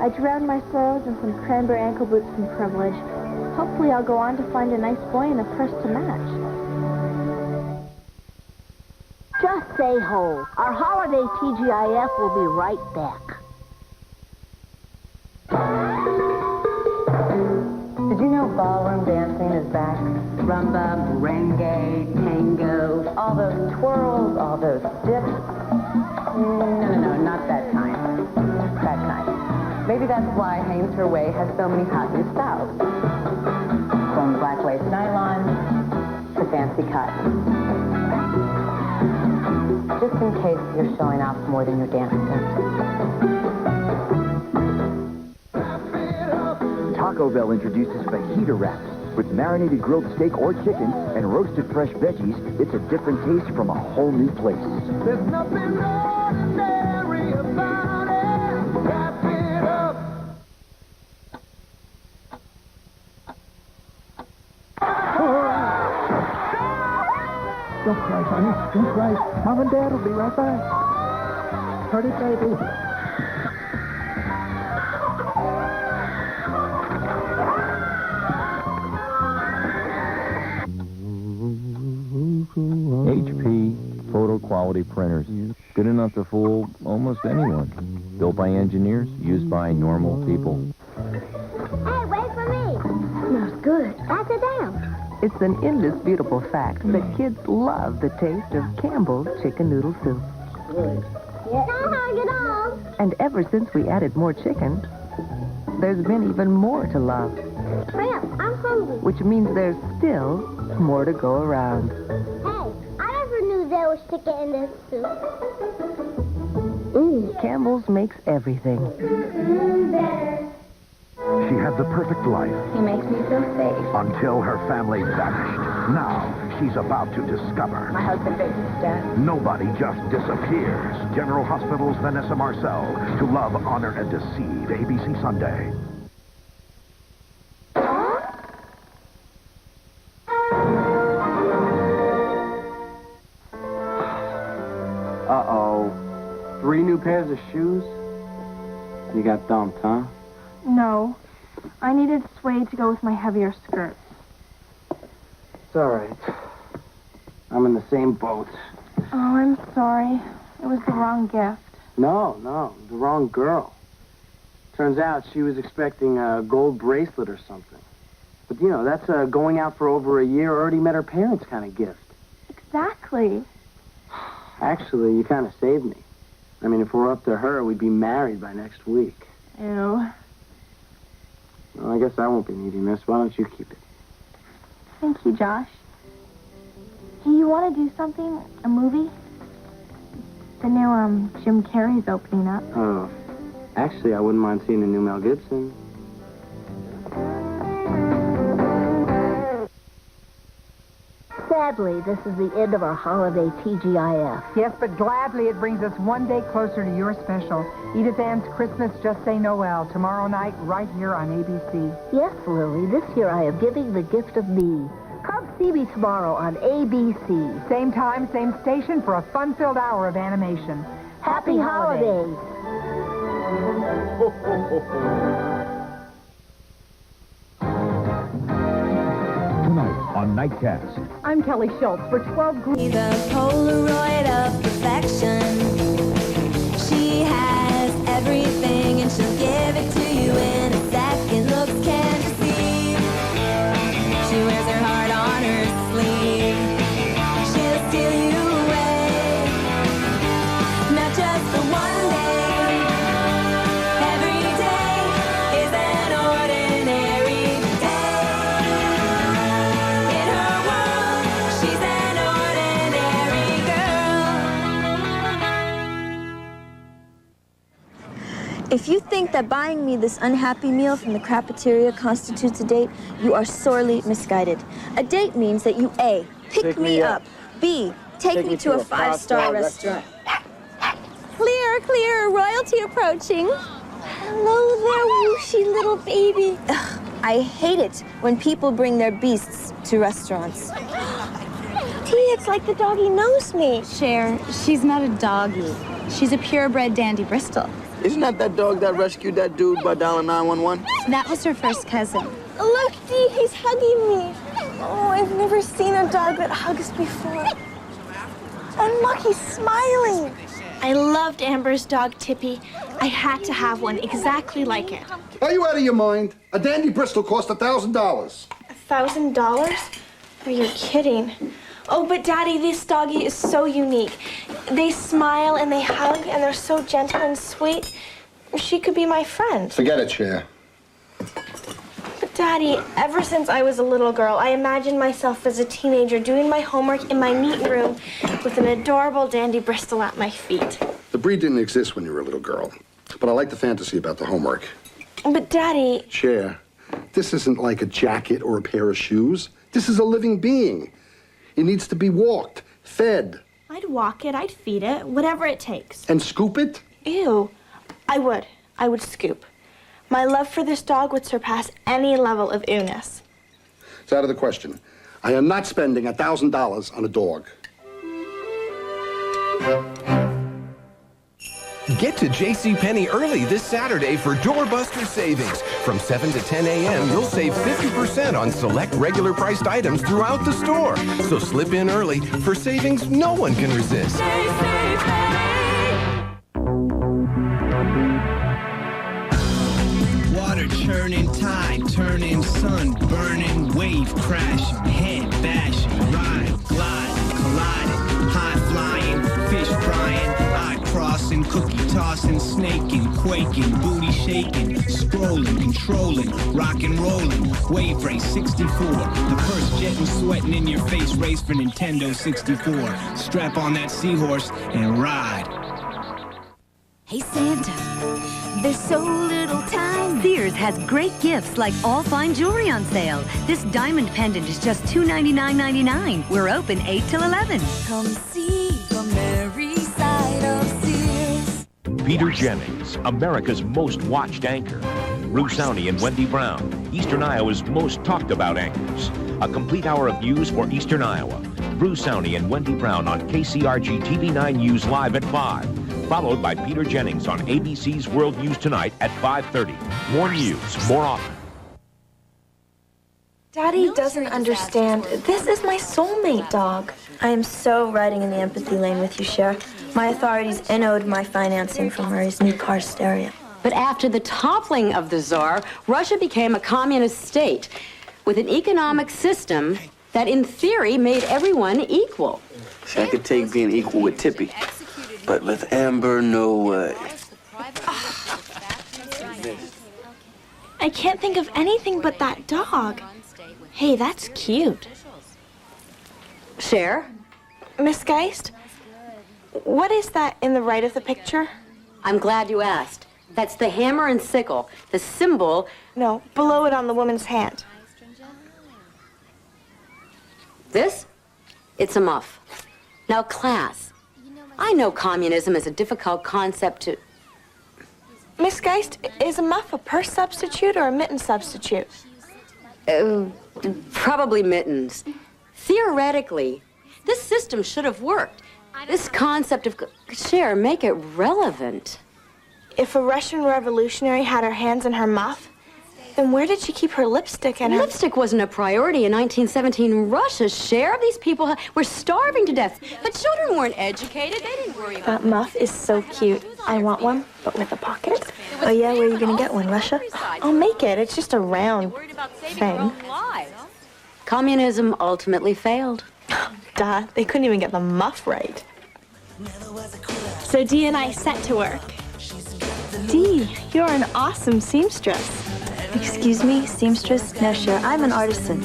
I drown my sorrows in some cranberry ankle boots from Privilege. Hopefully, I'll go on to find a nice boy and a purse to match. Just say ho. Our holiday TGIF will be right back. Did you know ballroom dancing is back? Rumba, merengue, tango, all those twirls, all those dips. No, not that kind. That kind. Maybe that's why Hanes Her Way has so many hot new styles. From black lace nylon to fancy cotton. Just in case you're showing off more than your dance steps. Taco Bell introduces fajita wraps. With marinated grilled steak or chicken and roasted fresh veggies, it's a different taste from a whole new place. There's nothing ordinary about it. Wrap it up. Don't cry, honey. Don't cry. Mom and Dad will be right back. Party, baby. HP photo quality printers. Good enough to fool almost anyone. Built by engineers, used by normal people. Hey, wait for me. Smells good. Pass it down. It's an indisputable fact that kids love the taste of Campbell's chicken noodle soup. Don't hug it off. And ever since we added more chicken, there's been even more to love. Hurry up, I'm hungry. Which means there's still more to go around. Hey, I never knew there was chicken in this soup. Campbell's makes everything. Better. She had the perfect life He makes me feel safe. until her family vanished. Now she's about to discover My husband faked his death. nobody just disappears. General Hospital's Vanessa Marcel to Love, Honor, and Deceive. ABC Sunday. Uh-oh. 3 new pairs of shoes? You got dumped, huh? No. I needed suede to go with my heavier skirts. It's all right. I'm in the same boat. Oh, I'm sorry. It was the wrong gift. No, the wrong girl. Turns out she was expecting a gold bracelet or something. But, you know, that's a going out for over a year, already met her parents kind of gift. Exactly. Actually, you kind of saved me. I mean, if we're up to her, we'd be married by next week. Ew. Well, I guess I won't be needing this. Why don't you keep it? Thank you, Josh. Hey, you want to do something? A movie? The new, Jim Carrey's opening up. Oh. Actually, I wouldn't mind seeing the new Mel Gibson. Sadly, this is the end of our holiday TGIF. Yes, but gladly it brings us one day closer to your special. Edith Ann's Christmas Just Say Noel, tomorrow night, right here on ABC. Yes, Lily, this year I am giving the gift of me. Come see me tomorrow on ABC. Same time, same station for a fun-filled hour of animation. Happy holidays. Tonight on Nightcast. I'm Kelly Schultz for 12 Green. The Polaroid of perfection. She has everything and she'll give it to you in a second. Looks can't deceive. She wears her heart on her sleeve. She'll steal you away. Not just for one day. Every day is an ordinary day. In her world, she's an ordinary girl. If you think that buying me this unhappy meal from the cafeteria constitutes a date, you are sorely misguided. A date means that you A, pick me up, B, take me to a five-star restaurant. Clear, clear, royalty approaching. Hello there, whooshy little baby. Ugh, I hate it when people bring their beasts to restaurants. T, it's like the doggy knows me. Cher, she's not a doggy. She's a purebred Dandy Bristol. Isn't that dog that rescued that dude by dialing 911? That was her first cousin. Look, Dee, he's hugging me. Oh, I've never seen a dog that hugs before. And look, he's smiling. I loved Amber's dog, Tippy. I had to have one exactly like it. Are you out of your mind? A Dandy Bristol cost $1,000. $1,000? Oh, you're kidding. Oh, but Daddy, this doggy is so unique. They smile and they hug and they're so gentle and sweet. She could be my friend. Forget it, Cher. But Daddy, ever since I was a little girl, I imagined myself as a teenager doing my homework in my neat room with an adorable Dandy Bristol at my feet. The breed didn't exist when you were a little girl, but I like the fantasy about the homework. But Daddy... Cher, this isn't like a jacket or a pair of shoes. This is a living being. It needs to be walked, fed. I'd walk it, I'd feed it, whatever it takes. And scoop it? Ew. I would scoop. My love for this dog would surpass any level of ewness. It's out of the question. I am not spending $1,000 on a dog. Get to JCPenney early this Saturday for doorbuster savings. From 7 to 10 a.m., you'll save 50% on select regular priced items throughout the store. So slip in early for savings no one can resist. Water churning, tide turning, sun burning, wave crashing, head bashing, ride, glide, colliding, high flying, fish frying, eye crossing, cookie tossing, snaking, quaking, booty shaking, scrolling, controlling, rock and rolling, wave race 64, the first jetting, sweating in your face race for Nintendo 64. Strap on that seahorse and ride. Hey Santa, there's so little time. Sears has great gifts like all fine jewelry on sale. This diamond pendant is just $299.99. We're open 8 till 11. Come see the merry side of Sears. Peter Jennings, America's most watched anchor. Bruce Downey and Wendy Brown, Eastern Iowa's most talked about anchors. A complete hour of news for Eastern Iowa. Bruce Downey and Wendy Brown on KCRG TV9 News Live at 5. Followed by Peter Jennings on ABC's World News Tonight at 5:30. More news, more often. Daddy doesn't understand. This is my soulmate dog. I am so riding in the empathy lane with you, Cher. My authorities NO'd my financing for Murray's new car stereo. But after the toppling of the Tsar, Russia became a communist state with an economic system that, in theory, made everyone equal. See, I could take being equal with Tippy, but with Amber, no way. I can't think of anything but that dog. Hey, that's cute. Cher? Miss Geist, what is that in the right of the picture? I'm glad you asked. That's the hammer and sickle, the symbol... No, below it on the woman's hand. This? It's a muff. Now, class. I know communism is a difficult concept to... Miss Geist, is a muff a purse substitute or a mitten substitute? Probably mittens. Theoretically, this system should have worked. This concept of... Cher, make it relevant. If a Russian revolutionary had her hands in her muff, then where did she keep her lipstick and her... Lipstick wasn't a priority in 1917 Russia, Cher. These people were starving to death. But children weren't educated. They didn't worry about... That muff is so cute. I want one, but with a pocket. Oh, yeah? Where are you going to get one, Russia? I'll make it. It's just a round thing. Communism ultimately failed. Duh. They couldn't even get the muff right. So Dee and I set to work. Dee, you're an awesome seamstress. Excuse me, seamstress? No, Cher, I'm an artisan.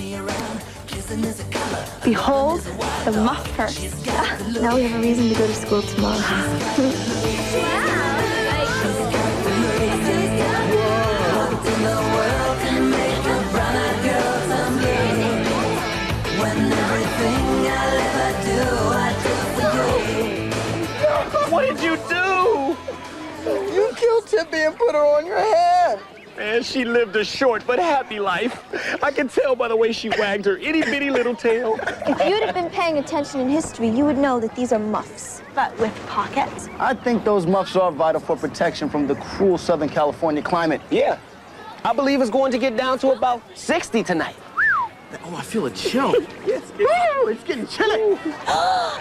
Behold, the muff purse. Now we have a reason to go to school tomorrow. What did you do? You killed Tippy and put her on your head. Man, she lived a short but happy life. I can tell by the way she wagged her itty-bitty little tail. If you'd have been paying attention in history, you would know that these are muffs. But with pockets? I think those muffs are vital for protection from the cruel Southern California climate. Yeah, I believe it's going to get down to about 60 tonight. Oh, I feel a chill. It's getting chilly.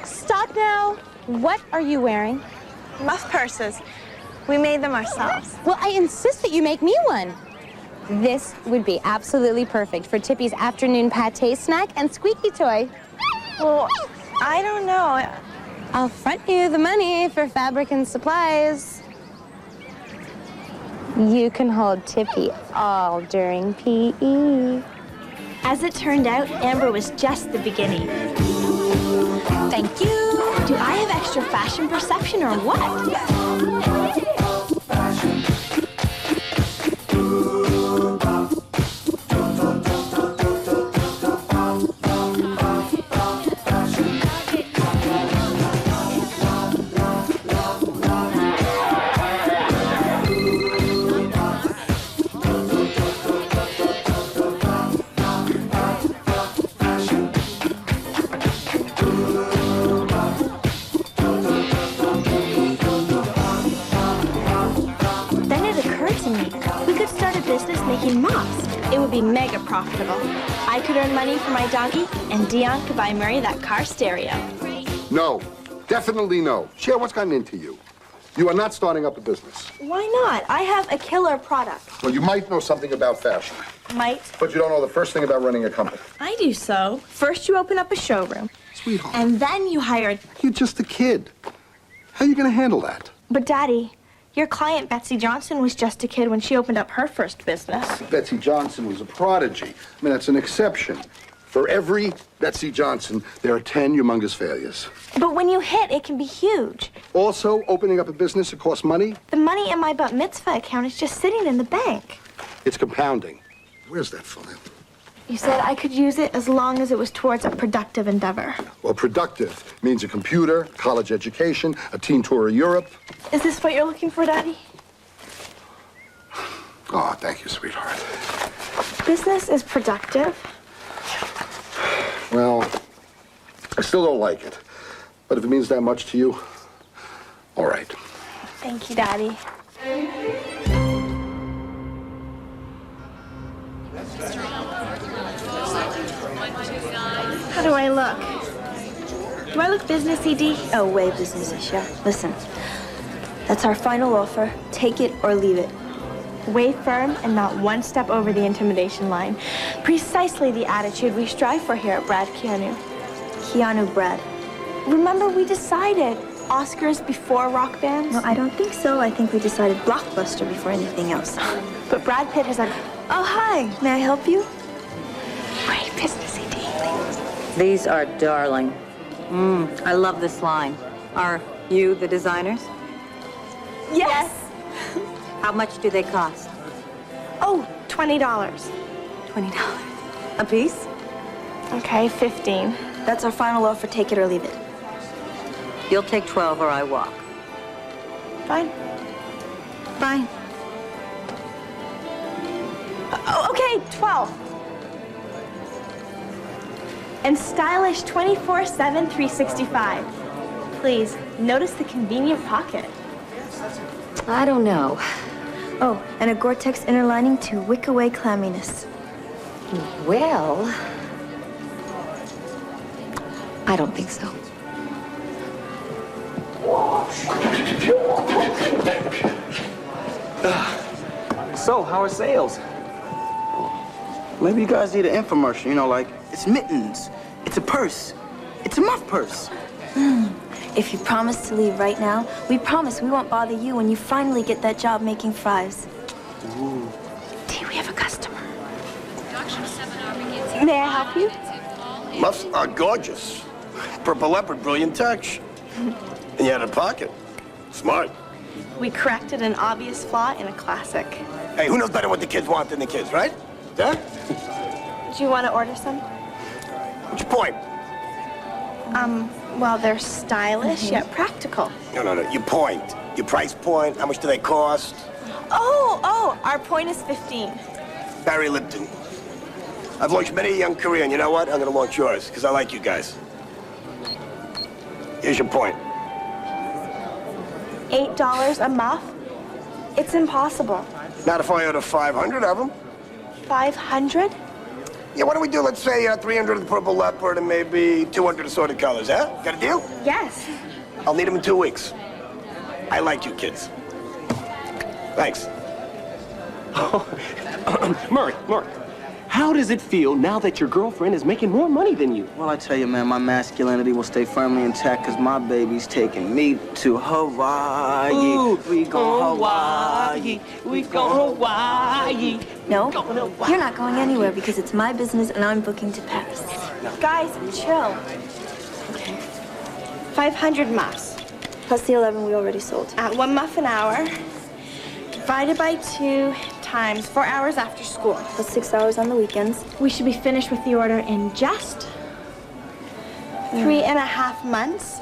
Stop now. What are you wearing? Muff purses. We made them ourselves. Well, I insist that you make me one. This would be absolutely perfect for Tippy's afternoon pâté snack and squeaky toy. Well, I don't know. I'll front you the money for fabric and supplies. You can hold Tippy all during PE. As it turned out, Amber was just the beginning. Thank you. Do I have extra fashion perception or what? Making mops. It would be mega profitable. I could earn money for my doggy, and Dion could buy Murray that car stereo. No, definitely no. Cher, what's gotten into you? You are not starting up a business. Why not? I have a killer product. Well, you might know something about fashion. Might. But you don't know the first thing about running a company. I do so. First you open up a showroom. Sweetheart. And then you hire... You're just a kid. How are you going to handle that? But, Daddy, your client, Betsy Johnson, was just a kid when she opened up her first business. Betsy Johnson was a prodigy. I mean, that's an exception. For every Betsy Johnson, there are 10 humongous failures. But when you hit, it can be huge. Also, opening up a business, it costs money. The money in my bat mitzvah account is just sitting in the bank. It's compounding. Where's that file? You said I could use it as long as it was towards a productive endeavor. Well, productive means a computer, college education, a teen tour of Europe. Is this what you're looking for, Daddy? Oh, thank you, sweetheart. Business is productive. Well, I still don't like it. But if it means that much to you, all right. Thank you, Daddy. How do I look? Do I look businessy, Dee? Oh, way businessy, Cher. Listen, that's our final offer. Take it or leave it. Way firm and not one step over the intimidation line. Precisely the attitude we strive for here at Brad Keanu. Keanu Brad. Remember, we decided Oscars before rock bands? No, I don't think so. I think we decided Blockbuster before anything else. But Brad Pitt has a... Oh, hi. May I help you? Way businessy, Dee. These are darling. I love this line. Are you the designers? Yes. How much do they cost? Oh, $20. $20. A piece? Okay, 15. That's our final offer. Take it or leave it. You'll take 12 or I walk. Fine. Fine. Okay, 12. And stylish 24/7, 365. Please, notice the convenient pocket. I don't know. Oh, and a Gore-Tex inner lining to wick away clamminess. Well, I don't think so. So, how are sales? Maybe you guys need an infomercial, you know, like, it's mittens, it's a purse, it's a muff purse. If you promise to leave right now, we promise we won't bother you when you finally get that job making fries. Ooh. T, we have a customer. May I help you? Muffs are gorgeous. Purple leopard, brilliant touch. And you had a pocket. Smart. We corrected an obvious flaw in a classic. Hey, who knows better what the kids want than the kids, right? Huh? Do you want to order some? What's your point? Well, they're stylish yet practical. No. Your point. Your price point. How much do they cost? Oh, our point is 15. Barry Lipton. I've launched many a young career, and you know what? I'm going to launch yours, because I like you guys. Here's your point. $8 a muff? It's impossible. Not if I order 500 of them. 500? Yeah, why don't we do, let's say, 300 of the purple leopard and maybe 200 assorted colors, huh? Got a deal? Yes. I'll need them in 2 weeks. I like you kids. Thanks. Murray, how does it feel now that your girlfriend is making more money than you? Well, I tell you, man, my masculinity will stay firmly intact because my baby's taking me to Hawaii. Ooh, we go Hawaii. We go Hawaii. No, you're not going anywhere because it's my business and I'm booking to Paris. Guys, chill. 500 muffs. Plus the 11 we already sold. At 1 muff an hour, divided by 2 times 4 hours after school. Plus 6 hours on the weekends. We should be finished with the order in just 3.5 months.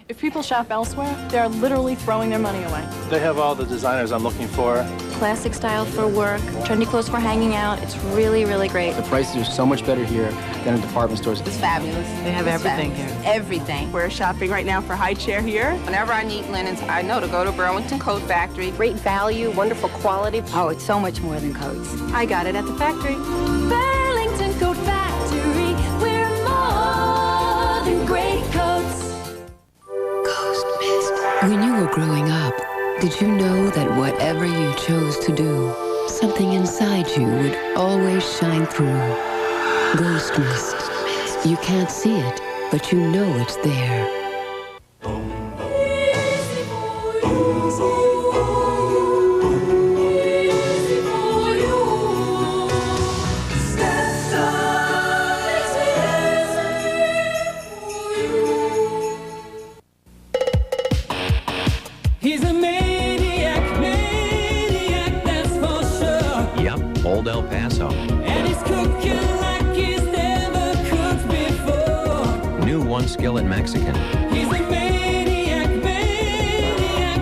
If people shop elsewhere, they're literally throwing their money away. They have all the designers I'm looking for. Classic style for work, trendy clothes for hanging out. It's really, really great. The prices are so much better here than in department stores. It's fabulous. They have everything here. Everything. We're shopping right now for high chair here. Whenever I need linens, I know to go to Burlington Coat Factory. Great value, wonderful quality. Oh, it's so much more than coats. I got it at the factory. Burlington Coat Factory, we're more than great coats. When you were growing up, did you know that whatever you chose to do, something inside you would always shine through? Ghost Mist. You can't see it, but you know it's there. He's a maniac, that's for sure. Yep, Old El Paso. And he's cooking like he's never cooked before. New one skillet Mexican. He's a maniac,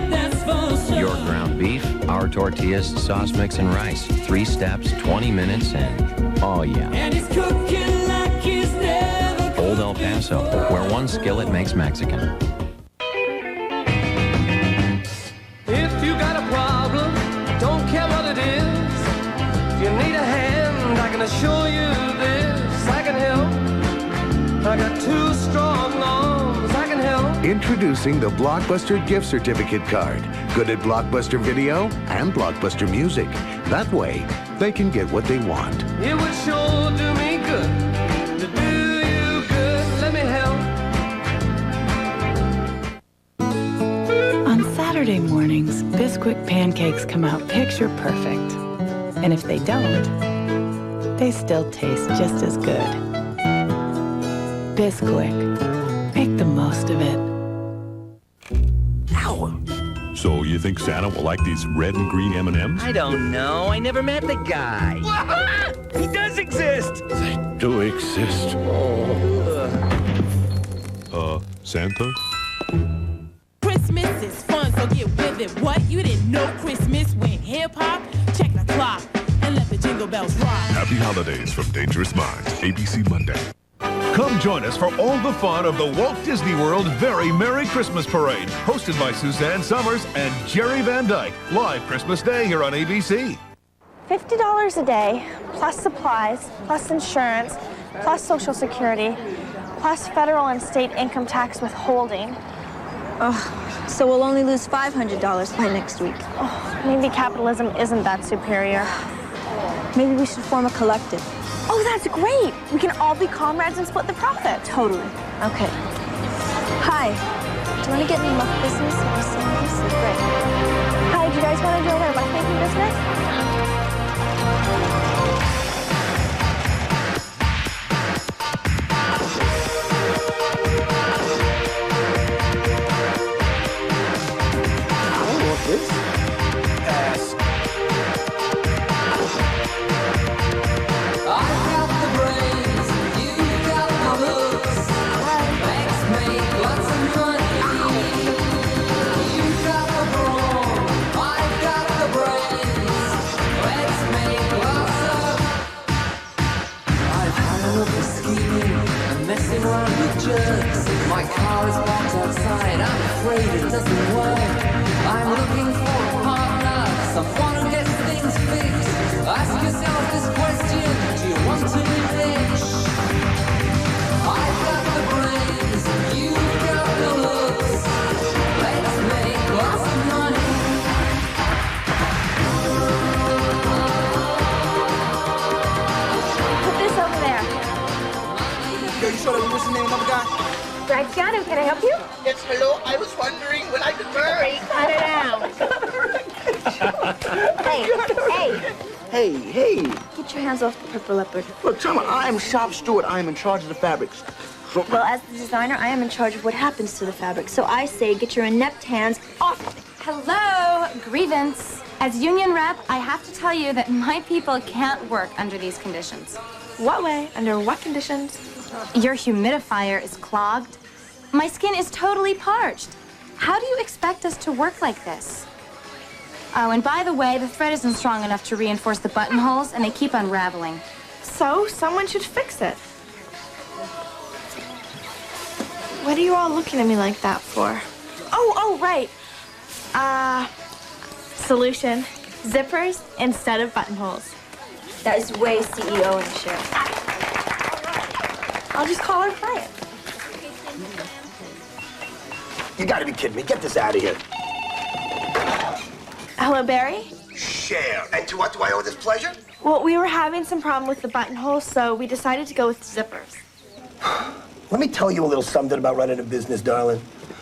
that's for sure. Your ground beef, our tortillas, sauce mix, and rice. 3 steps, 20 minutes, and oh yeah. And he's cooking like he's never cooked Old El Paso, where one skillet makes Mexican. If you got a problem, don't care what it is. If you need a hand, I can assure you this. I can help. I got 2 strong arms. I can help. Introducing the Blockbuster Gift Certificate Card. Good at Blockbuster Video and Blockbuster Music. That way, they can get what they want. It would sure do me good to do you good. Let me help. On Saturday mornings, Bisquick pancakes come out picture perfect. And if they don't, they still taste just as good. Bisquick. Make the most of it. Ow! So you think Santa will like these red and green M&Ms? I don't know. I never met the guy. He does exist. They do exist. Santa? Christmas is fun, so get with it. What? You didn't know Christmas went hip-hop? Check the clock and let the jingle bells rock. Happy holidays from Dangerous Minds, ABC Monday. Come join us for all the fun of the Walt Disney World Very Merry Christmas Parade, hosted by Suzanne Summers and Jerry Van Dyke, live Christmas Day here on ABC. $50 a day, plus supplies, plus insurance, plus Social Security, plus federal and state income tax withholding. Oh, so we'll only lose $500 by next week. Oh, maybe capitalism isn't that superior. Maybe we should form a collective. Oh, that's great. We can all be comrades and split the profit. Totally. Okay. Hi. Do you want to get in the muff business? Have you seen this? It's great. Hi, do you guys want to join our muff making business? My car is parked outside, I'm afraid it doesn't work. I'm looking for a partner, someone who gets things fixed. Ask yourself this question, do you want to be rich? I've got the brains, you've got the looks. Let's make lots of money. Put this over there. Yo, you saw that what's the name of the guy? Graziano, can I help you? Yes, hello. I was wondering when I could marry. Cut it out. Hey. Get your hands off the purple leopard. Look, Thelma, I am shop steward. I am in charge of the fabrics. Well, as the designer, I am in charge of what happens to the fabric. So I say, get your inept hands off of it. Hello, grievance. As union rep, I have to tell you that my people can't work under these conditions. What way? Under what conditions? Your humidifier is clogged. My skin is totally parched. How do you expect us to work like this? Oh, and by the way, the thread isn't strong enough to reinforce the buttonholes, and they keep unraveling. So, someone should fix it. What are you all looking at me like that for? Oh, right. Solution. Zippers instead of buttonholes. That is way CEO in Cher. I'll just call our client. You gotta be kidding me. Get this out of here. Hello, Barry? Cher. And to what do I owe this pleasure? Well, we were having some problem with the buttonholes, so we decided to go with zippers. Let me tell you a little something about running a business, darling.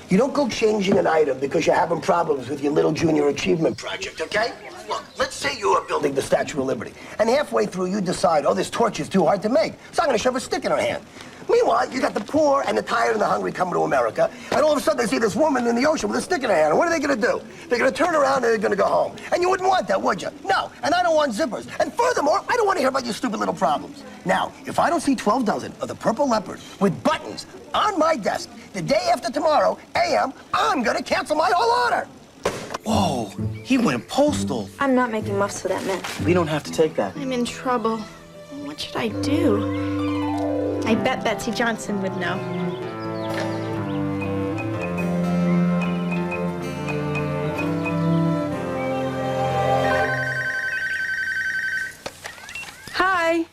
You don't go changing an item because you're having problems with your little junior achievement project, okay? Look, let's say you are building the Statue of Liberty, and halfway through you decide, oh, this torch is too hard to make, so I'm gonna shove a stick in her hand. Meanwhile, you got the poor and the tired and the hungry coming to America, and all of a sudden they see this woman in the ocean with a stick in her hand, and what are they gonna do? They're gonna turn around and they're gonna go home. And you wouldn't want that, would you? No, and I don't want zippers. And furthermore, I don't want to hear about your stupid little problems. Now, if I don't see 12 dozen of the Purple Leopard with buttons on my desk the day after tomorrow, AM, I'm gonna cancel my whole order. Whoa, he went postal. I'm not making muffs for that man. We don't have to take that. I'm in trouble. What should I do? I bet Betsy Johnson would know. Hi.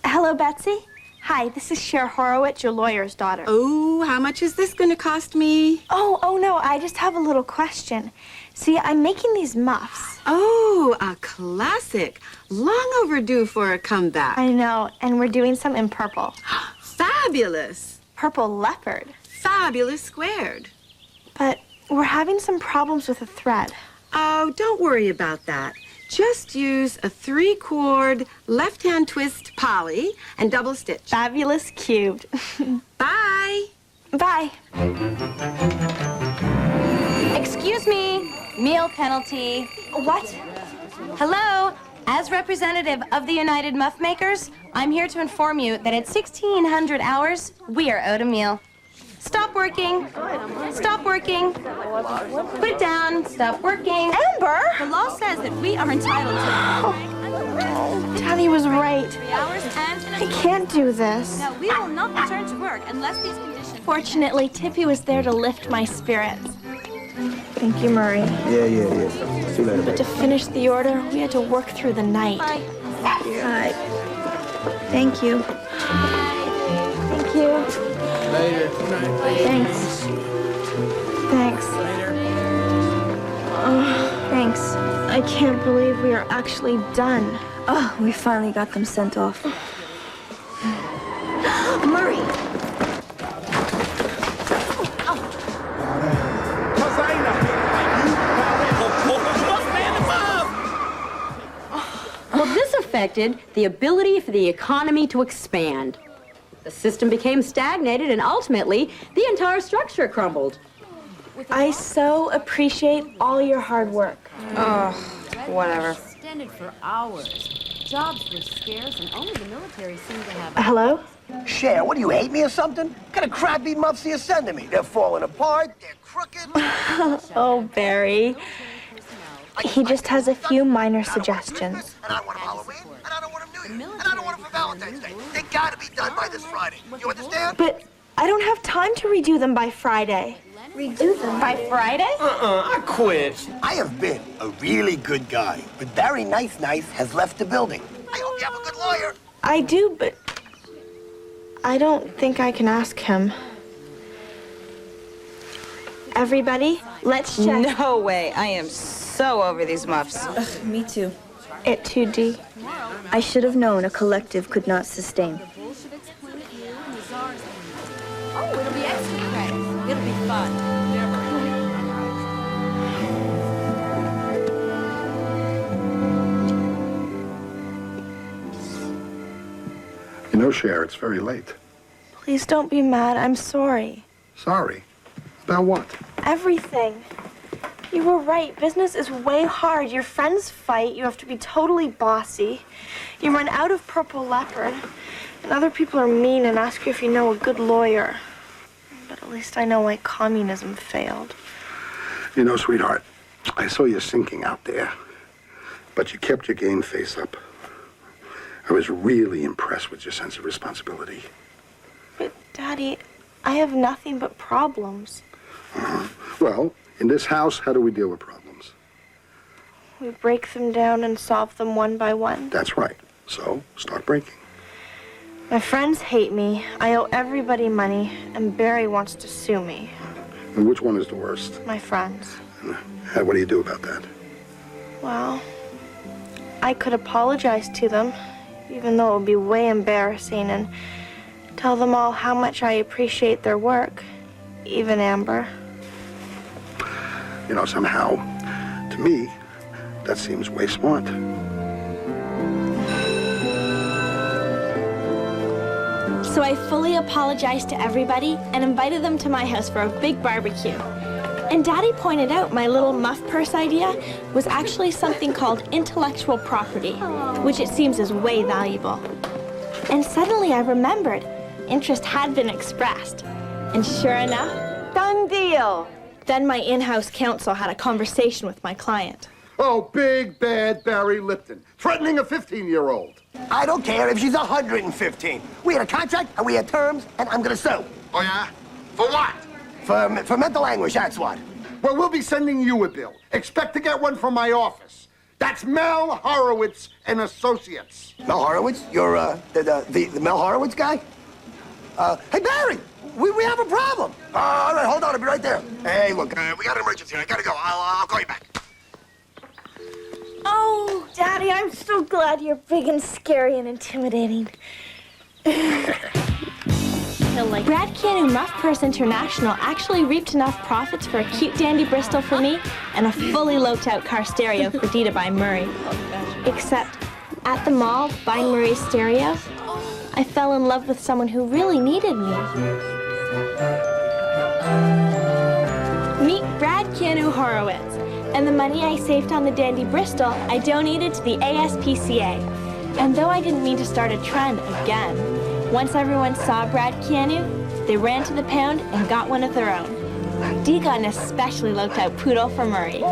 Hello, Betsy. Hi, this is Cher Horowitz, your lawyer's daughter. Oh, how much is this going to cost me? Oh, no, I just have a little question. See, I'm making these muffs. Oh, a classic. Long overdue for a comeback. I know, and we're doing some in purple. Fabulous. Purple leopard. Fabulous squared. But we're having some problems with the thread. Oh, don't worry about that. Just use a 3-cord left-hand twist poly and double stitch. Fabulous cubed. Bye. Bye. Excuse me. Meal penalty. What? Hello? As representative of the United Muff Makers, I'm here to inform you that at 1600 hours, we are owed a meal. Stop working. Stop working. Put it down. Stop working. Amber! The law says that we are entitled to... Daddy was right. 3 hours and... I can't do this. No, we will not return to work unless these conditions... Fortunately, Tippy was there to lift my spirits. Thank you, Murray. Yeah. See you later. But to finish the order, we had to work through the night. Hi. Thank you. Thank you. Later. Thanks. Thanks. Thanks. I can't believe we are actually done. Oh, we finally got them sent off. Murray! Well, this affected the ability for the economy to expand. The system became stagnated, and ultimately, the entire structure crumbled. I so appreciate all your hard work. Oh, whatever. Extended for hours. Jobs were scarce, and only the military seemed to have... Hello? Cher, what do you hate me or something? What kind of crappy muffs are you sending me? They're falling apart, they're crooked. Oh, Barry. He just has a few minor suggestions. And I don't want them Halloween, and I don't want them New Year, and I don't want them for Valentine's Day. They gotta be done by this Friday. You understand? But I don't have time to redo them by Friday. Redo them? By Friday? I quit. I have been a really good guy, but Barry Nice has left the building. I hope you have a good lawyer. I do, but I don't think I can ask him. Everybody, let's check. No way. I am so over these muffs. Me too. It 2D. I should have known a collective could not sustain. Oh, it'll be extra credit. It'll be fun. You know, Cher, it's very late. Please don't be mad. I'm sorry. Sorry. About what? Everything. You were right. Business is way hard. Your friends fight. You have to be totally bossy. You run out of Purple Leopard. And other people are mean and ask you if you know a good lawyer. But at least I know why communism failed. You know, sweetheart, I saw you sinking out there, but you kept your game face up. I was really impressed with your sense of responsibility. But, Daddy, I have nothing but problems. Well, in this house, how do we deal with problems? We break them down and solve them one by one. That's right. So, start breaking. My friends hate me. I owe everybody money, and Barry wants to sue me. And which one is the worst? My friends. What do you do about that? Well, I could apologize to them, even though it would be way embarrassing, and tell them all how much I appreciate their work, even Amber. You know, somehow, to me, that seems way smart. So I fully apologized to everybody and invited them to my house for a big barbecue. And Daddy pointed out my little muff purse idea was actually something called intellectual property, which it seems is way valuable. And suddenly I remembered interest had been expressed. And sure enough, done deal. Then my in-house counsel had a conversation with my client. Oh, big bad Barry Lipton, threatening a 15-year-old. I don't care if she's 115. We had a contract and we had terms, and I'm gonna sue. Oh, yeah? For what? For mental anguish, that's what. Well, we'll be sending you a bill. Expect to get one from my office. That's Mel Horowitz and Associates. Mel Horowitz? You're, the Mel Horowitz guy? Hey, Barry, we have a problem. All right, hold on, I'll be right there. Hey, look, we got an emergency. I gotta go. I'll call you back. Oh, Daddy, I'm so glad you're big and scary and intimidating. Brad Keanu Muff Purse International actually reaped enough profits for a cute dandy Bristol for me and a fully loped out car stereo for Dee to buy Murray. Except at the mall, buying Murray's stereo, I fell in love with someone who really needed me. Meet Brad Keanu Horowitz, And the money I saved on the Dandy Bristol, I donated to the ASPCA. And though I didn't mean to start a trend again, once everyone saw Brad Keanu, they ran to the pound and got one of their own. Dee got an especially looked-out poodle for Murray.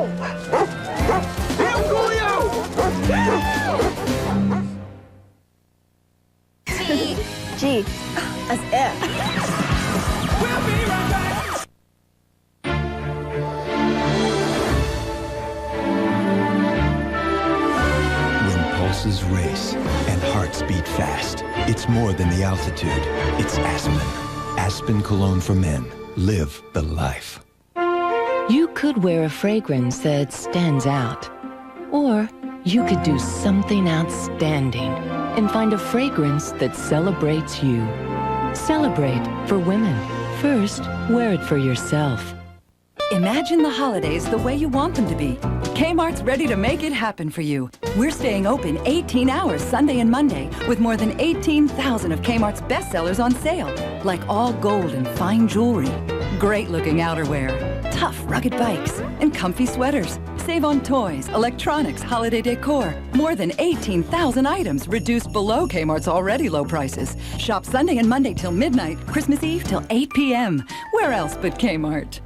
G. As F. Pulses race and hearts beat fast. It's more than the altitude. It's Aspen. Aspen Cologne for Men. Live the life. You could wear a fragrance that stands out. Or you could do something outstanding and find a fragrance that celebrates you. Celebrate for women. First, wear it for yourself. Imagine the holidays the way you want them to be. Kmart's ready to make it happen for you. We're staying open 18 hours Sunday and Monday with more than 18,000 of Kmart's bestsellers on sale, like all gold and fine jewelry, great-looking outerwear, tough rugged bikes, and comfy sweaters. Save on toys, electronics, holiday decor. More than 18,000 items reduced below Kmart's already low prices. Shop Sunday and Monday till midnight, Christmas Eve till 8 p.m. Where else but Kmart?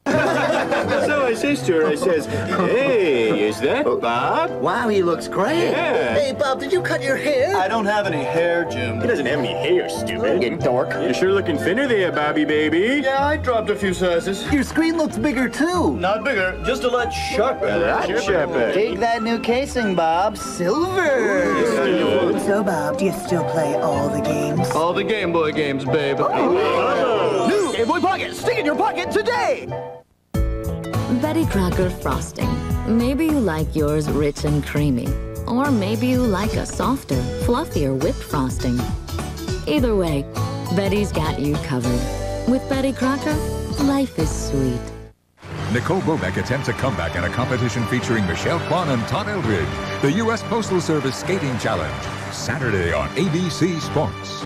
So I says to her, I says, hey, is that Bob? Wow, he looks great. Yeah. Hey, Bob, did you cut your hair? I don't have any hair, Jim. He doesn't have any hair, stupid. You dork. You're sure looking thinner there, Bobby, baby. Yeah, I dropped a few sizes. Your screen looks bigger, too. Not bigger, just a lot sharper. A lot sharper. Take that new casing, Bob. Silver. So, Bob, do you still play all the games? All the Game Boy games, babe. Oh. New Game Boy Pocket. Stick in your pocket today. Betty Crocker frosting. Maybe you like yours rich and creamy. Or maybe you like a softer, fluffier whipped frosting. Either way, Betty's got you covered. With Betty Crocker, life is sweet. Nicole Bobeck attempts a comeback in a competition featuring Michelle Kwan and Todd Eldridge. The U.S. Postal Service Skating Challenge. Saturday on ABC Sports.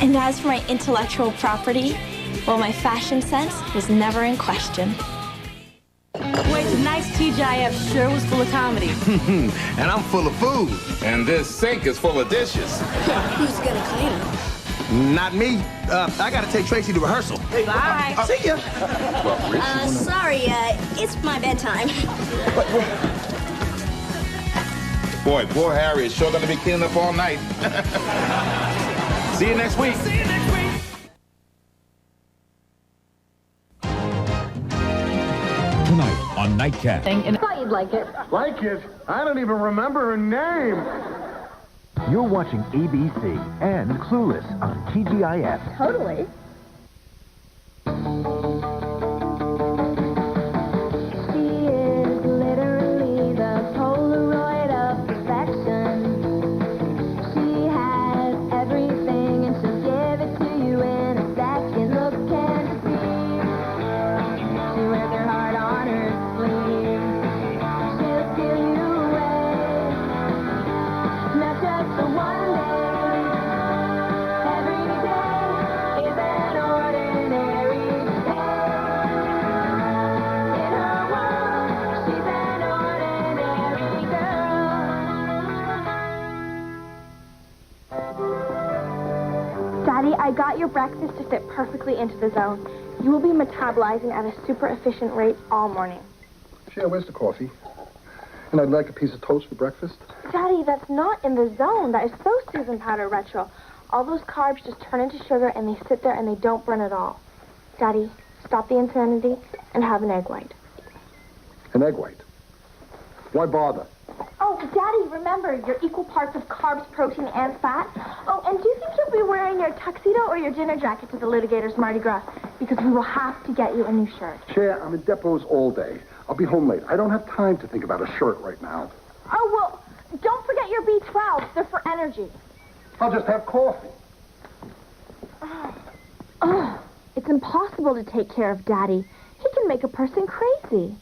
And as for my intellectual property, well, my fashion sense was never in question. Wait, tonight's TGIF sure was full of comedy. And I'm full of food. And this sink is full of dishes. Who's gonna clean them? Not me. I gotta take Tracy to rehearsal. Hey, bye. See ya. Sorry, it's my bedtime. Boy, poor Harry is sure gonna be cleaning up all night. See you next week. See you next week. Tonight on Nightcap. I thought you'd like it. Like it? I don't even remember her name. You're watching ABC and Clueless on TGIF. Totally. She is literally the Polaroid of perfection. She has everything and she'll give it to you in a second. Look and deceive. She wears her heart on her sleeve. She'll steal you away. Not just for one day. Every day is an ordinary day. In her world, she's an ordinary girl. Daddy, I got your breakfast to fit perfectly into the zone. You will be metabolizing at a super efficient rate all morning. Cher, where's the coffee? And I'd like a piece of toast for breakfast. Daddy, that's not in the zone. That is so Susan Powder retro. All those carbs just turn into sugar and they sit there and they don't burn at all. Daddy, stop the insanity and have an egg white. An egg white. Why bother? Oh, Daddy, remember, you're equal parts of carbs, protein, and fat. Oh, and do you think you'll be wearing your tuxedo or your dinner jacket to the litigators' Mardi Gras? because we will have to get you a new shirt. Cher, I'm in depots all day. I'll be home late. I don't have time to think about a shirt right now. Oh, well, don't forget your B12. They're for energy. I'll just have coffee. Oh, it's impossible to take care of Daddy. He can make a person crazy.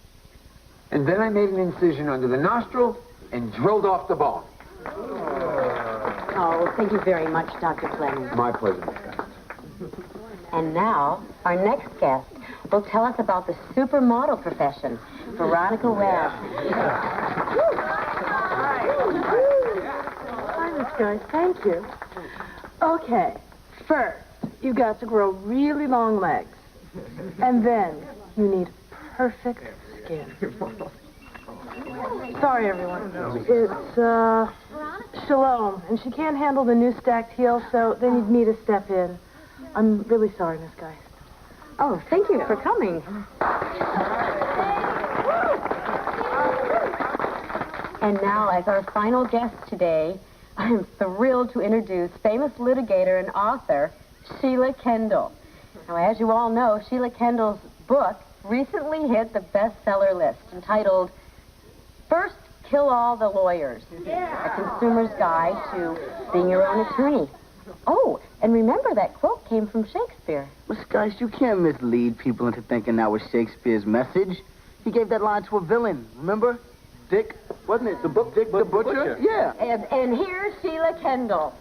And then I made an incision under the nostril and drilled off the bone. Oh, thank you very much, Dr. Fleming. My pleasure, Miss Guest. And now, our next guest will tell us about the supermodel profession, Veronica Webb. Hi, Miss Guys. Thank you. Okay. First, you got to grow really long legs. And then you need perfect skin. Sorry, everyone. It's, Shalom, and she can't handle the new stacked heel, so they need me to step in. I'm really sorry, Miss Guy. Oh, thank you for coming. And now, as our final guest today, I am thrilled to introduce famous litigator and author, Sheila Kendall. Now, as you all know, Sheila Kendall's book recently hit the bestseller list, entitled First Kill All the Lawyers, a consumer's guide to being your own attorney. Oh, and remember that quote came from Shakespeare. Miss Geist, you can't mislead people into thinking that was Shakespeare's message. He gave that line to a villain, remember? Dick, wasn't it? The book, Dick the Butcher? Yeah. And here's Sheila Kendall.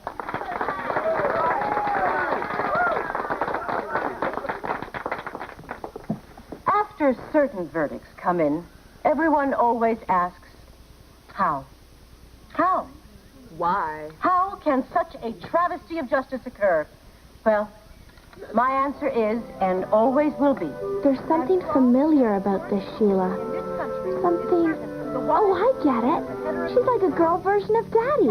After certain verdicts come in, everyone always asks, how? How? Why? How can such a travesty of justice occur? Well, my answer is, and always will be. There's something familiar about this, Sheila. Something... Oh, I get it. She's like a girl version of Daddy.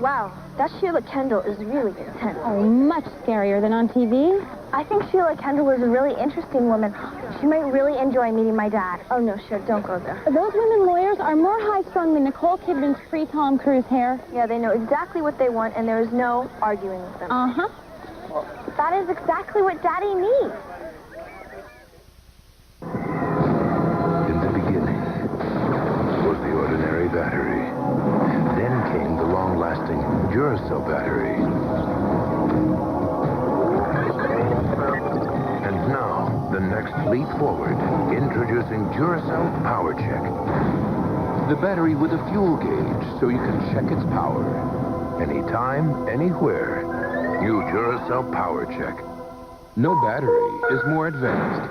Wow, that Sheila Kendall is really intense. Oh, much scarier than on TV. I think Sheila Kendall is a really interesting woman. She might really enjoy meeting my dad. Oh, no, sure, don't go there. Those women lawyers are more high-strung than Nicole Kidman's free Tom Cruise hair. Yeah, they know exactly what they want, and there is no arguing with them. Uh-huh. Well, that is exactly what Daddy needs. In the beginning was the ordinary battery. Then came the long-lasting Duracell battery. And now, the next leap forward, introducing Duracell Power Check. The battery with a fuel gauge, so you can check its power. Anytime, anywhere. New Duracell Power Check. No battery is more advanced.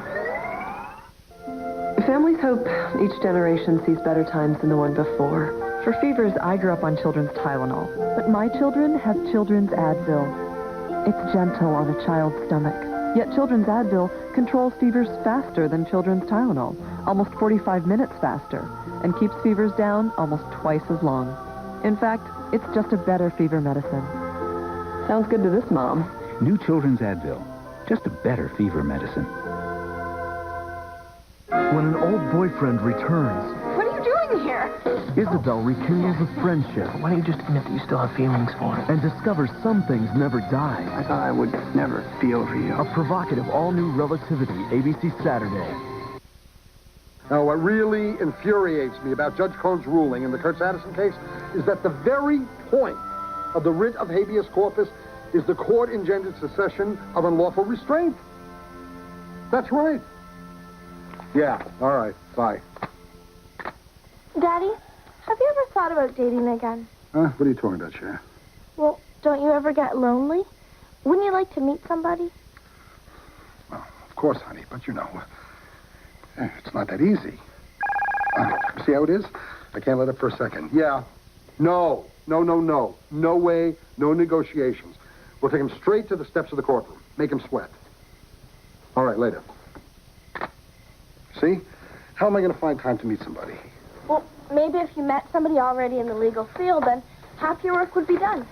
Families hope each generation sees better times than the one before. For fevers, I grew up on children's Tylenol. But my children have children's Advil. It's gentle on a child's stomach. Yet children's Advil controls fevers faster than children's Tylenol, almost 45 minutes faster, and keeps fevers down almost twice as long. In fact, it's just a better fever medicine. Sounds good to this mom. New Children's Advil. Just a better fever medicine. When an old boyfriend returns, What are you doing here? Isabel rekindles a friendship. Why don't you just admit that you still have feelings for him? And discovers some things never die. I thought I would never feel for you. A provocative all-new Relativity, ABC Saturday. Now, what really infuriates me about Judge Cohn's ruling in the Kurtz Addison case is that the very point of the writ of habeas corpus is the court-engendered cessation of unlawful restraint. That's right. Yeah, all right, bye. Daddy, have you ever thought about dating again? What are you talking about, Cher? Well, don't you ever get lonely? Wouldn't you like to meet somebody? Well, of course, honey, but you know, it's not that easy. See how it is? I can't let up for a second. Yeah. No. No way, no negotiations. We'll take him straight to the steps of the courtroom. Make him sweat. All right, later. See? How am I going to find time to meet somebody? Well, maybe if you met somebody already in the legal field, then half your work would be done.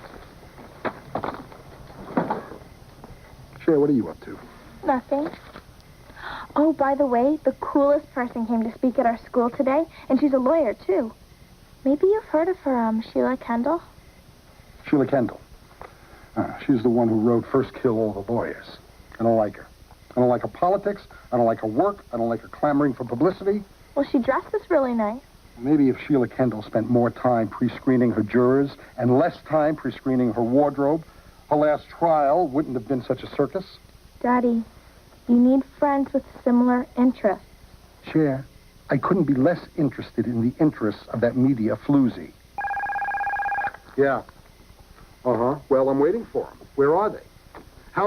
Cher, what are you up to? Nothing. Oh, by the way, the coolest person came to speak at our school today, and she's a lawyer, too. Maybe you've heard of her, Sheila Kendall? Sheila Kendall. She's the one who wrote First Kill All the Lawyers. I don't like her. I don't like her politics. I don't like her work. I don't like her clamoring for publicity. Well, she dresses really nice. Maybe if Sheila Kendall spent more time pre-screening her jurors and less time pre-screening her wardrobe, her last trial wouldn't have been such a circus. Daddy, you need friends with similar interests. Cher, I couldn't be less interested in the interests of that media floozy. Yeah. Uh-huh. Well, I'm waiting for them. Where are they? How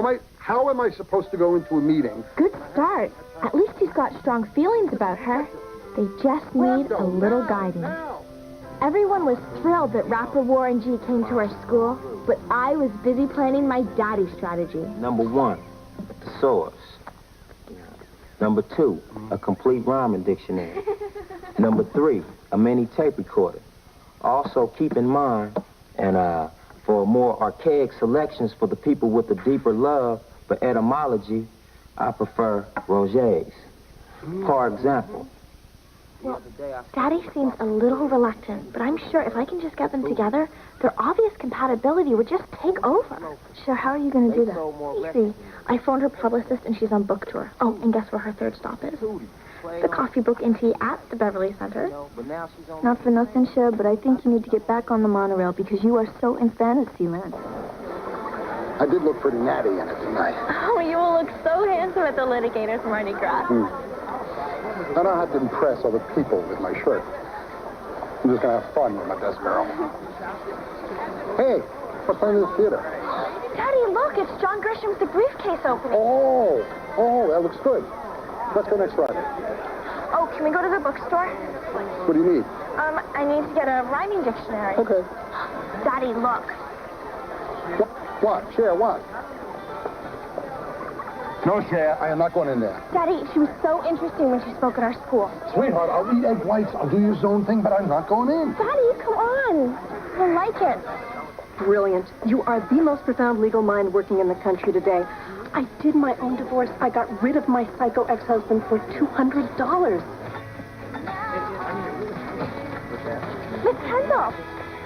am I supposed to go into a meeting? Good start. At least he's got strong feelings about her. They just need a little guidance. Everyone was thrilled that rapper Warren G came to our school, but I was busy planning my daddy strategy. Number 1, thesaurus. Number 2, a complete rhyming dictionary. Number 3, a mini tape recorder. Also, keep in mind, and for more archaic selections for the people with a deeper love for etymology, I prefer Roger's. For example, Well, Daddy seems a little reluctant, but I'm sure if I can just get them together, their obvious compatibility would just take over. So how are you going to do that? Easy. I phoned her publicist, and she's on book tour. Oh, and guess where her third stop is? The Coffee Book and Tea at the Beverly Center. Not for nothing, Cher, but I think you need to get back on the monorail because you are so in fantasy land. I did look pretty natty in it tonight. Oh, you will look so handsome at the litigators Mardi Gras. I don't have to impress other people with my shirt. I'm just going to have fun with my best girl. Hey, what's playing in the theater? Daddy, look, it's John Grisham's The Briefcase opening. Oh, that looks good. Let's go next Friday. Oh, can we go to the bookstore? What do you need? I need to get a rhyming dictionary. Okay. Daddy, look. What? Cher, what? No, Cher, I am not going in there. Daddy, she was so interesting when she spoke at our school. Sweetheart, I'll eat egg whites. I'll do your zone thing, but I'm not going in. Daddy, come on. You'll like it. Brilliant. You are the most profound legal mind working in the country today. I did my own divorce. I got rid of my psycho ex-husband for $200. Miss Kendall.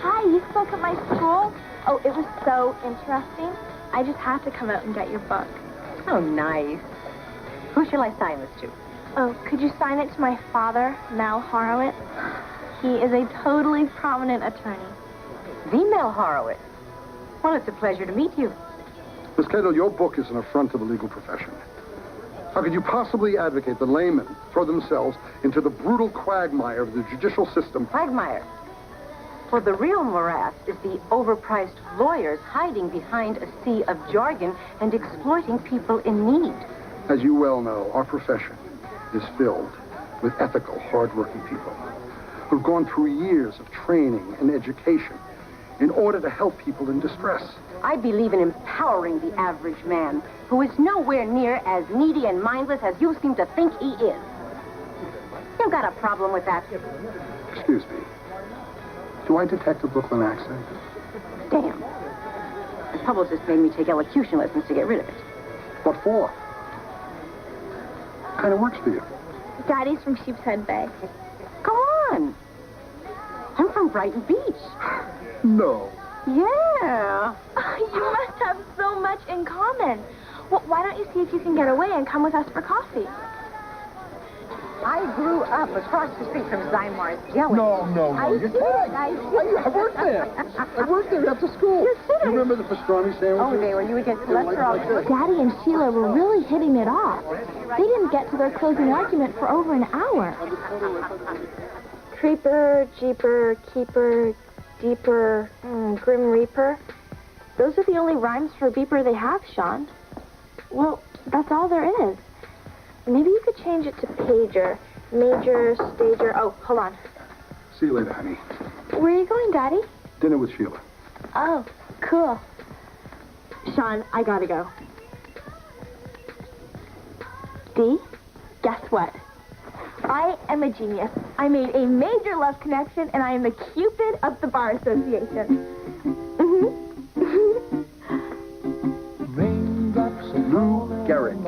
Hi, you spoke at my school? Oh, it was so interesting. I just had to come out and get your book. Oh, nice. Who shall I sign this to? Oh, could you sign it to my father, Mal Horowitz? He is a totally prominent attorney. The Mel Horowitz. Well, it's a pleasure to meet you. Miss Kendall, your book is an affront to the legal profession. How could you possibly advocate the laymen throw themselves into the brutal quagmire of the judicial system? Quagmire. For the real morass is the overpriced lawyers hiding behind a sea of jargon and exploiting people in need. As you well know, our profession is filled with ethical, hard-working people who've gone through years of training and education in order to help people in distress. I believe in empowering the average man, who is nowhere near as needy and mindless as you seem to think he is. You've got a problem with that? Excuse me. Do I detect a Brooklyn accent? Damn. The publicist made me take elocution lessons to get rid of it. What for? Kind of works for you. Daddy's from Sheepshead Bay. Come on. I'm from Brighton Beach. No. Yeah. You must have so much in common. Well, why don't you see if you can get away and come with us for coffee? I grew up across the street from Zymar's Jelly. No, you're kidding. I worked there. I worked there after school. You're kidding. You remember the pastrami sandwiches? Oh, they were. You would get cholesterol. Daddy and Sheila were really hitting it off. They didn't get to their closing argument for over an hour. Creeper, Jeeper, Keeper, Deeper, Grim Reaper. Those are the only rhymes for beeper they have, Sean. Well, that's all there is. Maybe you could change it to pager, major, stager. Oh, hold on. See you later, honey. Where are you going, Daddy? Dinner with Sheila. Oh, cool. Sean, I gotta go. Dee, guess what? I am a genius. I made a major love connection, and I am the Cupid of the Bar Association. Lou Gehrig.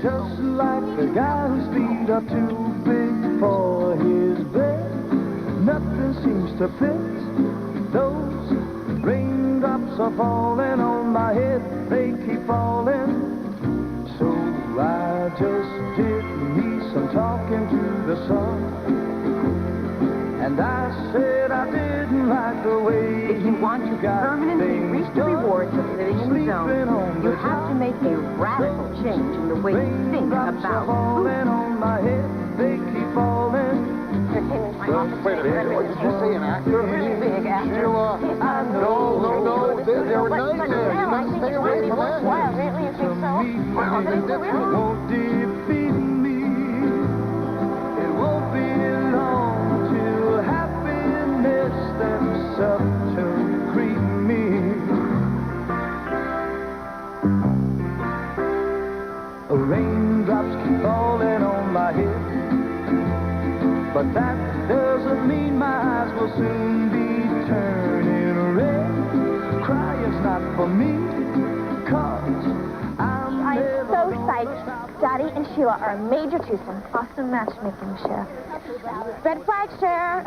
Just like the guy whose feet are too big for his bed. Nothing seems to fit. Those raindrops are falling on my head, they keep falling. So I just did me some talking to the sun. And I said I didn't like the way If you want to permanently reach the rewards of living in the zone, you have to make a radical change in the way you think about falling on my head, they keep falling. Wait a minute, what did you say, an actor? Really big actor. Sheila, no, they're nice there. You must stay away from that. Really, you think so? Won't defeat me. It won't be long till happiness steps up to greet me. Raindrops keep falling on my head, but that doesn't mean my eyes will soon be turning red. Crying's not for me, 'cause I'm so psyched. Daddy and Sheila are a major twosome. Awesome matchmaking, Cher. Red flag, Cher.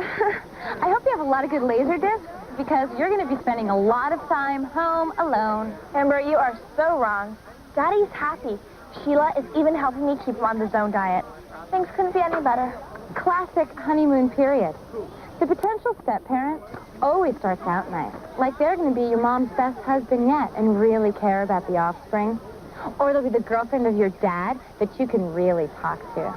I hope you have a lot of good laser discs, because you're going to be spending a lot of time home alone. Amber, you are so wrong. Daddy's happy. Sheila is even helping me keep him on the zone diet. Things couldn't be any better. Classic honeymoon period. The potential step-parent always starts out nice. Like they're going to be your mom's best husband yet and really care about the offspring. Or they'll be the girlfriend of your dad that you can really talk to.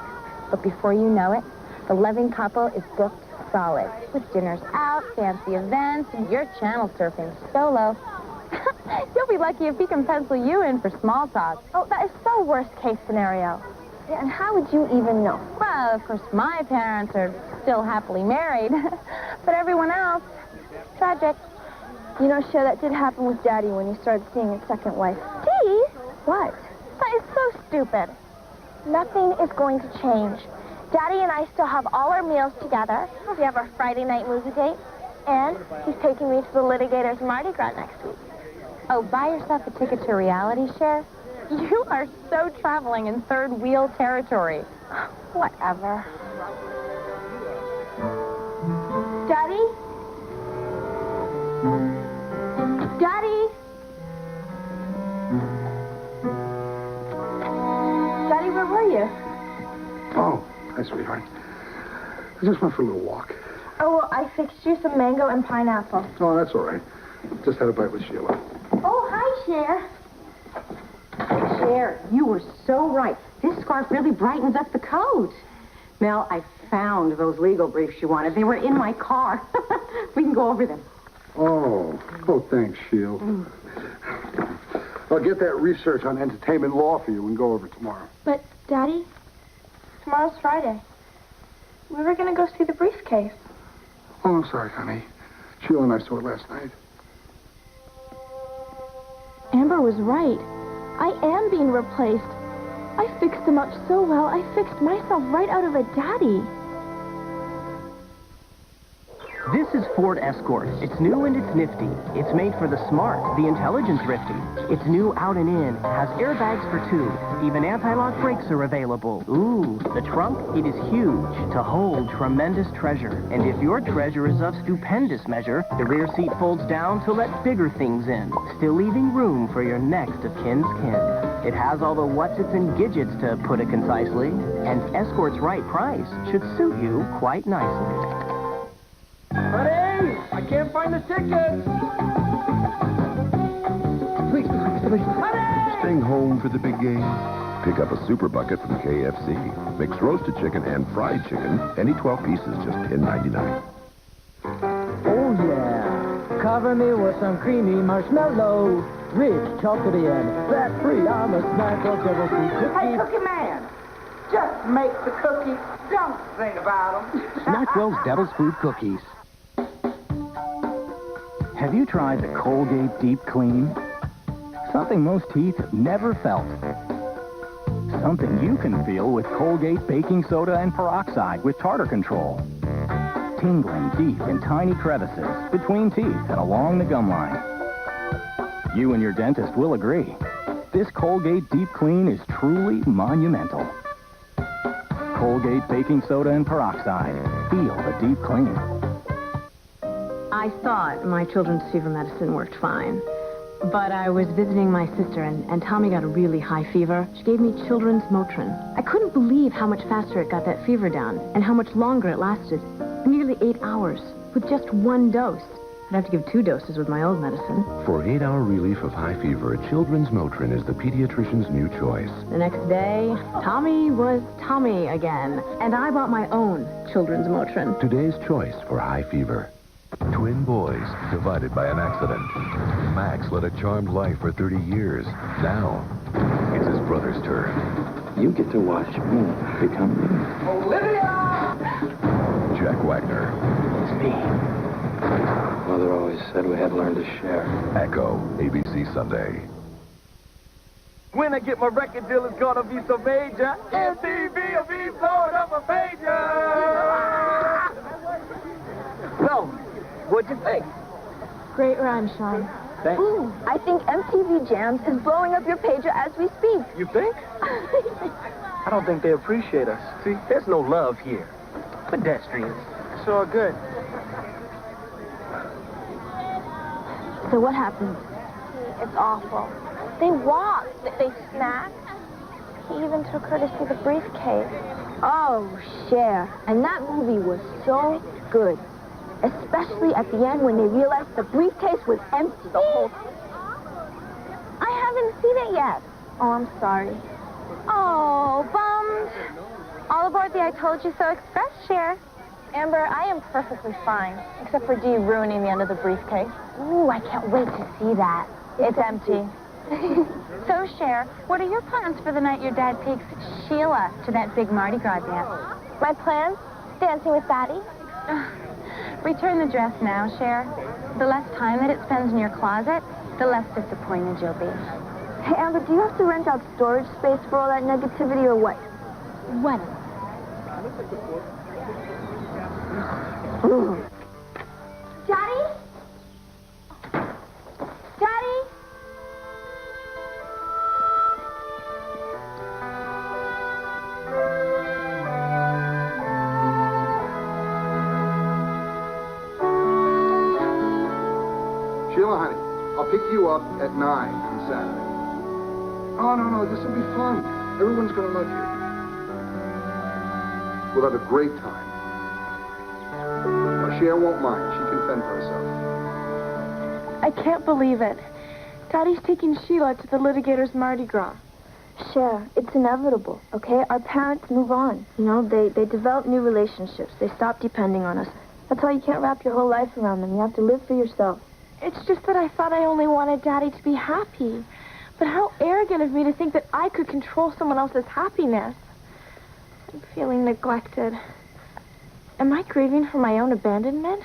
But before you know it, the loving couple is booked solid. With dinners out, fancy events, and you're channel surfing solo. You'll be lucky if he can pencil you in for small talk. Oh, that is so worst-case scenario. Yeah, and how would you even know? Well, of course, my parents are still happily married. But everyone else, tragic. You know, Cher, that did happen with Daddy when he started seeing his second wife. Dee? What? That is so stupid. Nothing is going to change. Daddy and I still have all our meals together. We have our Friday night movie date. And he's taking me to the litigator's Mardi Gras next week. Oh, buy yourself a ticket to reality, Cher? You are so traveling in third wheel territory. Whatever. Daddy? Daddy? Daddy, where were you? Oh, hi, sweetheart. I just went for a little walk. Oh, well, I fixed you some mango and pineapple. Oh, that's all right. Just had a bite with Sheila. Oh, hi, Cher. Cher, you were so right. This scarf really brightens up the coat. Mel, I found those legal briefs you wanted. They were in my car. We can go over them. Oh, thanks, Sheila. I'll get that research on entertainment law for you and go over tomorrow. But, Daddy, tomorrow's Friday. We were going to go see the briefcase. Oh, I'm sorry, honey. Sheila and I saw it last night. Amber was right. I am being replaced. I fixed him up so well, I fixed myself right out of a daddy. This is Ford Escort. It's new and it's nifty. It's made for the smart, the intelligent thrifty. It's new out and in, has airbags for two. Even anti-lock brakes are available. Ooh, the trunk, it is huge to hold tremendous treasure. And if your treasure is of stupendous measure, the rear seat folds down to let bigger things in, still leaving room for your next of kin's kin. It has all the what's-its and gidgets, to put it concisely, and Escort's right price should suit you quite nicely. Honey, I can't find the tickets. Please. Staying home for the big game? Pick up a super bucket from KFC. Mix roasted chicken and fried chicken. Any 12 pieces, just $10.99. Oh, yeah. Cover me with some creamy marshmallow. Rich, chocolatey, and fat-free. I'm a snack of devil food cookie. Hey, Cookie Man, just make the cookies. Don't think about them. Snackwell's Devil's Food Cookies. Have you tried the Colgate Deep Clean? Something most teeth have never felt. Something you can feel with Colgate baking soda and peroxide with tartar control. Tingling deep in tiny crevices between teeth and along the gum line. You and your dentist will agree. This Colgate Deep Clean is truly monumental. Colgate baking soda and peroxide. Feel the deep clean. I thought my children's fever medicine worked fine. But I was visiting my sister, and Tommy got a really high fever. She gave me children's Motrin. I couldn't believe how much faster it got that fever down, and how much longer it lasted. Nearly 8 hours, with just one dose. I'd have to give 2 doses with my old medicine. For 8-hour relief of high fever, Children's Motrin is the pediatrician's new choice. The next day, Tommy was Tommy again, and I bought my own children's Motrin. Today's choice for high fever. Twin boys divided by an accident. Max led a charmed life for 30 years. Now, it's his brother's turn. You get to watch me become me. Olivia! Jack Wagner. It's me. Mother always said we had to learn to share. Echo, ABC Sunday. When I get my record deal, it's gonna be so major. MTV will be blowing up a pager. So, what'd you think? Great rhyme, Sean. Thanks. Ooh, I think MTV Jams is blowing up your pager as we speak. You think? I don't think they appreciate us. See, there's no love here. Pedestrians. It's all good. So what happened? It's awful. They walked. They snacked. He even took her to see the briefcase. Oh, Cher. And that movie was so good. Especially at the end when they realized the briefcase was empty the whole time. I haven't seen it yet. Oh, I'm sorry. Oh, bummed. All aboard the I Told You So Express, Cher. Amber, I am perfectly fine, except for Dee ruining the end of the briefcase. Ooh, I can't wait to see that. It's empty. So, Cher, what are your plans for the night your dad takes Sheila to that big Mardi Gras dance? My plans? Dancing with Daddy? Return the dress now, Cher. The less time that it spends in your closet, the less disappointed you'll be. Hey, Amber, do you have to rent out storage space for all that negativity or what? What? Daddy? Daddy? Sheila, honey, I'll pick you up at 9 on Saturday. Oh, no, this will be fun. Everyone's going to love you. We'll have a great time. Now, Cher won't mind. She can fend for herself. I can't believe it. Daddy's taking Sheila to the litigator's Mardi Gras. Cher, it's inevitable, okay? Our parents move on. You know, they develop new relationships. They stop depending on us. That's why you can't wrap your whole life around them. You have to live for yourself. It's just that I thought I only wanted Daddy to be happy. But how arrogant of me to think that I could control someone else's happiness. I'm feeling neglected. Am I grieving for my own abandonment?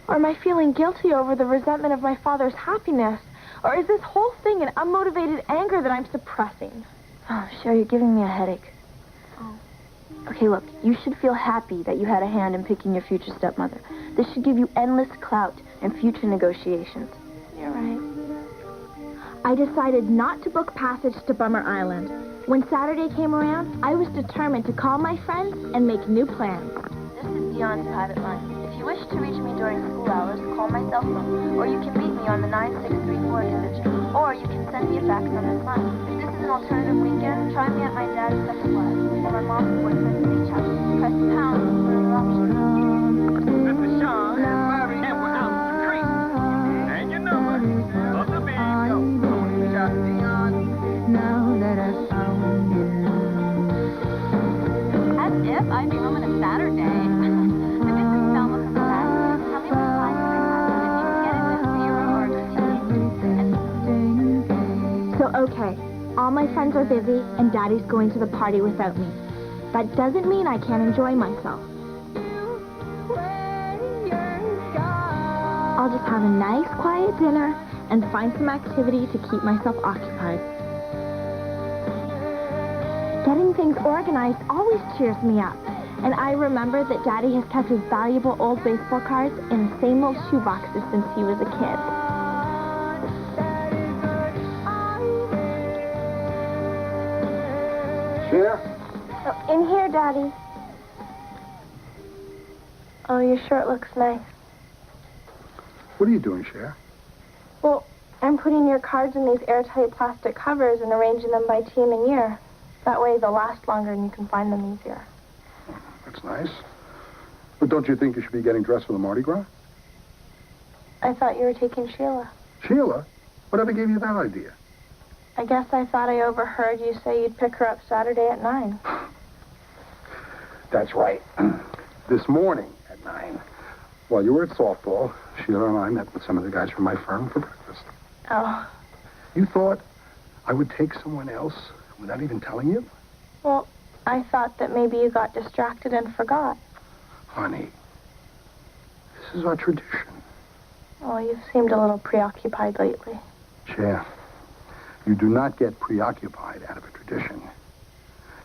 Or am I feeling guilty over the resentment of my father's happiness? Or is this whole thing an unmotivated anger that I'm suppressing? Oh, Cher, you're giving me a headache. Oh. Okay, look, you should feel happy that you had a hand in picking your future stepmother. This should give you endless clout and future negotiations. You're right. I decided not to book passage to Bummer Island. When Saturday came around, I was determined to call my friends and make new plans. This is Dion's private line. If you wish to reach me during school hours, call my cell phone, or you can beat me on the 9634 extension, or you can send me a fax on this line. If this is an alternative weekend, try me at my dad's second wife, or my mom's boyfriend's beach house. Press pound for further options. This is Sean and Murray, and we're out the creek. And your number of the video. Shout to Dion. Now that I found you. As if I'd be home on a Saturday. So, okay, all my friends are busy, and Daddy's going to the party without me. That doesn't mean I can't enjoy myself. I'll just have a nice, quiet dinner and find some activity to keep myself occupied. Getting things organized always cheers me up, and I remember that Daddy has kept his valuable old baseball cards in the same old shoeboxes since he was a kid. Cher? Oh, in here, Daddy. Oh, your shirt looks nice. What are you doing, Cher? Well, I'm putting your cards in these airtight plastic covers and arranging them by team and year. That way they'll last longer and you can find them easier. That's nice. But don't you think you should be getting dressed for the Mardi Gras? I thought you were taking Sheila. Sheila? Whatever gave you that idea? I guess I thought I overheard you say you'd pick her up Saturday at 9. That's right. This morning at 9, while you were at softball, Sheila and I met with some of the guys from my firm for breakfast. Oh. You thought I would take someone else without even telling you? Well, I thought that maybe you got distracted and forgot. Honey, this is our tradition. Oh, you've seemed a little preoccupied lately. Cher, you do not get preoccupied out of a tradition.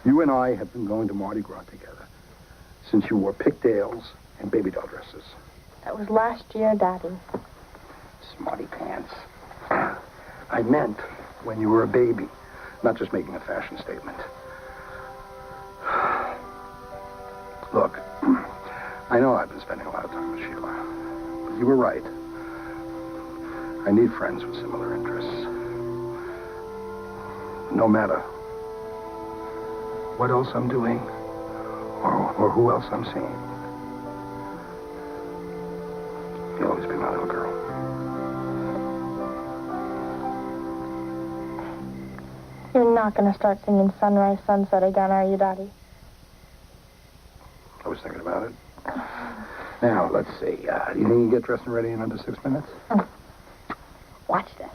You and I have been going to Mardi Gras together since you wore pigtails and baby doll dresses. That was last year, Daddy. Smarty pants. I meant when you were a baby, not just making a fashion statement. Look, I know I've been spending a lot of time with Sheila, but you were right. I need friends with similar interests. No matter what else I'm doing or who else I'm seeing, you'll always be my little girl. You're not going to start singing Sunrise, Sunset again, are you, Daddy? I was thinking about it. Now, let's see. Do you think you get dressed and ready in under 6 minutes? Watch this.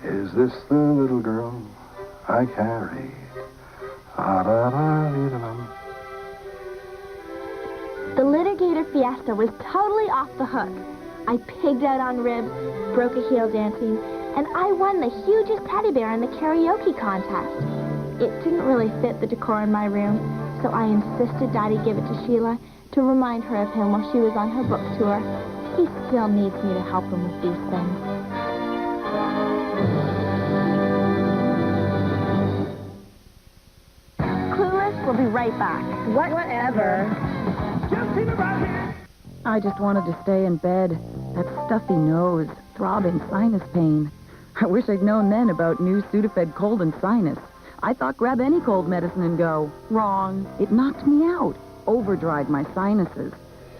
Is this the little girl I carried? The litigator fiesta was totally off the hook. I pigged out on ribs, broke a heel dancing, and I won the hugest teddy bear in the karaoke contest. It didn't really fit the decor in my room, so I insisted Daddy give it to Sheila to remind her of him while she was on her book tour. He still needs me to help him with these things. Clueless will be right back. Whatever. I just wanted to stay in bed. That stuffy nose, throbbing sinus pain. I wish I'd known then about new Sudafed cold and sinus. I thought grab any cold medicine and go. Wrong. It knocked me out. Overdried my sinuses.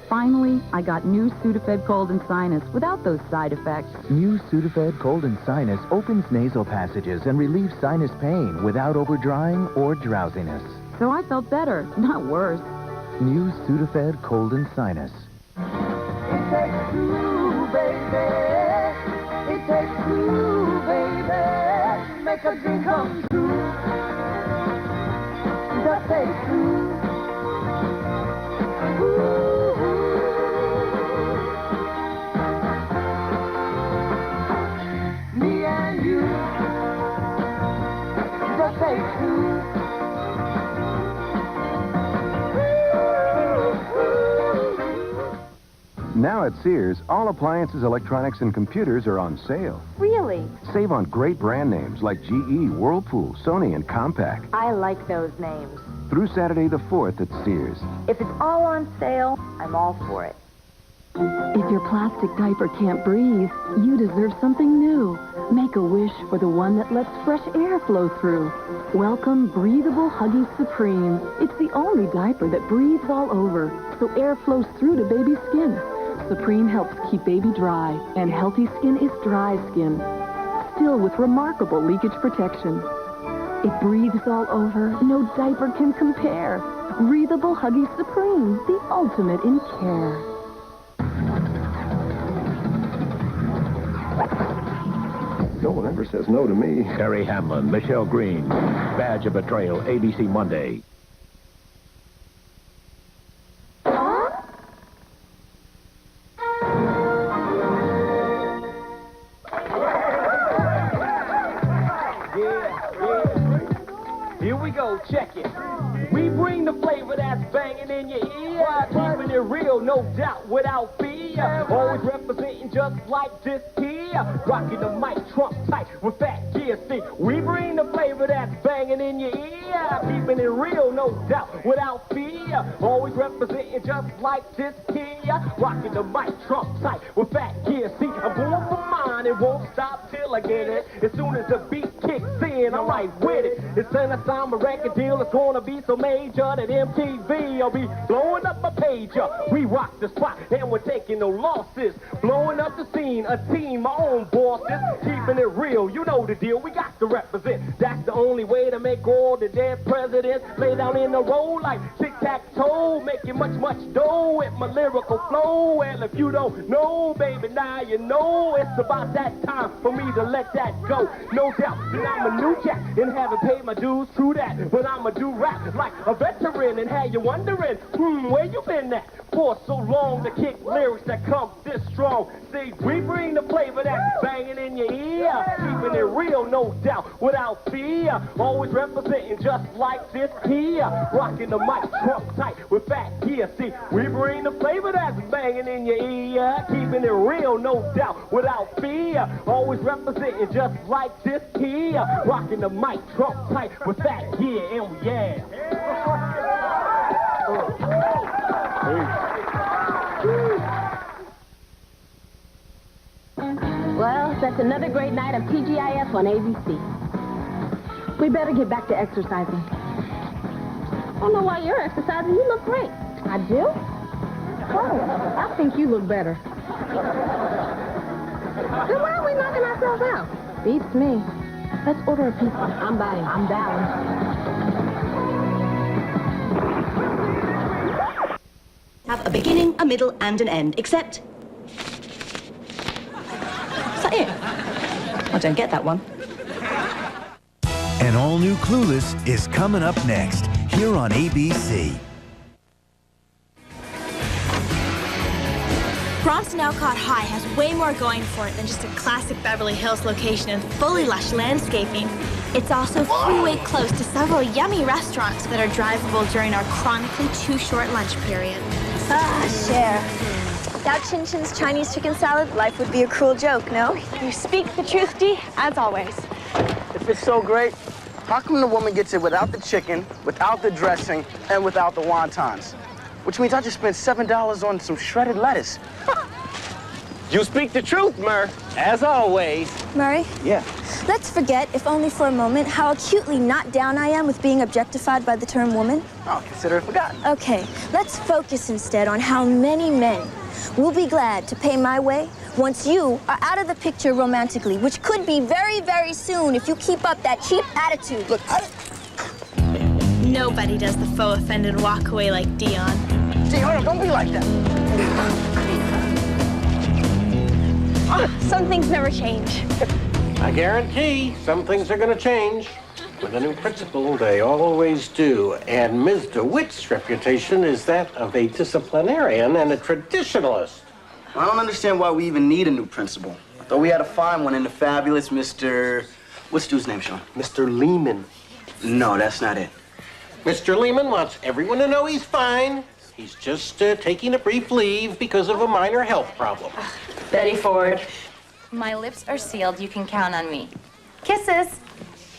Finally, I got new Sudafed cold and sinus without those side effects. New Sudafed Cold and Sinus opens nasal passages and relieves sinus pain without overdrying or drowsiness. So I felt better, not worse. New Sudafed Cold and Sinus. It takes two, baby. It takes two, baby. Make a dream come true. That takes two. Me and you. That takes two. Now at Sears, all appliances, electronics, and computers are on sale. Really? Save on great brand names like GE, Whirlpool, Sony, and Compaq. I like those names. Through Saturday the 4th at Sears. If it's all on sale, I'm all for it. If your plastic diaper can't breathe, you deserve something new. Make a wish for the one that lets fresh air flow through. Welcome Breathable Huggies Supreme. It's the only diaper that breathes all over, so air flows through to baby's skin. Supreme helps keep baby dry, and healthy skin is dry skin. Still with remarkable leakage protection. It breathes all over, no diaper can compare. Breathable Huggies Supreme, the ultimate in care. No one ever says no to me. Terry Hamlin, Michelle Green, Badge of Betrayal, ABC Monday. Here we go, check it. We bring the flavor that's banging in your ear. Keeping it real, no doubt, without fear. Always representing just like this here. Rocking the mic, Trump tight with that gear. See, we bring the flavor that's banging in your ear. Keeping it real, no doubt, without fear. Always representing just like this here. Rocking the mic, Trump tight with that gear. See, I'm going for mine, it won't stop till I get it. As soon as the beat kicks in, I'm right with it. It's an assigned record deal, it's gonna be so major that MTV will be blowing up a pager. We rock the spot and we're taking no losses. Blowing up the scene, a team, my own bosses. Keeping it real, you know the deal, we got to represent. That's the only way to make all the dead presidents lay down in a row like tic-tac-toe. Making much, much dough with my lyrical flow. Well, if you don't know, baby, now you know. It's about that time for me to let that go. No doubt that I'm a new jack and haven't paid my dues, true that. But I'ma do rap like a veteran and have you wondering, where you been at? For so long to kick lyrics that come this strong. See, we bring the flavor that's banging in your ear. Keeping it real, no doubt, without fear. Always representing just like this here. Rocking the mic, Trump tight with fat gear. See, we bring the flavor that's banging in your ear. Keeping it real, no doubt, without fear. Always representing just like this here. Rocking the mic, Trump tight with fat gear. And yeah. Well, that's another great night of TGIF on ABC. We better get back to exercising. I don't know why you're exercising. You look great. I do? Oh, I think you look better. Then why are we knocking ourselves out? Beats me. Let's order a pizza. I'm buying. I'm down. Have a beginning, a middle, and an end, except... Is that it? I don't get that one. An all-new Clueless is coming up next, here on ABC. Bronson Elcott High has way more going for it than just a classic Beverly Hills location and fully lush landscaping. It's also freeway close to several yummy restaurants that are drivable during our chronically too short lunch period. Ah, Cher. Without Chin Chin's Chinese chicken salad, life would be a cruel joke, no? You speak the truth, Dee, as always. If it's so great, how come the woman gets it without the chicken, without the dressing, and without the wontons? Which means I just spent $7 on some shredded lettuce. You speak the truth, Murr, as always. Murray? Yeah. Let's forget, if only for a moment, how acutely not down I am with being objectified by the term woman. I'll consider it forgotten. Okay, let's focus instead on how many men will be glad to pay my way once you are out of the picture romantically, which could be very, very soon if you keep up that cheap attitude. Look, Nobody does the faux offended walk away like Dion. Gee, hold on, don't be like that. Some things never change. I guarantee some things are going to change. With a new principal, they always do. And Ms. DeWitt's reputation is that of a disciplinarian and a traditionalist. I don't understand why we even need a new principal. I thought we had to find one in the fabulous Mr. What's dude's name, Sean? Mr. Lehman. No, that's not it. Mr. Lehman wants everyone to know he's fine. He's just taking a brief leave because of a minor health problem. Betty Ford. My lips are sealed. You can count on me. Kisses.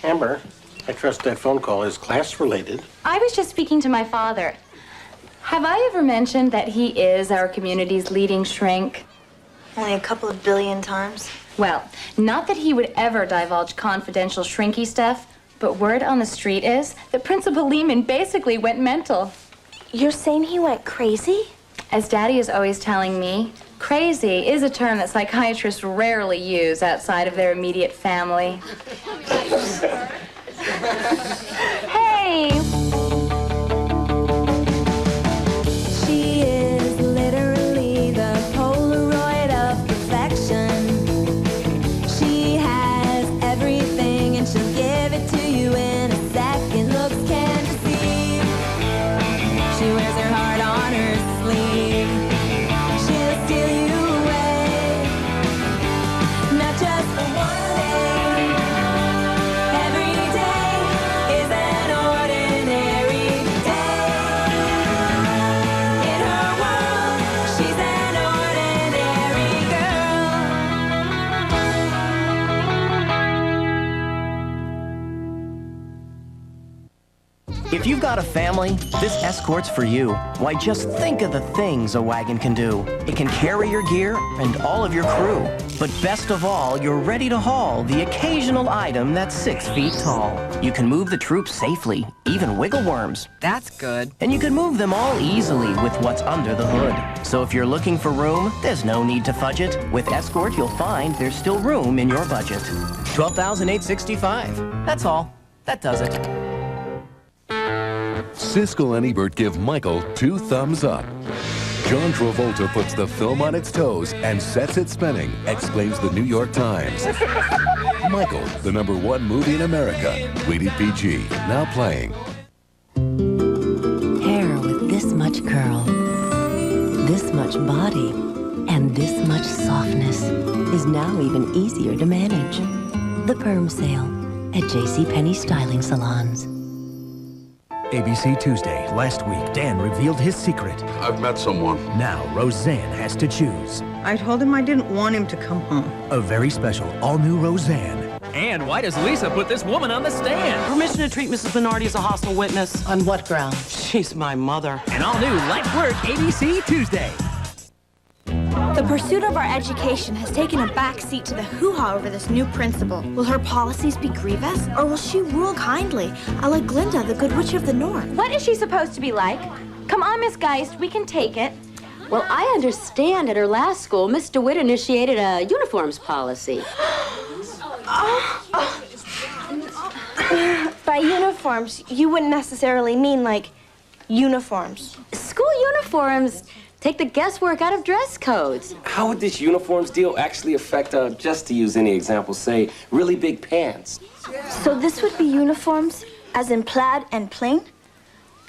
Amber, I trust that phone call is class-related. I was just speaking to my father. Have I ever mentioned that he is our community's leading shrink? Only a couple of billion times. Well, not that he would ever divulge confidential shrinky stuff, but word on the street is that Principal Lehman basically went mental. You're saying he went crazy? As Daddy is always telling me, crazy is a term that psychiatrists rarely use outside of their immediate family. Hey! She is literally the Polaroid of perfection. She has everything and she'll give it to you in a second. Looks can't deceive. She wears her heart on her sleeve. She'll steal you away, not just for one day. Every day If you've got a family, this escort's for you. Why, just think of the things a wagon can do. It can carry your gear and all of your crew. But best of all, you're ready to haul the occasional item that's 6 feet tall. You can move the troops safely, even wiggle worms. That's good. And you can move them all easily with what's under the hood. So if you're looking for room, there's no need to fudge it. With Escort, you'll find there's still room in your budget. $12,865. That's all. That does it. Siskel and Ebert give Michael 2 thumbs up. John Travolta puts the film on its toes and sets it spinning, exclaims the New York Times. Michael, the #1 movie in America. Rated PG. Now playing. Hair with this much curl, this much body, and this much softness is now even easier to manage. The Perm Sale at JCPenney Styling Salons. ABC Tuesday. Last week, Dan revealed his secret. I've met someone. Now, Roseanne has to choose. I told him I didn't want him to come home. A very special, all-new Roseanne. And why does Lisa put this woman on the stand? Permission to treat Mrs. Bernardi as a hostile witness. On what ground? She's my mother. An all-new Light Work ABC Tuesday. The pursuit of our education has taken a back seat to the hoo-ha over this new principal. Will her policies be grievous, or will she rule kindly, a la Glinda, the Good Witch of the North? What is she supposed to be like? Come on, Miss Geist, we can take it. Well, I understand at her last school, Miss DeWitt initiated a uniforms policy. By uniforms, you wouldn't necessarily mean, like, uniforms. School uniforms take the guesswork out of dress codes. How would this uniforms deal actually affect, just to use any example, say, really big pants? So this would be uniforms, as in plaid and plain?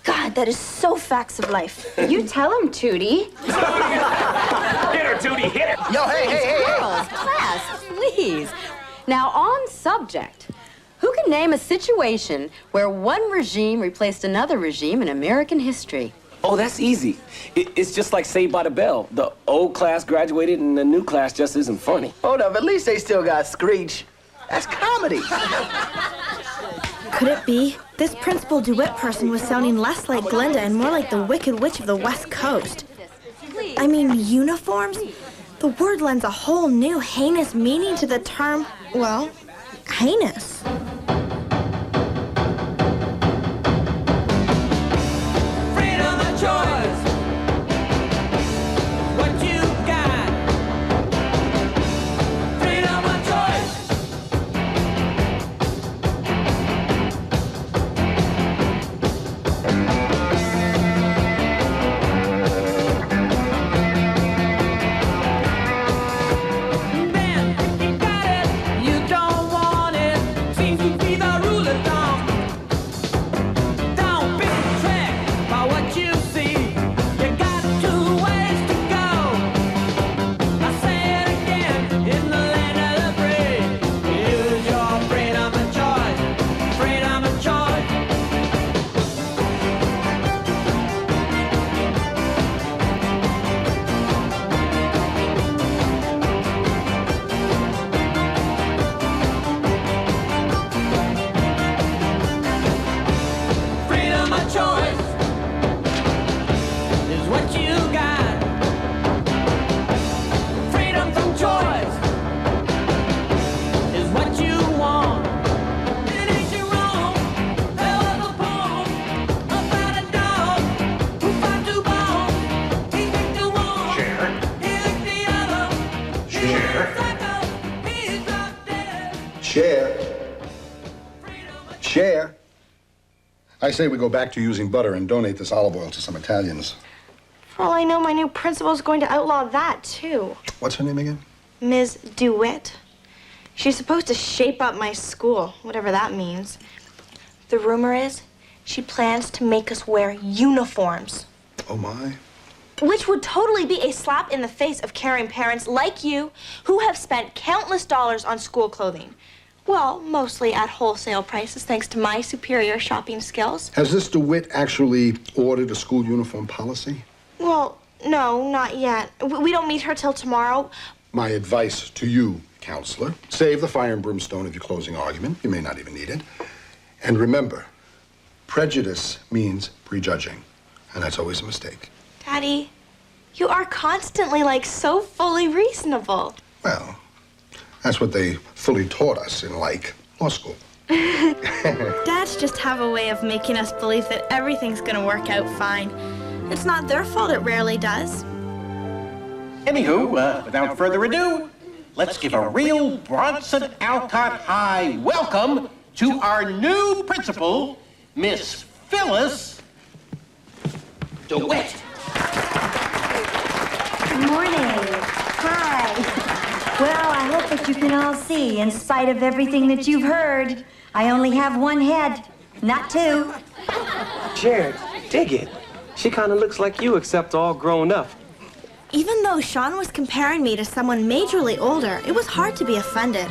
God, that is so facts of life. You tell him, Tootie. Hit her, Tootie, hit her. Yo, hey. Girls, class, please. Now, on subject. Who can name a situation where one regime replaced another regime in American history? Oh, that's easy. It's just like Saved by the Bell. The old class graduated and the new class just isn't funny. Hold up, at least they still got Screech. That's comedy. Could it be? This Principal DeWitt person was sounding less like Glinda and more like the Wicked Witch of the West Coast. I mean, uniforms? The word lends a whole new heinous meaning to the term, well, heinous. Freedom of choice. What you got? Freedom of choice. Cher. I say we go back to using butter and donate this olive oil to some Italians. For all I know, my new principal's going to outlaw that, too. What's her name again? Ms. DeWitt. She's supposed to shape up my school, whatever that means. The rumor is she plans to make us wear uniforms. Oh, my. Which would totally be a slap in the face of caring parents like you who have spent countless dollars on school clothing. Well, mostly at wholesale prices, thanks to my superior shopping skills. Has this DeWitt actually ordered a school uniform policy? Well, no, not yet. We don't meet her till tomorrow. My advice to you, counselor, save the fire and brimstone of your closing argument. You may not even need it. And remember, Prejudice means prejudging, and that's always a mistake. Daddy, you are constantly, like, so fully reasonable. Well, that's what they fully taught us in, like, law school. Dads just have a way of making us believe that everything's gonna work out fine. It's not their fault, it rarely does. Anywho, without further ado, let's give a real Bronson Alcott High welcome to our new principal, Miss Phyllis DeWitt. Good morning. Hi. Well, I hope that you can all see, in spite of everything that you've heard, I only have one head, not two. Cher, dig it. She kind of looks like you, except all grown up. Even though Sean was comparing me to someone majorly older, it was hard to be offended.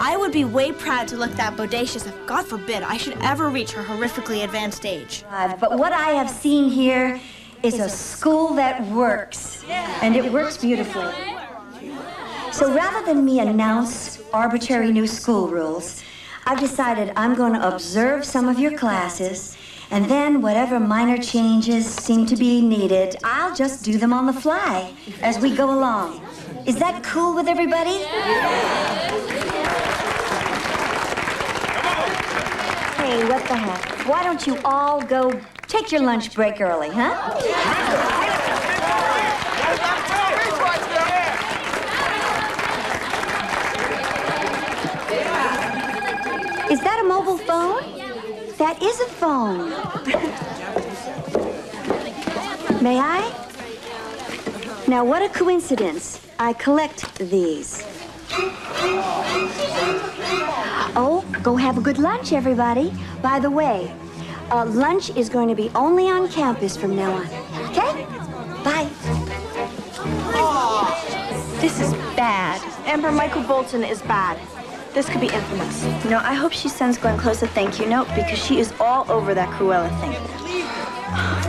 I would be way proud to look that bodacious if, God forbid, I should ever reach her horrifically advanced age. But what I have seen here is a school that works, and it works beautifully. So rather than me announce arbitrary new school rules, I've decided I'm going to observe some of your classes, and then whatever minor changes seem to be needed, I'll just do them on the fly as we go along. Is that cool with everybody? Hey, what the heck? Why don't you all go take your lunch break early, huh? Is that a mobile phone? That is a phone. May I? Now, what a coincidence. I collect these. Oh, go have a good lunch, everybody. By the way, lunch is going to be only on campus from now on. Okay? Bye. This is bad. Amber Michael Bolton is bad. This could be infamous. You know, I hope she sends Glenn Close a thank you note because she is all over that Cruella thing.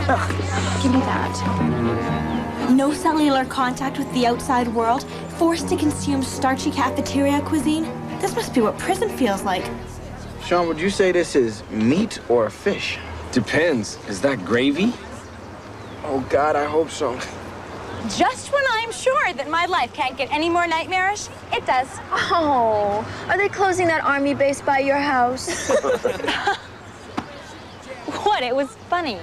Ugh, give me that. No cellular contact with the outside world, forced to consume starchy cafeteria cuisine. This must be what prison feels like. Sean, would you say this is meat or fish? Depends. Is that gravy? Oh, God, I hope so. Just when I'm sure that my life can't get any more nightmarish, it does. Oh, are they closing that army base by your house? What? It was funny.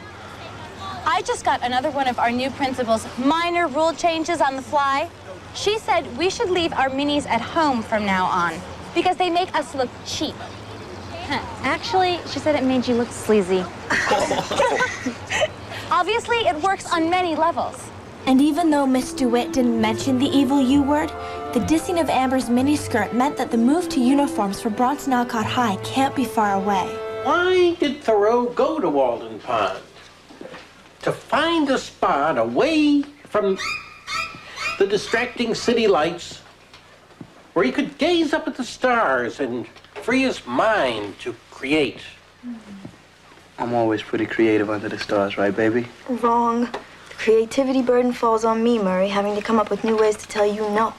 I just got another one of our new principal's minor rule changes on the fly. She said we should leave our minis at home from now on because they make us look cheap. Actually, she said it made you look sleazy. Obviously, it works on many levels. And even though Miss DeWitt didn't mention the evil U word, the dissing of Amber's miniskirt meant that the move to uniforms for Bronson Alcott High can't be far away. Why did Thoreau go to Walden Pond? To find a spot away from the distracting city lights where he could gaze up at the stars and free his mind to create. I'm always pretty creative under the stars, right, baby? Wrong. The creativity burden falls on me, Murray, having to come up with new ways to tell you no.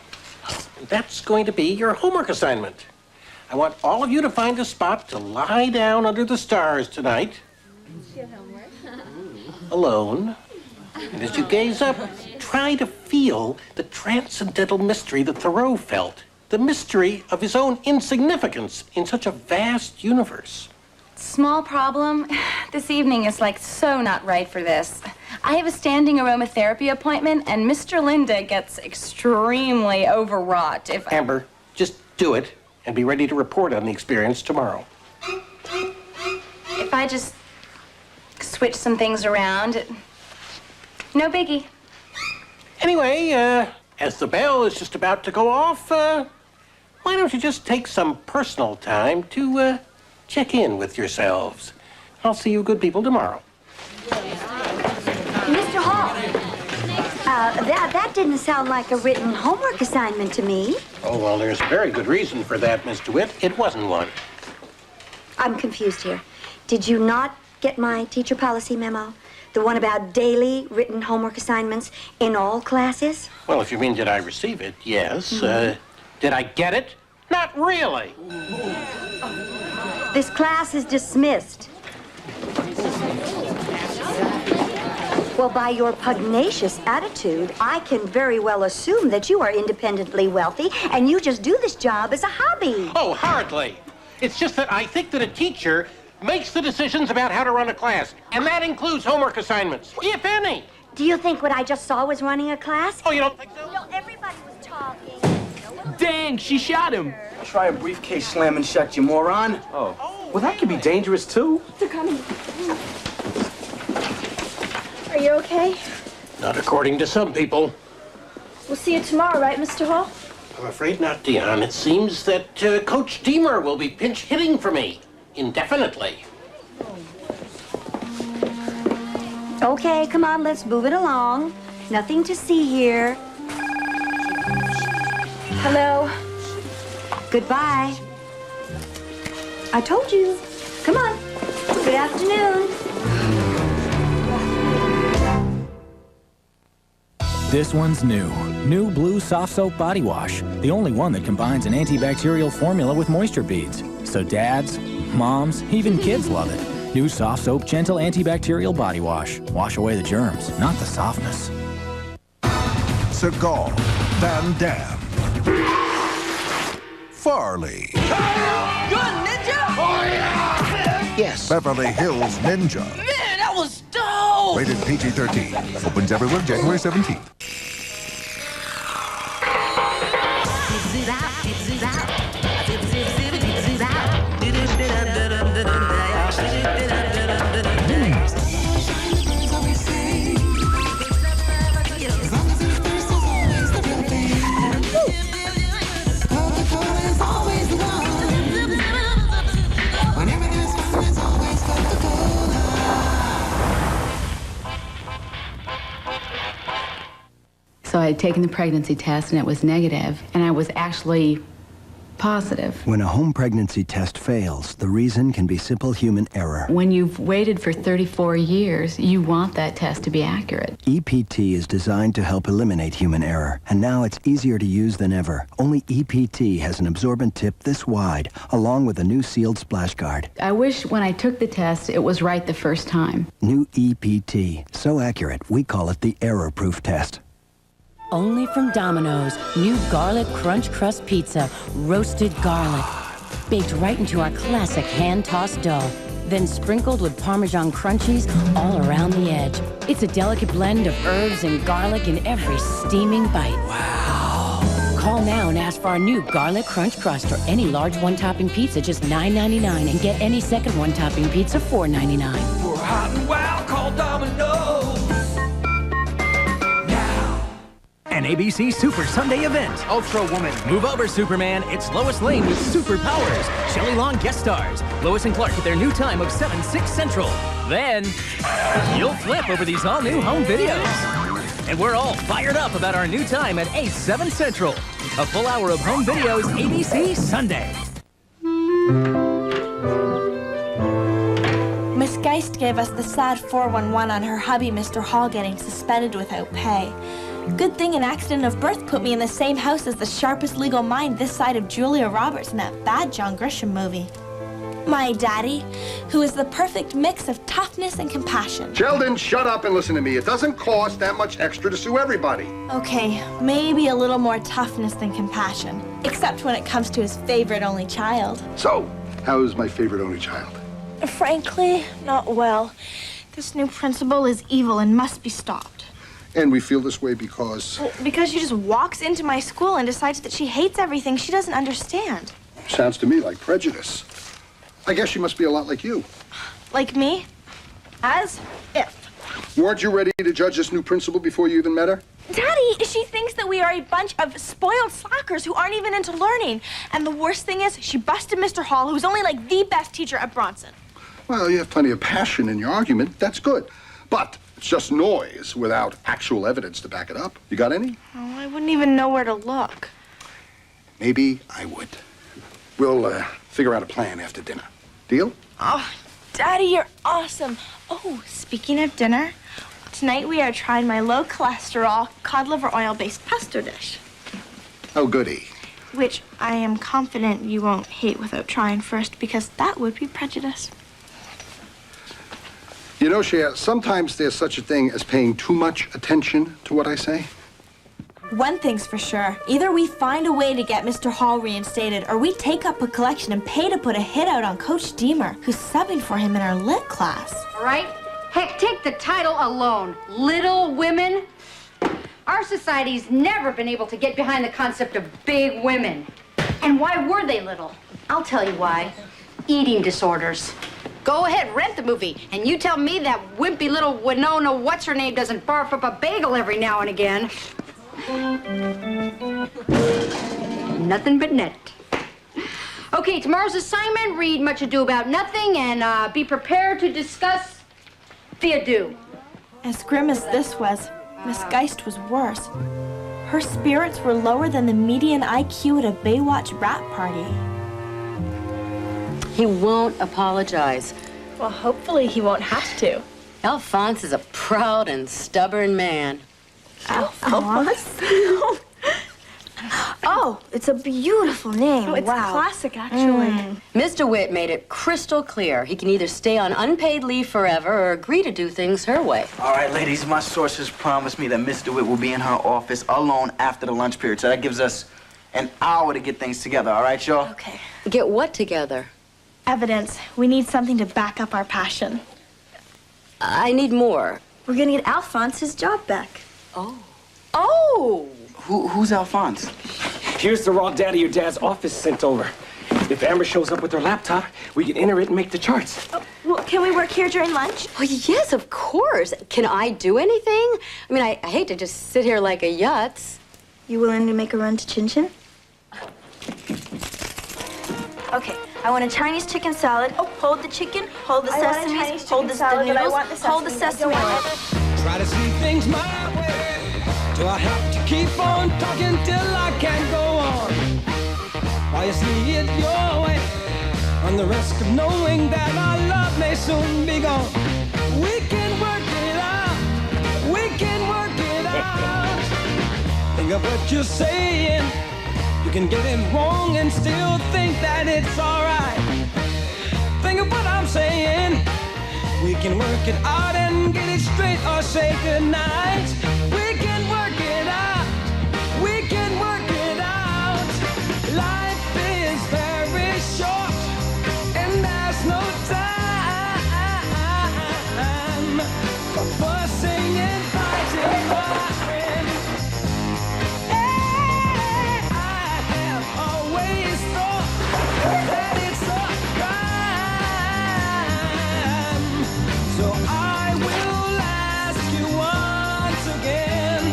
That's going to be your homework assignment. I want all of you to find a spot to lie down under the stars tonight. Alone. And as you gaze up, try to feel the transcendental mystery that Thoreau felt. The mystery of his own insignificance in such a vast universe. Small problem. This evening is like so not right for this. I have a standing aromatherapy appointment, and Mr. Linda gets extremely overwrought if Amber, just do it and be ready to report on the experience tomorrow. If I just switch some things around, no biggie. Anyway, as the bell is just about to go off, why don't you just take some personal time to check in with yourselves? I'll see you good people tomorrow. Mr. Hall, that didn't sound like a written homework assignment to me. Oh, well, there's a very good reason for that, Miss DeWitt. It wasn't one. I'm confused here. Did you not get my teacher policy memo? The one about daily written homework assignments in all classes? Well, if you mean did I receive it, yes. Did I get it? Not really. This class is dismissed. Well, by your pugnacious attitude, I can very well assume that you are independently wealthy and you just do this job as a hobby. Oh, hardly. It's just that I think that a teacher makes the decisions about how to run a class, and that includes homework assignments, if any. Do you think what I just saw was running a class? Oh, you don't think so? No, everybody was talking. Dang, she shot him. Try a briefcase slam and shut, you moron. Oh. Well, that could be dangerous, too. They're coming. Are you okay? Not according to some people. We'll see you tomorrow, right, Mr. Hall? I'm afraid not, Dion. It seems that Coach Deemer will be pinch hitting for me indefinitely. Okay, come on, let's move it along. Nothing to see here. Hello. Goodbye. I told you. Come on. Good afternoon. This one's new. New Blue Soft Soap Body Wash. The only one that combines an antibacterial formula with moisture beads. So dads, moms, even kids love it. New Soft Soap Gentle Antibacterial Body Wash. Wash away the germs, not the softness. Seagal, Van Damme, Farley, Good ninja? Oh, yeah! yes, Beverly Hills Ninja. Man, that was dope! Rated PG-13. Opens everywhere January 17th. So I had taken the pregnancy test and it was negative, and I was actually positive. When a home pregnancy test fails, the reason can be simple human error. When you've waited for 34 years, you want that test to be accurate. EPT is designed to help eliminate human error, and now it's easier to use than ever. Only EPT has an absorbent tip this wide, along with a new sealed splash guard. I wish when I took the test, it was right the first time. New EPT. So accurate, we call it the error-proof test. Only from Domino's, new garlic crunch crust pizza, roasted garlic, baked right into our classic hand-tossed dough, then sprinkled with Parmesan crunchies all around the edge. It's a delicate blend of herbs and garlic in every steaming bite. Wow! Call now and ask for our new garlic crunch crust or any large one-topping pizza, just $9.99, and get any second one-topping pizza $4.99. We're hot and wild, call Domino's. An ABC Super Sunday event. Ultra Woman. Move over, Superman. It's Lois Lane with superpowers. Shelley Long guest stars. Lois and Clark at their new time of 7/6 Central. Then, you'll flip over these all-new home videos. And we're all fired up about our new time at 8/7 Central. A full hour of home videos, ABC Sunday. Miss Geist gave us the sad 411 on her hubby, Mr. Hall, getting suspended without pay. Good thing an accident of birth put me in the same house as the sharpest legal mind this side of Julia Roberts in that bad John Grisham movie. My daddy, who is the perfect mix of toughness and compassion. Sheldon, shut up and listen to me. It doesn't cost that much extra to sue everybody. Okay, maybe a little more toughness than compassion, except when it comes to his favorite only child. So, how's my favorite only child? Frankly, not well. This new principal is evil and must be stopped. And we feel this way because... Well, because she just walks into my school and decides that she hates everything she doesn't understand. Sounds to me like prejudice. I guess she must be a lot like you. Like me? As if. Weren't you ready to judge this new principal before you even met her? Daddy, she thinks that we are a bunch of spoiled slackers who aren't even into learning. And the worst thing is, she busted Mr. Hall, who's only like the best teacher at Bronson. Well, you have plenty of passion in your argument. That's good. But it's just noise without actual evidence to back it up. You got any? Oh, I wouldn't even know where to look. Maybe I would. We'll figure out a plan after dinner. Deal? Oh, Daddy, you're awesome. Oh, speaking of dinner, tonight we are trying my low-cholesterol cod liver oil-based pesto dish. Oh, goody. Which I am confident you won't hate without trying first, because that would be prejudice. You know, Cher, sometimes there's such a thing as paying too much attention to what I say. One thing's for sure. Either we find a way to get Mr. Hall reinstated, or we take up a collection and pay to put a hit out on Coach Deemer, who's subbing for him in our lit class. All right? Heck, take the title alone. Little Women. Our society's never been able to get behind the concept of big women. And why were they little? I'll tell you why. Eating disorders. Go ahead, rent the movie, and you tell me that wimpy little Winona what's-her-name doesn't barf up a bagel every now and again. Nothing but net. Okay, tomorrow's assignment, read Much Ado About Nothing, and be prepared to discuss the ado. As grim as this was, Miss Geist was worse. Her spirits were lower than the median IQ at a Baywatch rap party. He won't apologize. Well, hopefully he won't have to. Alphonse is a proud and stubborn man. Alphonse? Oh, it's a beautiful name. Oh, it's wow. classic, actually. Mr. Witt made it crystal clear. He can either stay on unpaid leave forever or agree to do things her way. All right, ladies, my sources promised me that Mr. Witt will be in her office alone after the lunch period, so that gives us an hour to get things together, all right, y'all? Okay. Get what together? Evidence. We need something to back up our passion. I need more. We're gonna get Alphonse his job back. Oh. Oh! Who's Alphonse? Here's the raw data your dad's office sent over. If Amber shows up with her laptop, we can enter it and make the charts. Oh, well, can we work here during lunch? Well, yes, of course. Can I do anything? I mean, I hate to just sit here like a yutz. You willing to make a run to Chin Chin? Okay, I want a Chinese chicken salad. Oh, hold the chicken, hold the sesame, hold the noodles, hold the sesame. Try to see things my way. Do I have to keep on talking till I can't go on? While you see it your way, on the risk of knowing that our love may soon be gone. We can work it out. We can work it out. Think of what you're saying. You can get it wrong and still think that it's alright. Think of what I'm saying. We can work it out and get it straight or say goodnight. We can work it out. We can work it out. Life is very short and there's no time for fussing and fighting, my friend. I have always thought that it's a crime. So I will ask you once again.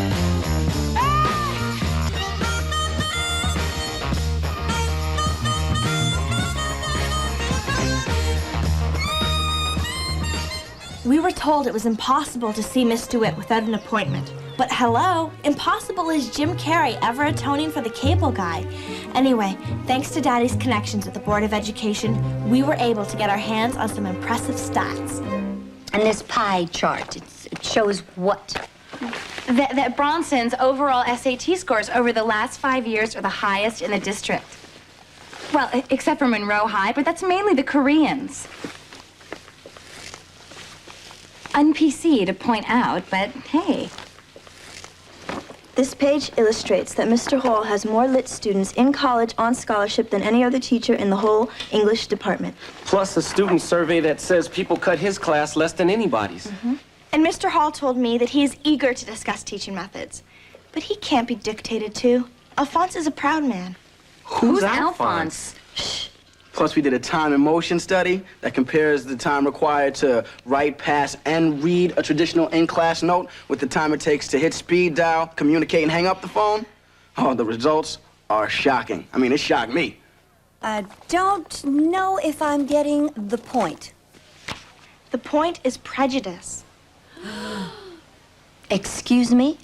We were told it was impossible to see Miss DeWitt without an appointment. But hello, impossible is Jim Carrey ever atoning for the cable guy. Anyway, thanks to Daddy's connections at the Board of Education, we were able to get our hands on some impressive stats. And this pie chart, it shows what? That Bronson's overall SAT scores over the last 5 years are the highest in the district. Well, except for Monroe High, but that's mainly the Koreans. Un-PC to point out, but hey. This page illustrates that Mr. Hall has more lit students in college on scholarship than any other teacher in the whole English department. Plus a student survey that says people cut his class less than anybody's. And Mr. Hall told me that he is eager to discuss teaching methods. But he can't be dictated to. Alphonse is a proud man. Who's Alphonse? Shh. Plus, we did a time and motion study that compares the time required to write, pass, and read a traditional in-class note with the time it takes to hit speed dial, communicate, and hang up the phone. Oh, the results are shocking. I mean, it shocked me. I don't know if I'm getting the point. The point is prejudice. Excuse me?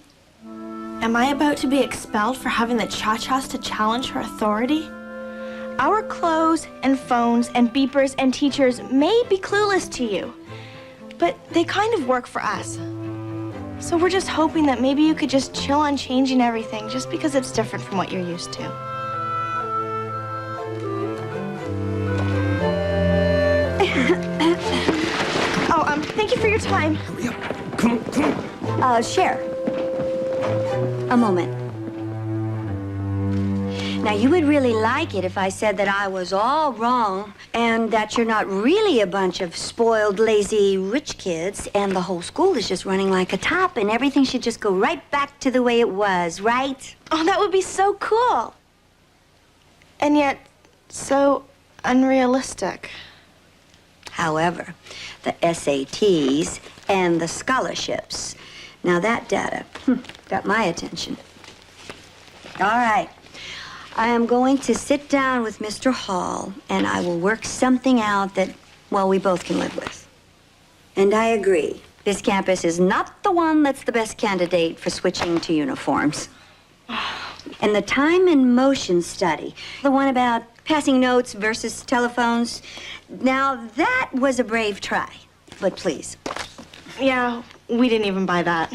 Am I about to be expelled for having the cha-chas to challenge her authority? Our clothes and phones and beepers and teachers may be clueless to you, but they kind of work for us. So we're just hoping that maybe you could just chill on changing everything just because it's different from what you're used to. Thank you you for your time. Hurry up. Come on. Cher. A moment. Now, you would really like it if I said that I was all wrong and that you're not really a bunch of spoiled, lazy, rich kids and the whole school is just running like a top and everything should just go right back to the way it was, right? Oh, that would be so cool. And yet, so unrealistic. However, the SATs and the scholarships, now that data got my attention. All right. I am going to sit down with Mr. Hall, and I will work something out that, well, we both can live with. And I agree. This campus is not the one that's the best candidate for switching to uniforms. And the time and motion study, the one about passing notes versus telephones, now that was a brave try. But please. Yeah, we didn't even buy that.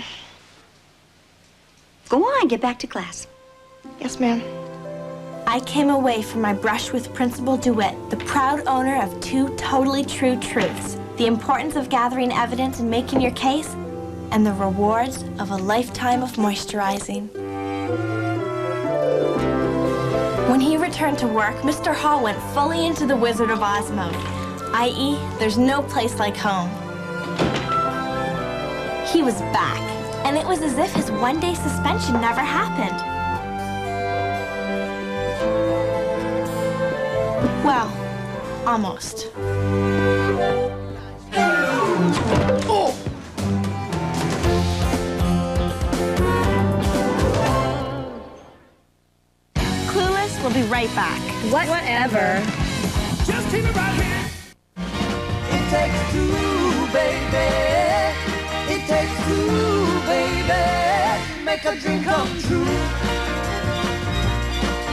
Go on, get back to class. Yes, ma'am. I came away from my brush with Principal DeWitt, the proud owner of 2 totally true truths: the importance of gathering evidence and making your case, and the rewards of a lifetime of moisturizing. When he returned to work, Mr. Hall went fully into the Wizard of Oz mode, i.e., there's no place like home. He was back, and it was as if his one-day suspension never happened. Well, almost. Oh! Clueless will be right back. Whatever. Just keep it right here. It takes 2, baby. It takes 2, baby. Make a dream come true.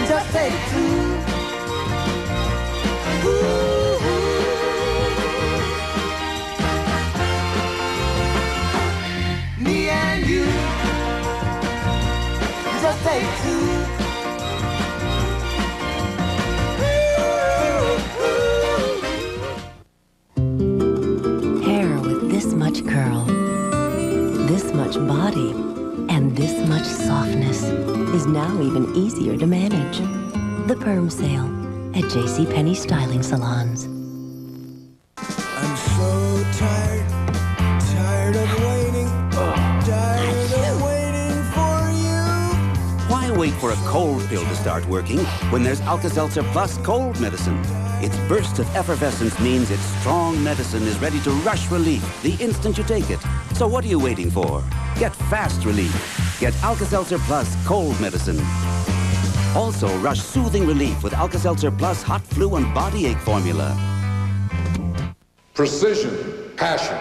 Just take 2. Ooh. Me and you. Just take 2. Hair with this much curl, this much body, and this much softness is now even easier to manage. The Perm Sale at JCPenney Styling Salons. I'm so tired of waiting, tired of waiting for you. Why wait for a cold pill to start working when there's Alka-Seltzer Plus cold medicine? Its burst of effervescence means its strong medicine is ready to rush relief the instant you take it. So what are you waiting for? Get fast relief. Get Alka-Seltzer Plus cold medicine. Also, rush soothing relief with Alka-Seltzer Plus hot flu and body ache formula. Precision, passion,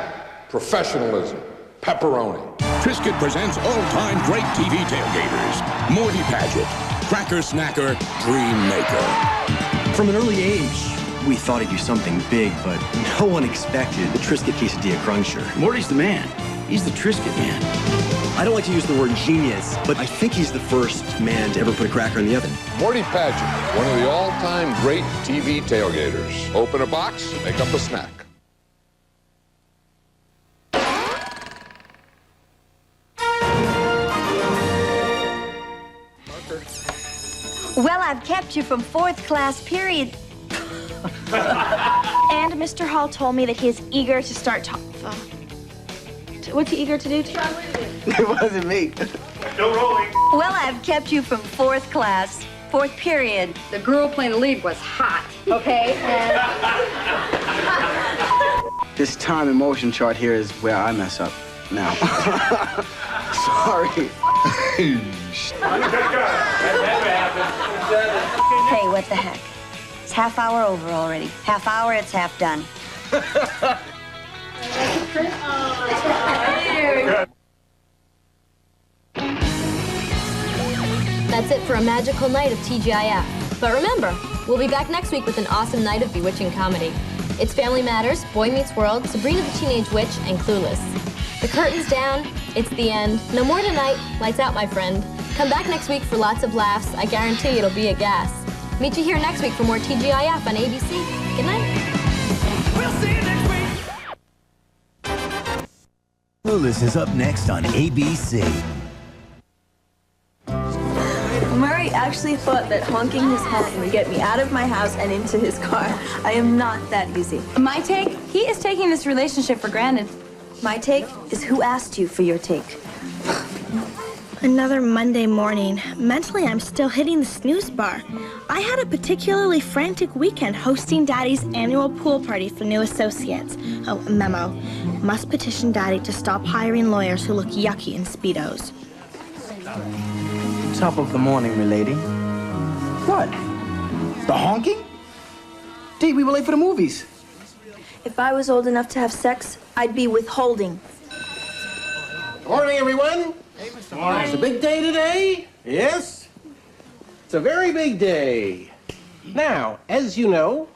professionalism, pepperoni. Triscuit presents all-time great TV tailgaters. Morty Paget, Cracker Snacker, Dream Maker. From an early age, we thought he'd do something big, but no one expected the Triscuit quesadilla cruncher. Morty's the man. He's the Triscuit man. I don't like to use the word genius, but I think he's the first man to ever put a cracker in the oven. Morty Paget, one of the all-time great TV tailgaters. Open a box, make up a snack. Well, I've kept you from 4th class period. And Mr. Hall told me that he is eager to start what's he eager to do? It wasn't me. No rolling. Well, I've kept you from 4th class, 4th period. The girl playing the lead was hot, okay? And This time and motion chart here is where I mess up now. Sorry. Hey, what the heck? It's half hour over already. Half hour, it's half done. That's it for a magical night of TGIF. But remember, we'll be back next week with an awesome night of bewitching comedy. It's Family Matters, Boy Meets World, Sabrina the Teenage Witch, and Clueless. The curtain's down, it's the end. No more tonight, lights out, my friend. Come back next week for lots of laughs. I guarantee it'll be a gas. Meet you here next week for more TGIF on ABC. Good night. We'll see you next week. Clueless is up next on ABC. Murray actually thought that honking his horn would get me out of my house and into his car. I am not that easy. My take? He is taking this relationship for granted. My take is who asked you for your take. Another Monday morning. Mentally, I'm still hitting the snooze bar. I had a particularly frantic weekend hosting Daddy's annual pool party for new associates. Oh, a memo. Must petition Daddy to stop hiring lawyers who look yucky in Speedos. Top of the morning, milady. What? The honking? Dee, we were late for the movies. If I was old enough to have sex, I'd be withholding. Good morning, everyone. Morning. It's a big day today. Yes? It's a very big day. Now, as you know,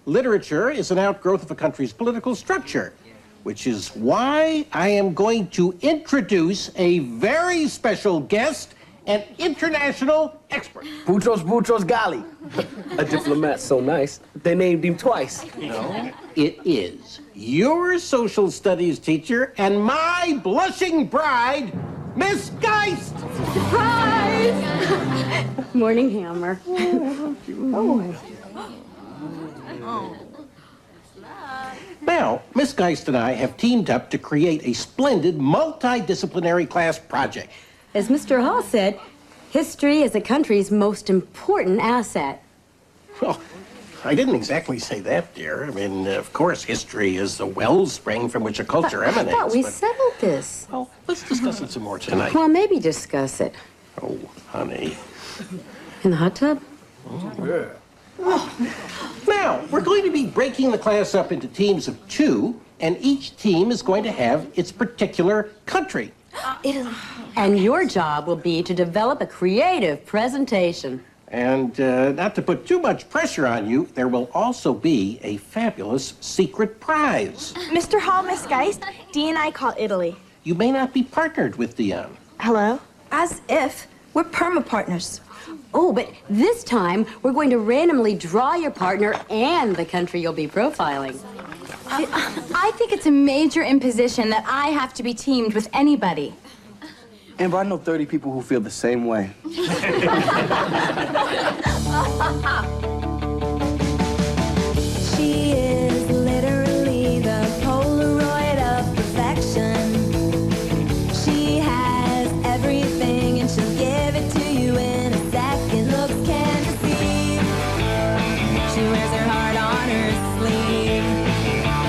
literature is an outgrowth of a country's political structure, which is why I am going to introduce a very special guest, an international expert. Boutros Ghali. A diplomat so nice, they named him twice. No, it is your social studies teacher and my blushing bride, Miss Geist. Surprise! Morning, Hammer. Now, Miss Geist and I have teamed up to create a splendid multidisciplinary class project. As Mr. Hall said, history is a country's most important asset. Well, I didn't exactly say that, dear. I mean, of course, history is the wellspring from which a culture emanates. I thought we but- settled this. Well, let's discuss it some more tonight. Well, maybe discuss it. Oh, honey. In the hot tub? Now, we're going to be breaking the class up into teams of 2, and each team is going to have its particular country. And your job will be to develop a creative presentation. And not to put too much pressure on you, there will also be a fabulous secret prize. Mr. Hall, Miss Geist, Dee and I call Italy. You may not be partnered with Dion. Hello? As if. We're perma-partners. Oh, but this time we're going to randomly draw your partner and the country you'll be profiling. I think it's a major imposition that I have to be teamed with anybody. Amber, I know 30 people who feel the same way. She is literally the Polaroid of perfection. She has everything and she'll give it to you in a second. Looks can't deceive. She wears her heart on her sleeve.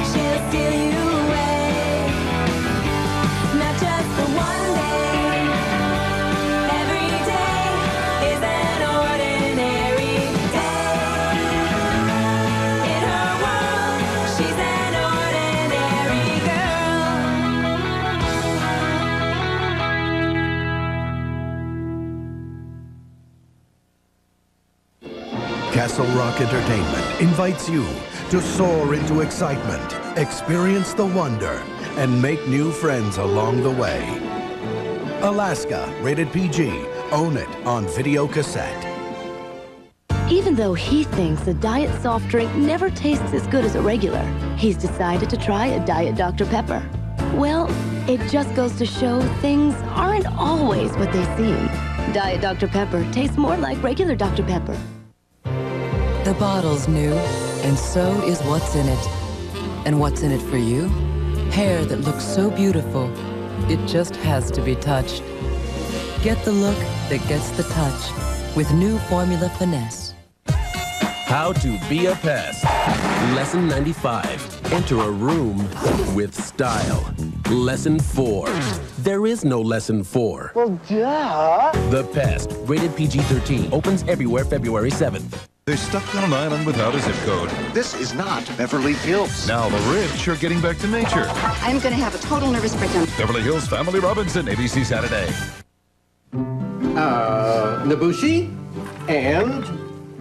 She'll steal you away, not just for one day. Every day is an ordinary day. In her world, she's an ordinary Castle Rock Entertainment invites you to soar into excitement, experience the wonder, and make new friends along the way. Alaska, rated PG. Own it on video cassette. Even though he thinks a diet soft drink never tastes as good as a regular, he's decided to try a Diet Dr. Pepper. Well, it just goes to show things aren't always what they seem. Diet Dr. Pepper tastes more like regular Dr. Pepper. The bottle's new, and so is what's in it. And what's in it for you? Hair that looks so beautiful, it just has to be touched. Get the look that gets the touch with new Formula Finesse. How to be a pest. Lesson 95. Enter a room with style. Lesson 4. There is no lesson 4. Well, duh. The Pest, rated PG-13, opens everywhere February 7th. They're stuck on an island without a zip code. This is not Beverly Hills. Now the rich are getting back to nature. I'm going to have a total nervous breakdown. Beverly Hills Family Robinson, ABC Saturday. Nabushi and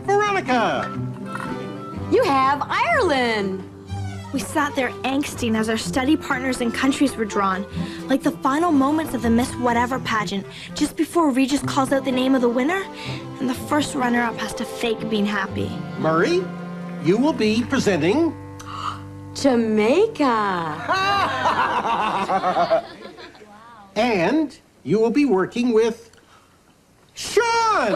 Veronica. You have Ireland. We sat there angsting as our study partners and countries were drawn, like the final moments of the Miss Whatever pageant, just before Regis calls out the name of the winner, and the first runner-up has to fake being happy. Murray, you will be presenting Jamaica. And you will be working with Sean!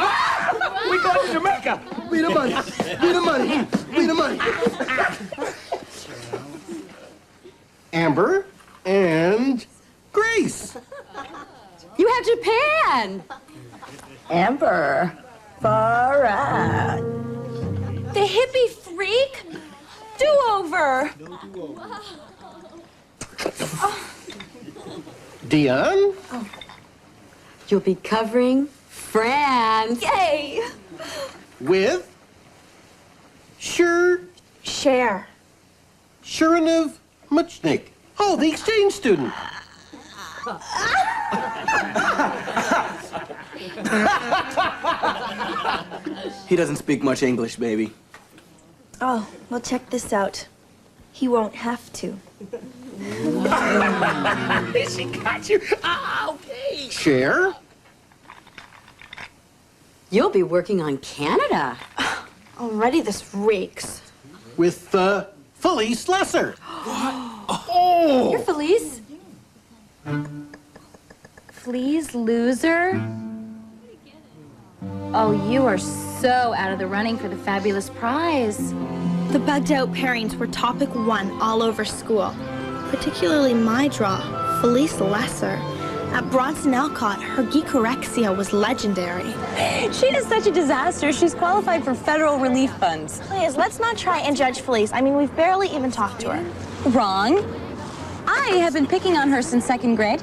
We going to Jamaica! Be the money! Be the money! Be the money! Amber and Grace. You have Japan! Amber, far out. The hippie freak? Do-over. Dion? You'll be covering France. Yay! With Cher. Shuriniv Muchnik. Oh, the exchange student. He doesn't speak much English, baby. Oh, well, check this out. He won't have to. She got you. Ah, okay. Cher? You'll be working on Canada. Already this reeks. With Felice Lesser. Oh! You're Felice. Flea's loser? Oh, you are so out of the running for the fabulous prize. The bugged out pairings were topic 1 all over school. Particularly my draw, Felice Lesser. At Bronson Alcott, her geekorexia was legendary. She is such a disaster. She's qualified for federal relief funds. Please, let's not try and judge Felice. I mean, we've barely even talked to her. Wrong. I have been picking on her since 2nd grade,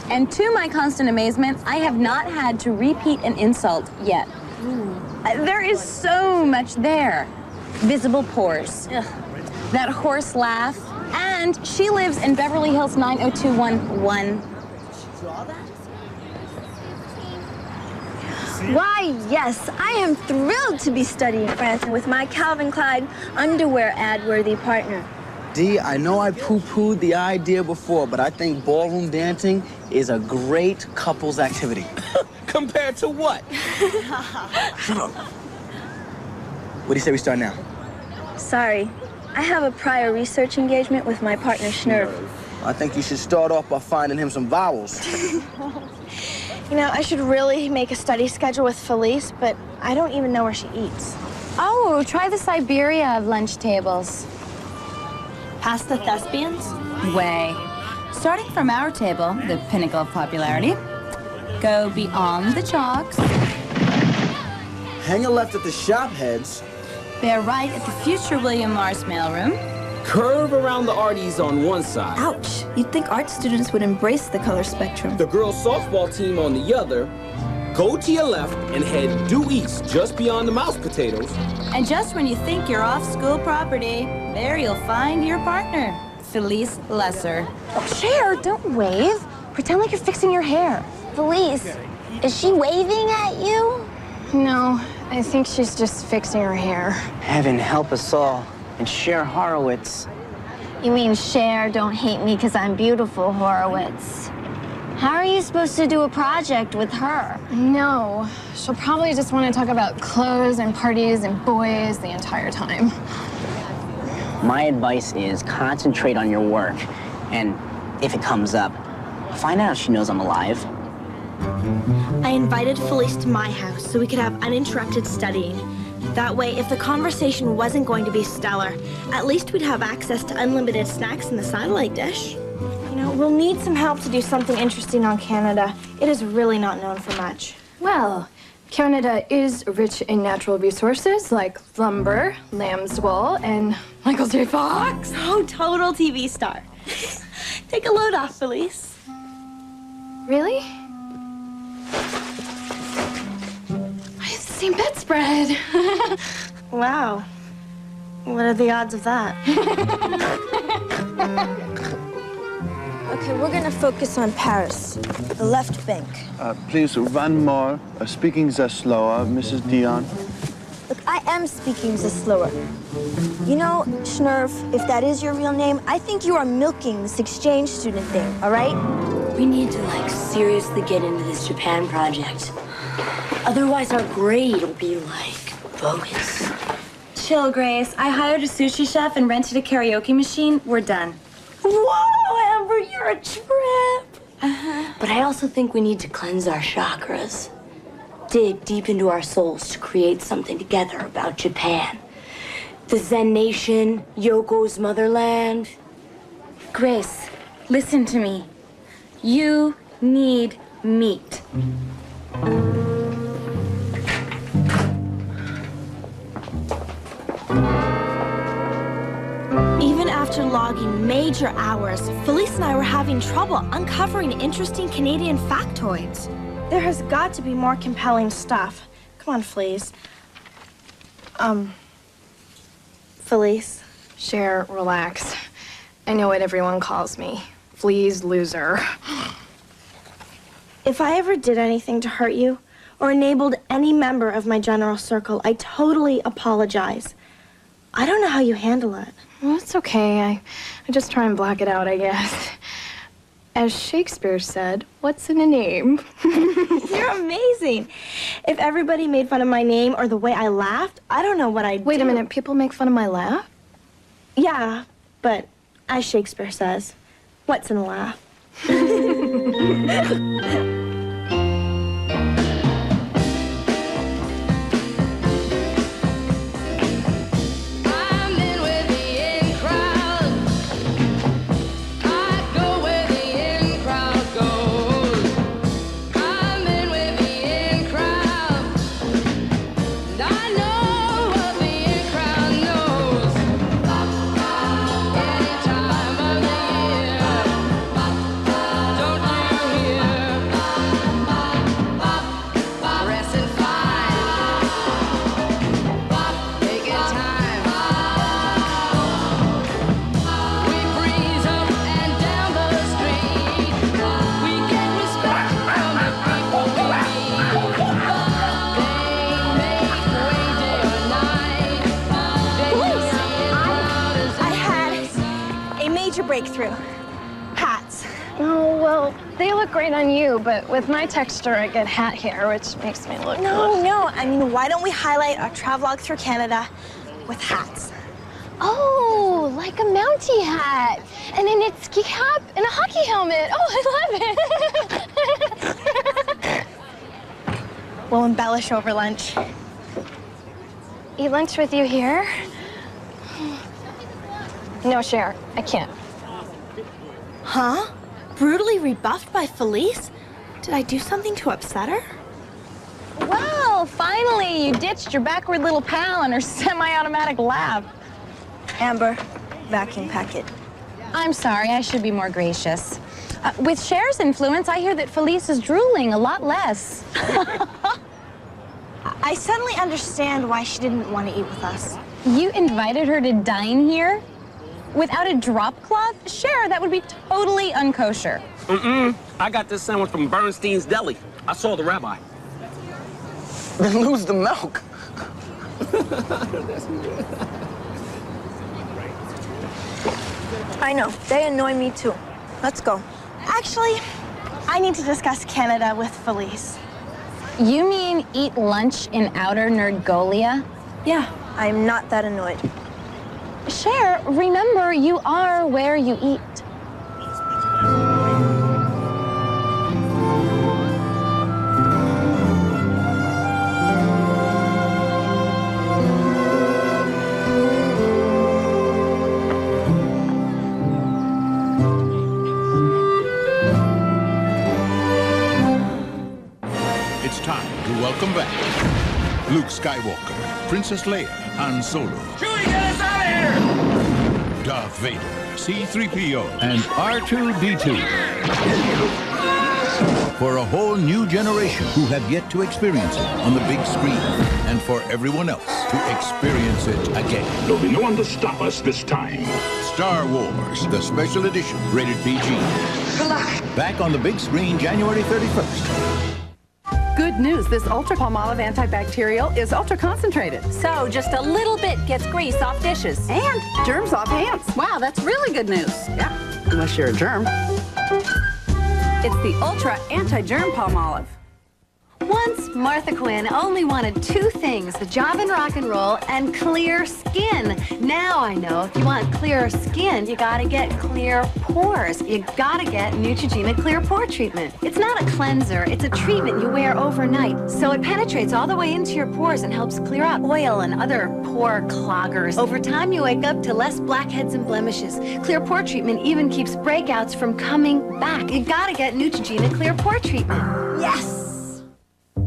and to my constant amazement, I have not had to repeat an insult yet. There is so much there. Visible pores, that horse laugh, and she lives in Beverly Hills 90211. Why, yes, I am thrilled to be studying France with my Calvin Klein underwear ad-worthy partner. Dee, I know I poo-pooed the idea before, but I think ballroom dancing is a great couples activity. Compared to what? Shut up. What do you say we start now? Sorry, I have a prior research engagement with my partner Schnurf. I think you should start off by finding him some vowels. You know, I should really make a study schedule with Felice, but I don't even know where she eats. Oh, try the Siberia of lunch tables. Past the thespians? Way. Starting from our table, the pinnacle of popularity, go beyond the chalks. Hang a left at the shop heads. Bear right at the future William Morris mailroom. Curve around the arties on one side. Ouch! You'd think art students would embrace the color spectrum. The girls' softball team on the other. Go to your left and head due east, just beyond the mouse potatoes. And just when you think you're off school property, there you'll find your partner, Felice Lesser. Oh, Cher, don't wave. Pretend like you're fixing your hair. Felice, is she waving at you? No, I think she's just fixing her hair. Heaven help us all. And Cher Horowitz. You mean Cher, don't hate me because I'm beautiful, Horowitz. How are you supposed to do a project with her? No, she'll probably just want to talk about clothes and parties and boys the entire time. My advice is concentrate on your work. And if it comes up, find out if she knows I'm alive. I invited Felice to my house so we could have uninterrupted studying. That way, if the conversation wasn't going to be stellar, at least we'd have access to unlimited snacks in the satellite dish. You know, we'll need some help to do something interesting on Canada. It is really not known for much. Well, Canada is rich in natural resources like lumber, lamb's wool, and Michael J. Fox. Oh, total TV star. Take a load off, Felice. Really? I have the same bedspread. Wow. What are the odds of that? Okay, we're gonna focus on Paris, the left bank. Please, one more. Speaking the slower, Mrs. Dion. Look, I am speaking the slower. You know, Schnurf, if that is your real name, I think you are milking this exchange student thing, all right? We need to, like, seriously get into this Japan project. Otherwise, our grade will be, like, bogus. Chill, Grace. I hired a sushi chef and rented a karaoke machine. We're done. Whoa, Amber, you're a trip. But I also think we need to cleanse our chakras. Dig deep into our souls to create something together about Japan. The Zen Nation, Yoko's motherland. Grace, listen to me. You need meat. Even after logging major hours, Felice and I were having trouble uncovering interesting Canadian factoids. There has got to be more compelling stuff. Come on, Felice. Felice. Cher, relax. I know what everyone calls me. Flea's loser. If I ever did anything to hurt you or enabled any member of my general circle, I totally apologize. I don't know how you handle it. Well, it's okay. I just try and block it out, I guess. As Shakespeare said, what's in a name? You're amazing. If everybody made fun of my name or the way I laughed, I don't know what I'd do. Wait a minute, people make fun of my laugh? Yeah, but as Shakespeare says, what's in a laugh? Breakthrough. Hats. Oh, well, they look great on you, but with my texture, I get hat hair, which makes me look No. I mean, why don't we highlight our travelogue through Canada with hats? Oh, like a Mountie hat, and a knit ski cap, and a hockey helmet. Oh, I love it. We'll embellish over lunch. Eat lunch with you here? No, Cher, I can't. Huh? Brutally rebuffed by Felice? Did I do something to upset her? Well, finally, you ditched your backward little pal and her semi-automatic laugh. Amber, vacuum pack it. I'm sorry, I should be more gracious. With Cher's influence, I hear that Felice is drooling a lot less. I suddenly understand why she didn't want to eat with us. You invited her to dine here? Without a drop cloth? Cher, that would be totally unkosher. I got this sandwich from Bernstein's Deli. I saw the rabbi. Then lose the milk. I know. They annoy me too. Let's go. Actually, I need to discuss Canada with Felice. You mean eat lunch in outer Nerdgolia? Yeah, I'm not that annoyed. Cher, remember, you are where you eat. It's time to welcome back Luke Skywalker, Princess Leia, Han Solo. Chewie, get us out of here! Darth Vader, C-3PO, and R2-D2. For a whole new generation who have yet to experience it on the big screen, and for everyone else to experience it again. There'll be no one to stop us this time. Star Wars, the special edition, rated PG. Good luck. Back on the big screen January 31st. Good news, this Ultra Palmolive antibacterial is ultra concentrated. So just a little bit gets grease off dishes. And germs off hands. Wow, that's really good news. Yeah, unless you're a germ. It's the Ultra Anti-Germ Palmolive. What Once, Martha Quinn only wanted two things, a job in rock and roll and clear skin. Now I know if you want clearer skin, you gotta get clear pores. You gotta get Neutrogena Clear Pore Treatment. It's not a cleanser, it's a treatment you wear overnight. So it penetrates all the way into your pores and helps clear out oil and other pore cloggers. Over time, you wake up to less blackheads and blemishes. Clear Pore Treatment even keeps breakouts from coming back. You gotta get Neutrogena Clear Pore Treatment. Yes!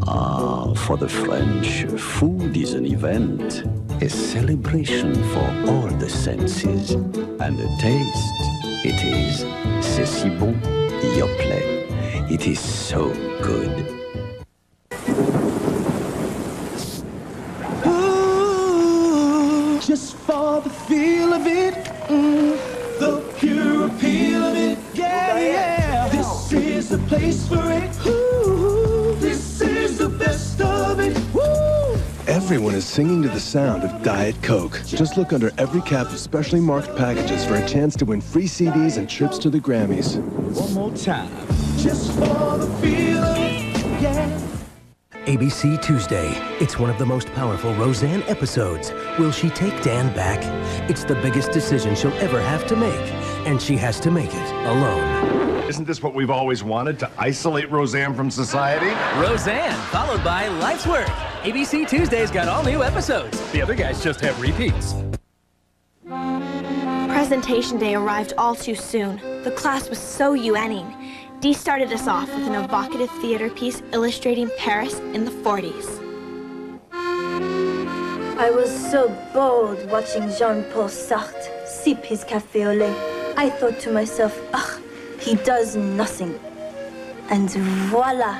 Ah, for the French, food is an event, a celebration for all the senses. And the taste, it is, c'est si bon, your play. It is so good. Ooh, just for the feel of it, the pure appeal of it, yeah, yeah. This is the place for it. Ooh, this is the best of it. Woo! Everyone is singing to the sound of Diet Coke. Just look under every cap of specially marked packages for a chance to win free CDs and trips to the Grammys. One more time. Just for the feel of it, yeah. ABC Tuesday. It's one of the most powerful Roseanne episodes. Will she take Dan back? It's the biggest decision she'll ever have to make, and she has to make it alone. Isn't this what we've always wanted, to isolate Roseanne from society? Roseanne, followed by Life's Work. ABC Tuesday's got all new episodes. The other guys just have repeats. Presentation day arrived all too soon. The class was so UNing. Dee started us off with an evocative theater piece illustrating Paris in the 40s. I was so bored watching Jean-Paul Sartre sip his café au lait. I thought to myself, ugh, he does nothing. And voila,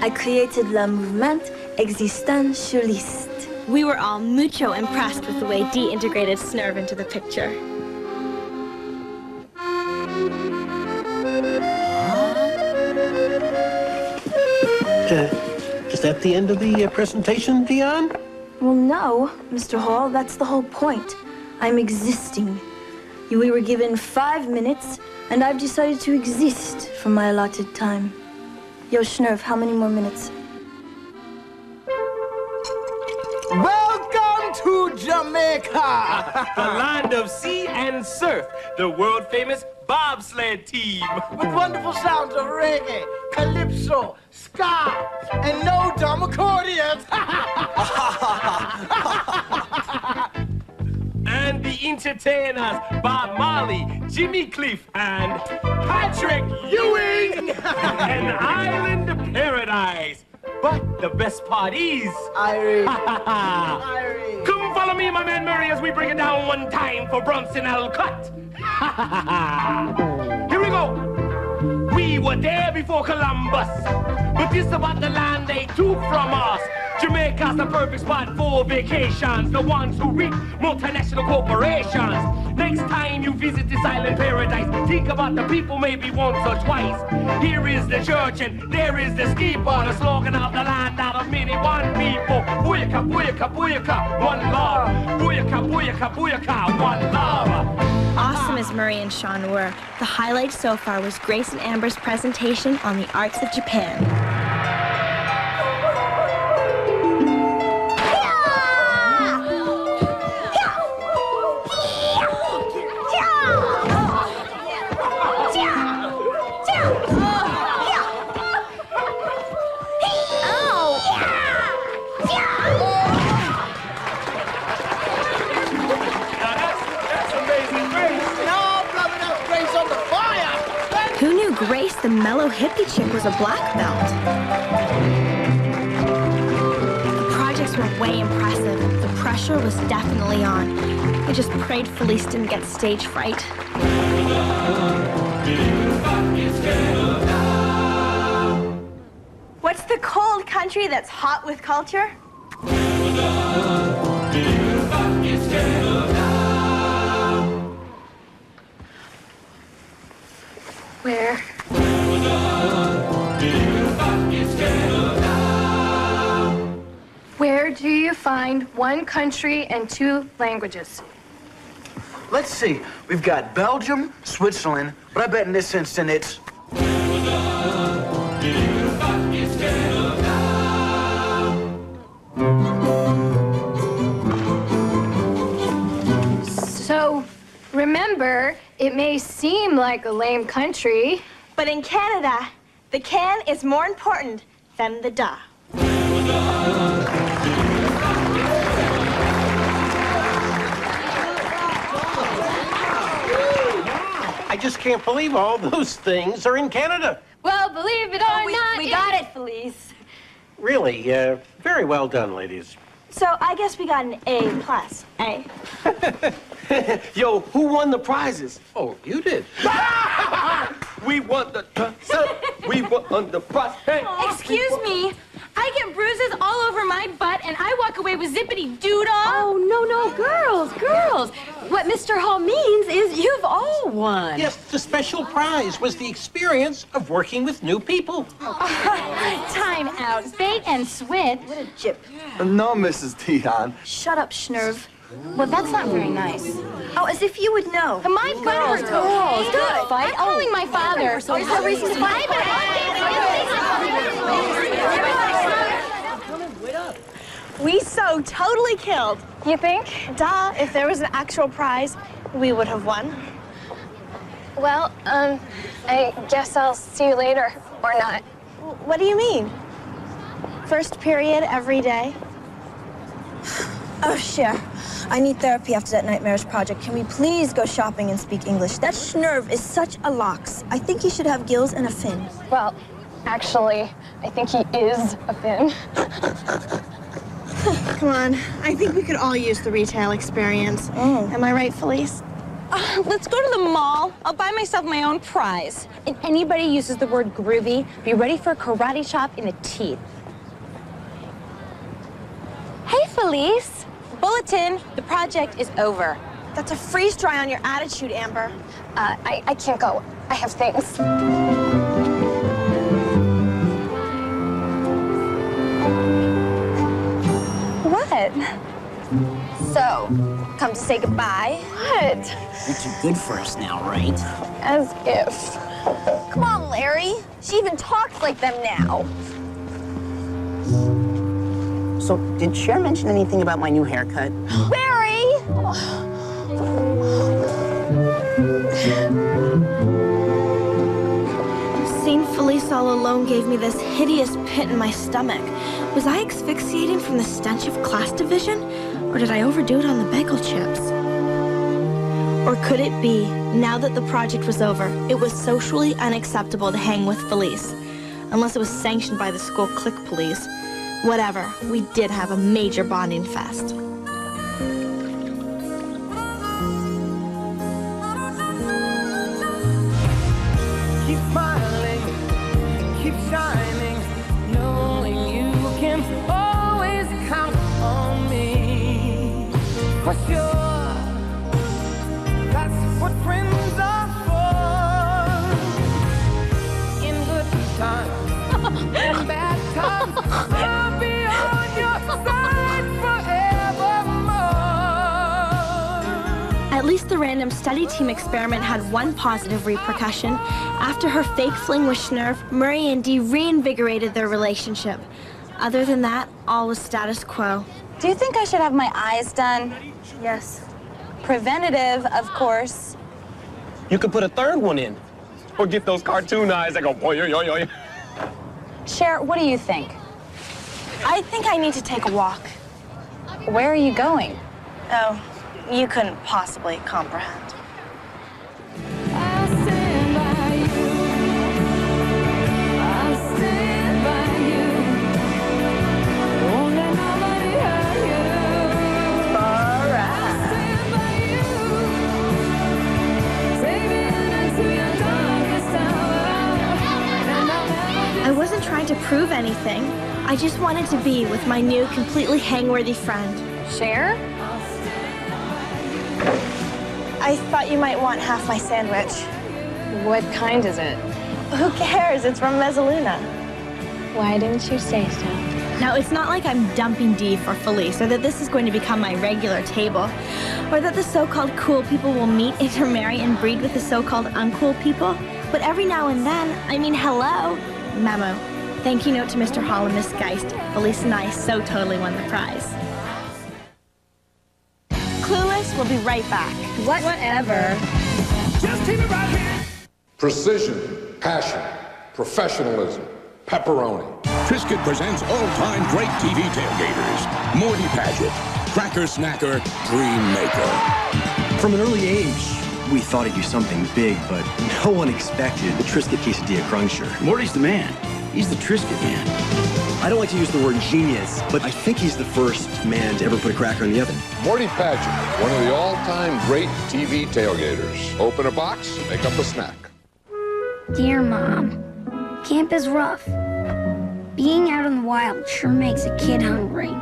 I created la mouvement existentialiste. We were all mucho impressed with the way Dee integrated Snurv into the picture. Is that the end of the presentation, Dion? Well, no, Mr. Hall, that's the whole point. I'm existing. We were given 5 minutes, and I've decided to exist for my allotted time. Yo, Snurv, how many more minutes? Welcome to Jamaica! The land of sea and surf, the world-famous bobsled team. With wonderful sounds of reggae, calypso, ska, and no dumb accordions. And the entertainers, Bob Marley, Jimmy Cliff, and Patrick Ewing. An island of paradise. But the best part is... Irie. Come follow me, my man Murray, as we bring it down one time for Bronson Alcott. Here we go. We were there before Columbus, but this about the land they took from us. Jamaica's the perfect spot for vacations, the ones who reach multinational corporations. Next time you visit this island paradise, think about the people maybe once or twice. Here is the church and there is the ski bar, the slogan of the land out of many one people. Booyaka, booyaka, booyaka, one love. Booyaka, booyaka, booyaka, one love. Awesome as Murray and Sean were, the highlight so far was Grace and Amber's presentation on the arts of Japan. Grace, the mellow hippie chick, was a black belt. The projects were way impressive. The pressure was definitely on. I just prayed Felice didn't get stage fright. What's the cold country that's hot with culture? Where? Where do you find one country and 2 languages? Let's see. We've got Belgium, Switzerland, but I bet in this instance it's... Amber, it may seem like a lame country, but in Canada, the can is more important than the da. I just can't believe all those things are in Canada. Well, believe it or not, We got it, Felice. Really, very well done, ladies. So I guess we got an A+, eh? Yo, who won the prizes? Oh, you did. We won the prize. Hey. Excuse me. I get bruises all over my butt, and I walk away with zippity doodle. Oh, no, girls. What Mr. Hall means is you've all won. Yes, the special prize was the experience of working with new people. Time out. Bait and switch. What a jip. No, Mrs. Dion. Shut up, Schnurv. Well, that's not very nice. Oh, as if you would know. My butt hurts. Don't fight. I'm calling my father. Is there a reason to fight? We so totally killed. You think? Duh, if there was an actual prize, we would have won. Well, I guess I'll see you later, or not. What do you mean? First period every day? Oh, Cher, I need therapy after that nightmarish project. Can we please go shopping and speak English? That Schnurv is such a lox. I think he should have gills and a fin. Well, actually, I think he is a Finn. Come on, I think we could all use the retail experience. Am I right, Felice? Let's go to the mall. I'll buy myself my own prize. If anybody uses the word groovy, be ready for a karate chop in the teeth. Hey, Felice. Bulletin, the project is over. That's a freeze dry on your attitude, Amber. I can't go. I have things. What? So, come to say goodbye? What? You're too good for us now, right? As if. Come on, Larry. She even talks like them now. So, did Cher mention anything about my new haircut? Larry! Seeing Felice all alone gave me this hideous pit in my stomach. Was I asphyxiating from the stench of class division? Or did I overdo it on the bagel chips? Or could it be, now that the project was over, it was socially unacceptable to hang with Felice? Unless it was sanctioned by the school clique police. Whatever, we did have a major bonding fest. Keep smiling, keep shining, knowing you can always count on me. For sure, that's what friends are for. In good times and bad times, I'll be on your side forevermore. At least the random study team experiment had one positive repercussion. After her fake fling with Schnurv, Murray and Dee reinvigorated their relationship. Other than that, all was status quo. Do you think I should have my eyes done? Yes. Preventative, of course. You could put a third one in. Or get those cartoon eyes that go boy, yo, yo, yo. Cher, what do you think? I think I need to take a walk. Where are you going? Oh, you couldn't possibly comprehend. I wasn't trying to prove anything. I just wanted to be with my new, completely hang-worthy friend. Cher? I thought you might want half my sandwich. What kind is it? Who cares? It's from Mezzaluna. Why didn't you say so? Now, it's not like I'm dumping Dee for Felice, or that this is going to become my regular table, or that the so-called cool people will meet, intermarry, and breed with the so-called uncool people. But every now and then, I mean, hello. Memo. Thank you note to Mr. Hall and Miss Geist. Felice and I so totally won the prize. Clueless will be right back. Whatever. Just keep it right here. Precision, passion, professionalism, pepperoni. Triscuit presents all-time great TV tailgaters. Morty Paget, Cracker Snacker, Dream Maker. From an early age, we thought he'd do something big, but no one expected the Triscuit quesadilla cruncher. Morty's the man. He's the Triscuit man. I don't like to use the word genius, but I think he's the first man to ever put a cracker in the oven. Morty Paget, one of the all-time great TV tailgaters. Open a box, make up a snack. Dear Mom, camp is rough. Being out in the wild sure makes a kid hungry.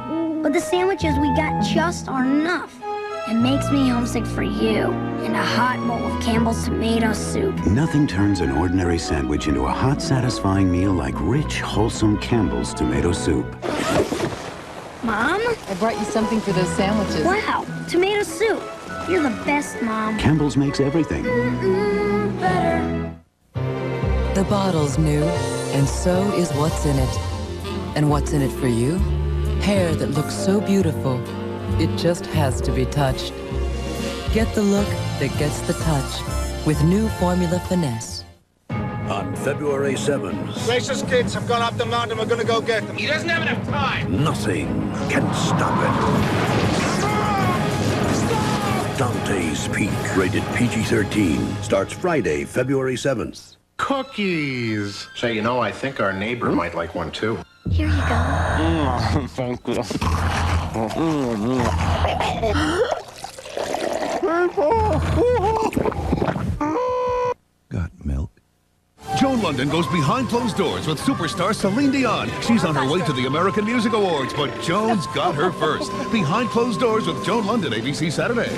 But the sandwiches we got just aren't enough. It makes me homesick for you and a hot bowl of Campbell's tomato soup. Nothing turns an ordinary sandwich into a hot, satisfying meal like rich, wholesome Campbell's tomato soup. Mom? I brought you something for those sandwiches. Wow, tomato soup. You're the best, Mom. Campbell's makes everything. Better. The bottle's new, and so is what's in it. And what's in it for you? Hair that looks so beautiful, it just has to be touched. Get the look that gets the touch with new Formula Finesse. On February 7th, Gracious kids have gone up the mountain. We're gonna go get them. He doesn't have enough time. nothing can stop it. Dante's Peak, rated PG-13, starts Friday, February 7th. Cookies. Say, you know, I think our neighbor might like one too. Here you go. Thank you. Got milk? Joan London goes behind closed doors with superstar Celine Dion. She's on her way to the American Music Awards, but Joan's got her first. Behind closed doors with Joan London, ABC Saturday.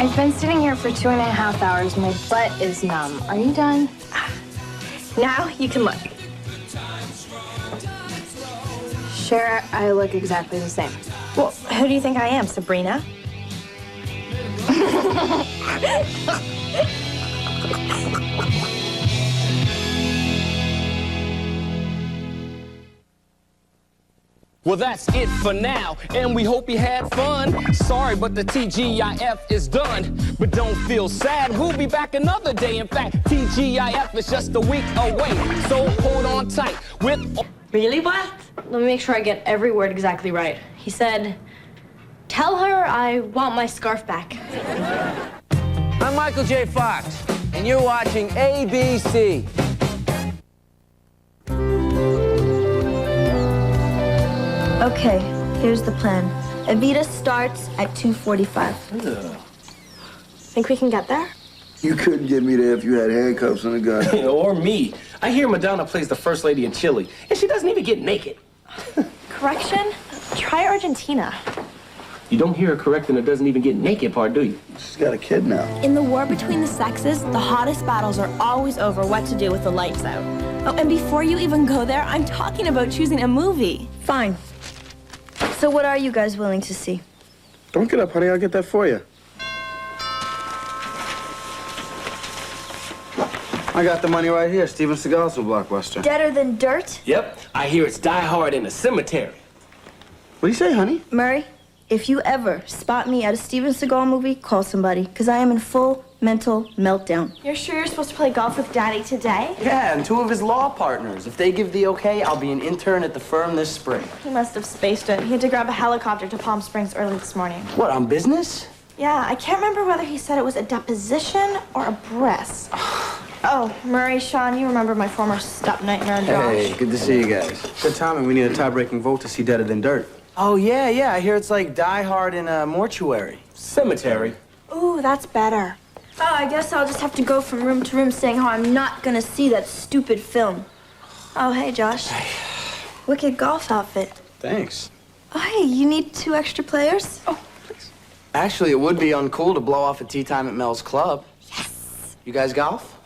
I've been sitting here for 2.5 hours. My butt is numb. Are you done? Now you can look. Sure, I look exactly the same. Well, who do you think I am, Sabrina? Well, that's it for now, and we hope you had fun. Sorry, but the TGIF is done. But don't feel sad, we'll be back another day. In fact, TGIF is just a week away. So hold on tight with... Really, what? Let me make sure I get every word exactly right. He said, tell her I want my scarf back. I'm Michael J. Fox, and you're watching ABC. Okay, here's the plan. Evita starts at 2:45. Think we can get there? You couldn't get me there if you had handcuffs and a gun. Or me. I hear Madonna plays the first lady in Chile, and she doesn't even get naked. Correction? Try Argentina. You don't hear her correcting the doesn't even get naked part, do you? She's got a kid now. In the war between the sexes, the hottest battles are always over what to do with the lights out. Oh, and before you even go there, I'm talking about choosing a movie. Fine. So what are you guys willing to see? Don't get up, honey. I'll get that for you. I got the money right here. Steven Seagal's a blockbuster. Deader Than Dirt? Yep. I hear it's Die Hard in a cemetery. What do you say, honey? Murray, if you ever spot me at a Steven Seagal movie, call somebody, because I am in full mental meltdown. You're sure you're supposed to play golf with Daddy today? Yeah, and 2 of his law partners. If they give the okay, I'll be an intern at the firm this spring. He must have spaced it. He had to grab a helicopter to Palm Springs early this morning. What, on business? Yeah, I can't remember whether he said it was a deposition or a breast. Oh, Murray, Sean, you remember my former step nightmare, Josh. Hey, good to see you guys. Good timing. We need a tie-breaking vote to see Deader Than Dirt. Oh, yeah. I hear it's like Die Hard in a mortuary. Cemetery. Ooh, that's better. Oh, I guess I'll just have to go from room to room saying how I'm not gonna see that stupid film. Oh, hey, Josh. Wicked golf outfit. Thanks. Oh, hey, you need 2 extra players? Oh, please. Actually, it would be uncool to blow off a tea time at Mel's club. Yes. You guys golf?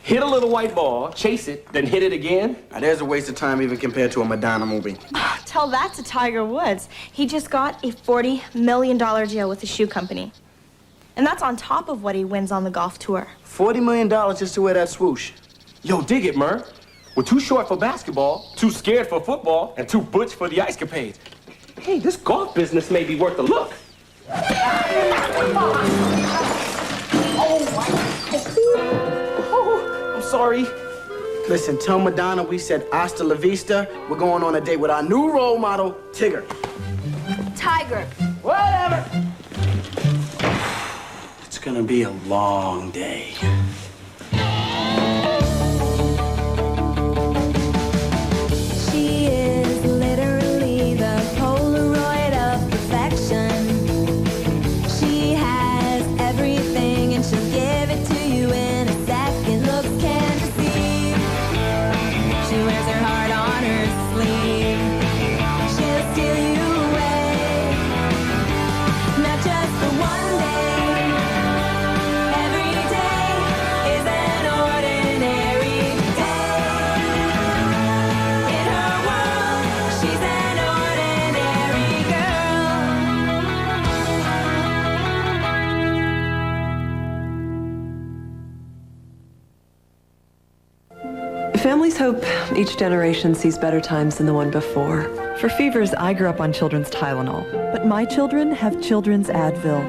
Hit a little white ball, chase it, then hit it again. Now, there's a waste of time even compared to a Madonna movie. Tell that to Tiger Woods. He just got a $40 million deal with the shoe company. And that's on top of what he wins on the golf tour. $40 million just to wear that swoosh. Yo, dig it, Mur. We're too short for basketball, too scared for football, and too butch for the ice capades. Hey, this golf business may be worth a look. Oh, I'm sorry. Listen, tell Madonna we said hasta la vista. We're going on a date with our new role model, Tigger. Tiger. Whatever. It's gonna be a long day. She is literally the Polaroid of perfection. She has everything and she'll give it to you in a second. Looks can deceive. She wears her heart on her sleeve. She'll steal you away, not just for one day. Every day is an ordinary day. In her world, she's an ordinary Families hope each generation sees better times than the one before. For fevers, I grew up on children's Tylenol, but my children have children's Advil.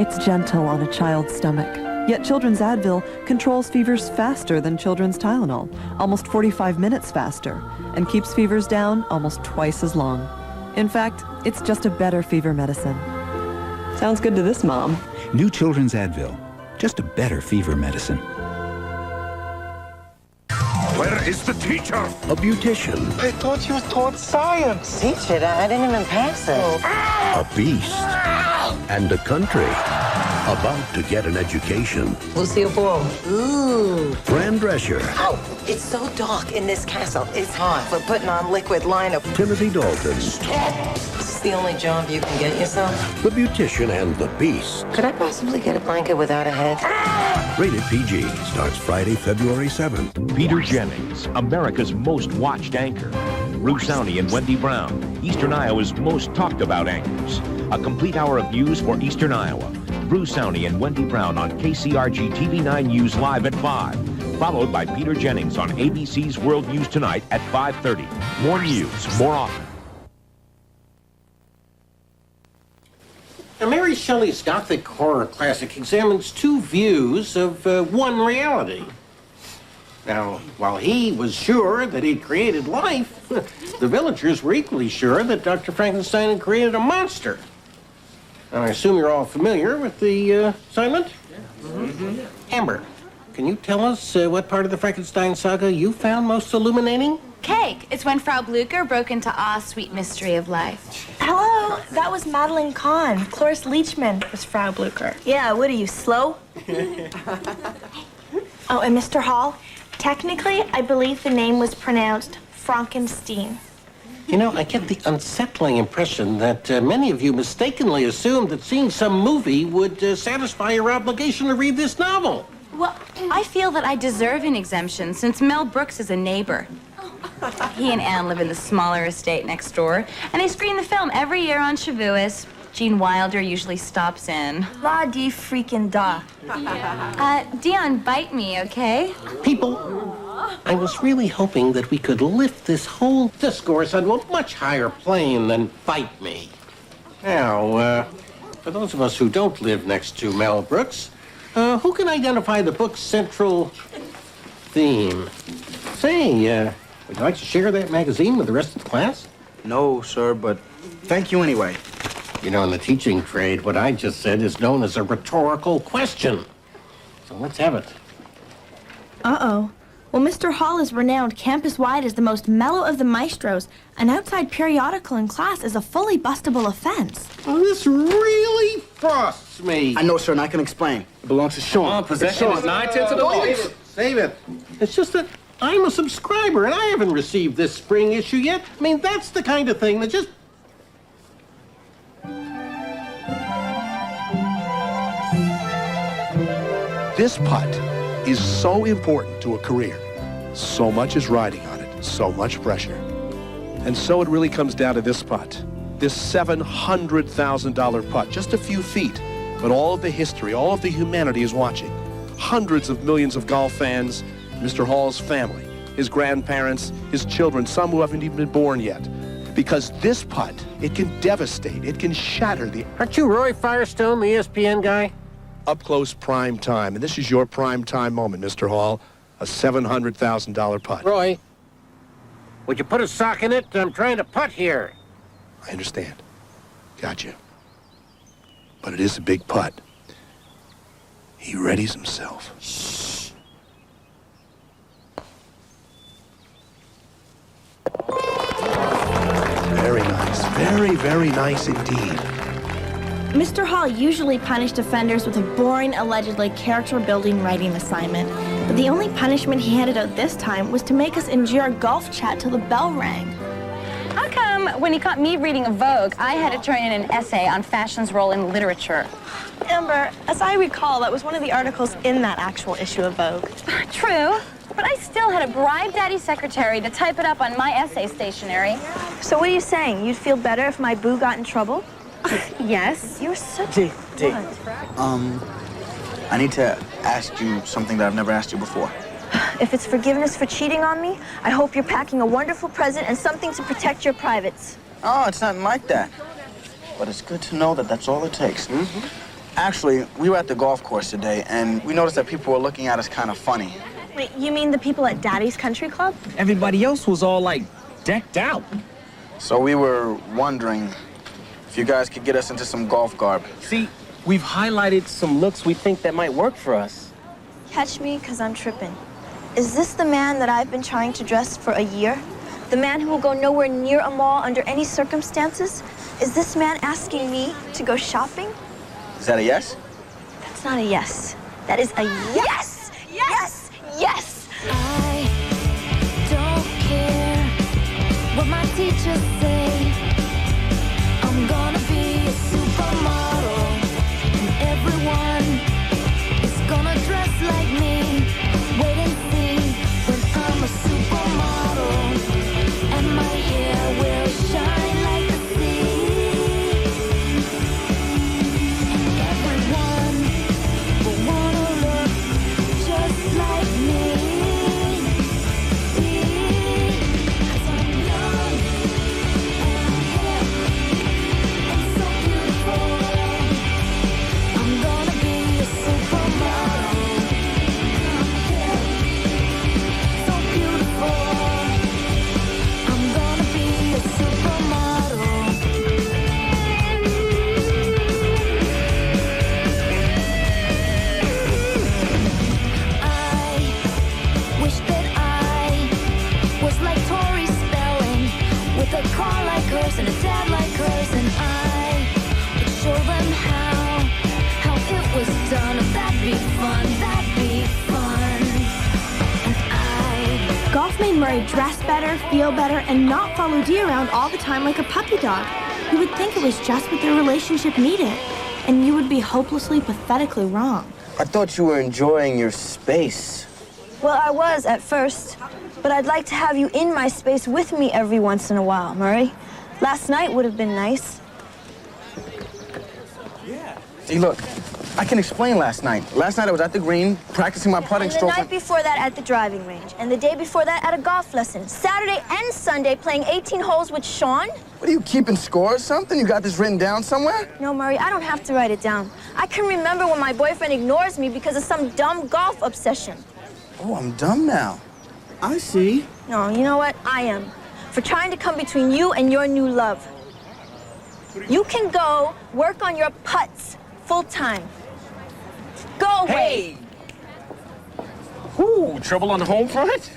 It's gentle on a child's stomach, yet children's Advil controls fevers faster than children's Tylenol, almost 45 minutes faster, and keeps fevers down almost twice as long. In fact, it's just a better fever medicine. Sounds good to this mom. New Children's Advil, just a better fever medicine. Where is the teacher? A beautician. I thought you taught science. Teacher, I didn't even pass it. A beast. And a country. About to get an education. Lucille Ball. Ooh. Fran Drescher. Oh, it's so dark in this castle. It's hot for putting on liquid liner. Timothy Dalton. Stop. Is this the only job you can get yourself? The beautician and the beast. Could I possibly get a blanket without a head? Rated PG. Starts Friday, February 7th. Peter Jennings, America's most watched anchor. Bruce Downey and Wendy Brown, Eastern Iowa's most talked about anchors. A complete hour of news for Eastern Iowa. Bruce Downey and Wendy Brown on KCRG TV9 News Live at 5. Followed by Peter Jennings on ABC's World News Tonight at 5:30. More news, more often. Now, Mary Shelley's Gothic horror classic examines two views of one reality. Now, while he was sure that he'd created life, the villagers were equally sure that Dr. Frankenstein had created a monster. And I assume you're all familiar with the assignment? Amber, can you tell us what part of the Frankenstein saga you found most illuminating? Cake. It's when Frau Blücher broke into Ah's sweet mystery of life. Hello, that was Madeline Kahn. Cloris Leachman was Frau Blücher. Yeah, what are you, slow? Oh, and Mr. Hall, technically, I believe the name was pronounced Frankenstein. You know, I get the unsettling impression that many of you mistakenly assumed that seeing some movie would satisfy your obligation to read this novel. Well, I feel that I deserve an exemption since Mel Brooks is a neighbor. He and Anne live in the smaller estate next door, and they screen the film every year on Shavuos. Gene Wilder usually stops in. La di freaking da. Dion, bite me, okay? People, I was really hoping that we could lift this whole discourse onto a much higher plane than bite me. Now, for those of us who don't live next to Mel Brooks, who can identify the book's central theme? Say, would you like to share that magazine with the rest of the class? No, sir, but thank you anyway. You know, in the teaching trade, what I just said is known as a rhetorical question. So let's have it. Uh-oh. Well, Mr. Hall is renowned campus-wide as the most mellow of the maestros. An outside periodical in class is a fully bustable offense. Oh, this really frosts me. I know, sir, and I can explain. It belongs to Sean. Possession is 9/10 of the league. Save it. It's just that I'm a subscriber, and I haven't received this spring issue yet. I mean, that's the kind of thing that just... This putt is so important to a career. So much is riding on it, so much pressure. And so it really comes down to this putt. This $700,000 putt, just a few feet But all of the history, all of the humanity is watching. Hundreds of millions of golf fans, Mr. Hall's family, his grandparents, his children, some who haven't even been born yet. Because this putt, it can devastate, it can shatter the... Aren't you Roy Firestone, the ESPN guy? Up close prime time, and this is your prime time moment, Mr. Hall. A $700,000 putt. Roy, would you put a sock in it? I'm trying to putt here. I understand. Got you. But it is a big putt. He readies himself. Shh. Very nice. Very, very nice indeed. Mr. Hall usually punished offenders with a boring, allegedly character-building writing assignment. But the only punishment he handed out this time was to make us endure golf chat till the bell rang. How come when he caught me reading a Vogue, I had to turn in an essay on fashion's role in literature? Amber, as I recall, that was one of the articles in that actual issue of Vogue. True, but I still had to bribe Daddy's secretary to type it up on my essay stationery. So what are you saying? You'd feel better if my boo got in trouble? Yes. You're such D. a... I need to ask you something that I've never asked you before. If it's forgiveness for cheating on me, I hope you're packing a wonderful present and something to protect your privates. Oh, it's nothing like that. But it's good to know that that's all it takes. Mm-hmm. Actually, we were at the golf course today, and we noticed that people were looking at us kind of funny. Wait, you mean the people at Daddy's Country Club? Everybody else was all, like, decked out. So we were wondering if you guys could get us into some golf garb. See, we've highlighted some looks we think that might work for us. Catch me, 'cause I'm tripping. Is this the man that I've been trying to dress for a year? The man who will go nowhere near a mall under any circumstances? Is this man asking me to go shopping? Is that a yes? That's not a yes. That is a yes! Yes! Yes! I don't care what my teachers say. I'm gonna be a supermodel, and everyone is gonna dress like me. Wait and see when I'm a supermodel, and my hair will shine like the sea. And everyone will wanna look just like me. 'Cause I'm young and hip and so beautiful. I'm gonna be a supermodel. So beautiful. I'm gonna be a supermodel. I wish that I was like Tori Spelling, with a car like hers and a dad like hers, and I would show them how it was done. That'd be fun, that'd be fun. And Golf made Murray dress better, feel better, and not follow Dee around all the time like a puppy dog. You would think it was just what their relationship needed, and you would be hopelessly, pathetically wrong. I thought you were enjoying your space. Well, I was at first, but I'd like to have you in my space with me every once in a while, Murray. Last night would have been nice. See, look, I can explain last night. Last night I was at the green, practicing my putting And the stroke. night before that at the driving range. And the day before that at a golf lesson. Saturday and Sunday playing 18 holes with Sean. What are you, keeping score or something? You got this written down somewhere? No, Murray, I don't have to write it down. I can remember when my boyfriend ignores me because of some dumb golf obsession. Oh, I'm dumb now. I see. No, you know what? I am. For trying to come between you and your new love. You can go work on your putts full time. Go away. Hey! Ooh, trouble on the home front?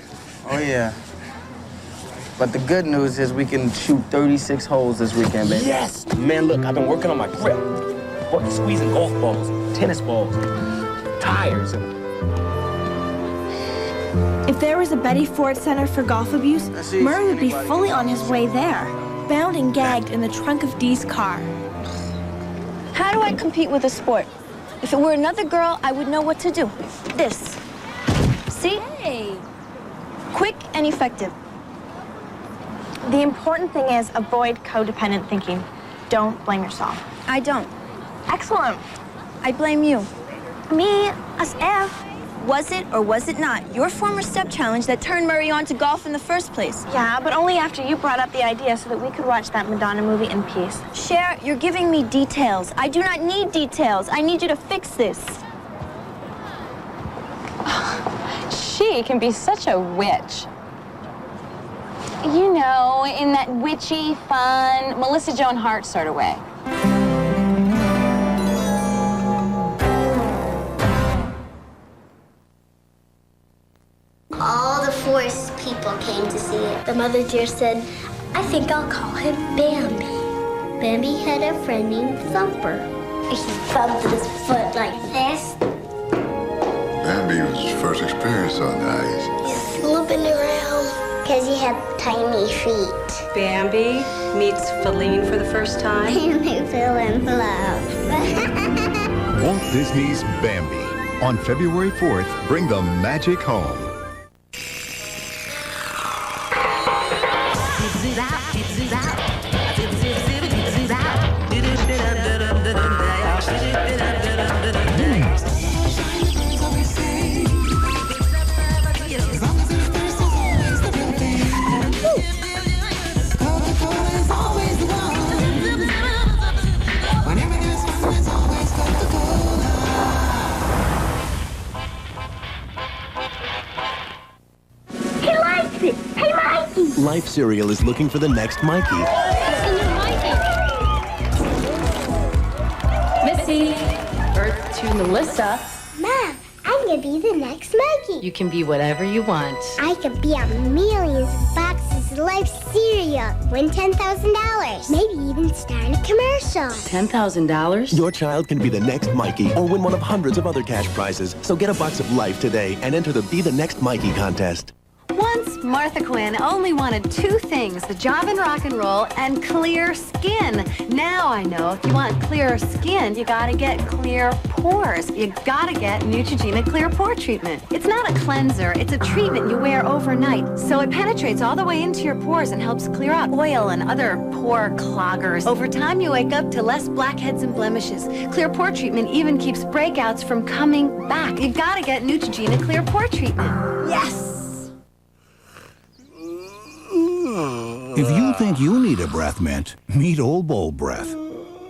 Oh, yeah. But the good news is we can shoot 36 holes this weekend, baby. Yes! Man, look, I've been working on my grip. Working, squeezing golf balls, tennis balls, tires, and... If there was a Betty Ford Center for golf abuse, Murray would be fully on his way there, bound and gagged in the trunk of Dee's car. How do I compete with a sport? If it were another girl, I would know what to do. This. See? Hey. Quick and effective. The important thing is avoid codependent thinking. Don't blame yourself. I don't. Excellent. I blame you. Me? As if? Was it or was it not your former step challenge that turned Murray on to golf in the first place? Yeah, but only after you brought up the idea so that we could watch that Madonna movie in peace. Cher, you're giving me details. I do not need details. I need you to fix this. She can be such a witch. You know, in that witchy, fun, Melissa Joan Hart sort of way. All the forest people came to see it. The mother deer said, I think I'll call him Bambi. Bambi had a friend named Thumper. He thumped his foot like this. Bambi was his first experience on the ice. He's slipping around because he had tiny feet. Bambi meets Feline for the first time. And they fell in love. Walt Disney's Bambi. On February 4th, bring the magic home. Life cereal is looking for the next Mikey. Missy, birth to Melissa. Mom, I'm gonna be the next Mikey. You can be whatever you want. I could be on millions of boxes of Life cereal, win $10,000, maybe even star in a commercial. $10,000? Your child can be the next Mikey or win one of hundreds of other cash prizes. So get a box of Life today and enter the Be the Next Mikey contest. Once, Martha Quinn only wanted two things, the job in rock and roll and clear skin. Now I know if you want clear skin, you gotta get clear pores. You gotta get Neutrogena Clear Pore Treatment. It's not a cleanser, it's a treatment you wear overnight. So it penetrates all the way into your pores and helps clear out oil and other pore cloggers. Over time, you wake up to less blackheads and blemishes. Clear Pore Treatment even keeps breakouts from coming back. You gotta get Neutrogena Clear Pore Treatment. Yes! If you think you need a breath mint, meet Old Bowl Breath.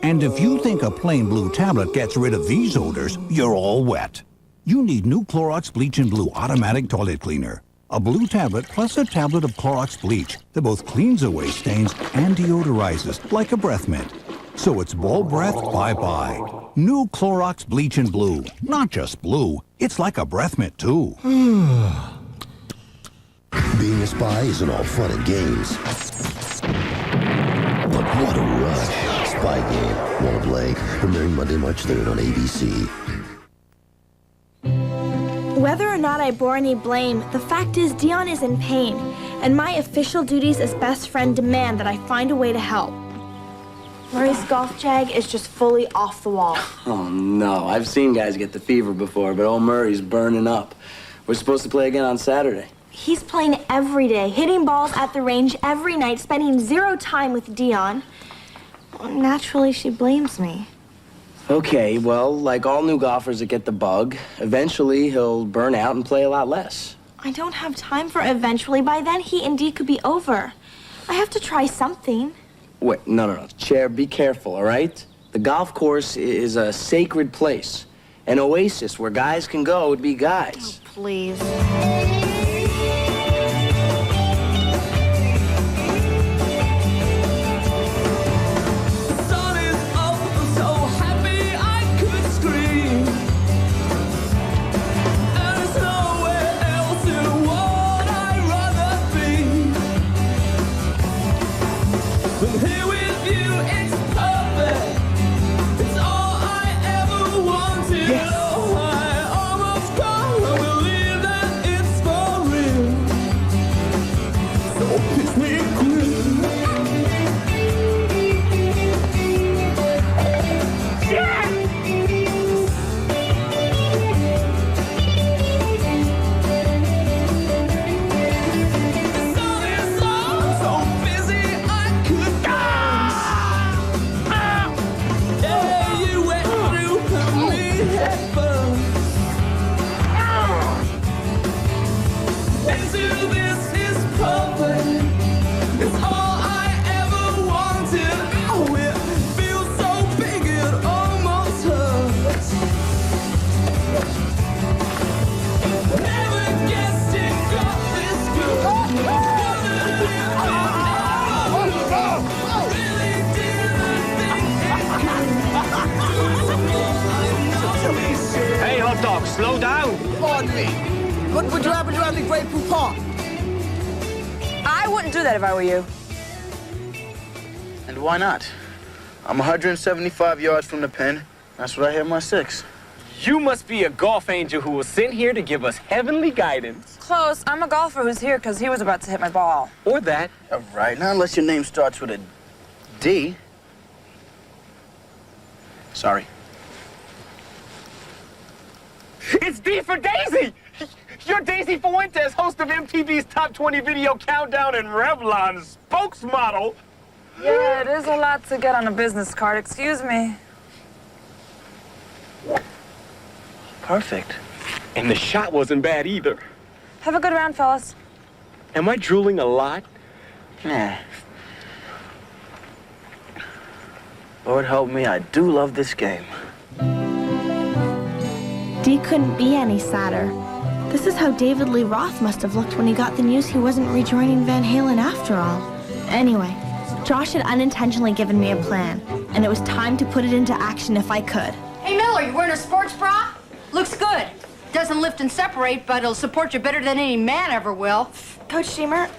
And if you think a plain blue tablet gets rid of these odors, you're all wet. You need new Clorox Bleach and Blue Automatic Toilet Cleaner. A blue tablet plus a tablet of Clorox bleach that both cleans away stains and deodorizes like a breath mint. So it's bowl breath bye-bye. New Clorox Bleach and Blue. Not just blue, it's like a breath mint too. Being a spy isn't all fun and games. But what a rush. Spy Game. Wanna play? Premiering Monday, March 3rd on ABC. Whether or not I bore any blame, the fact is Dion is in pain, and my official duties as best friend demand that I find a way to help. Murray's golf jag is just fully off the wall. Oh, no. I've seen guys get the fever before, but old Murray's burning up. We're supposed to play again on Saturday. He's playing every day, hitting balls at the range every night, spending zero time with Dion. Naturally, she blames me. Okay, well, like all new golfers that get the bug, eventually he'll burn out and play a lot less. I don't have time for eventually. By then, he and Dee could be over. I have to try something. Wait, no. Cher, be careful, all right? The golf course is a sacred place. An oasis where guys can go to be guys. Oh, please. dog, slow down. Pardon me. What would you happen to have the Great Poupon? I wouldn't do that if I were you. And why not? I'm 175 yards from the pin. That's what I hit my 6. You must be a golf angel who was sent here to give us heavenly guidance. Close. I'm a golfer who's here because he was about to hit my ball. Or that. All right, not unless your name starts with a D. Sorry. It's D for Daisy! You're Daisy Fuentes, host of MTV's Top 20 Video Countdown and Revlon's spokesmodel. Yeah, it is a lot to get on a business card. Excuse me. Perfect. And the shot wasn't bad either. Have a good round, fellas. Am I drooling a lot? Nah. Lord help me, I do love this game. Dee couldn't be any sadder. This is how David Lee Roth must have looked when he got the news he wasn't rejoining Van Halen after all. Anyway, Josh had unintentionally given me a plan, and it was time to put it into action if I could. Hey, Miller, you wearing a sports bra? Looks good. Doesn't lift and separate, but it'll support you better than any man ever will. Coach Deemer,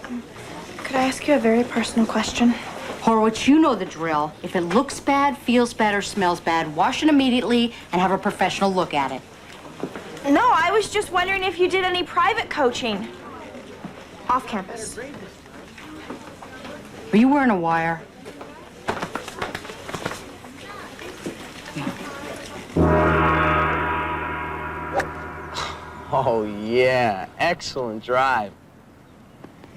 could I ask you a very personal question? Horowitz, you know the drill. If it looks bad, feels bad, or smells bad, wash it immediately and have a professional look at it. No, I was just wondering if you did any private coaching. Off campus. Are you wearing a wire? Oh, yeah. Excellent drive.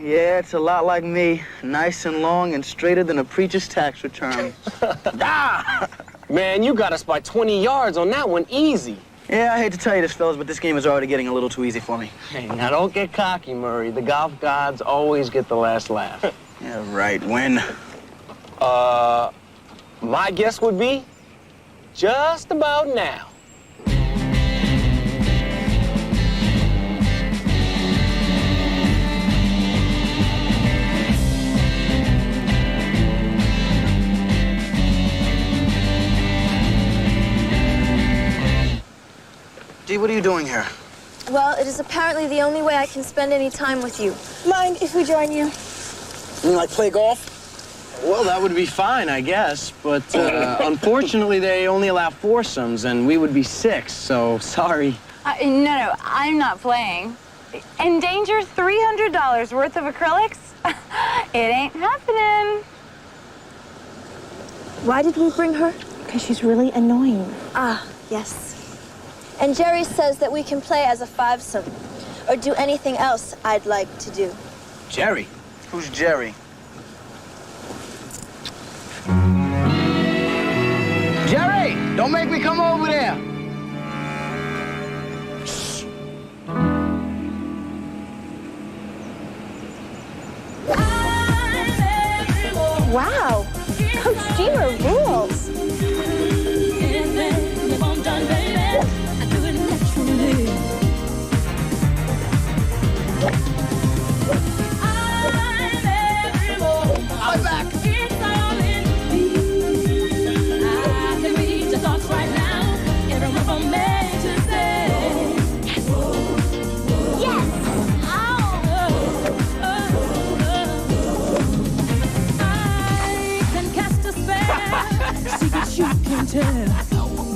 Yeah, it's a lot like me. Nice and long and straighter than a preacher's tax return. Ah! Man, you got us by 20 yards on that one, easy. Yeah, I hate to tell you this, fellas, but this game is already getting a little too easy for me. Hey, now don't get cocky, Murray. The golf gods always get the last laugh. Yeah, right. When? My guess would be just about now. Dee, what are you doing here? Well, it is apparently the only way I can spend any time with you. Mind if we join you? You mean like play golf? Well, that would be fine, I guess. But unfortunately, they only allow foursomes, and we would be 6, so sorry. No, I'm not playing. Endanger $300 worth of acrylics? It ain't happening. Why did we bring her? Because she's really annoying. Ah, yes. And Jerry says that we can play as a 5-some, or do anything else I'd like to do. Jerry? Who's Jerry? Jerry! Don't make me come over there! Shh. Wow, Coach Deemer rules. I'm back.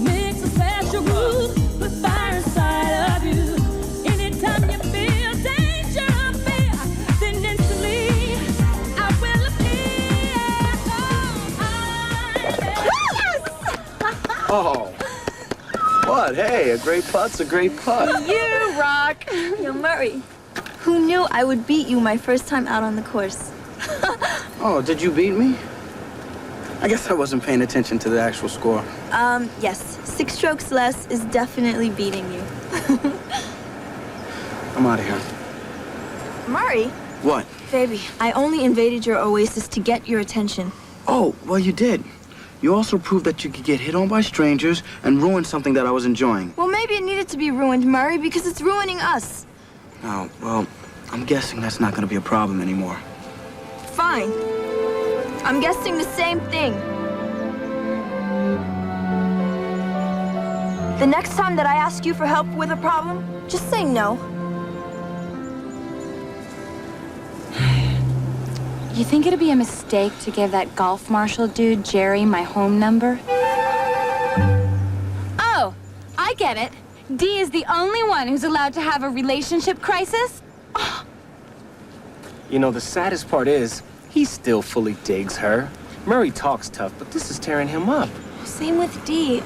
Makes a special groove with fire inside of you. Anytime you feel danger or fear, then instantly I will appear. Oh. What? Hey, a great putt's a great putt. You rock! Yo, Murray, who knew I would beat you my first time out on the course? Oh, did you beat me? I guess I wasn't paying attention to the actual score. Yes. 6 strokes less is definitely beating you. I'm out of here. Murray? What? Baby, I only invaded your oasis to get your attention. Oh, well, you did. You also proved that you could get hit on by strangers and ruin something that I was enjoying. Well, maybe it needed to be ruined, Murray, because it's ruining us. Oh, well, I'm guessing that's not going to be a problem anymore. Fine. I'm guessing the same thing. The next time that I ask you for help with a problem, just say no. You think it'd be a mistake to give that golf marshal dude, Jerry, my home number? Oh, I get it. Dee is the only one who's allowed to have a relationship crisis? Oh. You know, the saddest part is, he still fully digs her. Murray talks tough, but this is tearing him up. Same with Dee.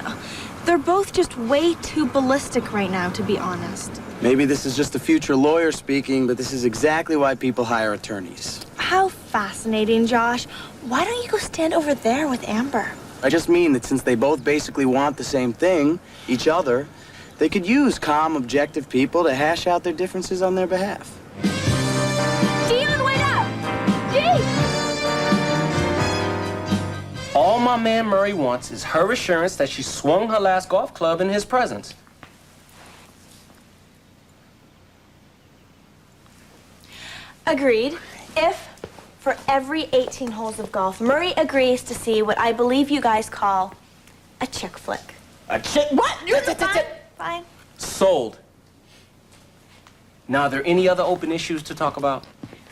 They're both just way too ballistic right now, to be honest. Maybe this is just the future lawyer speaking, but this is exactly why people hire attorneys. How fascinating, Josh. Why don't you go stand over there with Amber? I just mean that since they both basically want the same thing, each other, they could use calm, objective people to hash out their differences on their behalf. Dion, wait up! Dee! All my man Murray wants is her assurance that she swung her last golf club in his presence. Agreed. If, for every 18 holes of golf, Murray agrees to see what I believe you guys call a chick flick. A chick? What? Fine. Sold. Now, are there any other open issues to talk about?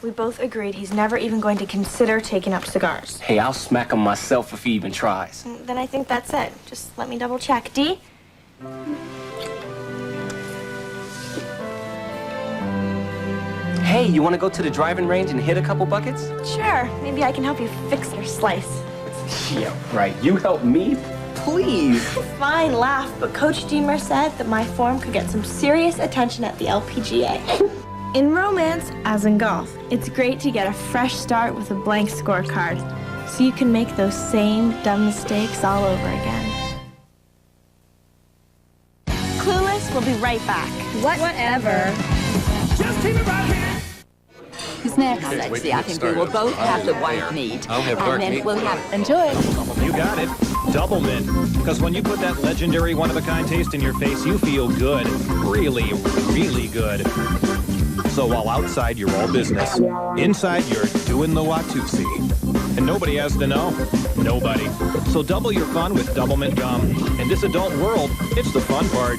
We both agreed he's never even going to consider taking up cigars. Hey, I'll smack him myself if he even tries. Then I think that's it. Just let me double check. Dee? Hey, you want to go to the driving range and hit a couple buckets? Sure. Maybe I can help you fix your slice. Yeah, right. You help me? Please. Fine, laugh, but Coach Deemer said that my form could get some serious attention at the LPGA. In romance, as in golf, it's great to get a fresh start with a blank scorecard, so you can make those same dumb mistakes all over again. Clueless will be right back. Whatever. Just keep it right here. Who's next? Lexi, I think we will both have the white meat. I'll have dark and then meat. we'll have... Enjoy. You got it. Double mint. Because when you put that legendary one-of-a-kind taste in your face, you feel good. Really, really good. So while outside, you're all business. Inside, you're doing the Watusi. And nobody has to know. Nobody. So double your fun with Double Mint Gum. In this adult world, it's the fun part.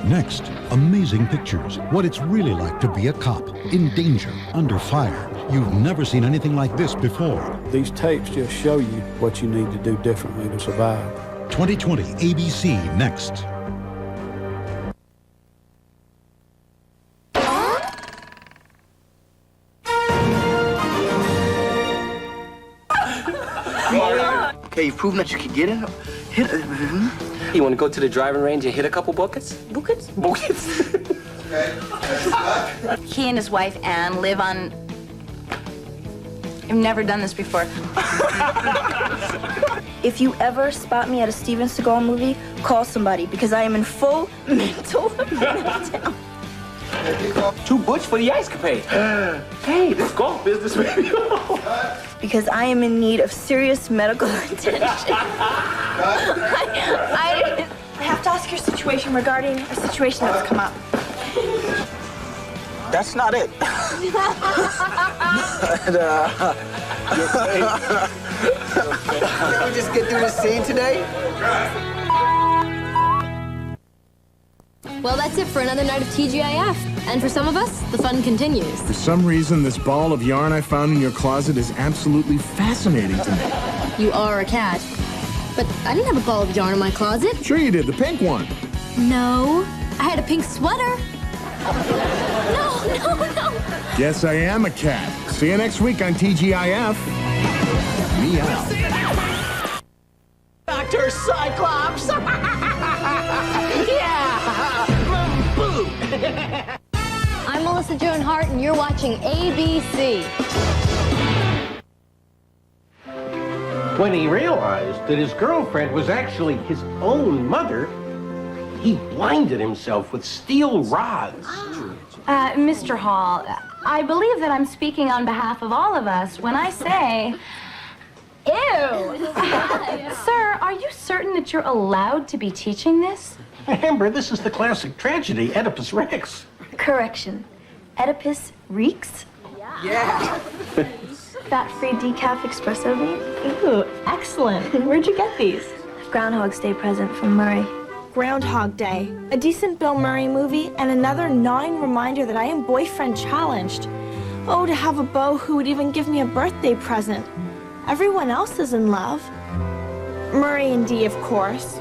Next, amazing pictures. What it's really like to be a cop, in danger, under fire. You've never seen anything like this before. These tapes just show you what you need to do differently to survive. 2020 ABC Next. Okay, you've proven that you can get it. Hit it. You want to go to the driving range and hit a couple buckets? Buckets? Buckets. He and his wife, Anne, live on... I've never done this before. If you ever spot me at a Steven Seagal movie, call somebody because I am in full mental meltdown. Too butch for the ice capade. Hey, this golf business, baby. Because I am in need of serious medical attention. I have to ask your situation regarding a situation that's come up. That's not it. Can we just get through this scene today? Well, that's it for another night of TGIF. And for some of us, the fun continues. For some reason, this ball of yarn I found in your closet is absolutely fascinating to me. You are a cat. But I didn't have a ball of yarn in my closet. Sure you did, the pink one. No, I had a pink sweater. No. Yes, I am a cat. See you next week on TGIF. Meow. Dr. Cyclops! Yeah! I'm Melissa Joan Hart, and you're watching ABC. When he realized that his girlfriend was actually his own mother, he blinded himself with steel rods. Mr. Hall, I believe that I'm speaking on behalf of all of us when I say... Ew! Sir, are you certain that you're allowed to be teaching this? Amber, this is the classic tragedy, Oedipus Rex. Correction. Oedipus Reeks? Yeah. Fat-free decaf espresso bean? Ooh, excellent. Where'd you get these? Groundhog's Day present from Murray. Groundhog Day, a decent Bill Murray movie, and another gnawing reminder that I am boyfriend challenged. Oh, to have a beau who would even give me a birthday present. Everyone else is in love. Murray and Dee, of course.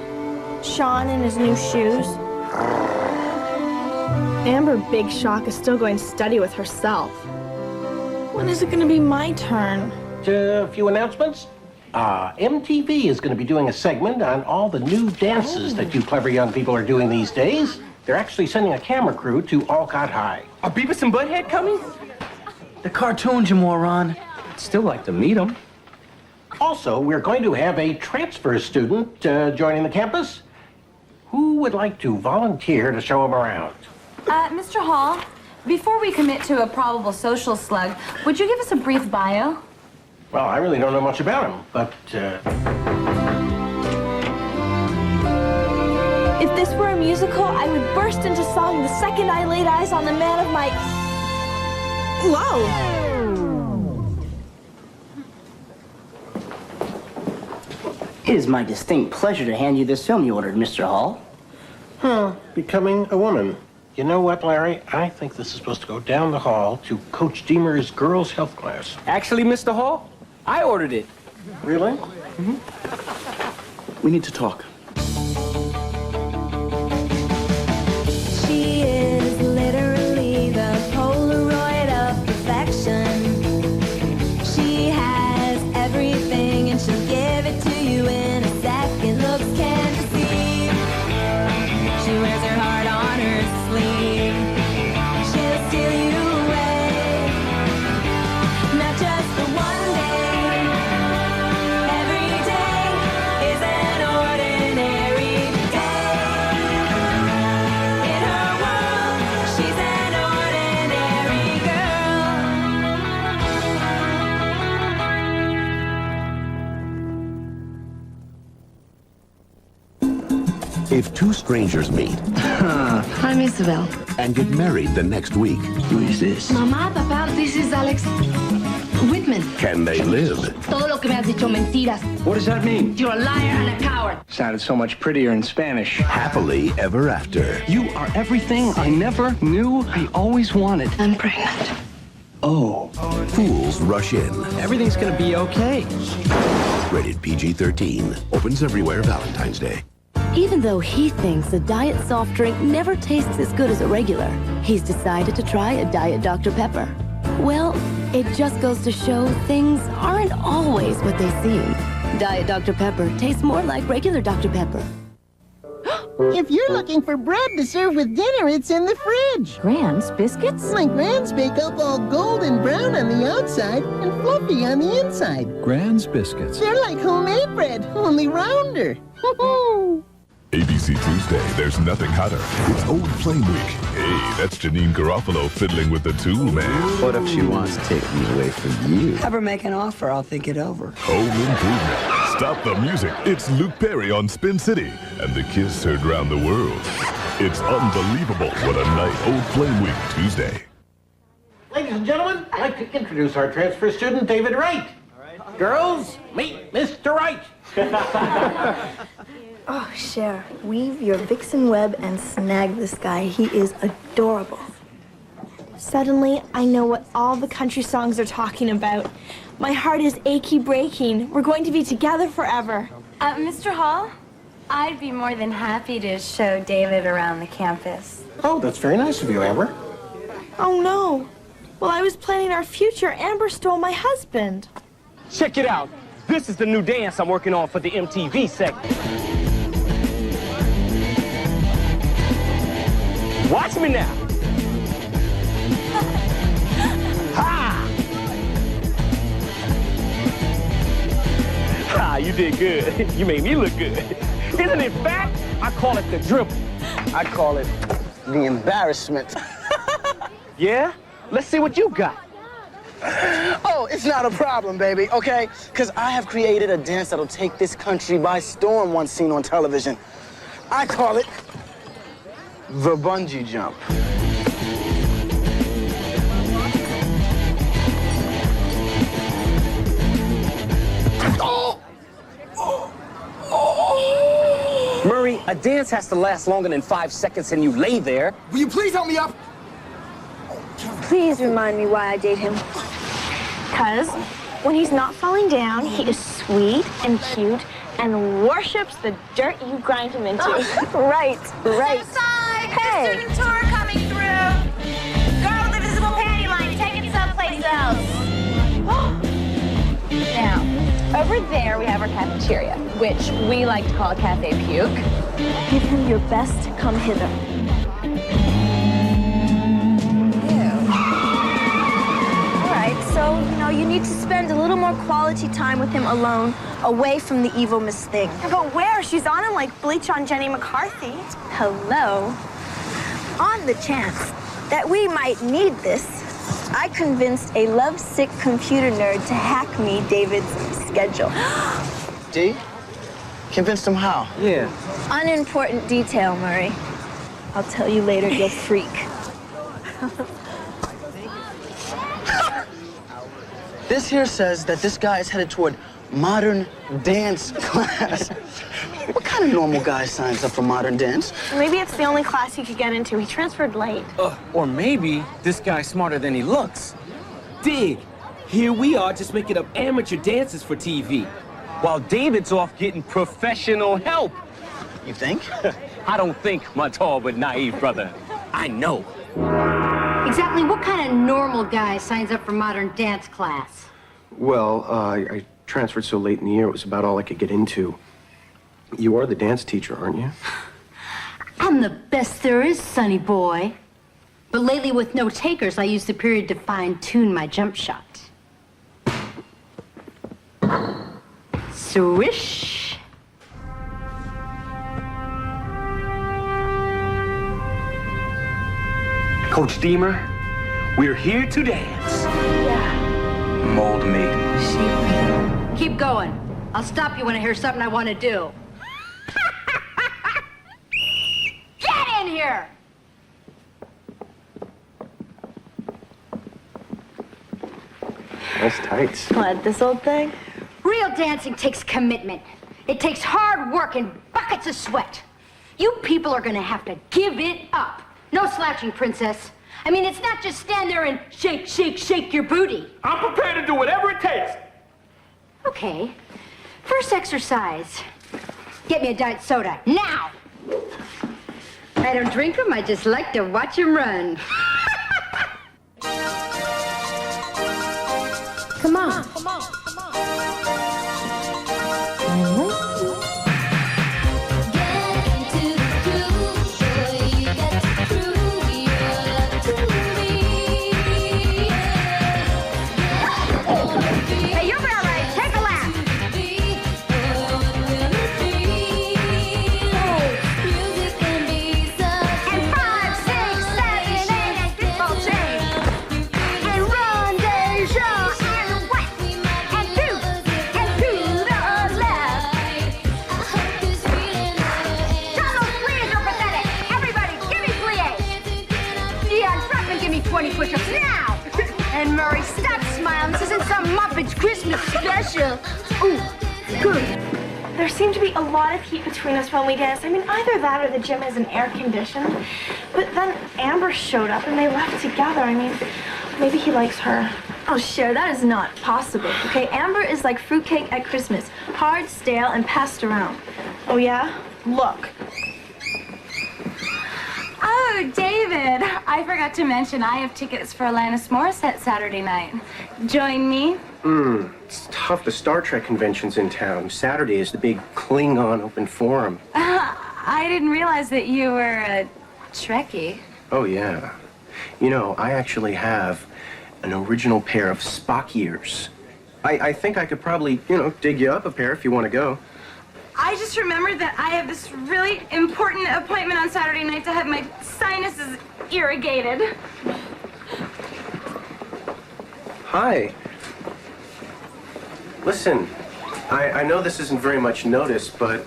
Sean in his new shoes. Amber Big Shock is still going to study with herself. When is it going to be my turn? A few announcements. MTV is going to be doing a segment on all the new dances that you clever young people are doing these days. They're actually sending a camera crew to Alcott High. Are Beavis and Butthead coming? The cartoons, you moron. I'd still like to meet them. Also, we're going to have a transfer student joining the campus. Who would like to volunteer to show him around? Mr. Hall, before we commit to a probable social slug, would you give us a brief bio? Well, I really don't know much about him, but... If this were a musical, I would burst into song the second I laid eyes on the man of my... Whoa! It is my distinct pleasure to hand you this film you ordered, Mr. Hall. Becoming a woman. You know what, Larry? I think this is supposed to go down the hall to Coach Deemer's girls' health class. Actually, Mr. Hall, I ordered it. Really? Mm-hmm. We need to talk. She is literally the Polaroid of perfection. She has everything and she'll give it to you in a second. Looks can't deceive. She wears her heart on her sleeve. She'll steal you away, not just for one day. Every day is an ordinary day. In her world, she's an ordinary girl. If two strangers meet I'm Isabel. and get married the next week, Who is this? Mamá, papá, this is Alex Whitman. can they live? Todo lo que me has dicho mentiras. What does that mean? You're a liar and a coward. Sounded so much prettier in Spanish. Happily ever after. You are everything I never knew I always wanted. I'm pregnant. Oh. Fools rush in. Everything's gonna be okay. Rated PG-13. Opens everywhere Valentine's Day. Even though he thinks a diet soft drink never tastes as good as a regular, he's decided to try a Diet Dr. Pepper. Well, it just goes to show things aren't always what they seem. Diet Dr. Pepper tastes more like regular Dr. Pepper. If you're looking for bread to serve with dinner, it's in the fridge. Grand's biscuits? My Grands bake up all golden brown on the outside and fluffy on the inside. Grand's biscuits. They're like homemade bread, only rounder. ABC Tuesday, there's nothing hotter. It's Old Flame Week. Hey, that's Janine Garofalo fiddling with the tool man. What if she wants to take me away from you? Have her make an offer, I'll think it over. Home Improvement. Stop the music. It's Luke Perry on Spin City. And the kiss heard round the world. It's unbelievable what a night. Old Flame Week, Tuesday. Ladies and gentlemen, I'd like to introduce our transfer student, David Wright. Girls, meet Mr. Wright. Oh, Cher, weave your vixen web and snag this guy. He is adorable. Suddenly, I know what all the country songs are talking about. My heart is achy breaking. We're going to be together forever. Mr. Hall, I'd be more than happy to show David around the campus. Oh, that's very nice of you, Amber. Oh, no. While I was planning our future, Amber stole my husband. Check it out. This is the new dance I'm working on for the MTV segment. Watch me now. Ha! Ha, you did good. You made me look good. Isn't it fact? I call it the dribble. I call it The embarrassment. Yeah? Let's see what you got. Oh, it's not a problem, baby, okay? Because I have created a dance that'll take this country by storm once seen on television. I call it the bungee jump. Murray, A dance has to last longer than 5 seconds and you lay there. Will you please help me up? Please remind me why I date him. Because when he's not falling down, he is sweet and cute and worships the dirt you grind him into. Right. Aside, Hey. the student tour coming through. Girl with the visible panty line, take it someplace else. Now, over there we have our cafeteria, which we like to call Cafe Puke. Give him your best, come hither. So, you need to spend a little more quality time with him alone, away from the evil Miss Thing. But where? She's on him like bleach on Jenny McCarthy. Hello. On the chance that we might need this, I convinced a lovesick computer nerd to hack me David's schedule. D? Convinced him how? Yeah. Unimportant detail, Murray. I'll tell you later, you'll freak. This here says that this guy is headed toward modern dance class. What kind of normal guy signs up for modern dance? Maybe it's the only class he could get into. He transferred late. Or maybe this guy's smarter than he looks. Dig, here we are just making up amateur dances for TV, while David's off getting professional help. You think? I don't think, my tall but naive brother. I know. Exactly what kind of normal guy signs up for modern dance class? Well, I transferred so late in the year, it was about all I could get into. You are the dance teacher, aren't you? I'm the best there is, sonny boy. But lately, with no takers, I use the period to fine-tune my jump shot. Swish. Coach Deemer, we're here to dance. Mold me. Shape me. Keep going. I'll stop you when I hear something I want to do. Get in here! Nice tights. What, this old thing? Real dancing takes commitment. It takes hard work and buckets of sweat. You people are gonna have to give it up. No slouching, princess. I mean, it's not just stand there and shake, shake, shake your booty. I'm prepared to do whatever it takes. Okay. First exercise. Get me a diet soda, now! I don't drink them, I just like to watch them run. Come on. Come on. Hey, you're all right. Take a lap. And 5, 6, 7, 8, and football change. And run, Deja, and wet, and to the left. John, those plies are pathetic. Everybody, give me plies. Yeah, drop and give me 20 push-ups now. And Murray, stop smiling. This isn't some Muppets Christmas special. Ooh, good. There seemed to be a lot of heat between us when we danced. I mean, either that or the gym isn't air-conditioned. But then Amber showed up and they left together. I mean, maybe he likes her. Oh, Cher, that is not possible, okay? Amber is like fruitcake at Christmas. Hard, stale, and passed around. Oh, yeah? Look. Oh, David, I forgot to mention I have tickets for Alanis Morissette Saturday night. Join me? It's tough. The Star Trek convention's in town. Saturday is the big Klingon open forum. I didn't realize that you were a Trekkie. Oh, yeah. You know, I actually have an original pair of Spock ears. I think I could probably, dig you up a pair if you want to go. I just remembered that I have this really important appointment on Saturday night to have my sinuses irrigated. Hi. Listen, I know this isn't very much notice, but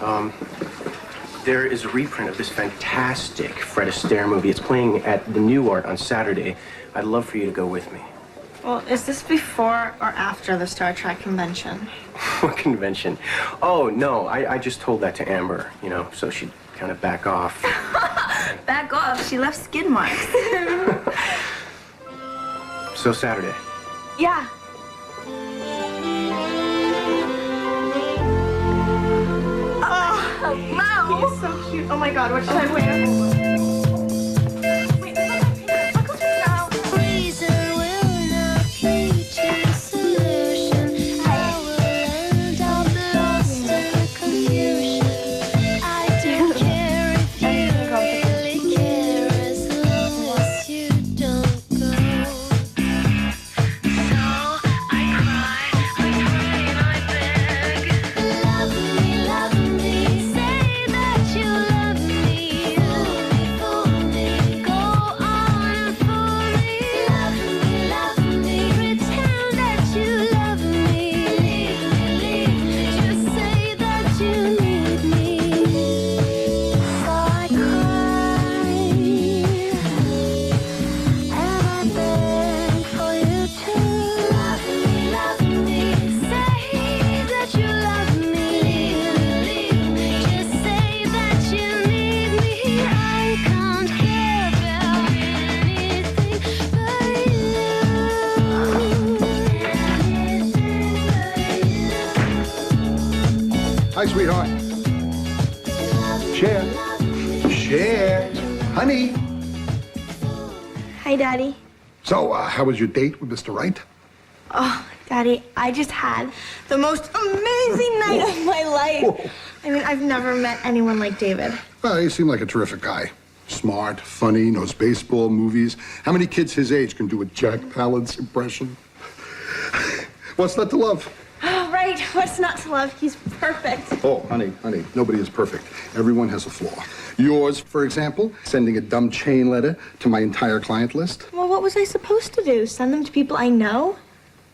there is a reprint of this fantastic Fred Astaire movie. It's playing at the New Art on Saturday. I'd love for you to go with me. Well, is this before or after the Star Trek convention? What convention? Oh, no, I just told that to Amber, so she'd kind of back off. Back off. She left skid marks. So Saturday. Yeah. Oh, Mo! He's so cute. Oh my God, what should I wear? Hi, sweetheart. Cher, honey. Hi, Daddy. So, how was your date with Mr. Wright? Oh, Daddy, I just had the most amazing night of my life. Whoa. I mean, I've never met anyone like David. Well, he seemed like a terrific guy. Smart, funny, knows baseball, movies. How many kids his age can do a Jack Palance impression? What's not to love? Oh, right. What's not to love? He's perfect. Oh, honey, nobody is perfect. Everyone has a flaw. Yours, for example, sending a dumb chain letter to my entire client list. Well, what was I supposed to do? Send them to people I know?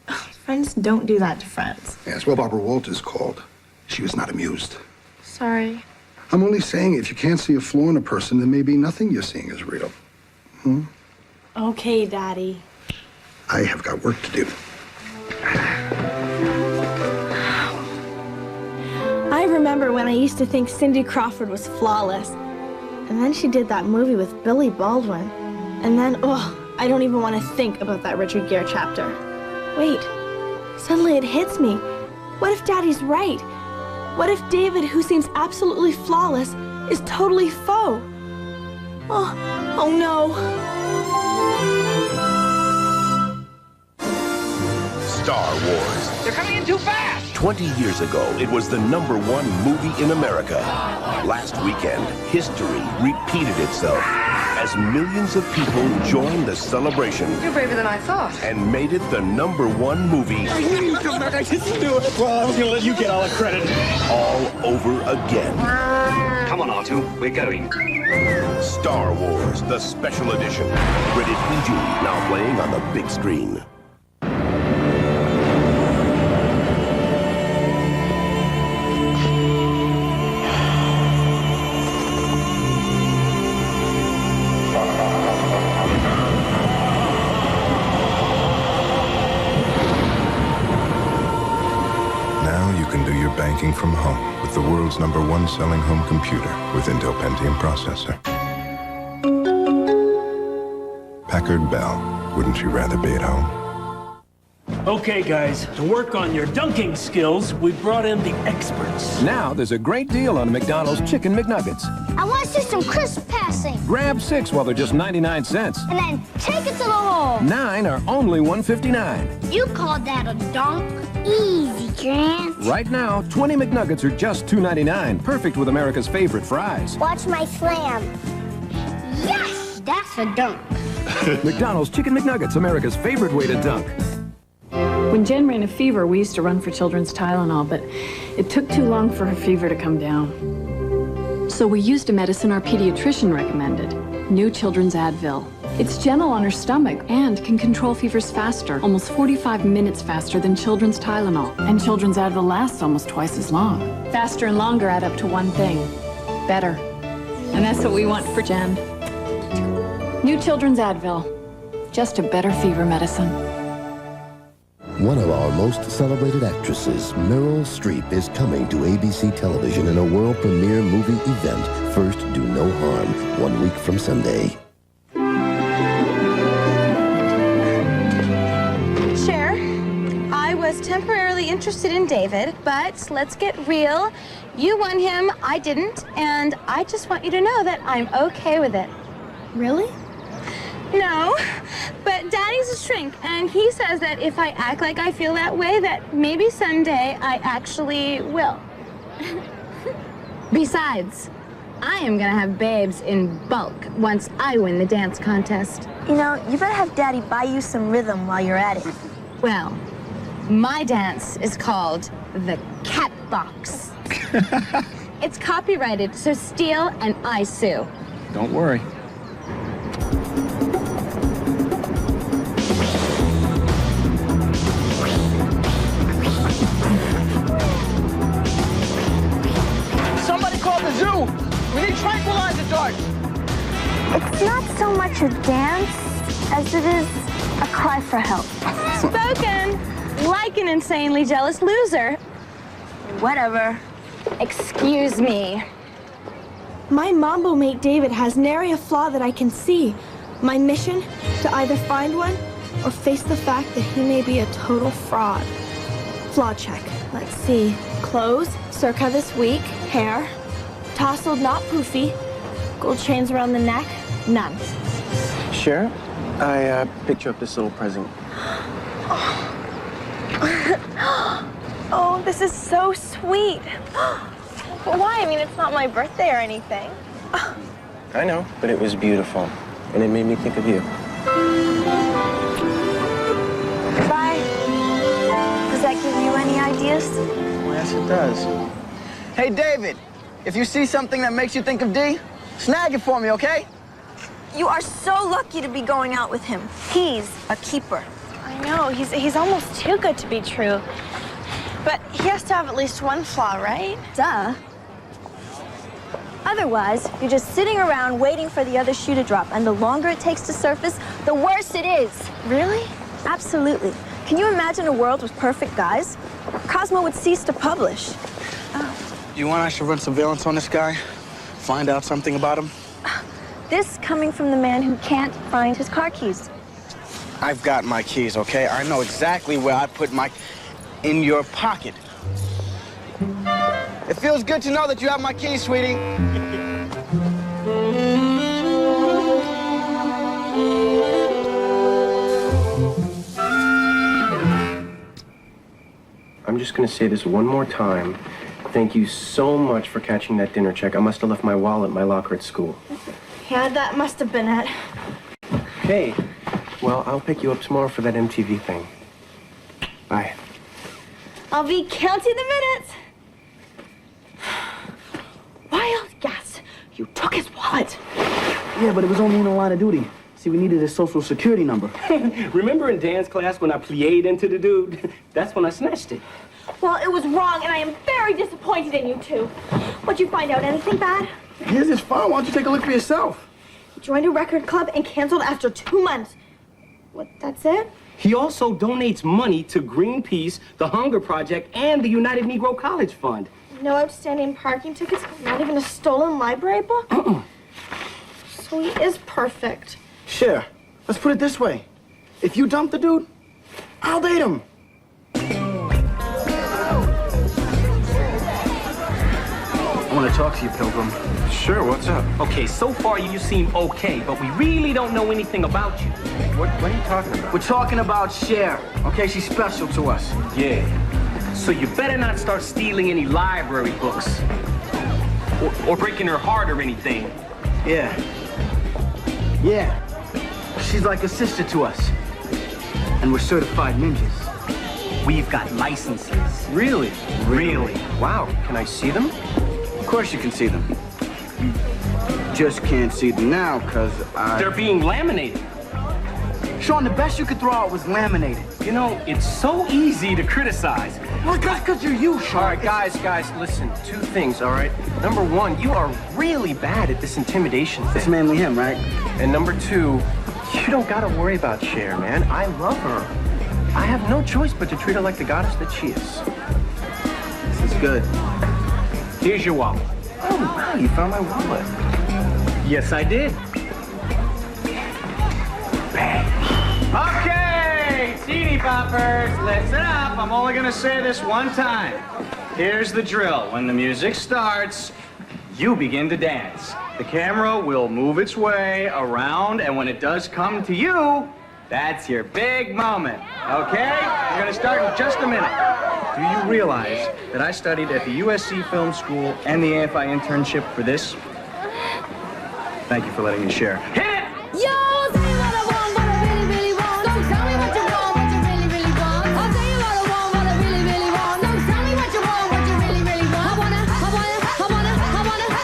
Ugh, friends don't do that to friends. Yes, well, Barbara Walters called. She was not amused. Sorry. I'm only saying if you can't see a flaw in a person, then maybe nothing you're seeing is real. Okay, Daddy. I have got work to do. I remember when I used to think Cindy Crawford was flawless. And then she did that movie with Billy Baldwin. And then, I don't even want to think about that Richard Gere chapter. Wait, suddenly it hits me. What if Daddy's right? What if David, who seems absolutely flawless, is totally faux? Oh no. Star Wars. They're coming in too fast! 20 years ago, it was the #1 movie in America. Last weekend, history repeated itself as millions of people joined the celebration. You're braver than I thought. And made it the #1 movie. I knew you'd come back. I just knew it. Well, I was going to let you get all the credit. All over again. Come on, R2. We're going. Star Wars, the special edition. Rated PG, now playing on the big screen. Banking from home with the world's #1 selling home computer with Intel Pentium processor. Packard Bell, wouldn't you rather be at home? Okay, guys, to work on your dunking skills, we brought in the experts. Now there's a great deal on McDonald's Chicken McNuggets. I want to see some crisp passing. Grab 6 while they're just 99 cents. And then take it to the hole. 9 are only $1.59. You called that a dunk? Easy, Grant. Right now, 20 McNuggets are just $2.99. Perfect with America's favorite fries. Watch my slam. Yes! That's a dunk. McDonald's Chicken McNuggets, America's favorite way to dunk. When Jen ran a fever, we used to run for children's Tylenol, but it took too long for her fever to come down. So we used a medicine our pediatrician recommended, New Children's Advil. It's gentle on her stomach and can control fevers faster, almost 45 minutes faster than children's Tylenol. And children's Advil lasts almost twice as long. Faster and longer add up to one thing, better. And that's what we want for Jen. New Children's Advil, just a better fever medicine. One of our most celebrated actresses, Meryl Streep, is coming to ABC television in a world premiere movie event, First Do No Harm, 1 week from Sunday. Cher, I was temporarily interested in David, but let's get real. You won him, I didn't, and I just want you to know that I'm okay with it. Really? No, but Daddy's a shrink, and he says that if I act like I feel that way, that maybe someday I actually will. Besides, I am gonna have babes in bulk once I win the dance contest. You know, you better have Daddy buy you some rhythm while you're at it. Well, my dance is called the Cat Box. It's copyrighted, so steal and I sue. Don't worry. Somebody call the zoo! We need tranquilizer darts! It's not so much a dance as it is a cry for help. Spoken like an insanely jealous loser. Whatever. Excuse me. My mambo mate David has nary a flaw that I can see. My mission, to either find one or face the fact that he may be a total fraud. Flaw check. Let's see. Clothes, circa this week. Hair, tousled, not poofy. Gold chains around the neck, none. Cher, I picked you up this little present. Oh, this is so sweet. But why? I mean, it's not my birthday or anything. I know, but it was beautiful, and it made me think of you. Bye. Does that give you any ideas? Well, yes, it does. Hey, David, if you see something that makes you think of D, snag it for me, okay? You are so lucky to be going out with him. He's a keeper. I know, he's almost too good to be true. But he has to have at least one flaw, right? Duh. Otherwise, you're just sitting around waiting for the other shoe to drop, and the longer it takes to surface, the worse it is. Really? Absolutely. Can you imagine a world with perfect guys? Cosmo would cease to publish. You want I should run surveillance on this guy? Find out something about him? This coming from the man who can't find his car keys. I've got my keys, okay? I know exactly where I put my... in your pocket. It feels good to know that you have my keys, sweetie. I'm just gonna say this one more time. Thank you so much for catching that dinner check. I must have left my wallet in my locker at school. Yeah, that must have been it. Hey, well, I'll pick you up tomorrow for that MTV thing. Bye. I'll be counting the minutes. Wild guess. You took his wallet. Yeah, but it was only in the line of duty. See, we needed his social security number. Remember in dance class when I plied into the dude? That's when I snatched it. Well, it was wrong, and I am very disappointed in you two. What'd you find out? Anything bad? Here's his file. Why don't you take a look for yourself? He joined a record club and canceled after 2 months. What, that's it? He also donates money to Greenpeace, the Hunger Project, and the United Negro College Fund. No outstanding parking tickets, not even a stolen library book? So he is perfect. Cher, let's put it this way. If you dump the dude, I'll date him. I want to talk to you, Pilgrim. Sure, what's up? Okay, so far you seem okay, but we really don't know anything about you. What are you talking about? We're talking about Cher, okay? She's special to us. Yeah. So you better not start stealing any library books. Or breaking her heart or anything. Yeah. Yeah. She's like a sister to us. And we're certified ninjas. We've got licenses. Really? Really? Wow, can I see them? Of course you can see them. You just can't see them now, because They're being laminated. Sean, the best you could throw out was laminated. You know, it's so easy to criticize. Well, that's because you're you, Sean. All right, guys, listen. 2 things, all right? Number 1, you are really bad at this intimidation thing. It's mainly him, right? And number 2, you don't gotta worry about Cher, man. I love her. I have no choice but to treat her like the goddess that she is. This is good. Here's your wallet. Oh, wow, you found my wallet. Yes, I did. Okay, teeny poppers, listen up. I'm only gonna say this one time. Here's the drill. When the music starts, you begin to dance. The camera will move its way around, and when it does come to you, that's your big moment, okay? We're gonna start in just a minute. Do you realize that I studied at the USC Film School and the AFI internship for this? Thank you for letting me share. Hit it! Yo, tell you what I want, what I really, really want. Don't tell me what you want, what you really, really want. I'll tell you what I want, what I really, really want. Don't tell me what you want, what you really, really want.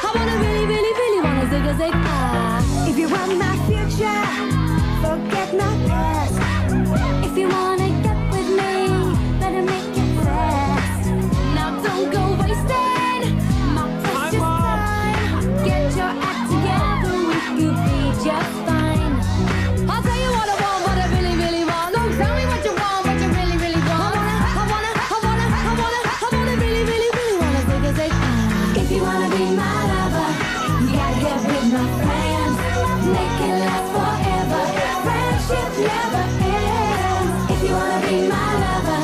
I wanna really, really, really wanna zig a zig ah. If you want my future, forget my past. If you wanna get with me, better make it fast. Now don't go wasting my precious time. Get your act together, we could be just fine. I'll tell you what I want, what I really, really want. Don't tell me what you want, what you really, really want. I wanna really, really, really wanna zig a zig ah. If you wanna be my lover, you gotta get with my friends. Make it last forever. Friendship never ends. If you wanna be my lover,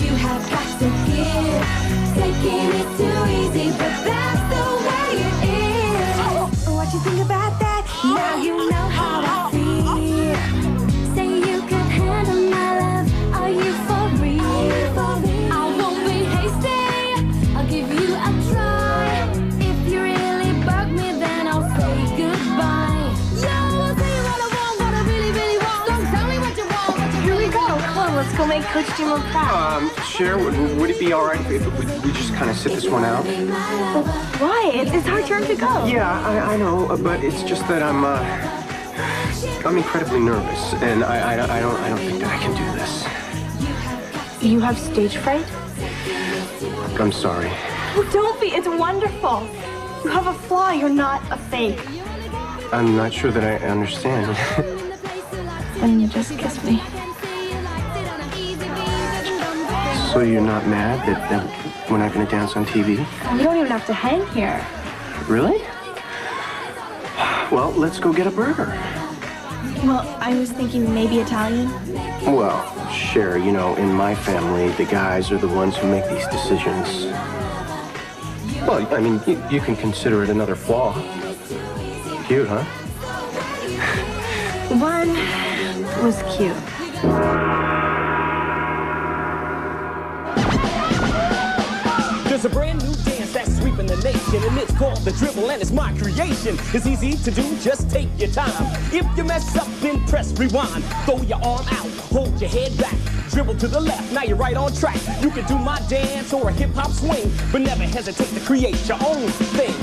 you have got to give. Taking it too easy, but that's the way it is. What you think about that? Now you know how I feel. Say you could handle my love. Are you for real? I won't be hasty. I'll give you a try. If you really bug me, then I'll say goodbye. Yo, I'll tell you what I want, what I really, really want. Don't tell me what you want, what you really go. Come on, let's go make Coach Jim proud. Cher, would it be all right if we just kind of sit this one out? Why? It's our turn to go. Yeah, I know, but it's just that I'm incredibly nervous, and I don't think that I can do this. You have stage fright? I'm sorry. Oh, don't be. It's wonderful. You have a flaw. You're not a fake. I'm not sure that I understand. Then just kiss me. So you're not mad that we're not going to dance on TV? You don't even have to hang here. Really? Well, let's go get a burger. Well, I was thinking maybe Italian. Well, Cher, you know, in my family, the guys are the ones who make these decisions. Well, I mean, you can consider it another flaw. Cute, huh? One was cute. There's a brand new dance that's sweeping the nation, and it's called the dribble, and it's my creation. It's easy to do, just take your time. If you mess up, then press rewind. Throw your arm out, hold your head back. Dribble to the left, now you're right on track. You can do my dance or a hip-hop swing, but never hesitate to create your own thing.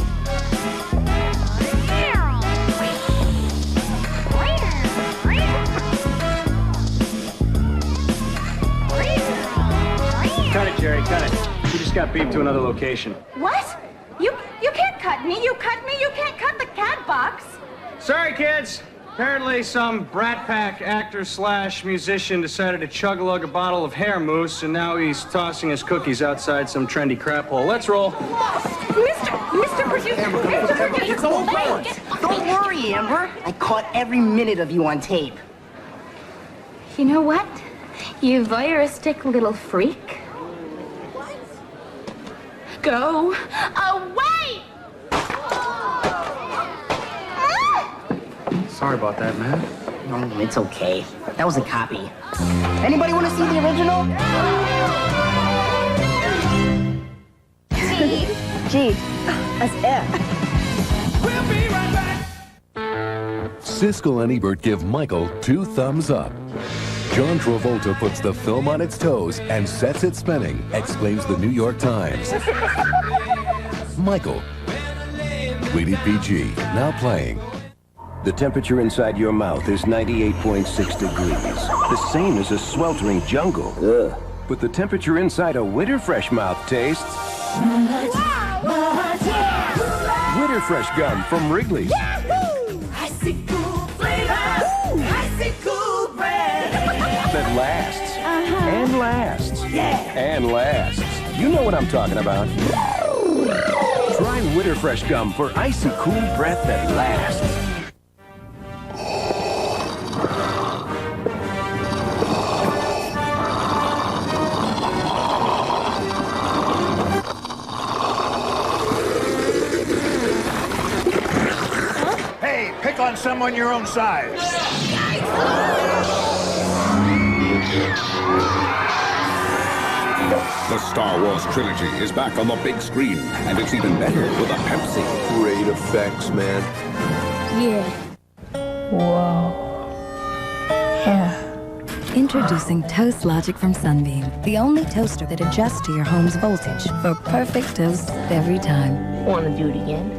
Cut it, Jerry, cut it. We just got beeped to another location. What? You can't cut me. You cut me. You can't cut the cat box. Sorry, kids. Apparently some Brat Pack actor/musician decided to chug-a-lug a bottle of hair mousse, and now he's tossing his cookies outside some trendy crap hole. Let's roll. Mr. Producer. It's all right. Don't worry, Amber. I caught every minute of you on tape. You know what? You voyeuristic little freak. Go away! Sorry about that, man. No, it's okay. That was a copy. Anybody want to see the original? G. That's F. We'll be right back. Siskel and Ebert give Michael 2 thumbs up. John Travolta puts the film on its toes and sets it spinning, explains the New York Times. Michael. Rated PG, now playing. The temperature inside your mouth is 98.6 degrees. The same as a sweltering jungle. Ugh. But the temperature inside a Winterfresh mouth tastes... Winterfresh gum from Wrigley's. Icicle flavor. Icicle bread. That lasts. And lasts. And lasts. You know what I'm talking about. Try Winter Fresh Gum for icy cool breath that lasts. Hey, pick on someone your own size. The Star Wars trilogy is back on the big screen, and it's even better with a Pepsi. Great effects, man. Yeah. Whoa. Yeah. Introducing Toast Logic from Sunbeam, the only toaster that adjusts to your home's voltage for perfect toast every time. Want to do it again?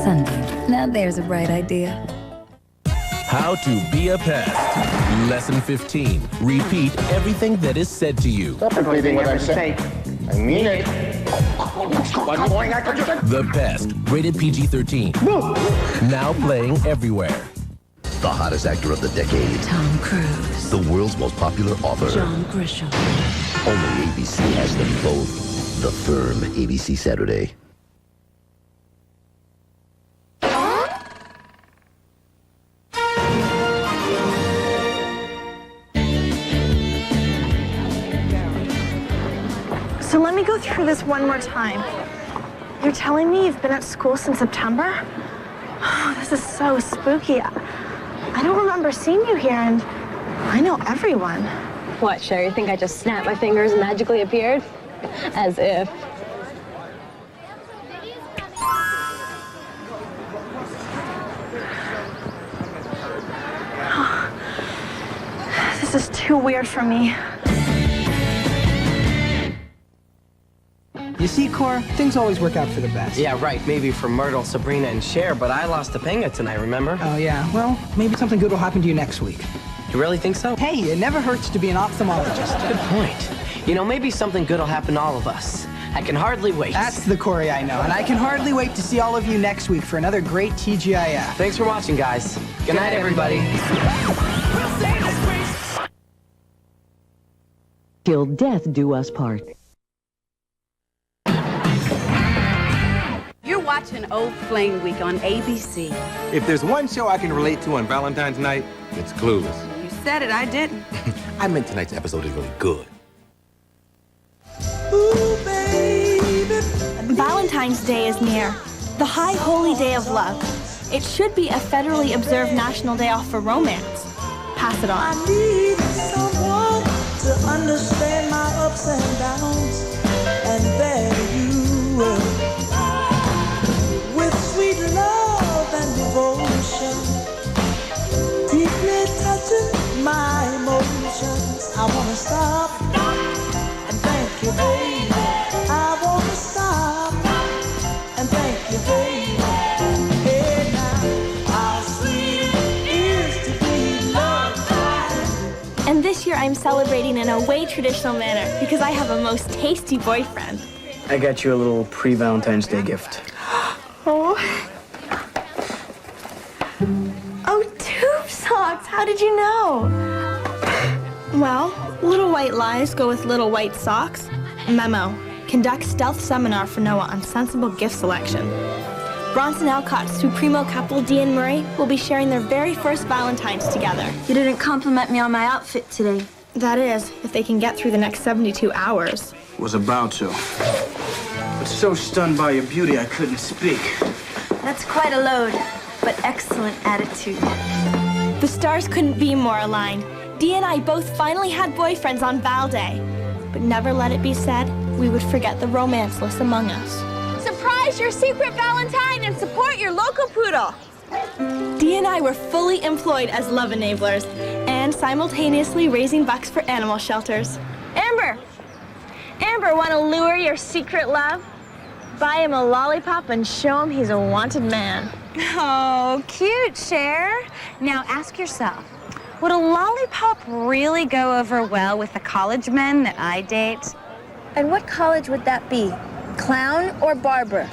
Sunbeam. Now there's a bright idea. How to be a pest. Lesson 15. Repeat everything that is said to you. Stop repeating what I say. I mean it. The Pest. Rated PG-13. Now playing everywhere. The hottest actor of the decade. Tom Cruise. The world's most popular author. John Grisham. Only ABC has them both. The Firm, ABC Saturday. So let me go through this one more time. You're telling me you've been at school since September? Oh, this is so spooky. I don't remember seeing you here, and I know everyone. What, Cher, you think I just snapped my fingers and magically appeared? As if. This is too weird for me. You see, Cora, things always work out for the best. Yeah, right. Maybe for Myrtle, Sabrina, and Cher, but I lost to Pinga tonight, remember? Oh, yeah. Well, maybe something good will happen to you next week. You really think so? Hey, it never hurts to be an ophthalmologist. Good point. You know, maybe something good will happen to all of us. I can hardly wait. That's the Corey I know, and I can hardly wait to see all of you next week for another great TGIF. Thanks for watching, guys. Good night, everybody. Till death do us part. You're watching Old Flame Week on ABC. If there's one show I can relate to on Valentine's night, it's Clueless. You said it, I didn't. I meant tonight's episode is really good. Valentine's Day is near, the high holy day of love. It should be a federally observed national day off for romance. Pass it on. I need someone to understand my ups and downs, and there you will. With sweet love and devotion, deeply touching my emotions. I wanna stop and thank you, baby. I wanna stop and thank you, baby. Hey now, how sweet it is to be loved by. And this year I'm celebrating in a way traditional manner because I have a most tasty boyfriend. I got you a little pre-Valentine's Day gift. Oh. Oh, tube socks. How did you know? Well, little white lies go with little white socks. Memo. Conduct stealth seminar for Noah on sensible gift selection. Bronson Alcott's Supremo couple Dee and Murray will be sharing their very first Valentine's together. You didn't compliment me on my outfit today. That is, if they can get through the next 72 hours. Was about to. But so stunned by your beauty, I couldn't speak. That's quite a load, but excellent attitude. The stars couldn't be more aligned. Dee and I both finally had boyfriends on Val Day. But never let it be said we would forget the romanceless among us. Surprise your secret Valentine and support your local poodle. Dee and I were fully employed as love enablers and simultaneously raising bucks for animal shelters. Amber, want to lure your secret love? Buy him a lollipop and show him he's a wanted man. Oh, cute, Cher. Now ask yourself, would a lollipop really go over well with the college men that I date? And what college would that be? Clown or barber?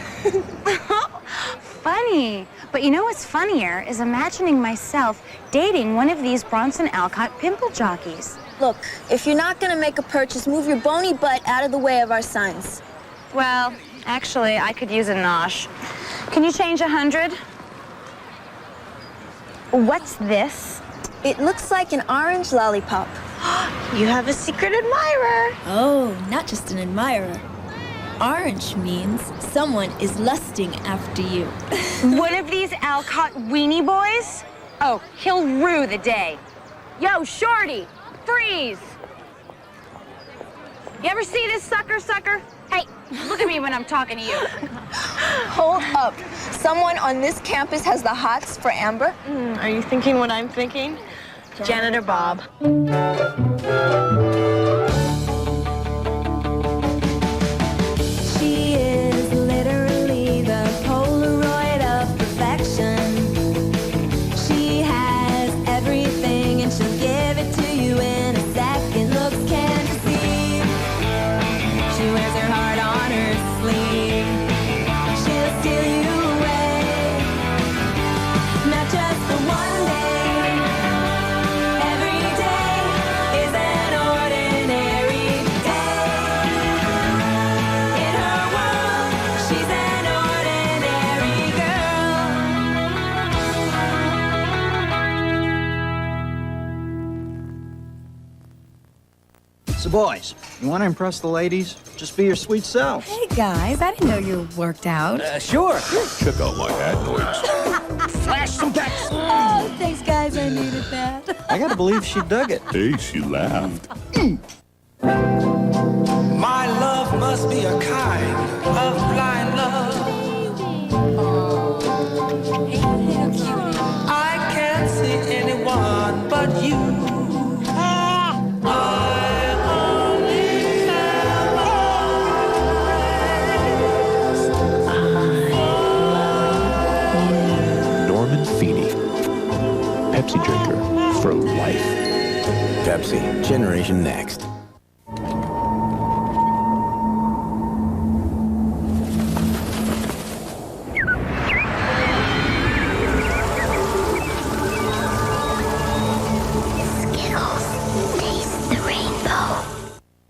funny. But you know what's funnier is imagining myself dating one of these Bronson Alcott pimple jockeys. Look, if you're not gonna make a purchase, move your bony butt out of the way of our signs. Well, actually, I could use a nosh. Can you change 100? What's this? It looks like an orange lollipop. You have a secret admirer. Oh, not just an admirer. Orange means someone is lusting after you. One of these Alcott weenie boys? Oh, he'll rue the day. Yo, shorty, freeze! You ever see this sucker? Hey, look at me when I'm talking to you. Hold up. Someone on this campus has the hots for Amber? Are you thinking what I'm thinking? Janitor Bob. She is literally the Polaroid of perfection. She has everything and she'll give it to you in a second. Looks can't deceive. She wears her heart on her sleeve. She'll steal you away, not just for one day. Every day is an ordinary day. In her world, she's an ordinary girl. So, boys, you want to impress the ladies? Just be your sweet self. Hey, guys, I didn't know you worked out. Sure. Check out my adenoids. Flash some decks. Oh, thanks, guys. I needed that. I gotta believe she dug it. Hey, she laughed. My love must be a kind of blind love. I can't see anyone but you. Norman Feeney, Pepsi drinker for life. Pepsi, generation next.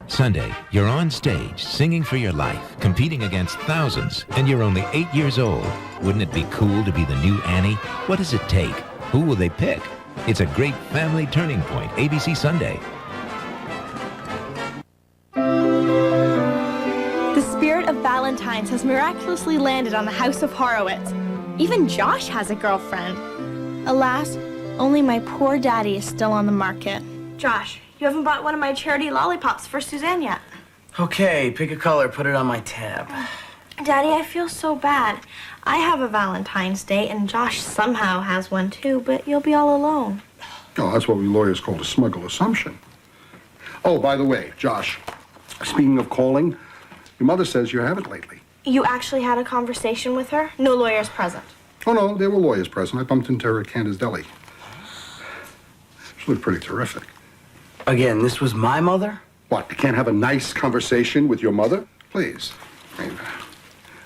Sunday, you're on stage, singing for your life, competing against thousands, and you're only 8 years old. Wouldn't it be cool to be the new Annie? What does it take? Who will they pick? It's a great family turning point, ABC Sunday. The spirit of Valentine's has miraculously landed on the House of Horowitz. Even Josh has a girlfriend. Alas, only my poor daddy is still on the market. Josh, you haven't bought one of my charity lollipops for Suzanne yet. Okay, pick a color, put it on my tab. Daddy, I feel so bad. I have a Valentine's Day, and Josh somehow has one too, but you'll be all alone. Oh, that's what we lawyers call a smuggle assumption. Oh, by the way, Josh, speaking of calling, your mother says you haven't lately. You actually had a conversation with her? No lawyers present. Oh, no, there were lawyers present. I bumped into her at Candace Deli. She looked pretty terrific. Again, this was my mother? What, you can't have a nice conversation with your mother? Please. I mean,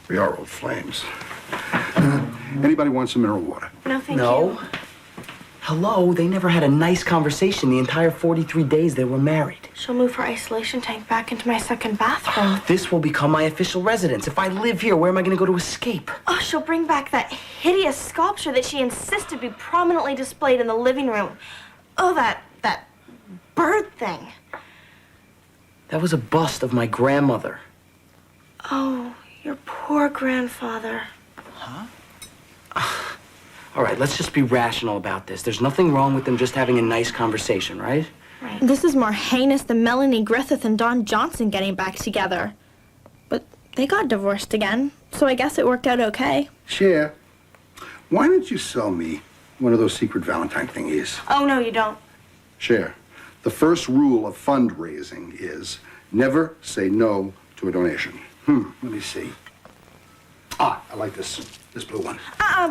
we are old flames. Anybody want some mineral water? No, thank you. No. Hello, they never had a nice conversation the entire 43 days they were married. She'll move her isolation tank back into my second bathroom. This will become my official residence. If I live here, where am I going to go to escape? Oh, she'll bring back that hideous sculpture that she insisted be prominently displayed in the living room. Oh, that bird thing. That was a bust of my grandmother. Oh, your poor grandfather. All right, let's just be rational about this. There's nothing wrong with them just having a nice conversation, right? Right. This is more heinous than Melanie Griffith and Don Johnson getting back together. But they got divorced again, so I guess it worked out okay. Cher, why don't you sell me one of those secret Valentine thingies? Oh, no, you don't. Cher, the first rule of fundraising is never say no to a donation. Let me see. Ah, I like this blue one.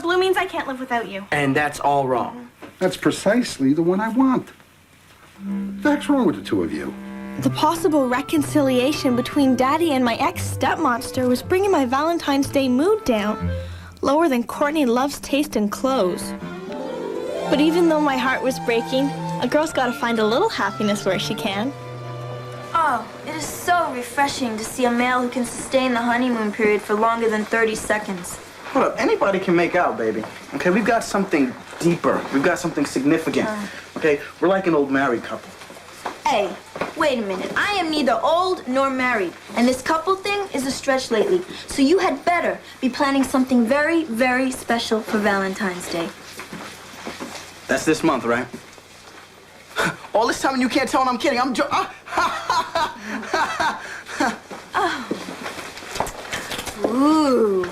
Blue means I can't live without you. And that's all wrong. That's precisely the one I want. What the heck's wrong with the two of you? The possible reconciliation between Daddy and my ex-stepmonster was bringing my Valentine's Day mood down. lower than Courtney Love's taste in clothes. But even though my heart was breaking, a girl's gotta find a little happiness where she can. Oh, it is so refreshing to see a male who can sustain the honeymoon period for longer than 30 seconds. Hold up, anybody can make out, baby. Okay, we've got something deeper. We've got something significant. Okay, we're like an old married couple. Hey, wait a minute. I am neither old nor married, and this couple thing is a stretch lately. So you had better be planning something very, very special for Valentine's Day. That's this month, right? All this time and you can't tell when I'm kidding. I'm Ooh.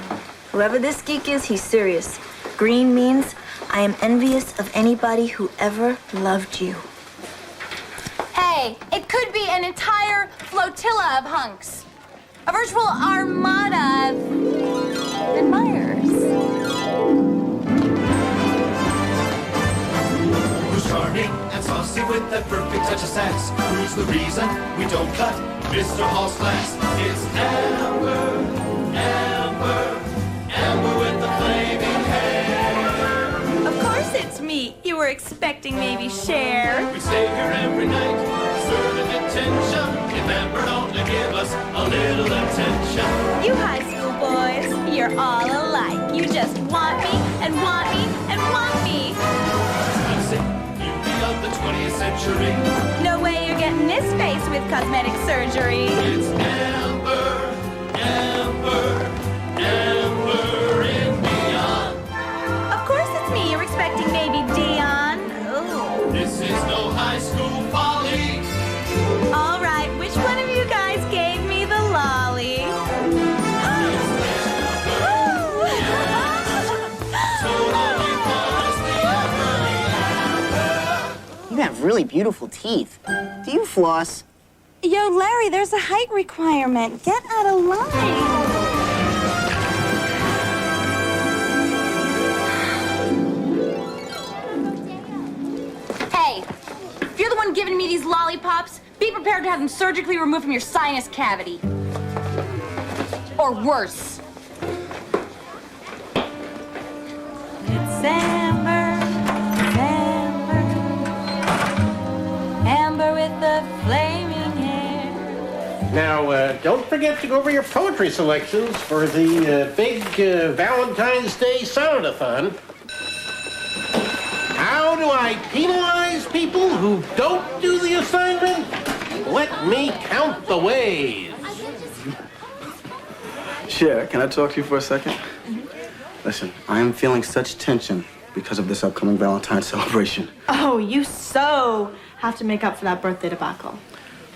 Whoever this geek is, he's serious. Green means I am envious of anybody who ever loved you. Hey, it could be an entire flotilla of hunks. A virtual armada of admirers. Who's charming and saucy with that perfect touch of sass? Who's the reason we don't cut Mr. Hall's class? It's Amber, Amber, Amber with the flaming hair. Of course it's me. You were expecting maybe Cher. We stay here every night, serving attention. If Amber only give us a little attention. You high school boys, you're all alike. You just want me and want me and want me. Classic beauty of the 20th century. No way you're getting this face with cosmetic surgery. It's Amber, Amber, Amber in neon. Of course it's me. You're expecting maybe Dion. Ooh. This is no high school folly. All right, which one of you guys gave me the lolly? You have really beautiful teeth. Do you floss? Yo, Larry, there's a height requirement. Get out of line. Hey, if you're the one giving me these lollipops, be prepared to have them surgically removed from your sinus cavity. Or worse. It's Amber, Amber with the flaming hair. Now, don't forget to go over your poetry selections for the big Valentine's Day sonnet-a-thon. How do I penalize people who don't do the assignment? Let me count the ways. Cher, can I talk to you for a second? Listen, I am feeling such tension because of this upcoming Valentine's celebration. Oh, you so have to make up for that birthday debacle.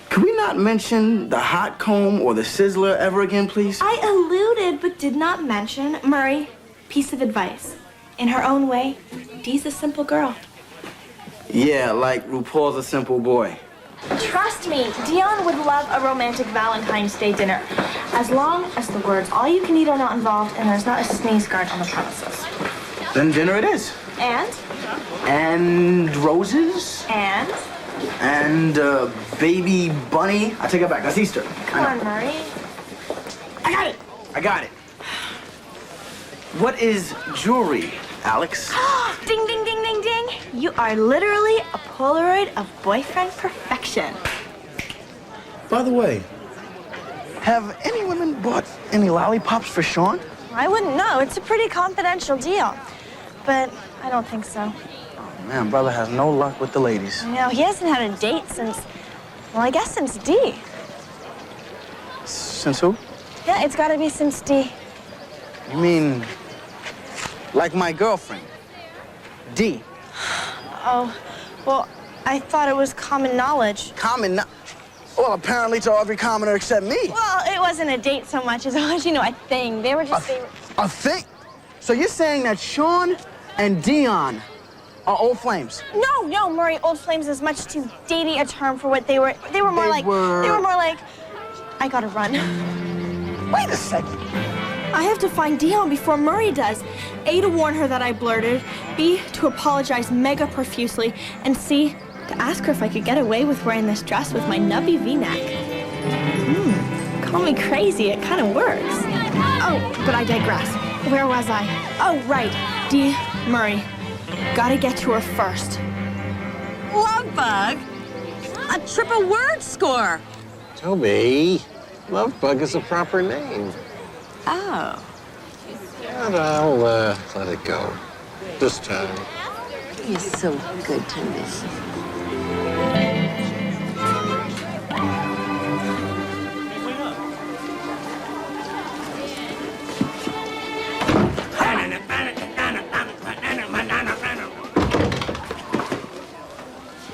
Can we not mention the hot comb or the sizzler ever again, please? I alluded but did not mention. Murray, piece of advice. In her own way, Dee's a simple girl. Yeah, like RuPaul's a simple boy. Trust me, Dion would love a romantic Valentine's Day dinner. As long as the words all you can eat are not involved and there's not a sneeze guard on the premises. Then dinner it is. And roses. And baby bunny. I take it back. That's Easter. Come on, Murray. I got it. What is jewelry, Alex? Ding, ding, ding, ding, ding. You are literally a Polaroid of boyfriend perfection. By the way, have any women bought any lollipops for Sean? I wouldn't know. It's a pretty confidential deal. But I don't think so. Oh, man, brother has no luck with the ladies. No, he hasn't had a date since, well, I guess since D. Since who? Yeah, it's gotta be since D. You mean like my girlfriend, D? Oh, well, I thought it was common knowledge. Well, apparently to every commoner except me. Well, it wasn't a date so much as it was, a thing. They were just... A thing? So you're saying that Sean and Dion are old flames? No, Murray, old flames is much too datey a term for what they were. They were more like, I gotta run. Wait a second. I have to find Dion before Murray does. A, to warn her that I blurted. B, to apologize mega profusely. And C, to ask her if I could get away with wearing this dress with my nubby V-neck. Call me crazy, it kind of works. Oh, but I digress. Where was I? Oh, right. Dee Murray. Gotta get to her first. Love bug? A triple word score. Toby, Love Bug is a proper name. Oh. But I'll let it go. This time. You're so good to me.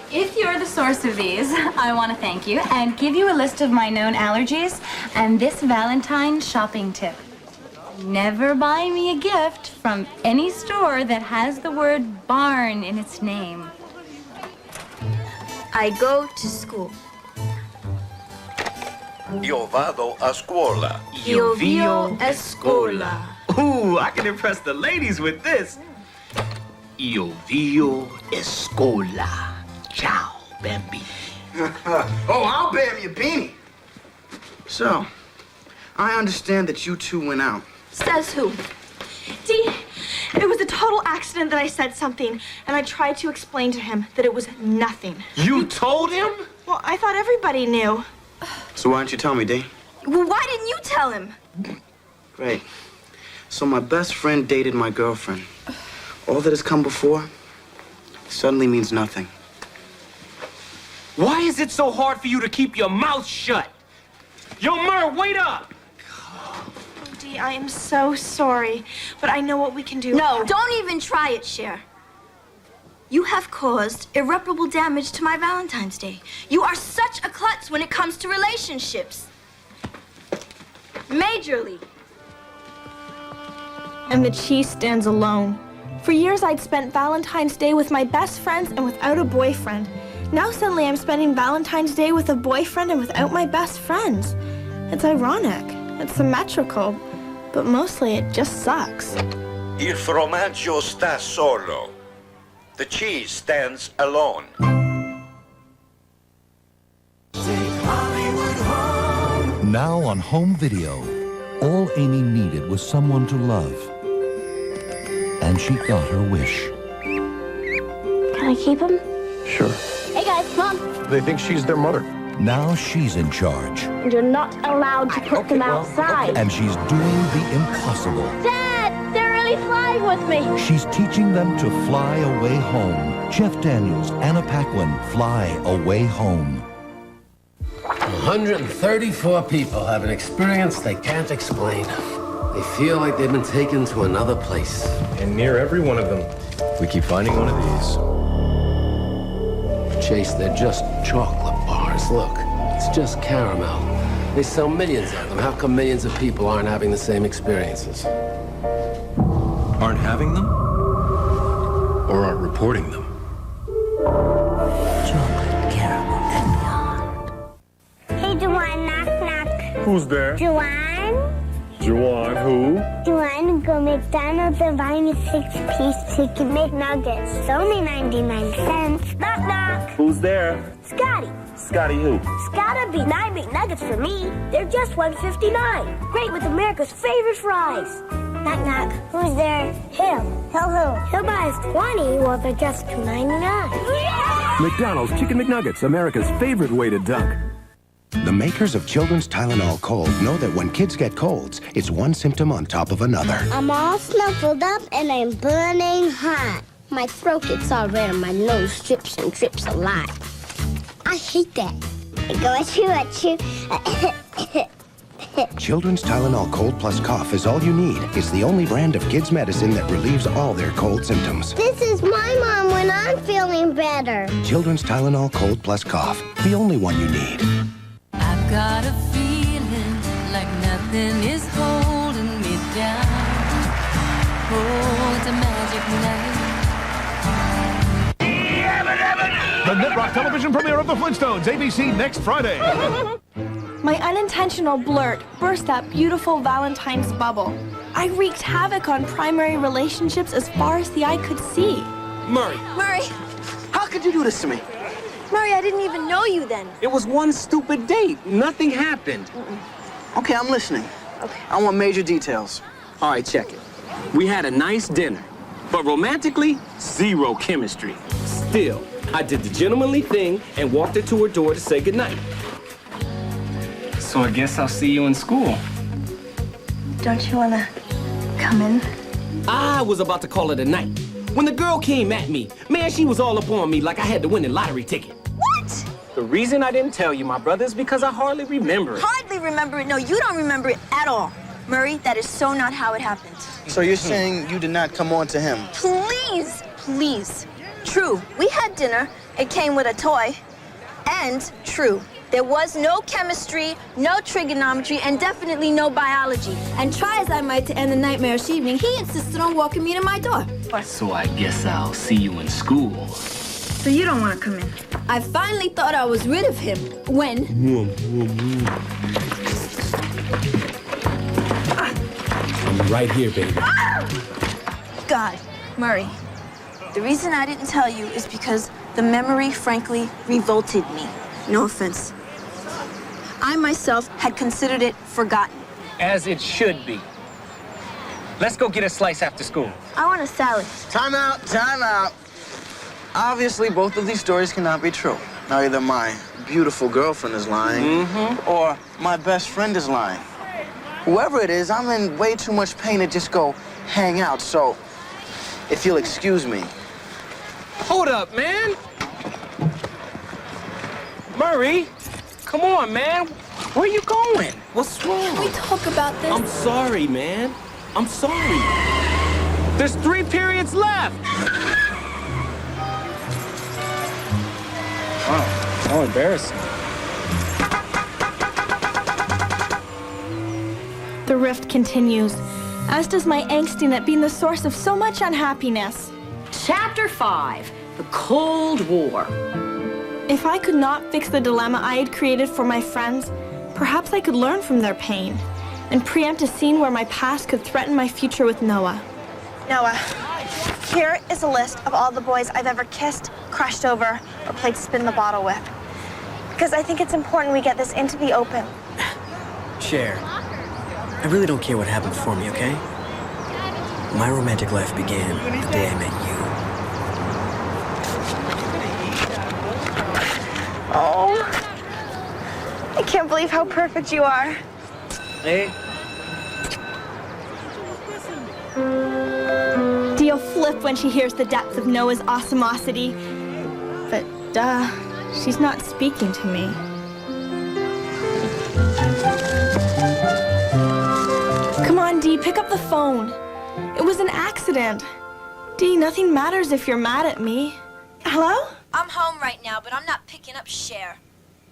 If you're the source of these, I want to thank you and give you a list of my known allergies and this Valentine's shopping tip. Never buy me a gift from any store that has the word barn in its name. I go to school. Io vado a scuola. Io vio a scuola. Ooh, I can impress the ladies with this. Io vio a scuola. Ciao, Bambi. Oh, I'll bam your beanie. So, I understand that you two went out. Says who? Dee, it was a total accident that I said something, and I tried to explain to him that it was nothing. You told him? Well, I thought everybody knew. So why didn't you tell me, Dee? Well, why didn't you tell him? Great. So my best friend dated my girlfriend. All that has come before suddenly means nothing. Why is it so hard for you to keep your mouth shut? Yo, Mur, wait up! Dee, I am so sorry, but I know what we can do. No, don't even try it, Cher. You have caused irreparable damage to my Valentine's Day. You are such a klutz when it comes to relationships. Majorly. And the cheese stands alone. For years, I'd spent Valentine's Day with my best friends and without a boyfriend. Now suddenly I'm spending Valentine's Day with a boyfriend and without my best friends. It's ironic. It's symmetrical. But mostly it just sucks. Il formaggio sta solo. The cheese stands alone. Now on home video, all Amy needed was someone to love. And she got her wish. Can I keep him? Sure. Hey guys, come on. They think she's their mother. Now she's in charge. You're not allowed to put them outside. And she's doing the impossible. Dad, they're really flying with me. She's teaching them to fly away home. Jeff Daniels, Anna Paquin, Fly Away Home. 134 people have an experience they can't explain. They feel like they've been taken to another place. And near every one of them, we keep finding one of these. Chase, they're just chocolate bars. Look, it's just caramel. They sell millions of them. How come millions of people aren't having the same experiences? Aren't having them? Or aren't reporting them? Chocolate, caramel, and beyond. Hey, Juwan, knock, knock. Who's there? Juwan? Juwan, who? Juwan, go McDonald's and buy me 6-piece chicken McNuggets. It's only 99 cents. Knock, knock. Who's there? Scotty. Scotty who? It's gotta be 9 McNuggets for me. They're just $1.59. Great with America's favorite fries. Knock, knock. Who's there? Him. He'll who? He'll buy us 20 while they're just $2.99. Yeah! McDonald's Chicken McNuggets, America's favorite way to dunk. The makers of Children's Tylenol Cold know that when kids get colds, it's one symptom on top of another. I'm all snuffled up and I'm burning hot. My throat gets all red and my nose drips and drips a lot. I hate that. I go achoo. Children's Tylenol Cold Plus Cough is all you need. It's the only brand of kids' medicine that relieves all their cold symptoms. This is my mom when I'm feeling better. Children's Tylenol Cold Plus Cough, the only one you need. I've got a feeling like nothing is holding me down. Oh, it's a magic night. The Netrock television premiere of The Flintstones, ABC next Friday. My unintentional blurt burst that beautiful Valentine's bubble. I wreaked havoc on primary relationships as far as the eye could see. Murray, Murray, how could you do this to me? Murray, I didn't even know you then. It was one stupid date. Nothing happened. Okay, I'm listening. Okay. I want major details. All right, check it. We had a nice dinner, but romantically, zero chemistry. Still, I did the gentlemanly thing and walked her to her door to say goodnight. So I guess I'll see you in school. Don't you want to come in? I was about to call it a night. When the girl came at me, man, she was all up on me like I had to win a lottery ticket. What? The reason I didn't tell you, my brother, is because I hardly remember it. Hardly remember it? No, you don't remember it at all. Murray, that is so not how it happened. So you're saying you did not come on to him? Please, please. True, we had dinner. It came with a toy. And true, there was no chemistry, no trigonometry, and definitely no biology. And try as I might to end the nightmarish evening, he insisted on walking me to my door. So I guess I'll see you in school. So you don't want to come in? I finally thought I was rid of him when... I'm right here, baby. God, Murray, the reason I didn't tell you is because the memory, frankly, revolted me. No offense. I myself had considered it forgotten. As it should be. Let's go get a slice after school. I want a salad. Time out, time out. Obviously, both of these stories cannot be true. Now, either my beautiful girlfriend is lying, or my best friend is lying. Whoever it is, I'm in way too much pain to just go hang out, so if you'll excuse me. Hold up, man. Murray, come on, man. Where you going? What's wrong? Can we talk about this? I'm sorry, man. I'm sorry. There's 3 periods left. Wow, how embarrassing. The rift continues, as does my angsting at being the source of so much unhappiness. Chapter 5, The Cold War. If I could not fix the dilemma I had created for my friends, perhaps I could learn from their pain and preempt a scene where my past could threaten my future with Noah. Noah, here is a list of all the boys I've ever kissed, crushed over, or played spin the bottle with. Because I think it's important we get this into the open. Cher, I really don't care what happened before me, okay? My romantic life began the day I met you. Oh, I can't believe how perfect you are. Hey. Dee'll flip when she hears the depth of Noah's awesomosity. But duh, she's not speaking to me. Come on, Dee, pick up the phone. It was an accident. Dee, nothing matters if you're mad at me. Hello? I'm home right now, but I'm not picking up Cher.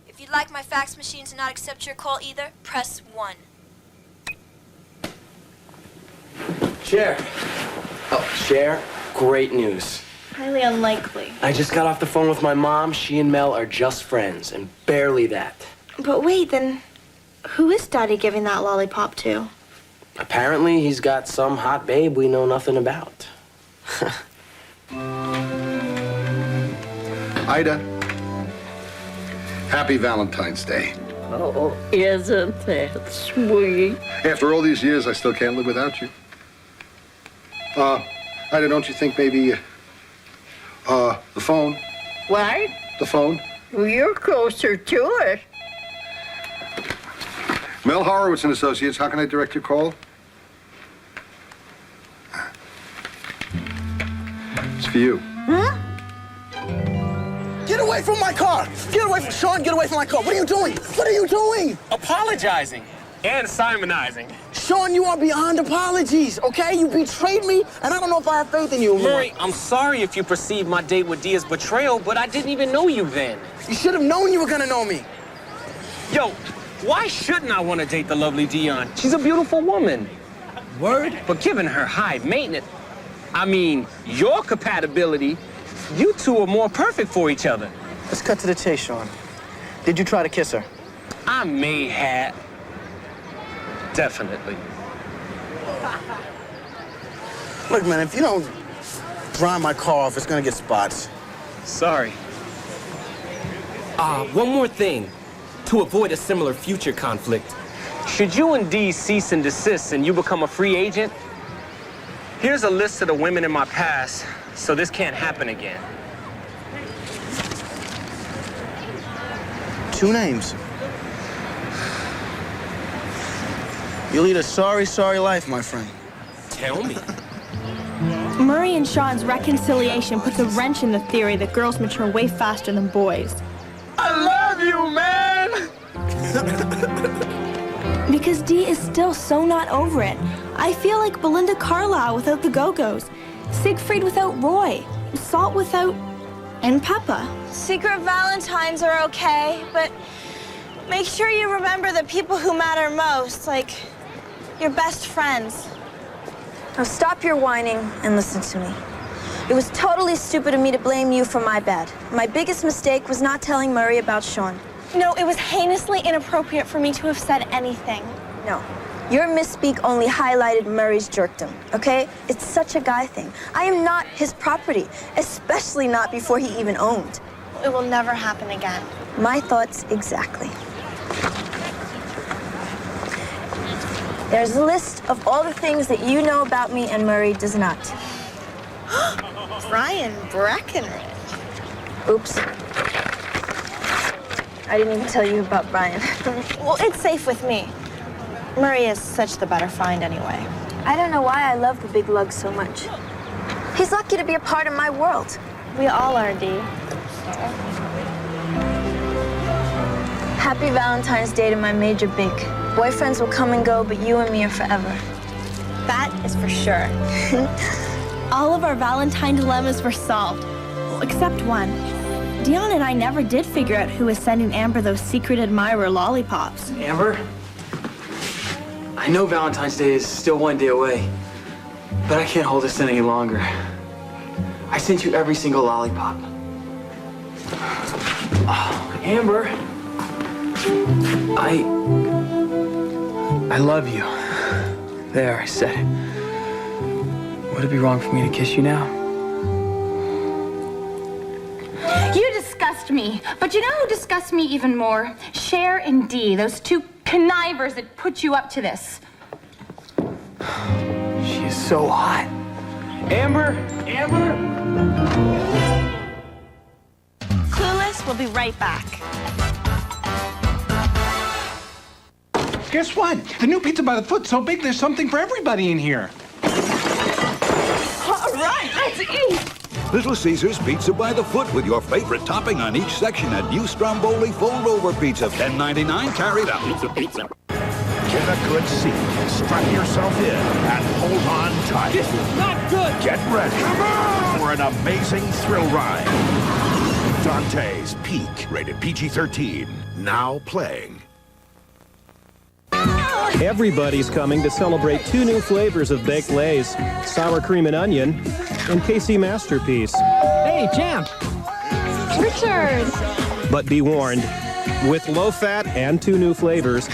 If you'd like my fax machine to not accept your call either, press 1. Cher. Oh, Cher, great news. Highly unlikely. I just got off the phone with my mom. She and Mel are just friends, and barely that. But wait, then who is Daddy giving that lollipop to? Apparently, he's got some hot babe we know nothing about. Ida, happy Valentine's Day. Oh, isn't that sweet? After all these years, I still can't live without you. Ida, don't you think maybe, the phone? What? The phone? Well, you're closer to it. Mel Horowitz and Associates, how can I direct your call? It's for you. Huh? Get away from my car! Get away from Sean, get away from my car. What are you doing? What are you doing? Apologizing and Simonizing. Sean, you are beyond apologies, okay? You betrayed me, and I don't know if I have faith in you. Murray, I'm sorry if you perceived my date with Dee as betrayal, but I didn't even know you then. You should have known you were gonna know me. Yo, why shouldn't I want to date the lovely Dion? She's a beautiful woman. Word? But given her high maintenance, I mean, your compatibility, you two are more perfect for each other. Let's cut to the chase, Sean. Did you try to kiss her? I may have. Definitely. Look, man, if you don't dry my car off, it's gonna get spots. Sorry. One more thing. To avoid a similar future conflict. Should you and Dee cease and desist and you become a free agent, Here's a list of the women in my past, so this can't happen again. 2 names. You lead a sorry, sorry life, my friend. Tell me. Murray and Sean's reconciliation puts a wrench in the theory that girls mature way faster than boys. I love you, man! Because Dee is still so not over it. I feel like Belinda Carlisle without the Go-Go's, Siegfried without Roy, Salt without... and Peppa. Secret Valentines are okay, but make sure you remember the people who matter most, like your best friends. Now stop your whining and listen to me. It was totally stupid of me to blame you for my bad. My biggest mistake was not telling Murray about Sean. No, it was heinously inappropriate for me to have said anything. No. Your misspeak only highlighted Murray's jerkdom, okay? It's such a guy thing. I am not his property, especially not before he even owned. It will never happen again. My thoughts exactly. There's a list of all the things that you know about me and Murray does not. Brian Breckenridge. Oops. I didn't even tell you about Brian. Well, it's safe with me. Murray is such the better find anyway. I don't know why I love the big lug so much. He's lucky to be a part of my world. We all are, Dee. Happy Valentine's Day to my major big. Boyfriends will come and go, but you and me are forever. That is for sure. All of our Valentine dilemmas were solved, well, except one. Dion and I never did figure out who was sending Amber those secret admirer lollipops. Amber? I know Valentine's Day is still 1 day away, but I can't hold this in any longer. I sent you every single lollipop. Oh, Amber, I love you. There, I said it. Would it be wrong for me to kiss you now? You disgust me. But you know who disgusts me even more? Cher and Dee, those 2 connivers that put you up to this. She is so hot. Amber! Amber! Clueless will be right back. Guess what? The new pizza by the foot's so big there's something for everybody in here. All right, let's eat. Little Caesar's Pizza by the Foot with your favorite topping on each section. A new Stromboli fold-over pizza, $10.99 carried out. Get a good seat, strap yourself in, and hold on tight. This is not good. Get ready for an amazing thrill ride. Dante's Peak, rated PG-13, now playing. Everybody's coming to celebrate 2 new flavors of baked lays, sour cream and onion, and KC Masterpiece. Hey, champ. Richard. But be warned, with low fat and 2 new flavors,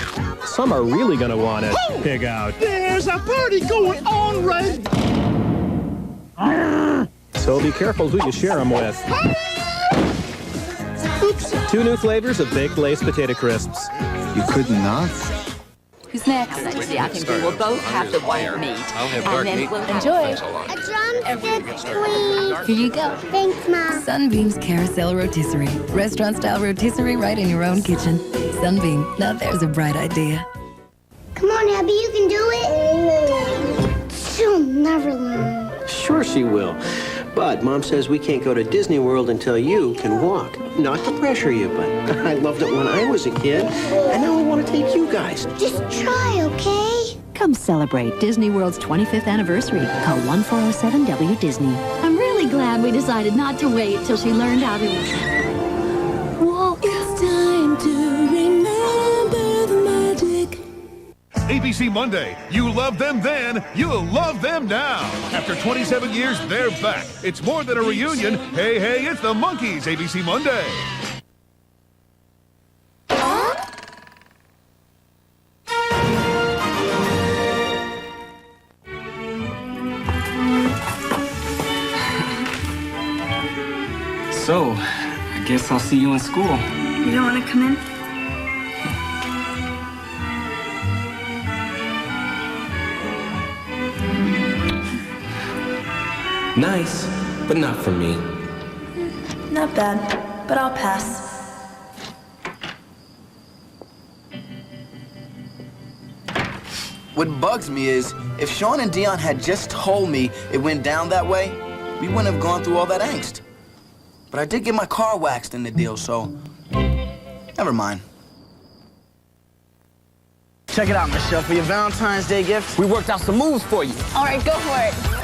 some are really gonna want to pig out. There's a party going on right. So be careful who you share them with. Oops. 2 new flavors of baked Lay's potato crisps. You could not? Who's next? See, I think we will both have the white meat. I'll have and dark then meat. we'll Enjoy. A drumstick, please. Here you go. Thanks, Mom. Sunbeam's Carousel Rotisserie. Restaurant-style rotisserie right in your own kitchen. Sunbeam, now there's a bright idea. Come on, Abby, you can do it. She'll never learn. Sure she will. But Mom says we can't go to Disney World until you can walk. Not to pressure you, but I loved it when I was a kid. And now I want to take you guys. Just try, okay? Come celebrate Disney World's 25th anniversary. Call 1407-WDisney. I'm really glad we decided not to wait till she learned how to... Well, it's time to remember the magic. ABC Monday. You loved them then, you'll love them now. After 27 years, they're back. It's more than a reunion. Hey, hey, it's the Monkees, ABC Monday. So, I guess I'll see you in school. You don't want to come in? Nice, but not for me. Not bad, but I'll pass. What bugs me is, if Sean and Dion had just told me it went down that way, we wouldn't have gone through all that angst. But I did get my car waxed in the deal, so never mind. Check it out, Michelle. For your Valentine's Day gift, We worked out some moves for you. All right, go for it.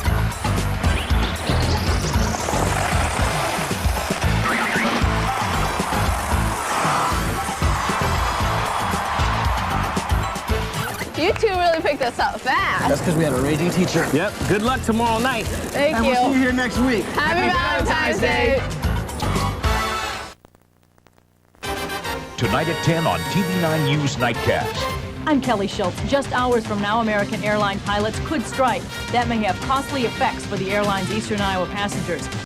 You two really picked us up fast. That's because we had a raging teacher. Yep, good luck tomorrow night. Thank And you. we'll see you here next week. Happy Valentine's Day. Tonight at 10 on TV9 News Nightcast. I'm Kelly Schultz. Just hours from now, American airline pilots could strike. That may have costly effects for the airline's Eastern Iowa passengers.